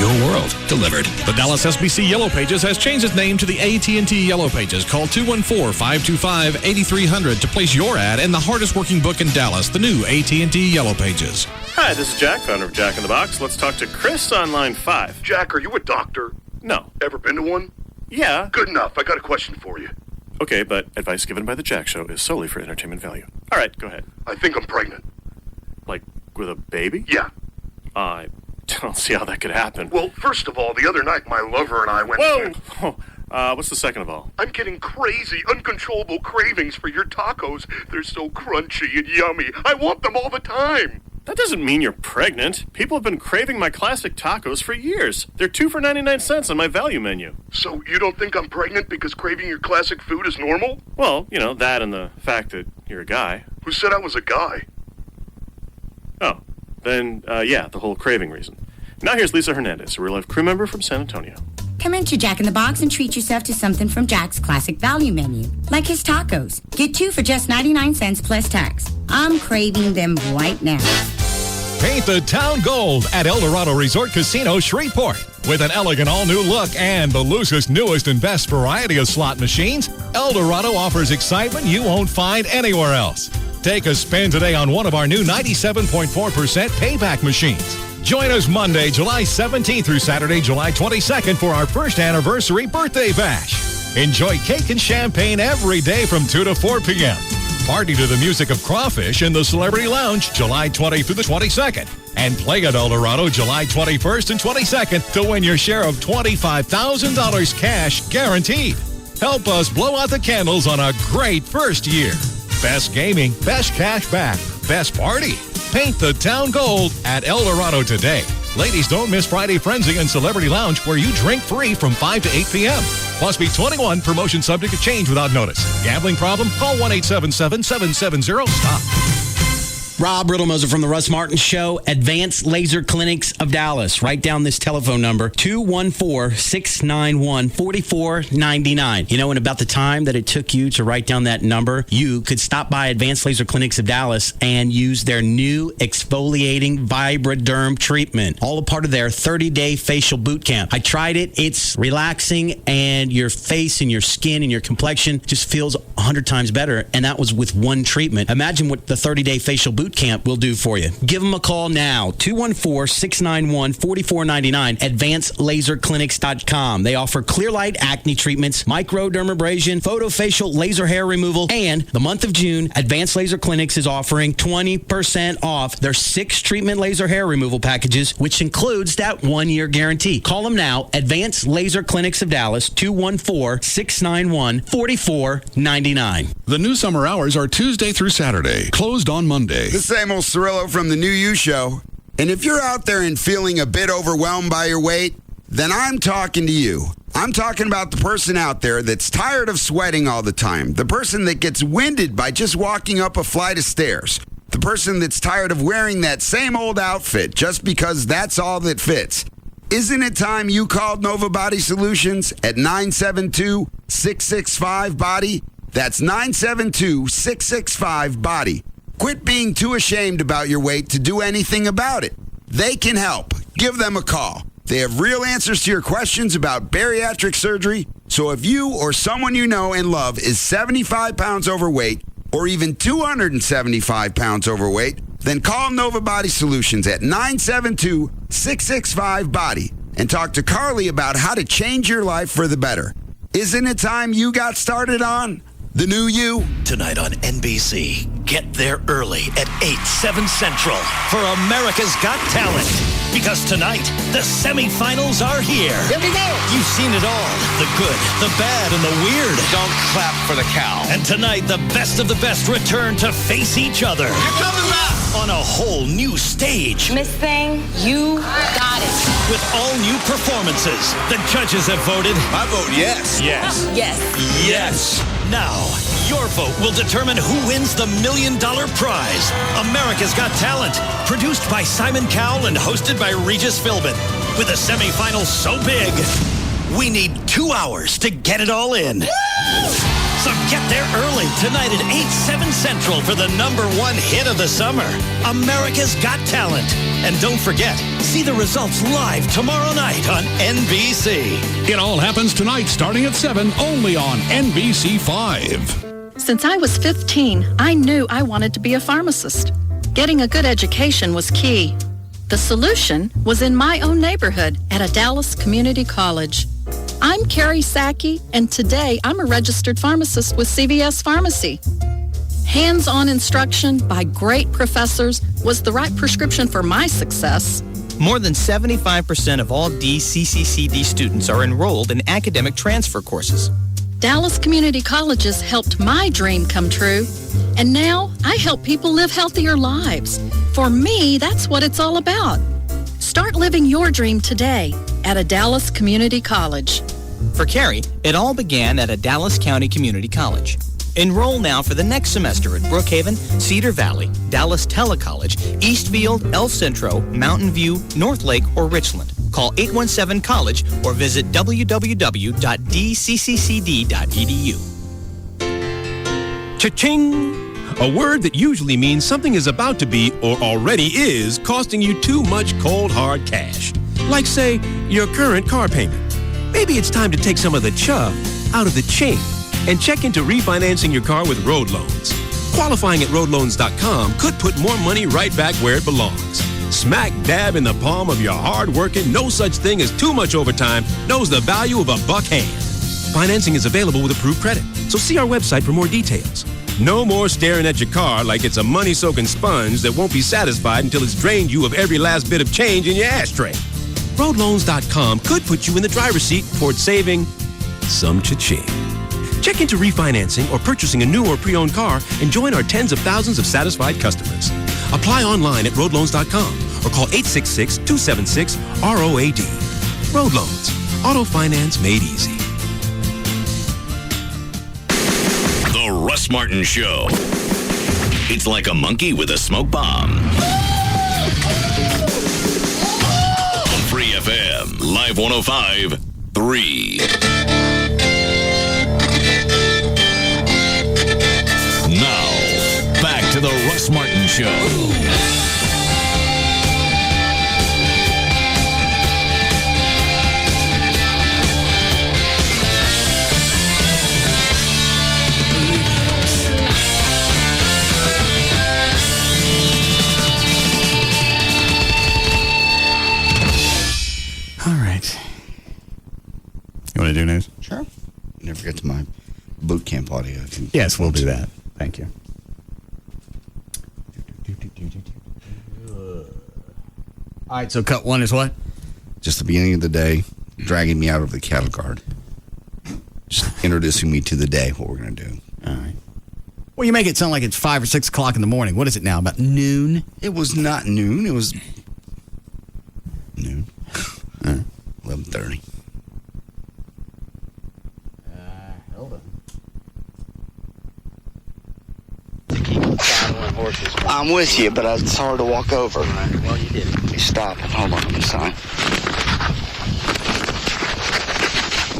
S4: Your world delivered.
S16: The Dallas SBC Yellow Pages has changed its name to the AT&T Yellow Pages. Call 214-525-8300 to place your ad in the hardest working book in Dallas, the new AT&T Yellow Pages.
S6: Hi, this is Jack, founder of Jack in the Box. Let's talk to Chris on line 5.
S7: Jack, are you a doctor?
S6: No.
S7: Ever been to one?
S6: Yeah.
S7: Good enough. I got a question for you.
S6: Okay, but advice given by the Jack Show is solely for entertainment value. All right, go ahead.
S7: I think I'm pregnant.
S6: Like, with a baby?
S7: Yeah.
S6: I don't see how that could happen.
S7: Well, first of all, the other night my lover and I went...
S6: Whoa! What's the second of all?
S7: I'm getting crazy, uncontrollable cravings for your tacos. They're so crunchy and yummy. I want them all the time.
S6: That doesn't mean you're pregnant. People have been craving my classic tacos for years. They're 2 for 99 cents on my value menu.
S7: So you don't think I'm pregnant because craving your classic food is normal?
S6: Well, you know, that and the fact that you're a guy.
S7: Who said I was a guy?
S6: Oh, then, yeah, the whole craving reason. Now here's Lisa Hernandez, a real-life crew member from San Antonio.
S9: Come into Jack in the Box and treat yourself to something from Jack's classic value menu, like his tacos. Get 2 for just 99 cents plus tax. I'm craving them right now.
S8: Paint the town gold at El Dorado Resort Casino, Shreveport. With an elegant all-new look and the loosest, newest, and best variety of slot machines, El Dorado offers excitement you won't find anywhere else. Take a spin today on one of our new 97.4% payback machines. Join us Monday, July 17th through Saturday, July 22nd for our first anniversary birthday bash. Enjoy cake and champagne every day from 2 to 4 p.m. Party to the music of Crawfish in the Celebrity Lounge, July 20th through the 22nd. And play at El Dorado, July 21st and 22nd to win your share of $25,000 cash guaranteed. Help us blow out the candles on a great first year. Best gaming, best cash back, best party. Paint the town gold at El Dorado today. Ladies, don't miss Friday Frenzy and Celebrity Lounge where you drink free from 5 to 8 p.m. Must be 21, promotion subject to change without notice. Gambling problem? Call 1-877-770-STOP.
S10: Rob Riddlemoser from the Russ Martin Show, Advanced Laser Clinics of Dallas. Write down this telephone number, 214-691-4499. You know, in about the time that it took you to write down that number, you could stop by Advanced Laser Clinics of Dallas and use their new exfoliating Vibraderm treatment. All a part of their 30-day facial boot camp. I tried it. It's relaxing, and your face and your skin and your complexion just feels 100 times better, and that was with one treatment. Imagine what the 30-day facial boot camp will do for you. Give them a call now, 214-691-4499, advancedlaserclinics.com. They offer clear light acne treatments, microdermabrasion, photofacial laser hair removal, and the month of June, Advanced Laser Clinics is offering 20% off their 6 treatment laser hair removal packages, which includes that 1-year guarantee. Call them now, Advanced Laser Clinics of Dallas, 214-691-4499.
S8: The new summer hours are Tuesday through Saturday, closed on Monday.
S11: The same old Cirillo from the New You Show. And if you're out there and feeling a bit overwhelmed by your weight, then I'm talking to you. I'm talking about the person out there that's tired of sweating all the time. The person that gets winded by just walking up a flight of stairs. The person that's tired of wearing that same old outfit just because that's all that fits. Isn't it time you called Nova Body Solutions at 972-665-BODY? That's 972-665-BODY. Quit being too ashamed about your weight to do anything about it. They can help. Give them a call. They have real answers to your questions about bariatric surgery. So if you or someone you know and love is 75 pounds overweight or even 275 pounds overweight, then call Nova Body Solutions at 972-665-BODY and talk to Carly about how to change your life for the better. Isn't it time you got started on the new you?
S1: Tonight on NBC, get there early at 8/7 Central for America's Got Talent. Because tonight, the semifinals are here.
S2: Here we go.
S1: You've seen it all. The good, the bad, and the weird.
S2: Don't clap for the cow.
S1: And tonight, the best of the best return to face each other.
S2: You're coming back.
S1: On a whole new stage.
S23: Miss Thing, you got it.
S1: With all new performances. The judges have voted.
S24: I vote yes.
S1: Yes.
S23: Yes.
S1: Yes. Now, your vote will determine who wins the $1 million prize. America's Got Talent. Produced by Simon Cowell and hosted by Regis Philbin. With a semifinal so big, we need 2 hours to get it all in. So get there early tonight at 8/7 Central for the #1 hit of the summer, America's Got Talent. And don't forget, see the results live tomorrow night on NBC.
S3: It all happens tonight starting at 7, only on NBC5.
S13: Since I was 15, I knew I wanted to be a pharmacist. Getting a good education was key. The solution was in my own neighborhood at a Dallas community college. I'm Carrie Sackey, and today I'm a registered pharmacist with CVS Pharmacy. Hands-on instruction by great professors was the right prescription for my success.
S14: More than 75% of all DCCCD students are enrolled in academic transfer courses.
S13: Dallas community colleges helped my dream come true, and now I help people live healthier lives. For me, that's what it's all about. Start living your dream today at a Dallas community college.
S14: For Carrie, it all began at a Dallas County Community College. Enroll now for the next semester at Brookhaven, Cedar Valley, Dallas Telecollege, Eastfield, El Centro, Mountain View, North Lake, or Richland. Call 817-COLLEGE or visit www.dcccd.edu.
S15: Cha-ching! A word that usually means something is about to be or already is costing you too much cold, hard cash. Like, say, your current car payment. Maybe it's time to take some of the chuff out of the ching and check into refinancing your car with road loans. Qualifying at roadloans.com could put more money right back where it belongs. Smack dab in the palm of your hard-working, no such thing as too much overtime, knows the value of a buck hand. Financing is available with approved credit, so see our website for more details. No more staring at your car like it's a money-soaking sponge that won't be satisfied until it's drained you of every last bit of change in your ashtray. Roadloans.com could put you in the driver's seat towards saving some cha-ching. Check into refinancing or purchasing a new or pre-owned car and join our tens of thousands of satisfied customers. Apply online at roadloans.com or call 866-276-ROAD. Road Loans. Auto finance made easy.
S17: The Russ Martin Show. It's like a monkey with a smoke bomb. Free FM, Live 105.3. Now, back to the Russ Martin Show.
S18: All right. You want to do news?
S11: Sure. Never get to my boot camp audio.
S18: Yes, we'll do that. Thank you. All right, so cut one is what?
S11: Just the beginning of the day, dragging me out of the cattle guard. Just introducing me to the day, what we're going to do.
S18: All right. Well, you make it sound like it's 5 or 6 o'clock in the morning. What is it now, about noon?
S11: It was not noon. It was noon. 11:30.
S18: Hold on.
S11: I'm with you, but it's hard to walk over.
S18: Well, you did.
S11: Let me stop. Hold on, let me sign.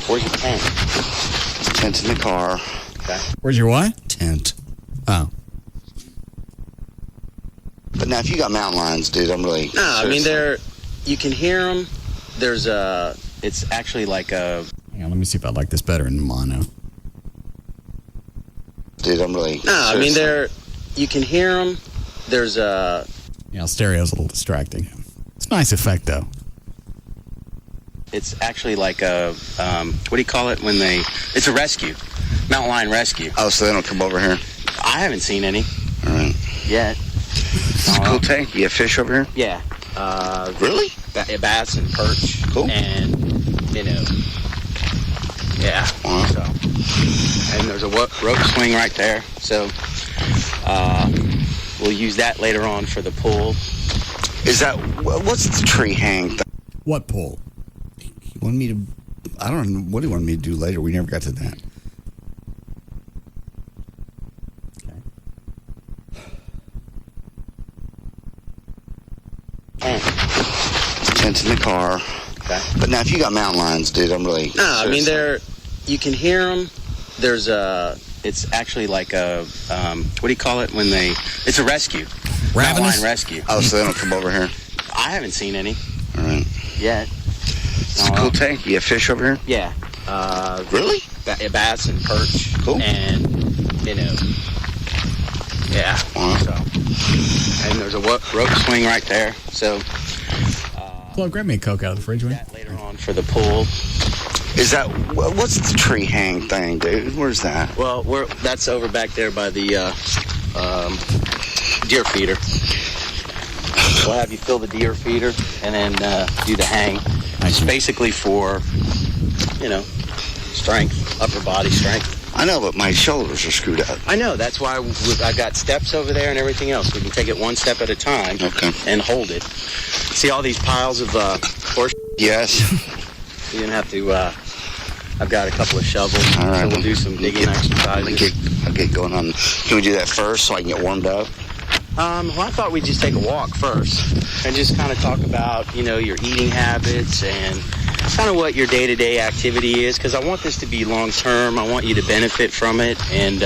S11: Where's your tent? Tent's in the car.
S18: Okay. Where's your what?
S11: Tent.
S18: Oh.
S11: But now, if you got mountain lions, dude, I'm really...
S10: No, I mean, you can hear them. There's it's actually like a...
S18: Hang on, let me see if I like this better in mono.
S11: Dude, I'm really...
S10: No, I mean, you can hear them. There's a...
S18: Stereo's a little distracting. It's a nice effect, though.
S10: It's actually like a, what do you call it when it's a rescue. Mountain lion rescue.
S11: Oh, so they don't come over here?
S10: I haven't seen any.
S11: All right.
S10: Yet.
S11: It's a cool tank. You have fish over here?
S10: Yeah.
S11: Really?
S10: Bass and perch.
S11: Cool.
S10: And, yeah.
S11: Wow.
S10: So, and there's a rope swing right there. So, we'll use that later on for the pool.
S11: Is that, what's the tree hang thing?
S18: What pool?
S11: He wanted me to, I don't know what he wanted me to do later. We never got to that. Tents in the car.
S10: Okay.
S11: But now, if you got mountain lions, dude, I'm really...
S10: No, I mean, you can hear them. There's it's actually like a, what do you call it when it's a rescue. Mountain lion rescue.
S11: Oh, so they don't come over here?
S10: I haven't seen any.
S11: All right.
S10: Yet.
S11: It's a cool tank. You have fish over here?
S10: Yeah.
S11: Really?
S10: Bass and perch.
S11: Cool.
S10: And, yeah.
S11: Wow.
S10: So, and there's a rope swing right there. So,
S18: Flo, grab me a Coke out of the fridge, will you?
S10: that later on for the pool.
S11: Is that, what's the tree hang thing, dude? Where's that?
S10: Well, that's over back there by the deer feeder. We'll have you fill the deer feeder and then do the hang. It's basically for, strength, upper body strength.
S11: I know, but my shoulders are screwed up.
S10: I know. That's why I've got steps over there and everything else. We can take it one step at a time and hold it. See all these piles of horse?
S11: Yes.
S10: You're going to have to... I've got a couple of shovels,
S11: all right,
S10: so we'll do some digging exercises.
S11: I'll get going on. Can we do that first so I can get warmed up?
S10: Well, I thought we'd just take a walk first and just kind of talk about, your eating habits and kind of what your day-to-day activity is, because I want this to be long-term. I want you to benefit from it, and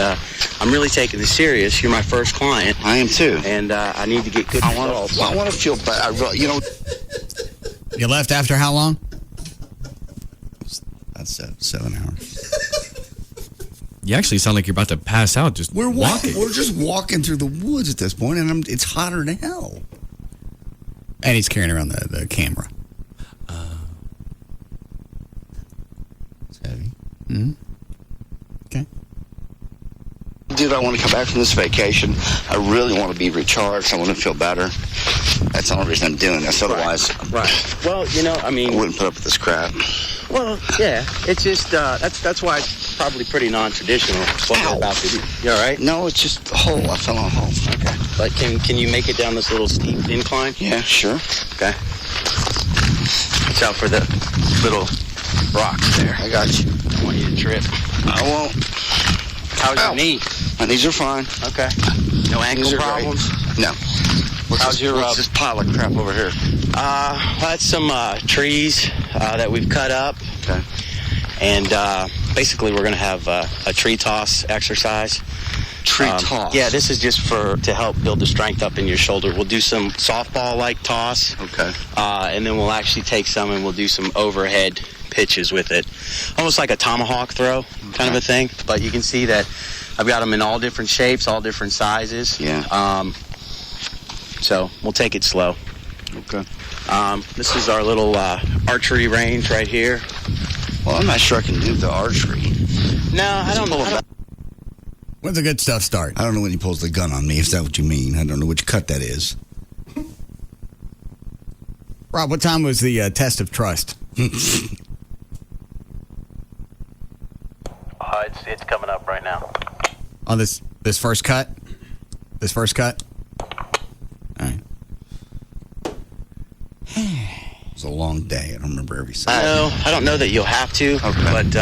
S10: I'm really taking this serious. You're my first client.
S11: I am, too.
S10: And I need to get good results.
S11: I want to feel better.
S18: You left after how long?
S11: That's 7 hours.
S31: You actually sound like you're about to pass out just walking.
S11: We're just walking through the woods at this point, and it's hotter than hell.
S18: And he's carrying around the camera.
S11: It's heavy.
S18: Mm-hmm. Okay.
S11: Dude, I want to come back from this vacation. I really want to be recharged. I want to feel better. That's the only reason I'm doing this. Otherwise,
S10: right. Well, I
S11: wouldn't put up with this crap.
S10: Well, yeah. It's just that's why it's probably pretty non-traditional. What we're about to do. You all right?
S11: No, it's just a hole. I fell on a hole.
S10: Okay. But can you make it down this little steep incline?
S11: Yeah, sure.
S10: Okay. Watch out for the little rocks there.
S11: I got you.
S10: I don't want you to trip.
S11: I won't.
S10: How's your knee?
S11: My knees are fine.
S10: Okay. No ankle problems?
S11: Great. No. What's this pile of crap over here?
S10: That's some trees that we've cut up.
S11: Okay.
S10: And basically we're going to have a tree toss exercise.
S11: Tree toss?
S10: Yeah, this is just to help build the strength up in your shoulder. We'll do some softball-like toss.
S11: Okay.
S10: And then we'll actually take some and we'll do some overhead pitches with it. Almost like a tomahawk throw kind of a thing. But you can see that I've got them in all different shapes, all different sizes.
S11: Yeah.
S10: So we'll take it slow.
S11: Okay.
S10: This is our little archery range right here.
S11: Well, I'm not sure I can do the archery.
S10: No, I don't know.
S18: When's the good stuff start?
S11: I don't know when he pulls the gun on me, if that's what you mean. I don't know which cut that is.
S18: Rob, what time was the test of trust?
S10: It's coming up right now.
S18: On this first cut? This first cut? All right.
S11: It was a long day. I don't remember every second.
S10: I don't know that you'll have to.
S11: Okay.
S10: But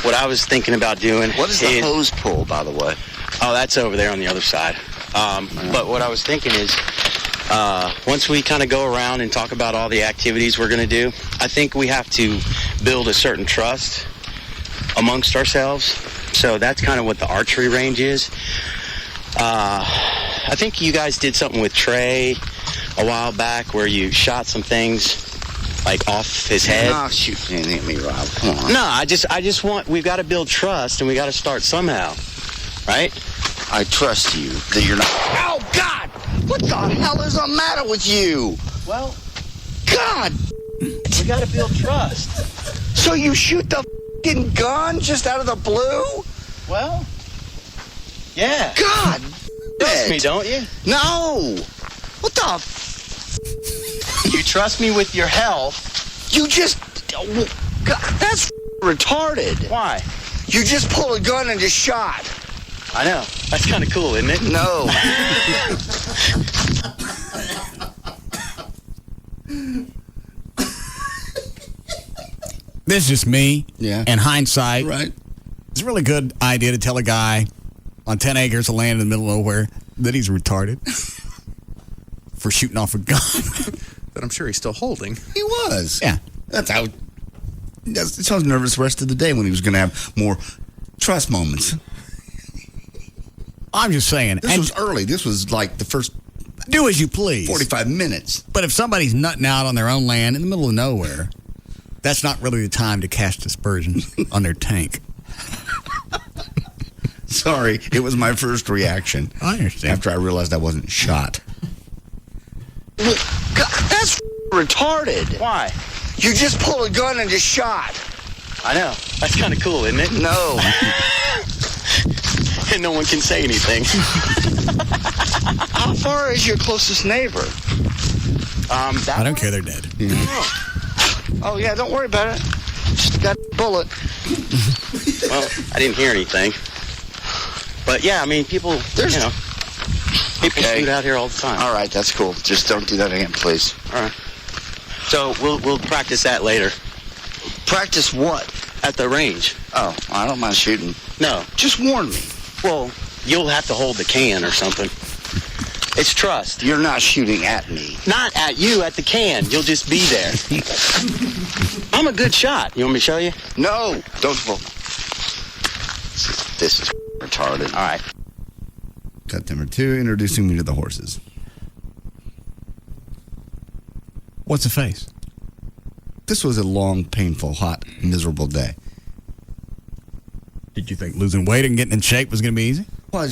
S10: what I was thinking about doing...
S11: What is the hose pull, by the way?
S10: Oh, that's over there on the other side. But what I was thinking is, once we kind of go around and talk about all the activities we're going to do, I think we have to build a certain trust amongst ourselves. So that's kind of what the archery range is. I think you guys did something with Trey a while back where you shot some things like off his head.
S11: No, shoot anything at me, Rob. Come on.
S10: No, I just want, we've got to build trust and we got to start somehow, right?
S11: I trust you that you're not. Oh, God! What the hell is the matter with you?
S10: Well,
S11: God!
S10: We got to build trust.
S11: So you shoot the f***ing gun just out of the blue?
S10: Well, yeah.
S11: God!
S10: Trust me, don't you?
S11: No! What the f***?
S10: You trust me with your health.
S11: You just... God, that's retarded.
S10: Why?
S11: You just pulled a gun and just shot.
S10: I know. That's kind of cool, isn't it?
S11: No.
S18: This is just me.
S11: Yeah.
S18: And hindsight.
S11: Right.
S18: It's a really good idea to tell a guy on 10 acres of land in the middle of nowhere that he's retarded for shooting off a gun.
S12: That I'm sure he's still holding.
S19: He was.
S18: Yeah.
S19: That's how. That's how I was nervous the rest of the day when he was going to have more trust moments.
S18: I'm just saying.
S19: This was early. This was like the first.
S18: Do as you please.
S19: 45 minutes.
S18: But if somebody's nutting out on their own land in the middle of nowhere, that's not really the time to cast aspersions on their tank.
S19: Sorry, it was my first reaction.
S18: I understand.
S19: After I realized I wasn't shot.
S11: God, that's retarded.
S10: Why?
S11: You just pulled a gun and just shot.
S10: I know. That's kind of cool, isn't it?
S11: No.
S10: And no one can say anything.
S11: How far is your closest neighbor?
S18: I don't care. They're dead.
S11: Oh, yeah, don't worry about it. Just got a bullet.
S10: Well, I didn't hear anything. But, yeah, I mean, people, people shoot out here all the time.
S11: All right, that's cool. Just don't do that again, please.
S10: All right. So we'll practice that later.
S11: Practice what?
S10: At the range.
S11: Oh, I don't mind shooting.
S10: No.
S11: Just warn me.
S10: Well, you'll have to hold the can or something. It's trust.
S11: You're not shooting at me.
S10: Not at you, at the can. You'll just be there. I'm a good shot. You want me to show you?
S11: No, don't. This is retarded.
S10: All right.
S19: Cut number 2, introducing me to the horses.
S18: What's the face?
S19: This was a long, painful, hot, miserable day.
S18: Did you think losing weight and getting in shape was going to be easy?
S19: Well,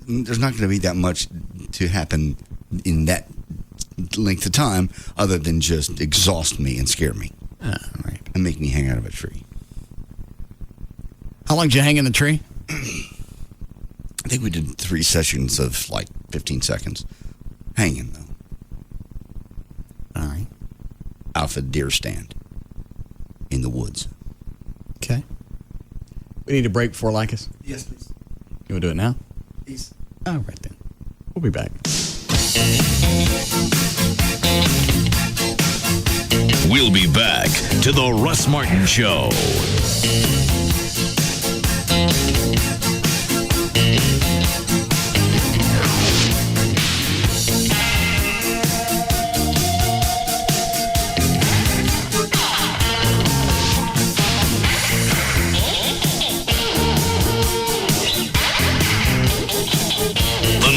S19: there's not going to be that much to happen in that length of time other than just exhaust me and scare me.
S18: Right.
S19: And make me hang out of a tree.
S18: How long did you hang in the tree?
S19: I think we did 3 sessions of like 15 seconds. Hanging, though.
S18: All right.
S19: Alpha deer stand in the woods.
S18: Okay. We need a break before Lycus.
S19: Yes, please.
S18: You want to do it now?
S19: Please.
S18: All right, then. We'll be back.
S17: We'll be back to the Russ Martin Show.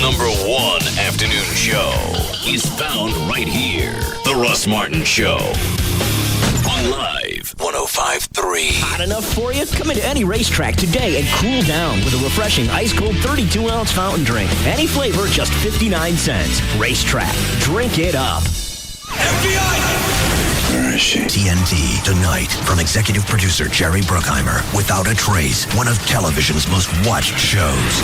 S17: Number 1 afternoon show is found right here. The Russ Martin Show. On Live 105.3.
S20: Hot enough for you? Come into any racetrack today and cool down with a refreshing ice-cold 32-ounce fountain drink. Any flavor, just 59 cents. Racetrack. Drink it up.
S21: Where is she? TNT, tonight, from executive producer Jerry Bruckheimer, Without a Trace, one of television's most watched shows.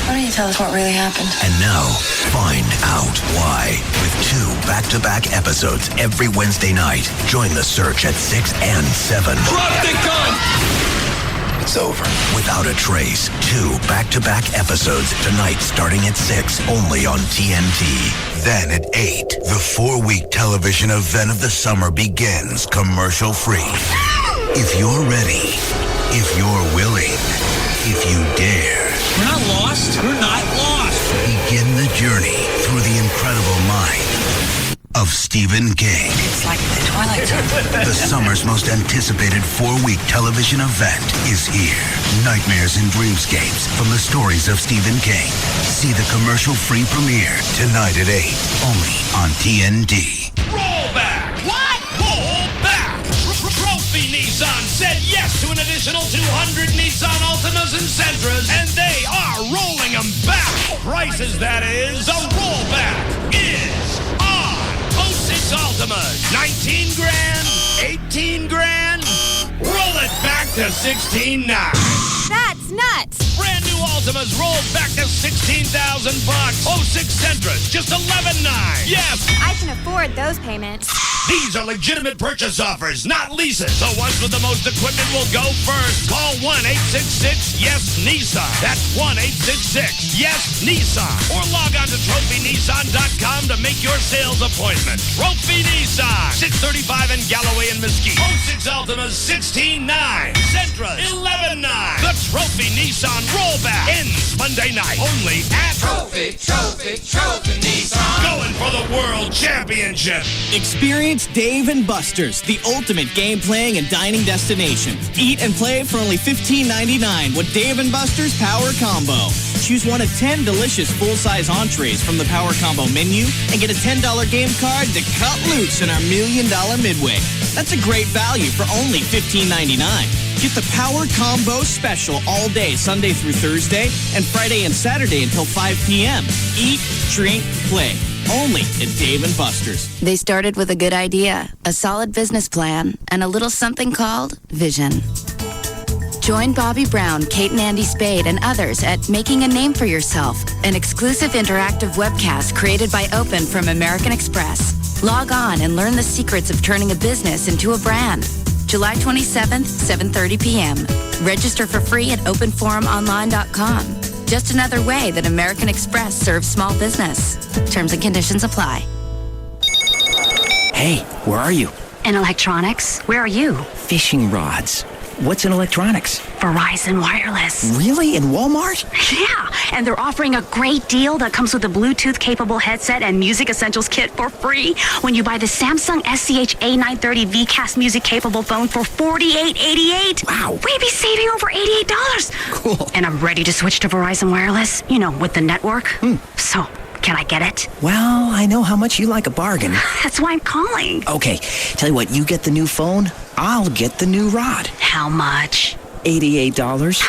S22: Why don't you tell us what really happened?
S21: And now, find out why. With 2 back-to-back episodes every Wednesday night. Join the search at 6 and 7.
S22: Drop the gun!
S21: It's over. Without a Trace, 2 back-to-back episodes tonight starting at 6, only on TNT. Then at 8, the 4-week television event of the summer begins commercial-free. If you're ready, if you're willing, if you dare.
S22: We're not lost. We're not lost.
S21: Begin the journey through the incredible mind of Stephen King.
S22: It's like the Twilight Zone.
S21: The summer's most anticipated 4-week television event is here. Nightmares and Dreamscapes from the stories of Stephen King. See the commercial-free premiere tonight at 8, only on TNT.
S1: Roll back! What? Roll back! Trophy Nissan said yes to an additional 200 Nissan Altimas and Sentras, and they are rolling them back. Prices, that is. The rollback is on 06 Altimas. 19 grand, 18 grand. Roll it back to 16.9.
S4: That's nuts.
S1: Brand new Altimas rolled back to 16,000 bucks. 06 Sentras, just 11.9. Yes.
S4: I can afford those payments.
S1: These are legitimate purchase offers, not leases. The ones with the most equipment will go first. Call 1-866-YES-NISSAN. That's 1-866-YES-NISSAN. Or log on to TrophyNissan.com to make your sales appointment. Trophy Nissan, 635 in Galloway and Mesquite. 06 Altimas, 16.9. Sentra, 11.9. The Trophy Nissan rollback ends Monday night. Only at Trophy Nissan. Going for the World Championship.
S14: Experience Dave & Buster's, the ultimate game-playing and dining destination. Eat and play for only $15.99 with Dave & Buster's Power Combo. Choose one of 10 delicious full-size entrees from the Power Combo menu and get a $10 game card to cut loose in our $1 Million Midway. That's a great value for only $15.99. Get the Power Combo special all day, Sunday through Thursday, and Friday and Saturday until 5 p.m. Eat, drink, play. Only at Dave & Buster's.
S5: They started with a good idea, a solid business plan, and a little something called vision. Join Bobby Brown, Kate and Andy Spade, and others at Making a Name for Yourself, an exclusive interactive webcast created by Open from American Express. Log on and learn the secrets of turning a business into a brand. July 27th, 7:30 p.m. Register for free at openforumonline.com. Just another way that American Express serves small business. Terms and conditions apply.
S20: Hey, where are you?
S6: In electronics. Where are you?
S20: Fishing rods. What's in electronics?
S6: Verizon Wireless.
S20: Really? In Walmart?
S6: Yeah, and they're offering a great deal that comes with a Bluetooth-capable headset and Music Essentials kit for free when you buy the Samsung SCH A930 VCast music-capable phone for $48.88.
S20: Wow.
S6: We'd be saving over $88.
S20: Cool.
S6: And I'm ready to switch to Verizon Wireless, you know, with the network. So, can I get it?
S20: Well, I know how much you like a bargain.
S6: That's why I'm calling.
S20: Okay, tell you what, you get the new phone, I'll get the new rod.
S6: How much?
S20: $88.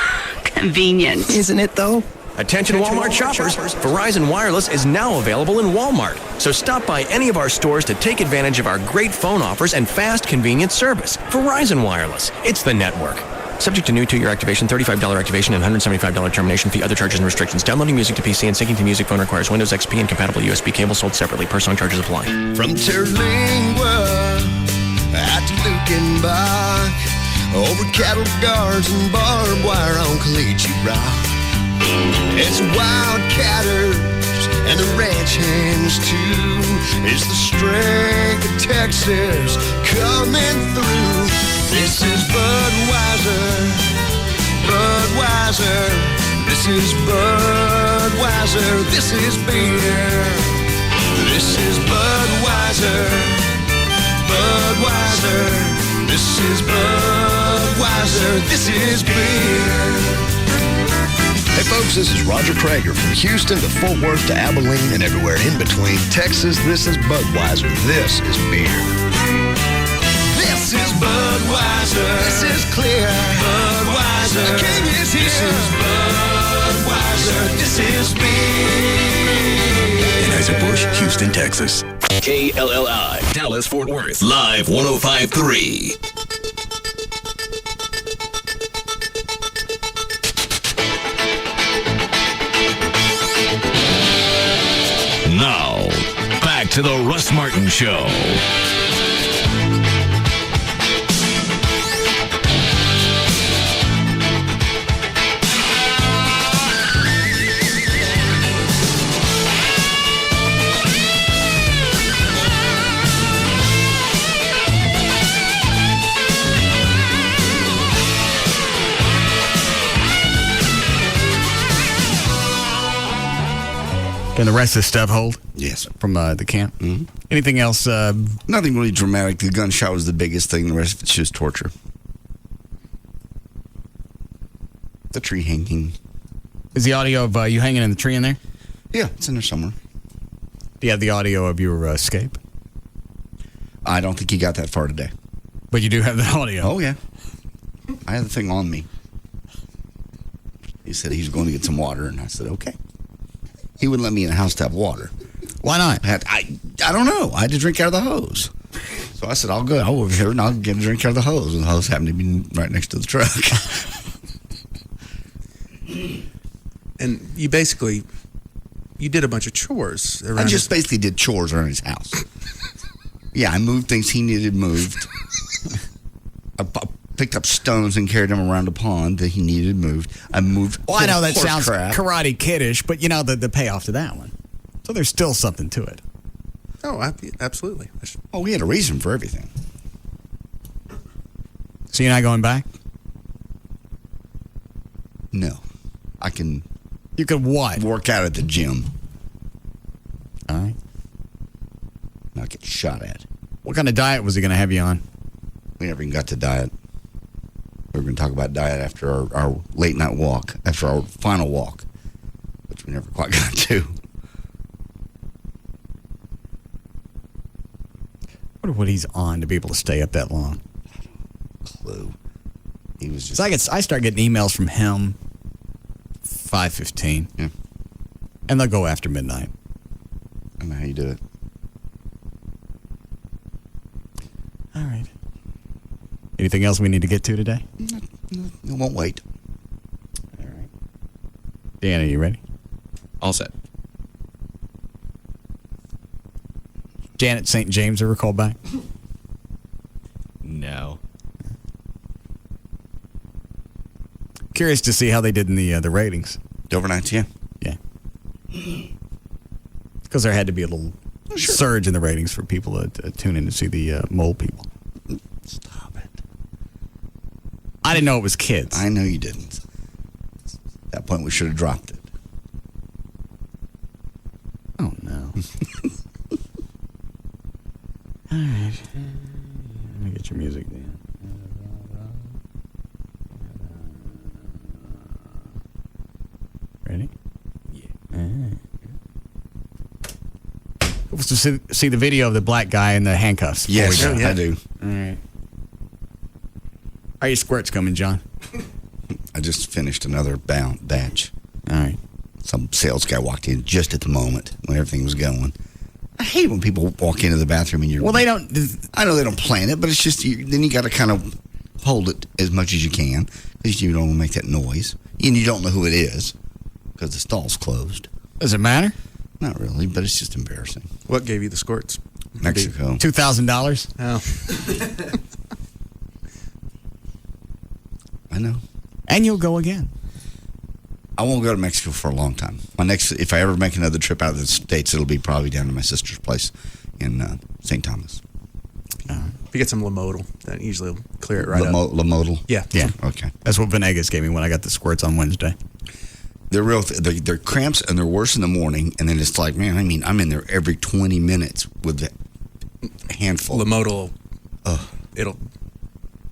S6: Convenient.
S20: Isn't it, though?
S7: Attention Walmart shoppers. Verizon Wireless is now available in Walmart. So stop by any of our stores to take advantage of our great phone offers and fast, convenient service. Verizon Wireless. It's the network. Subject to new 2-year activation, $35 activation, and $175 termination fee. Other charges and restrictions. Downloading music to PC and syncing to music phone requires Windows XP and compatible USB cable sold separately. Per song charges apply.
S16: From Terlingua out to Lukenbach, over cattle guards and barbed wire on Caliche Rock. It's wildcatters and the ranch hands too. It's the strength of Texas coming through. This is Budweiser, Budweiser. This is Budweiser. This is beer. This is Budweiser, Budweiser. This is Budweiser. This is beer.
S25: Hey folks, this is Roger Krager from Houston to Fort Worth to Abilene and everywhere in between. Texas, this is Budweiser. This is beer.
S16: This is Budweiser. This is clear. Budweiser. The king is here. This is Budweiser. This is beer.
S21: Anheuser-Busch, Houston, Texas.
S17: KLLI, Dallas, Fort Worth. Live 105.3. Now, back to the Russ Martin Show.
S18: And the rest of the stuff hold?
S19: Yes.
S18: From the camp? Mm-hmm. Anything else?
S19: Nothing really dramatic. The gunshot was the biggest thing. The rest of it's just torture. The tree hanging.
S18: Is the audio of you hanging in the tree in there?
S19: Yeah, it's in there somewhere.
S18: Do you have the audio of your escape?
S19: I don't think he got that far today.
S18: But you do have the audio?
S19: Oh, yeah. I had the thing on me. He said he was going to get some water, and I said, okay. He wouldn't let me in the house to have water.
S18: Why not?
S19: I don't know. I had to drink out of the hose. So I said, I'll go over here and I'll get a drink out of the hose. And the hose happened to be right next to the truck.
S12: And you did a bunch of chores around
S19: I just basically did chores around his house. Yeah, I moved things he needed moved. I picked up stones and carried them around a pond that he needed moved. I moved.
S18: Well, I know that sounds
S19: crap.
S18: Karate Kiddish, but you know the payoff to that one. So there's still something to it.
S12: Oh, absolutely.
S19: Oh, we had a reason for everything.
S18: So you're not going back?
S19: No. I can...
S18: You could what?
S19: Work out at the gym.
S18: All right.
S19: Not get shot at.
S18: What kind of diet was he going to have you on?
S19: We never even got to diet. We were going to talk about diet after our late night walk, after our final walk, which we never quite got to.
S18: I wonder what he's on to be able to stay up that long.
S19: Clue. He was just...
S18: So I start getting emails from him 5:15.
S19: Yeah.
S18: And they'll go after midnight.
S19: I know how you do it.
S18: All right. Anything else we need to get to today?
S19: No, won't wait.
S18: All right. Dan, are you ready?
S31: All set.
S18: Janet St. James ever called back?
S31: No.
S18: Curious to see how they did in the ratings.
S19: The overnights, yeah.
S18: Yeah. Because there had to be a little surge in the ratings for people to tune in to see the mole people.
S19: Stop it.
S18: I didn't know it was kids.
S19: I know you didn't. At that point, we should have dropped it.
S18: Oh, no. All right. Let me get your music down. Ready? Yeah. Let's just see the video of the black guy in the handcuffs.
S19: Yes, I do.
S18: All right. Are your squirts coming, John?
S19: I just finished another batch.
S18: All right.
S19: Some sales guy walked in just at the moment when everything was going. I hate when people walk into the bathroom and you're...
S18: Well, they don't...
S19: I know they don't plan it, but it's just... then you got to kind of hold it as much as you can because you don't want to make that noise. And you don't know who it is because the stall's closed.
S18: Does it matter?
S19: Not really, but it's just embarrassing.
S12: What gave you the squirts?
S19: Mexico.
S18: $2,000?
S12: Oh.
S19: I know.
S18: And you'll go again.
S19: I won't go to Mexico for a long time. My next, if I ever make another trip out of the States, it'll be probably down to my sister's place in St. Thomas.
S12: If you get some Lamodal, that usually will clear it right up.
S19: Lamodal?
S12: Yeah.
S18: Yeah.
S19: Okay.
S18: That's what Venegas gave me when I got the squirts on Wednesday.
S19: They're real. They're cramps and they're worse in the morning. And then it's like, man, I mean, I'm in there every 20 minutes with a handful.
S12: Lamodal, it'll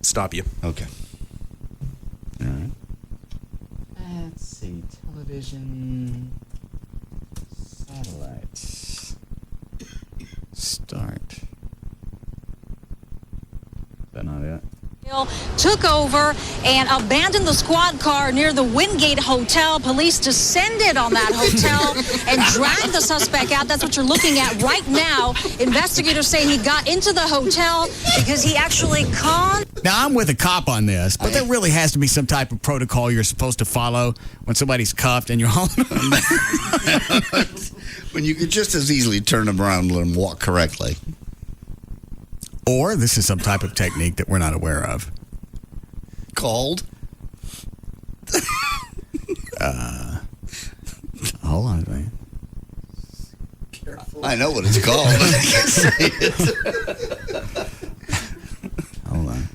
S12: stop you.
S19: Okay.
S18: All right. Let's see. Television. Satellite. Start. Is that not it?
S2: Took over and abandoned the squad car near the Wingate Hotel. Police descended on that hotel and dragged the suspect out. That's what you're looking at right now. Investigators say he got into the hotel because he actually conned.
S18: Now, I'm with a cop on this, but there really has to be some type of protocol you're supposed to follow when somebody's cuffed and you're hauling them.
S19: When you could just as easily turn them around and let them walk correctly.
S18: Or this is some type of technique that we're not aware of.
S19: Called?
S18: Hold on, man.
S19: I know what it's called. But I can't say it.
S18: Hold on.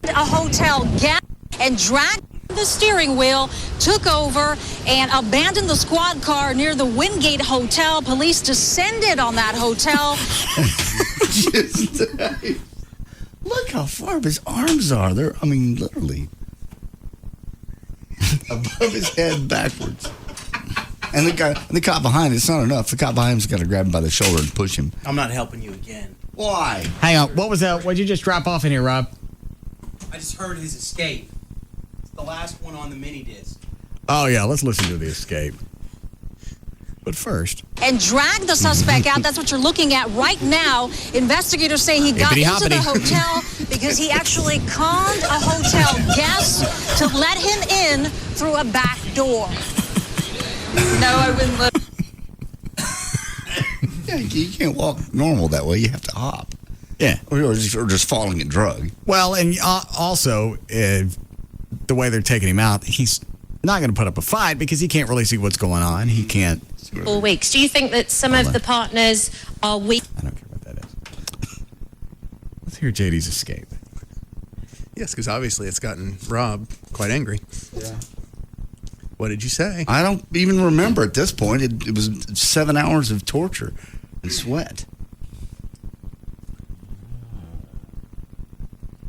S2: A hotel gap and dragged the steering wheel, took over, and abandoned the squad car near the Wingate Hotel. Police descended on that hotel.
S19: Look how far his arms are. They're, literally above his head, backwards. And the cop behind, it's not enough. The cop behind him's got to grab him by the shoulder and push him.
S10: I'm not helping you again.
S19: Why?
S18: Hang on. What was that? What did you just drop off in here, Rob?
S10: I just heard his escape. It's the last one on the mini disc.
S18: Oh, yeah. Let's listen to the escape. But first.
S2: And drag the suspect out. That's what you're looking at right now. Investigators say he got into the hotel because he actually conned a hotel guest to let him in through a back door. No, I wouldn't let.
S19: Yeah, you can't walk normal that way. You have to hop.
S18: Yeah.
S19: Or just falling and drug.
S18: Well, and also, the way they're taking him out, he's not going to put up a fight because he can't really see what's going on. He can't.
S3: 4 weeks. Do you think that some of the partners are weak?
S18: I don't care what that is. Let's hear JD's escape.
S12: Yes, because obviously it's gotten Rob quite angry.
S19: Yeah.
S12: What did you say?
S19: I don't even remember at this point. It was 7 hours of torture and sweat.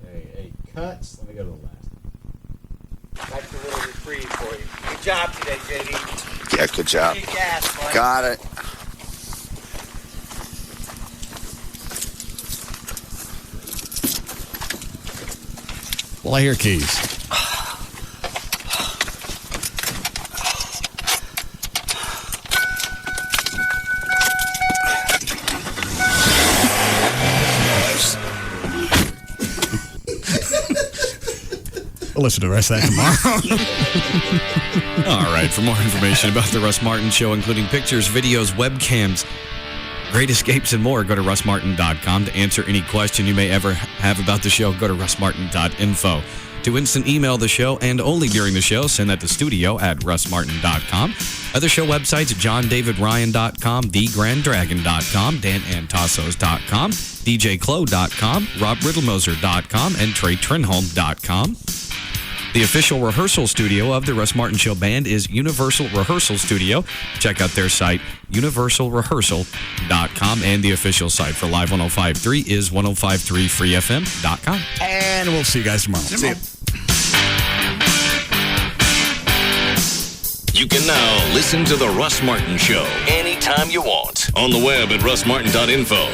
S18: Hey, cuts. Let me go to the last.
S8: That's a little reprieve for you. Good job today, JD.
S19: Yeah, good job.
S8: Kick ass, buddy.
S19: Got it.
S18: Well, I hear keys. We'll listen to the rest of that tomorrow.
S31: All right, for more information about the Russ Martin Show, including pictures, videos, webcams, great escapes, and more, go to russmartin.com. To answer any question you may ever have about the show, go to russmartin.info. To instant email the show and only during the show, send that to studio at russmartin.com. Other show websites, johndavidryan.com, thegranddragon.com, danantassos.com, djclo.com, robriddlemoser.com, and treytrinholm.com. The official rehearsal studio of the Russ Martin Show Band is Universal Rehearsal Studio. Check out their site, universalrehearsal.com, and the official site for Live 105.3 is 105.3freefm.com.
S18: And we'll see you guys tomorrow.
S19: See you.
S17: You can now listen to The Russ Martin Show anytime you want on the web at russmartin.info.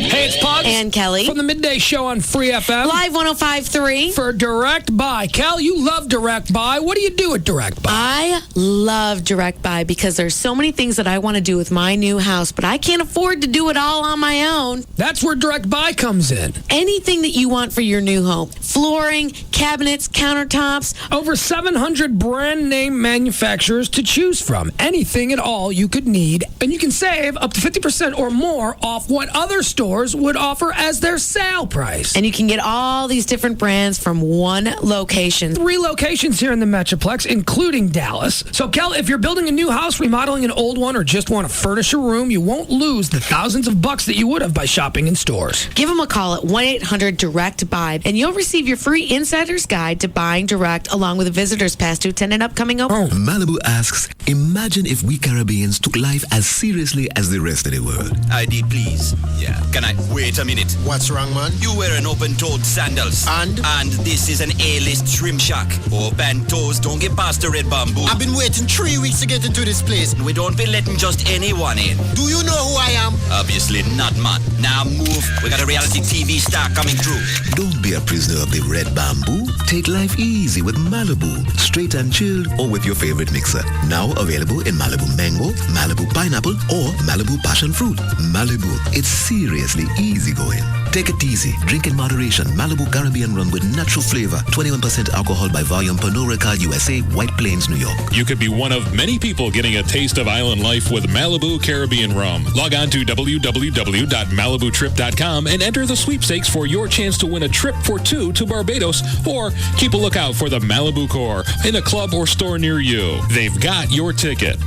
S9: Hey, it's Pugs.
S13: And Kelly.
S9: From the Midday Show on Free FM.
S13: Live 105.3.
S9: For Direct Buy. Kel, you love Direct Buy. What do you do at Direct Buy?
S13: I love Direct Buy because there's so many things that I want to do with my new house, but I can't afford to do it all on my own.
S9: That's where Direct Buy comes in.
S13: Anything that you want for your new home. Flooring, cabinets, countertops.
S9: Over 700 brand name manufacturers to choose from. Anything at all you could need. And you can save up to 50% or more off what other stores would offer as their sale price.
S13: And you can get all these different brands from one location.
S9: 3 locations here in the Metroplex, including Dallas. So, Kel, if you're building a new house, remodeling an old one, or just want to furnish a room, you won't lose the thousands of bucks that you would have by shopping in stores.
S13: Give them a call at 1-800-DIRECT-BUY, and you'll receive your free insider's guide to buying direct, along with a visitor's pass to attend an upcoming open.
S23: Malibu asks, imagine if we Caribbeans took life as seriously as the rest of the world.
S24: ID, please. Yeah. Can I wait a minute?
S26: What's wrong, man?
S24: You wearing open-toed sandals. And this is an A-list shrimp shack. Open toes, don't get past the red bamboo.
S26: I've been waiting 3 weeks to get into this place.
S24: We don't be letting just anyone in.
S26: Do you know who I am?
S24: Obviously not, man. Now move. We got a reality TV star coming through.
S23: Don't be a prisoner of the red bamboo. Take life easy with Malibu. Straight and chilled, or with your favorite mixer. Now available in Malibu Mango, Malibu Pineapple, or Malibu Passion Fruit. Malibu, it's seriously easy going. Take it easy. Drink in moderation. Malibu Caribbean rum with natural flavor. 21% alcohol by volume. Pernod Ricard USA, White Plains, New York.
S1: You could be one of many people getting a taste of island life with Malibu Caribbean rum. Log on to www.malibutrip.com and enter the sweepstakes for your chance to win a trip for two to Barbados, or keep a lookout for the Malibu Corps in a club or store near you. They've got your ticket.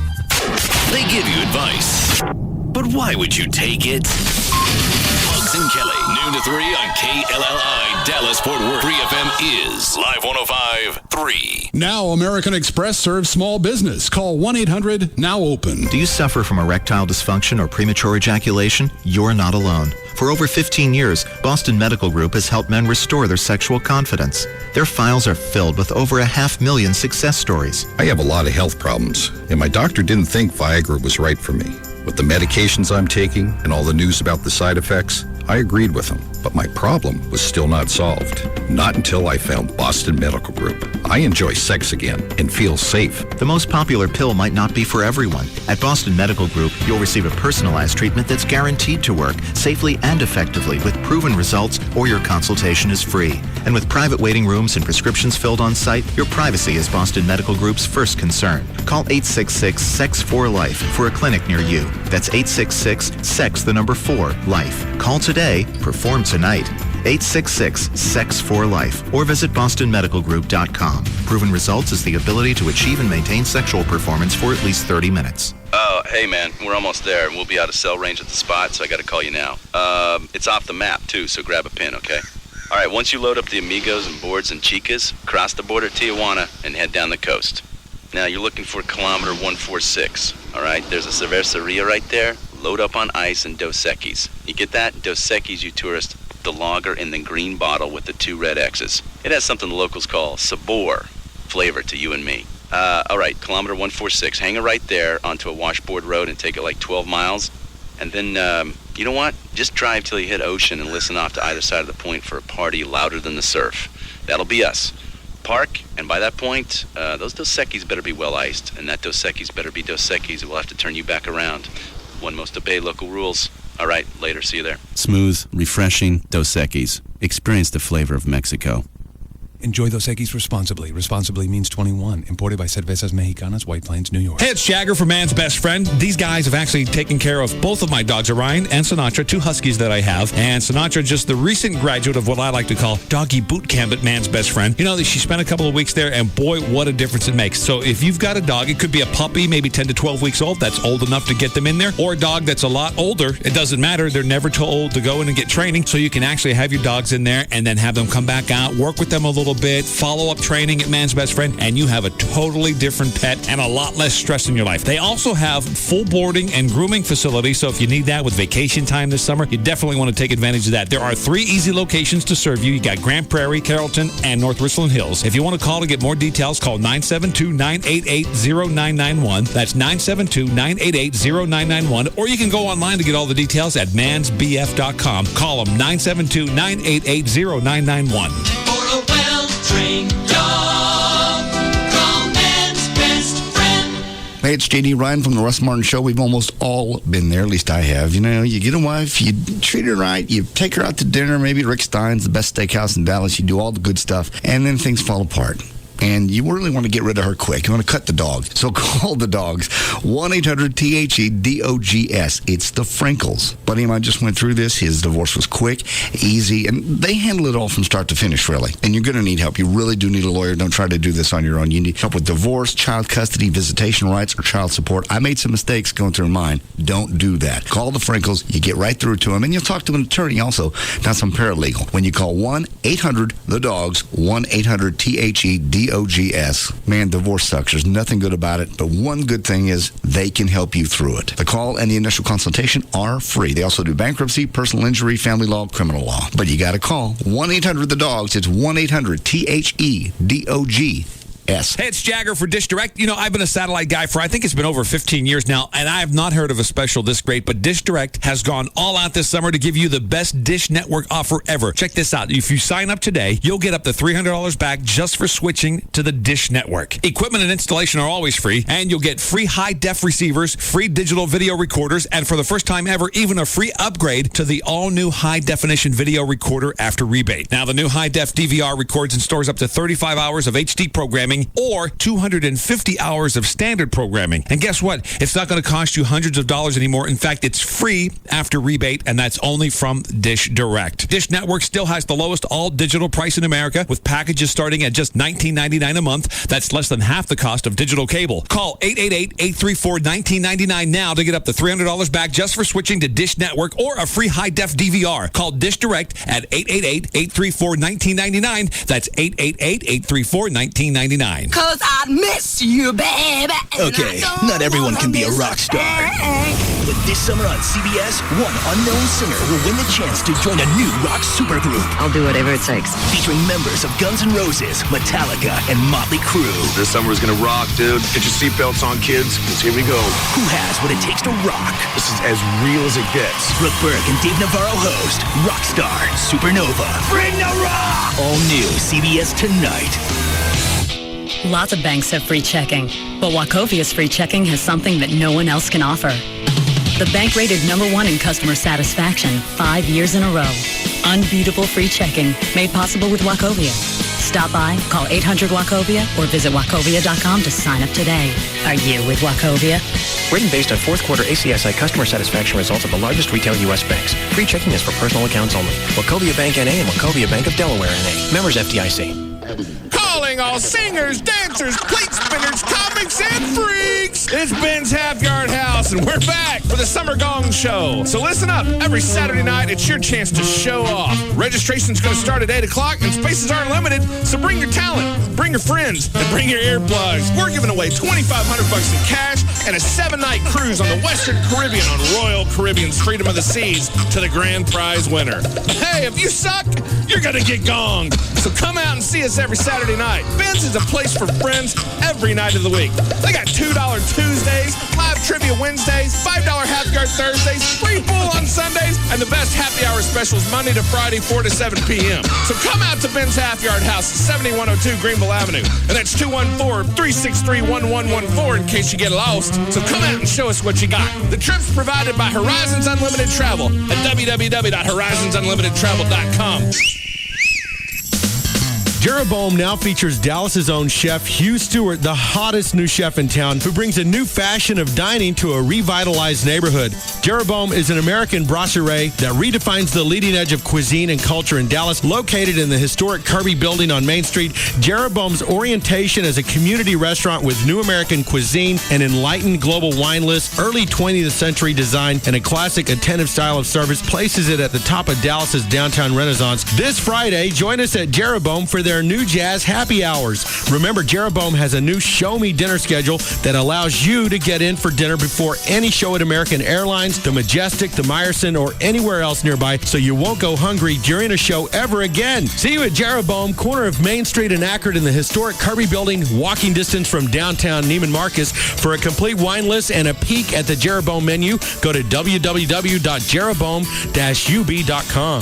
S17: They give you advice, but why would you take it? Bugs and Kelly, noon to 3 on KLLI, Dallas, Fort Worth. 3 FM is Live 105.3.
S4: Now American Express serves small business. Call 1-800-NOW-OPEN.
S5: Do you suffer from erectile dysfunction or premature ejaculation? You're not alone. For over 15 years, Boston Medical Group has helped men restore their sexual confidence. Their files are filled with over 500,000 success stories.
S11: I have a lot of health problems, and my doctor didn't think Viagra was right for me. With the medications I'm taking and all the news about the side effects, I agreed with him. But my problem was still not solved. Not until I found Boston Medical Group. I enjoy sex again and feel safe.
S5: The most popular pill might not be for everyone. At Boston Medical Group, you'll receive a personalized treatment that's guaranteed to work safely and effectively with proven results, or your consultation is free. And with private waiting rooms and prescriptions filled on site, your privacy is Boston Medical Group's first concern. Call 866-SEX4-LIFE for a clinic near you. That's 866-SEX4-LIFE. Call today, perform tonight. 866-SEX4-LIFE or visit bostonmedicalgroup.com. Proven results is the ability to achieve and maintain sexual performance for at least 30 minutes.
S14: Oh, hey, man, we're almost there. We'll be out of cell range at the spot, so I got to call you now. It's off the map, too, so grab a pin, okay? All right, once you load up the Amigos and Boards and Chicas, cross the border to Tijuana and head down the coast. Now, you're looking for kilometer 146, all right? There's a cerveceria right there. Load up on ice and Dos Equis. You get that? Dos Equis, you tourist. The lager in the green bottle with the 2 red X's. It has something the locals call sabor, flavor to you and me. All right, kilometer 146. Hang it right there onto a washboard road and take it like 12 miles. And then, you know what? Just drive till you hit ocean and listen off to either side of the point for a party louder than the surf. That'll be us. Park, and by that point, those Dos Equis better be well iced, and that Dos Equis better be Dos Equis. We'll have to turn you back around. One must obey local rules. All right, later. See you there.
S31: Smooth, refreshing Dos Equis. Experience the flavor of Mexico.
S15: Enjoy Dos Equis responsibly. Responsibly means 21. Imported by Cervezas Mexicanas, White Plains, New York.
S1: Hey, it's Jagger from Man's Best Friend. These guys have actually taken care of both of my dogs, Orion and Sinatra, 2 Huskies that I have. And Sinatra, just the recent graduate of what I like to call doggy boot camp at Man's Best Friend. You know, she spent a couple of weeks there, and boy, what a difference it makes. So if you've got a dog, it could be a puppy, maybe 10 to 12 weeks old. That's old enough to get them in there. Or a dog that's a lot older. It doesn't matter. They're never too old to go in and get training. So you can actually have your dogs in there and then have them come back out, work with them a little bit, follow up training at Man's Best Friend, and you have a totally different pet and a lot less stress in your life. They also have full boarding and grooming facilities, so if you need that with vacation time this summer, you definitely want to take advantage of that. There are 3 easy locations to serve you. You got Grand Prairie, Carrollton, and North Richland Hills. If you want to call to get more details, call 972-988-0991. That's 972-988-0991. Or you can go online to get all the details at mansbf.com. Call them 972-988-0991.
S16: For a well-trained dog from Man's Best Friend.
S19: Hey, it's JD Ryan from the Russ Martin Show. We've almost all been there, at least I have. You know, you get a wife, you treat her right, you take her out to dinner, maybe Rick Stein's, the best steakhouse in Dallas, you do all the good stuff, and then things fall apart. And you really want to get rid of her quick. You want to cut the dog. So call the dogs. 1-800-THE-DOGS. It's the Frinkles. Buddy of mine just went through this. His divorce was quick, easy, and they handle it all from start to finish, really. And you're going to need help. You really do need a lawyer. Don't try to do this on your own. You need help with divorce, child custody, visitation rights, or child support. I made some mistakes going through mine. Don't do that. Call the Frinkles. You get right through to them, and you'll talk to an attorney also, not some paralegal. When you call 1-800-THE-DOGS, 1-800-THE-DOGS. Man, divorce sucks. There's nothing good about it, but one good thing is they can help you through it. The call and the initial consultation are free. They also do bankruptcy, personal injury, family law, criminal law. But you got to call 1-800-THE-DOGS. It's 1-800-THE-DOGS.
S18: S.
S1: Hey, it's Jagger for Dish Direct. You know, I've been a satellite guy for, I think it's been over 15 years now, and I have not heard of a special this great, but Dish Direct has gone all out this summer to give you the best Dish Network offer ever. Check this out. If you sign up today, you'll get up to $300 back just for switching to the Dish Network. Equipment and installation are always free, and you'll get free high-def receivers, free digital video recorders, and for the first time ever, even a free upgrade to the all-new high-definition video recorder after rebate. Now, the new high-def DVR records and stores up to 35 hours of HD programming or 250 hours of standard programming. And guess what? It's not going to cost you hundreds of dollars anymore. In fact, it's free after rebate, and that's only from Dish Direct. Dish Network still has the lowest all-digital price in America, with packages starting at just $19.99 a month. That's less than half the cost of digital cable. Call 888-834-1999 now to get up to $300 back just for switching to Dish Network or a free high-def DVR. Call Dish Direct at 888-834-1999. That's 888-834-1999.
S16: 'Cause I miss you, baby.
S6: Okay, not everyone can be a rock star. But this summer on CBS, one unknown singer will win the chance to join a new rock supergroup.
S7: I'll do whatever it takes.
S6: Featuring members of Guns N' Roses, Metallica, and Motley Crue.
S10: This summer's gonna rock, dude. Get your seatbelts on, kids, because here we go.
S6: Who has what it takes to rock?
S10: This is as real as it gets.
S6: Brooke Burke and Dave Navarro host Rockstar Supernova.
S16: Bring the rock!
S6: All new CBS tonight.
S7: Lots of banks have free checking, but Wachovia's free checking has something that no one else can offer. The bank rated #1 in customer satisfaction 5 years in a row. Unbeatable free checking made possible with Wachovia. Stop by, call 800-WACHOVIA or visit wachovia.com to sign up today. Are you with Wachovia?
S20: Rated based on fourth quarter ACSI customer satisfaction results of the largest retail U.S. banks. Free checking is for personal accounts only. Wachovia Bank N.A. and Wachovia Bank of Delaware N.A. Members FDIC.
S21: Calling all singers, dancers, plate spinners, comics, and freaks. It's Ben's Half Yard House, and we're back for the Summer Gong Show. So listen up. Every Saturday night, it's your chance to show off. Registration's going to start at 8 o'clock, and spaces aren't limited, so bring your talent, bring your friends, and bring your earplugs. We're giving away $2,500 in cash and a 7-night cruise on the Western Caribbean on Royal Caribbean's Freedom of the Seas to the grand prize winner. Hey, if you suck, you're going to get gonged. So come out and see us every Saturday night. Ben's is a place for friends every night of the week. They got $2 Tuesdays, live trivia Wednesdays, $5 Half Yard Thursdays, free pool on Sundays, and the best happy hour specials Monday to Friday, 4 to 7 p.m. So come out to Ben's Half Yard House at 7102 Greenville Avenue. And that's 214-363-1114 in case you get lost. So come out and show us what you got. The trip's provided by Horizons Unlimited Travel at www.horizonsunlimitedtravel.com.
S22: Jeroboam now features Dallas's own chef, Hugh Stewart, the hottest new chef in town, who brings a new fashion of dining to a revitalized neighborhood. Jeroboam is an American brasserie that redefines the leading edge of cuisine and culture in Dallas. Located in the historic Kirby building on Main Street, Jeroboam's orientation as a community restaurant with new American cuisine, an enlightened global wine list, early 20th century design, and a classic attentive style of service places it at the top of Dallas's downtown renaissance. This Friday, join us at Jeroboam for their new jazz happy hours. Remember, Jeroboam has a new Show Me Dinner schedule that allows you to get in for dinner before any show at American Airlines, the Majestic, the Meyerson, or anywhere else nearby, so you won't go hungry during a show ever again. See you at Jeroboam, corner of Main Street and Akron in the historic Kirby building, walking distance from downtown Neiman Marcus. For a complete wine list and a peek at the Jeroboam menu, go to www.jeroboam-ub.com.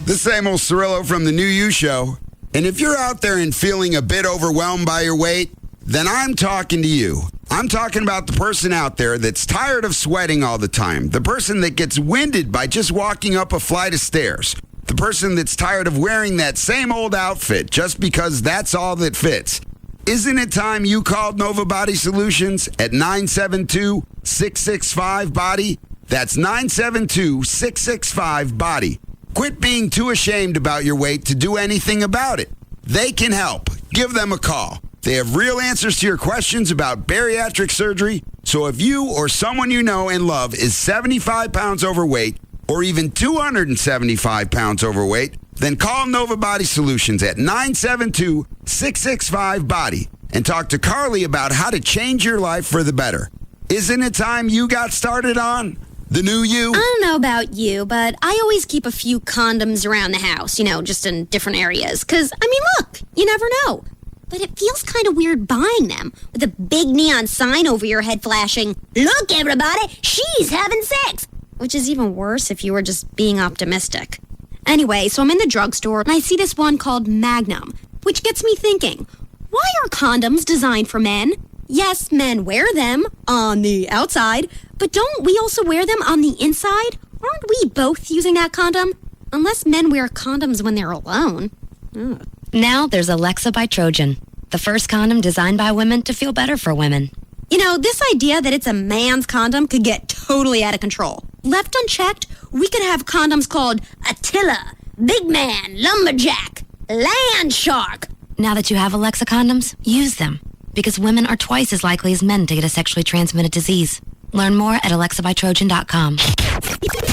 S25: The same old Cirillo from the New You Show. And if you're out there and feeling a bit overwhelmed by your weight, then I'm talking to you. I'm talking about the person out there that's tired of sweating all the time. The person that gets winded by just walking up a flight of stairs. The person that's tired of wearing that same old outfit just because that's all that fits. Isn't it time you called Nova Body Solutions at 972-665-BODY? That's 972-665-BODY. Quit being too ashamed about your weight to do anything about it. They can help. Give them a call. They have real answers to your questions about bariatric surgery. So if you or someone you know and love is 75 pounds overweight or even 275 pounds overweight, then call Nova Body Solutions at 972-665-BODY and talk to Carly about how to change your life for the better. Isn't it time you got started on the new you?
S27: I don't know about you, but I always keep a few condoms around the house, just in different areas. Because, look, you never know. but it feels kind of weird buying them with a big neon sign over your head flashing, "Look, everybody, she's having sex," which is even worse if you were just being optimistic. Anyway, so I'm in the drugstore and I see this one called Magnum, which gets me thinking, why are condoms designed for men? Yes, men wear them on the outside, but don't we also wear them on the inside? Aren't we both using that condom? Unless men wear condoms when they're alone. Ugh.
S7: Now there's Alexa by Trojan, the first condom designed by women to feel better for women.
S27: You know, this idea that it's a man's condom could get totally out of control. Left unchecked, we could have condoms called Attila, Big Man, Lumberjack, Land Shark.
S7: Now that you have Alexa condoms, use them. Because women are twice as likely as men to get a sexually transmitted disease. Learn more at alexabytrojan.com.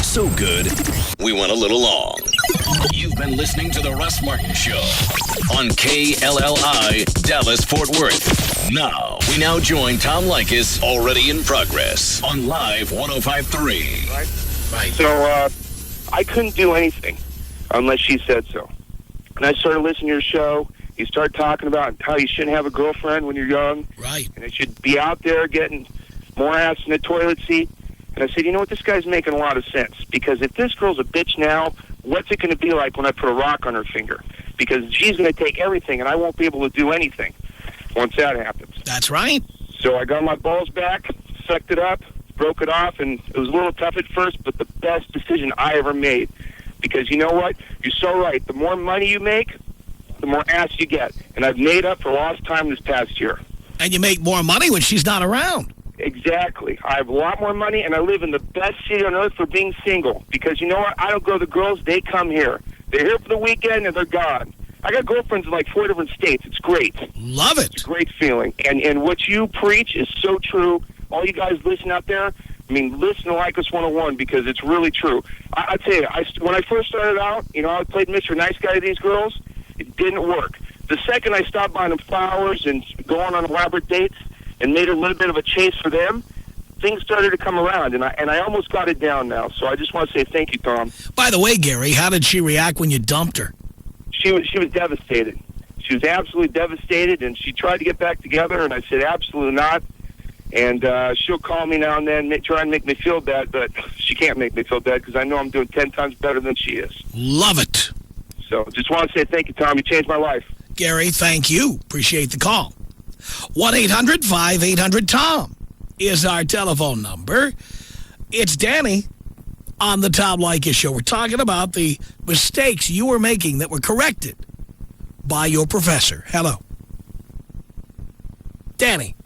S17: So good, we went a little long. You've been listening to The Russ Martin Show on KLLI, Dallas, Fort Worth. Now, we now join Tom Likas, already in progress, on Live 105.3.
S2: Right. So, I couldn't do anything unless she said so. And I started listening to your show. You start talking about how you shouldn't have a girlfriend when you're young.
S3: Right.
S2: And it should be out there getting more ass in the toilet seat. And I said, you know what, this guy's making a lot of sense. Because if this girl's a bitch now, what's it going to be like when I put a rock on her finger? Because she's going to take everything, and I won't be able to do anything once that happens.
S3: That's right.
S2: So I got my balls back, sucked it up, broke it off, and it was a little tough at first, but the best decision I ever made. Because you know what? You're so right. The more money you make, the more ass you get. And I've made up for lost time this past year.
S3: And you make more money when she's not around.
S2: Exactly. I have a lot more money, and I live in the best city on earth for being single. Because you know what? I don't go to the girls. They come here. They're here for the weekend, and they're gone. I got girlfriends in like 4 different states. It's great.
S3: Love it.
S2: It's a great feeling. And what you preach is so true. All you guys listen out there, I mean, listen to Likas 101 because it's really true. I tell you, when I first started out, you know, I played Mr. Nice Guy to these girls. It didn't work. The second I stopped buying them flowers and going on elaborate dates and made a little bit of a chase for them, things started to come around, and I almost got it down now. So I just want to say thank you, Tom.
S3: By the way, Gary, how did she react when you dumped her?
S2: She was devastated. She was absolutely devastated, and she tried to get back together, and I said absolutely not. And she'll call me now and then, try and make me feel bad, but she can't make me feel bad because I know I'm doing 10 times better than she is.
S3: Love it.
S2: So just want to say thank you, Tom. You changed my life.
S3: Gary, thank you. Appreciate the call. 1-800-5800-TOM is our telephone number. It's Danny on the Tom Likas Show. We're talking about the mistakes you were making that were corrected by your professor. Hello. Danny.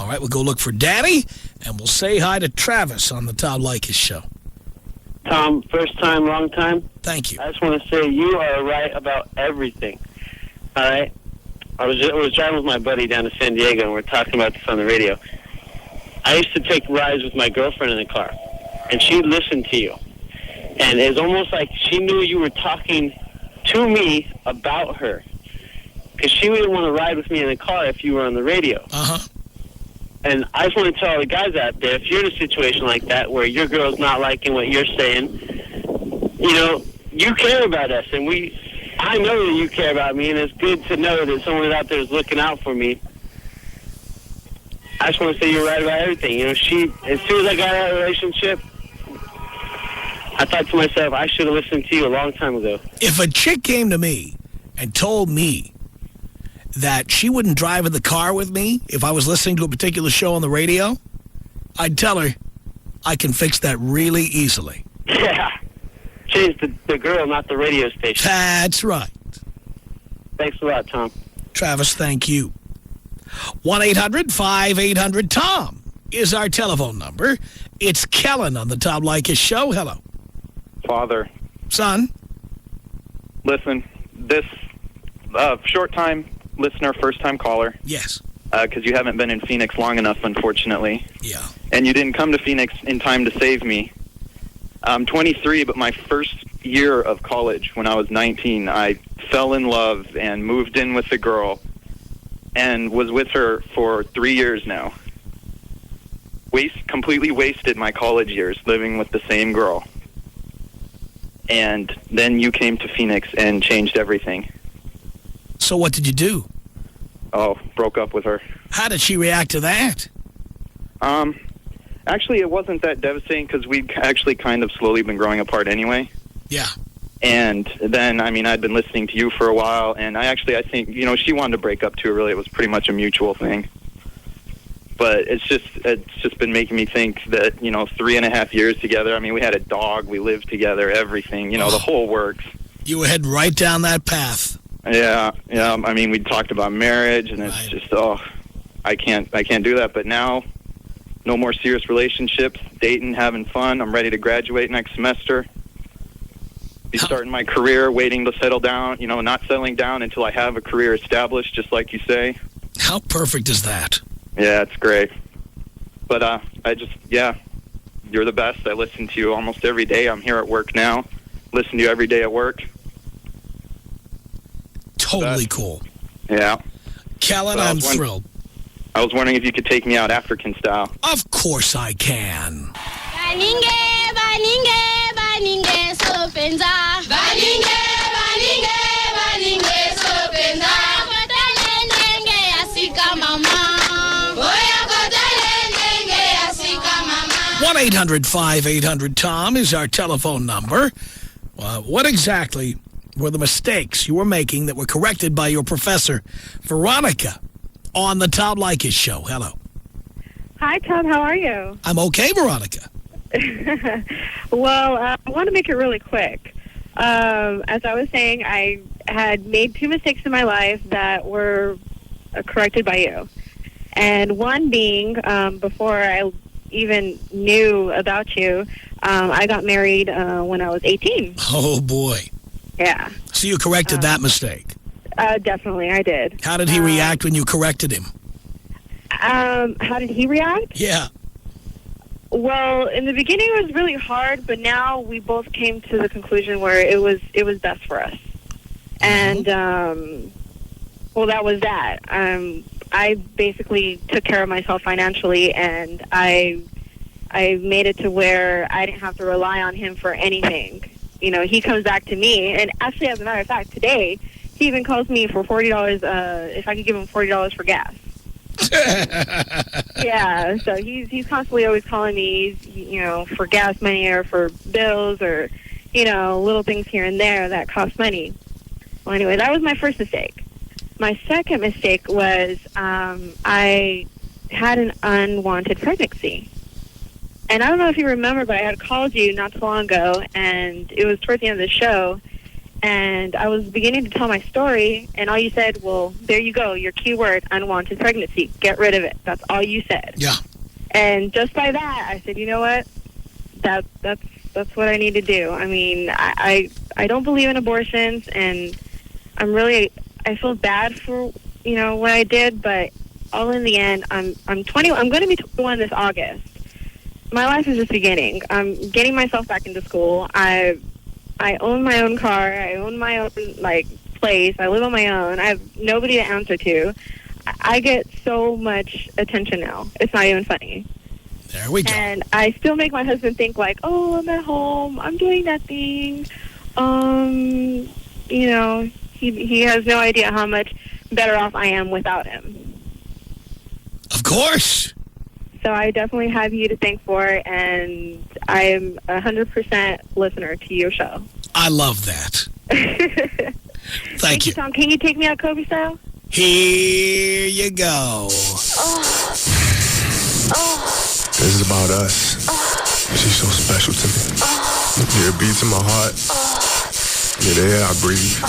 S3: All right, we'll go look for Danny, and we'll say hi to Travis on the Tom Likas Show.
S8: Tom, first time, long time.
S3: Thank you.
S8: I just want to say you are right about everything. All right? I was driving with my buddy down to San Diego, and we're talking about this on the radio. I used to take rides with my girlfriend in the car, and she'd listen to you. And it's almost like she knew you were talking to me about her. Because she wouldn't want to ride with me in the car if you were on the radio.
S3: Uh-huh.
S8: And I just want to tell the guys out there, if you're in a situation like that where your girl's not liking what you're saying, you know, you care about us. And I know that you care about me, and it's good to know that someone out there is looking out for me. I just want to say you're right about everything. You know, as soon as I got out of a relationship, I thought to myself, I should have listened to you a long time ago.
S3: If a chick came to me and told me that she wouldn't drive in the car with me if I was listening to a particular show on the radio, I'd tell her I can fix that really easily.
S8: Yeah. Change the girl, not the radio station.
S3: That's right.
S8: Thanks a lot, Tom.
S3: Travis, thank you. 1-800-5800-TOM is our telephone number. It's Kellen on the Tom Likas Show. Hello.
S9: Father.
S3: Son.
S9: Listen, this short-time listener, first-time caller.
S3: Yes.
S9: Because you haven't been in Phoenix long enough, unfortunately.
S3: Yeah.
S9: And you didn't come to Phoenix in time to save me. I'm 23, but my first year of college, when I was 19, I fell in love and moved in with a girl and was with her for 3 years now. Completely wasted my college years living with the same girl. And then you came to Phoenix and changed everything.
S3: So what did you do?
S9: Oh, broke up with her.
S3: How did she react to that?
S9: Actually, it wasn't that devastating because we'd actually kind of slowly been growing apart anyway.
S3: Yeah.
S9: And then, I mean, I'd been listening to you for a while, and I think, you know, she wanted to break up too. Really, it was pretty much a mutual thing. But it's just been making me think that, you know, 3.5 years together. I mean, we had a dog, we lived together, everything, you know, the whole works.
S3: You were heading right down that path.
S9: Yeah. I mean, we talked about marriage, and it's just, I can't do that. But now, no more serious relationships, dating, having fun. I'm ready to graduate next semester. Be starting my career, waiting to settle down, you know, not settling down until I have a career established, just like you say.
S3: How perfect is that?
S9: Yeah, it's great. But you're the best. I listen to you almost every day. I'm here at work now. Listen to you every day at work.
S3: Totally cool.
S9: Yeah.
S3: Kellen, I'm thrilled.
S9: I was wondering if you could take me out African style.
S3: Of course I can. One 1-800-5800-TOM is our telephone number. What exactly were the mistakes you were making that were corrected by your professor, Veronica, on the Tom Leykis Show? Hello.
S4: Hi, Tom. How are you?
S3: I'm okay, Veronica.
S4: Well, I want to make it really quick. As I was saying, I had made 2 mistakes in my life that were corrected by you. And one being, before I even knew about you, I got married when I was 18.
S3: Oh, boy.
S4: Yeah.
S3: So you corrected that mistake?
S4: Definitely, I did.
S3: How did he react when you corrected him?
S4: How did he react?
S3: Yeah.
S4: Well, in the beginning it was really hard, but now we both came to the conclusion where it was best for us. And well, that was that. I basically took care of myself financially, and I made it to where I didn't have to rely on him for anything. You know, he comes back to me, and actually, as a matter of fact, today he even calls me for $40 if I could give him $40 for gas. Yeah, so he's constantly always calling me, you know, for gas money or for bills or, you know, little things here and there that cost money. Well, anyway, that was my first mistake. My second mistake was I had an unwanted pregnancy. And I don't know if you remember, but I had called you not too long ago, and it was towards the end of the show, and I was beginning to tell my story, and all you said, well, there you go, your keyword, unwanted pregnancy. Get rid of it. That's all you said.
S3: Yeah.
S4: And just by that, I said, you know what? That's what I need to do. I mean, I don't believe in abortions, and I feel bad for, you know, what I did, but all in the end, I'm 20. I'm going to be 21 this August. My life is just beginning. I'm getting myself back into school. I own my own car. I own my own, place. I live on my own. I have nobody to answer to. I get so much attention now. It's not even funny.
S3: There we go.
S4: And I still make my husband think oh, I'm at home. I'm doing nothing. You know, he has no idea how much better off I am without him.
S3: Of course.
S4: So I definitely have you to thank for, and I am 100% listener to your show.
S3: I love that. Thank you,
S4: Tom. Can you take me out Kobe style?
S3: Here you go.
S10: This is about us. She's so special to me. You're a beat to my heart. You're the air I breathe.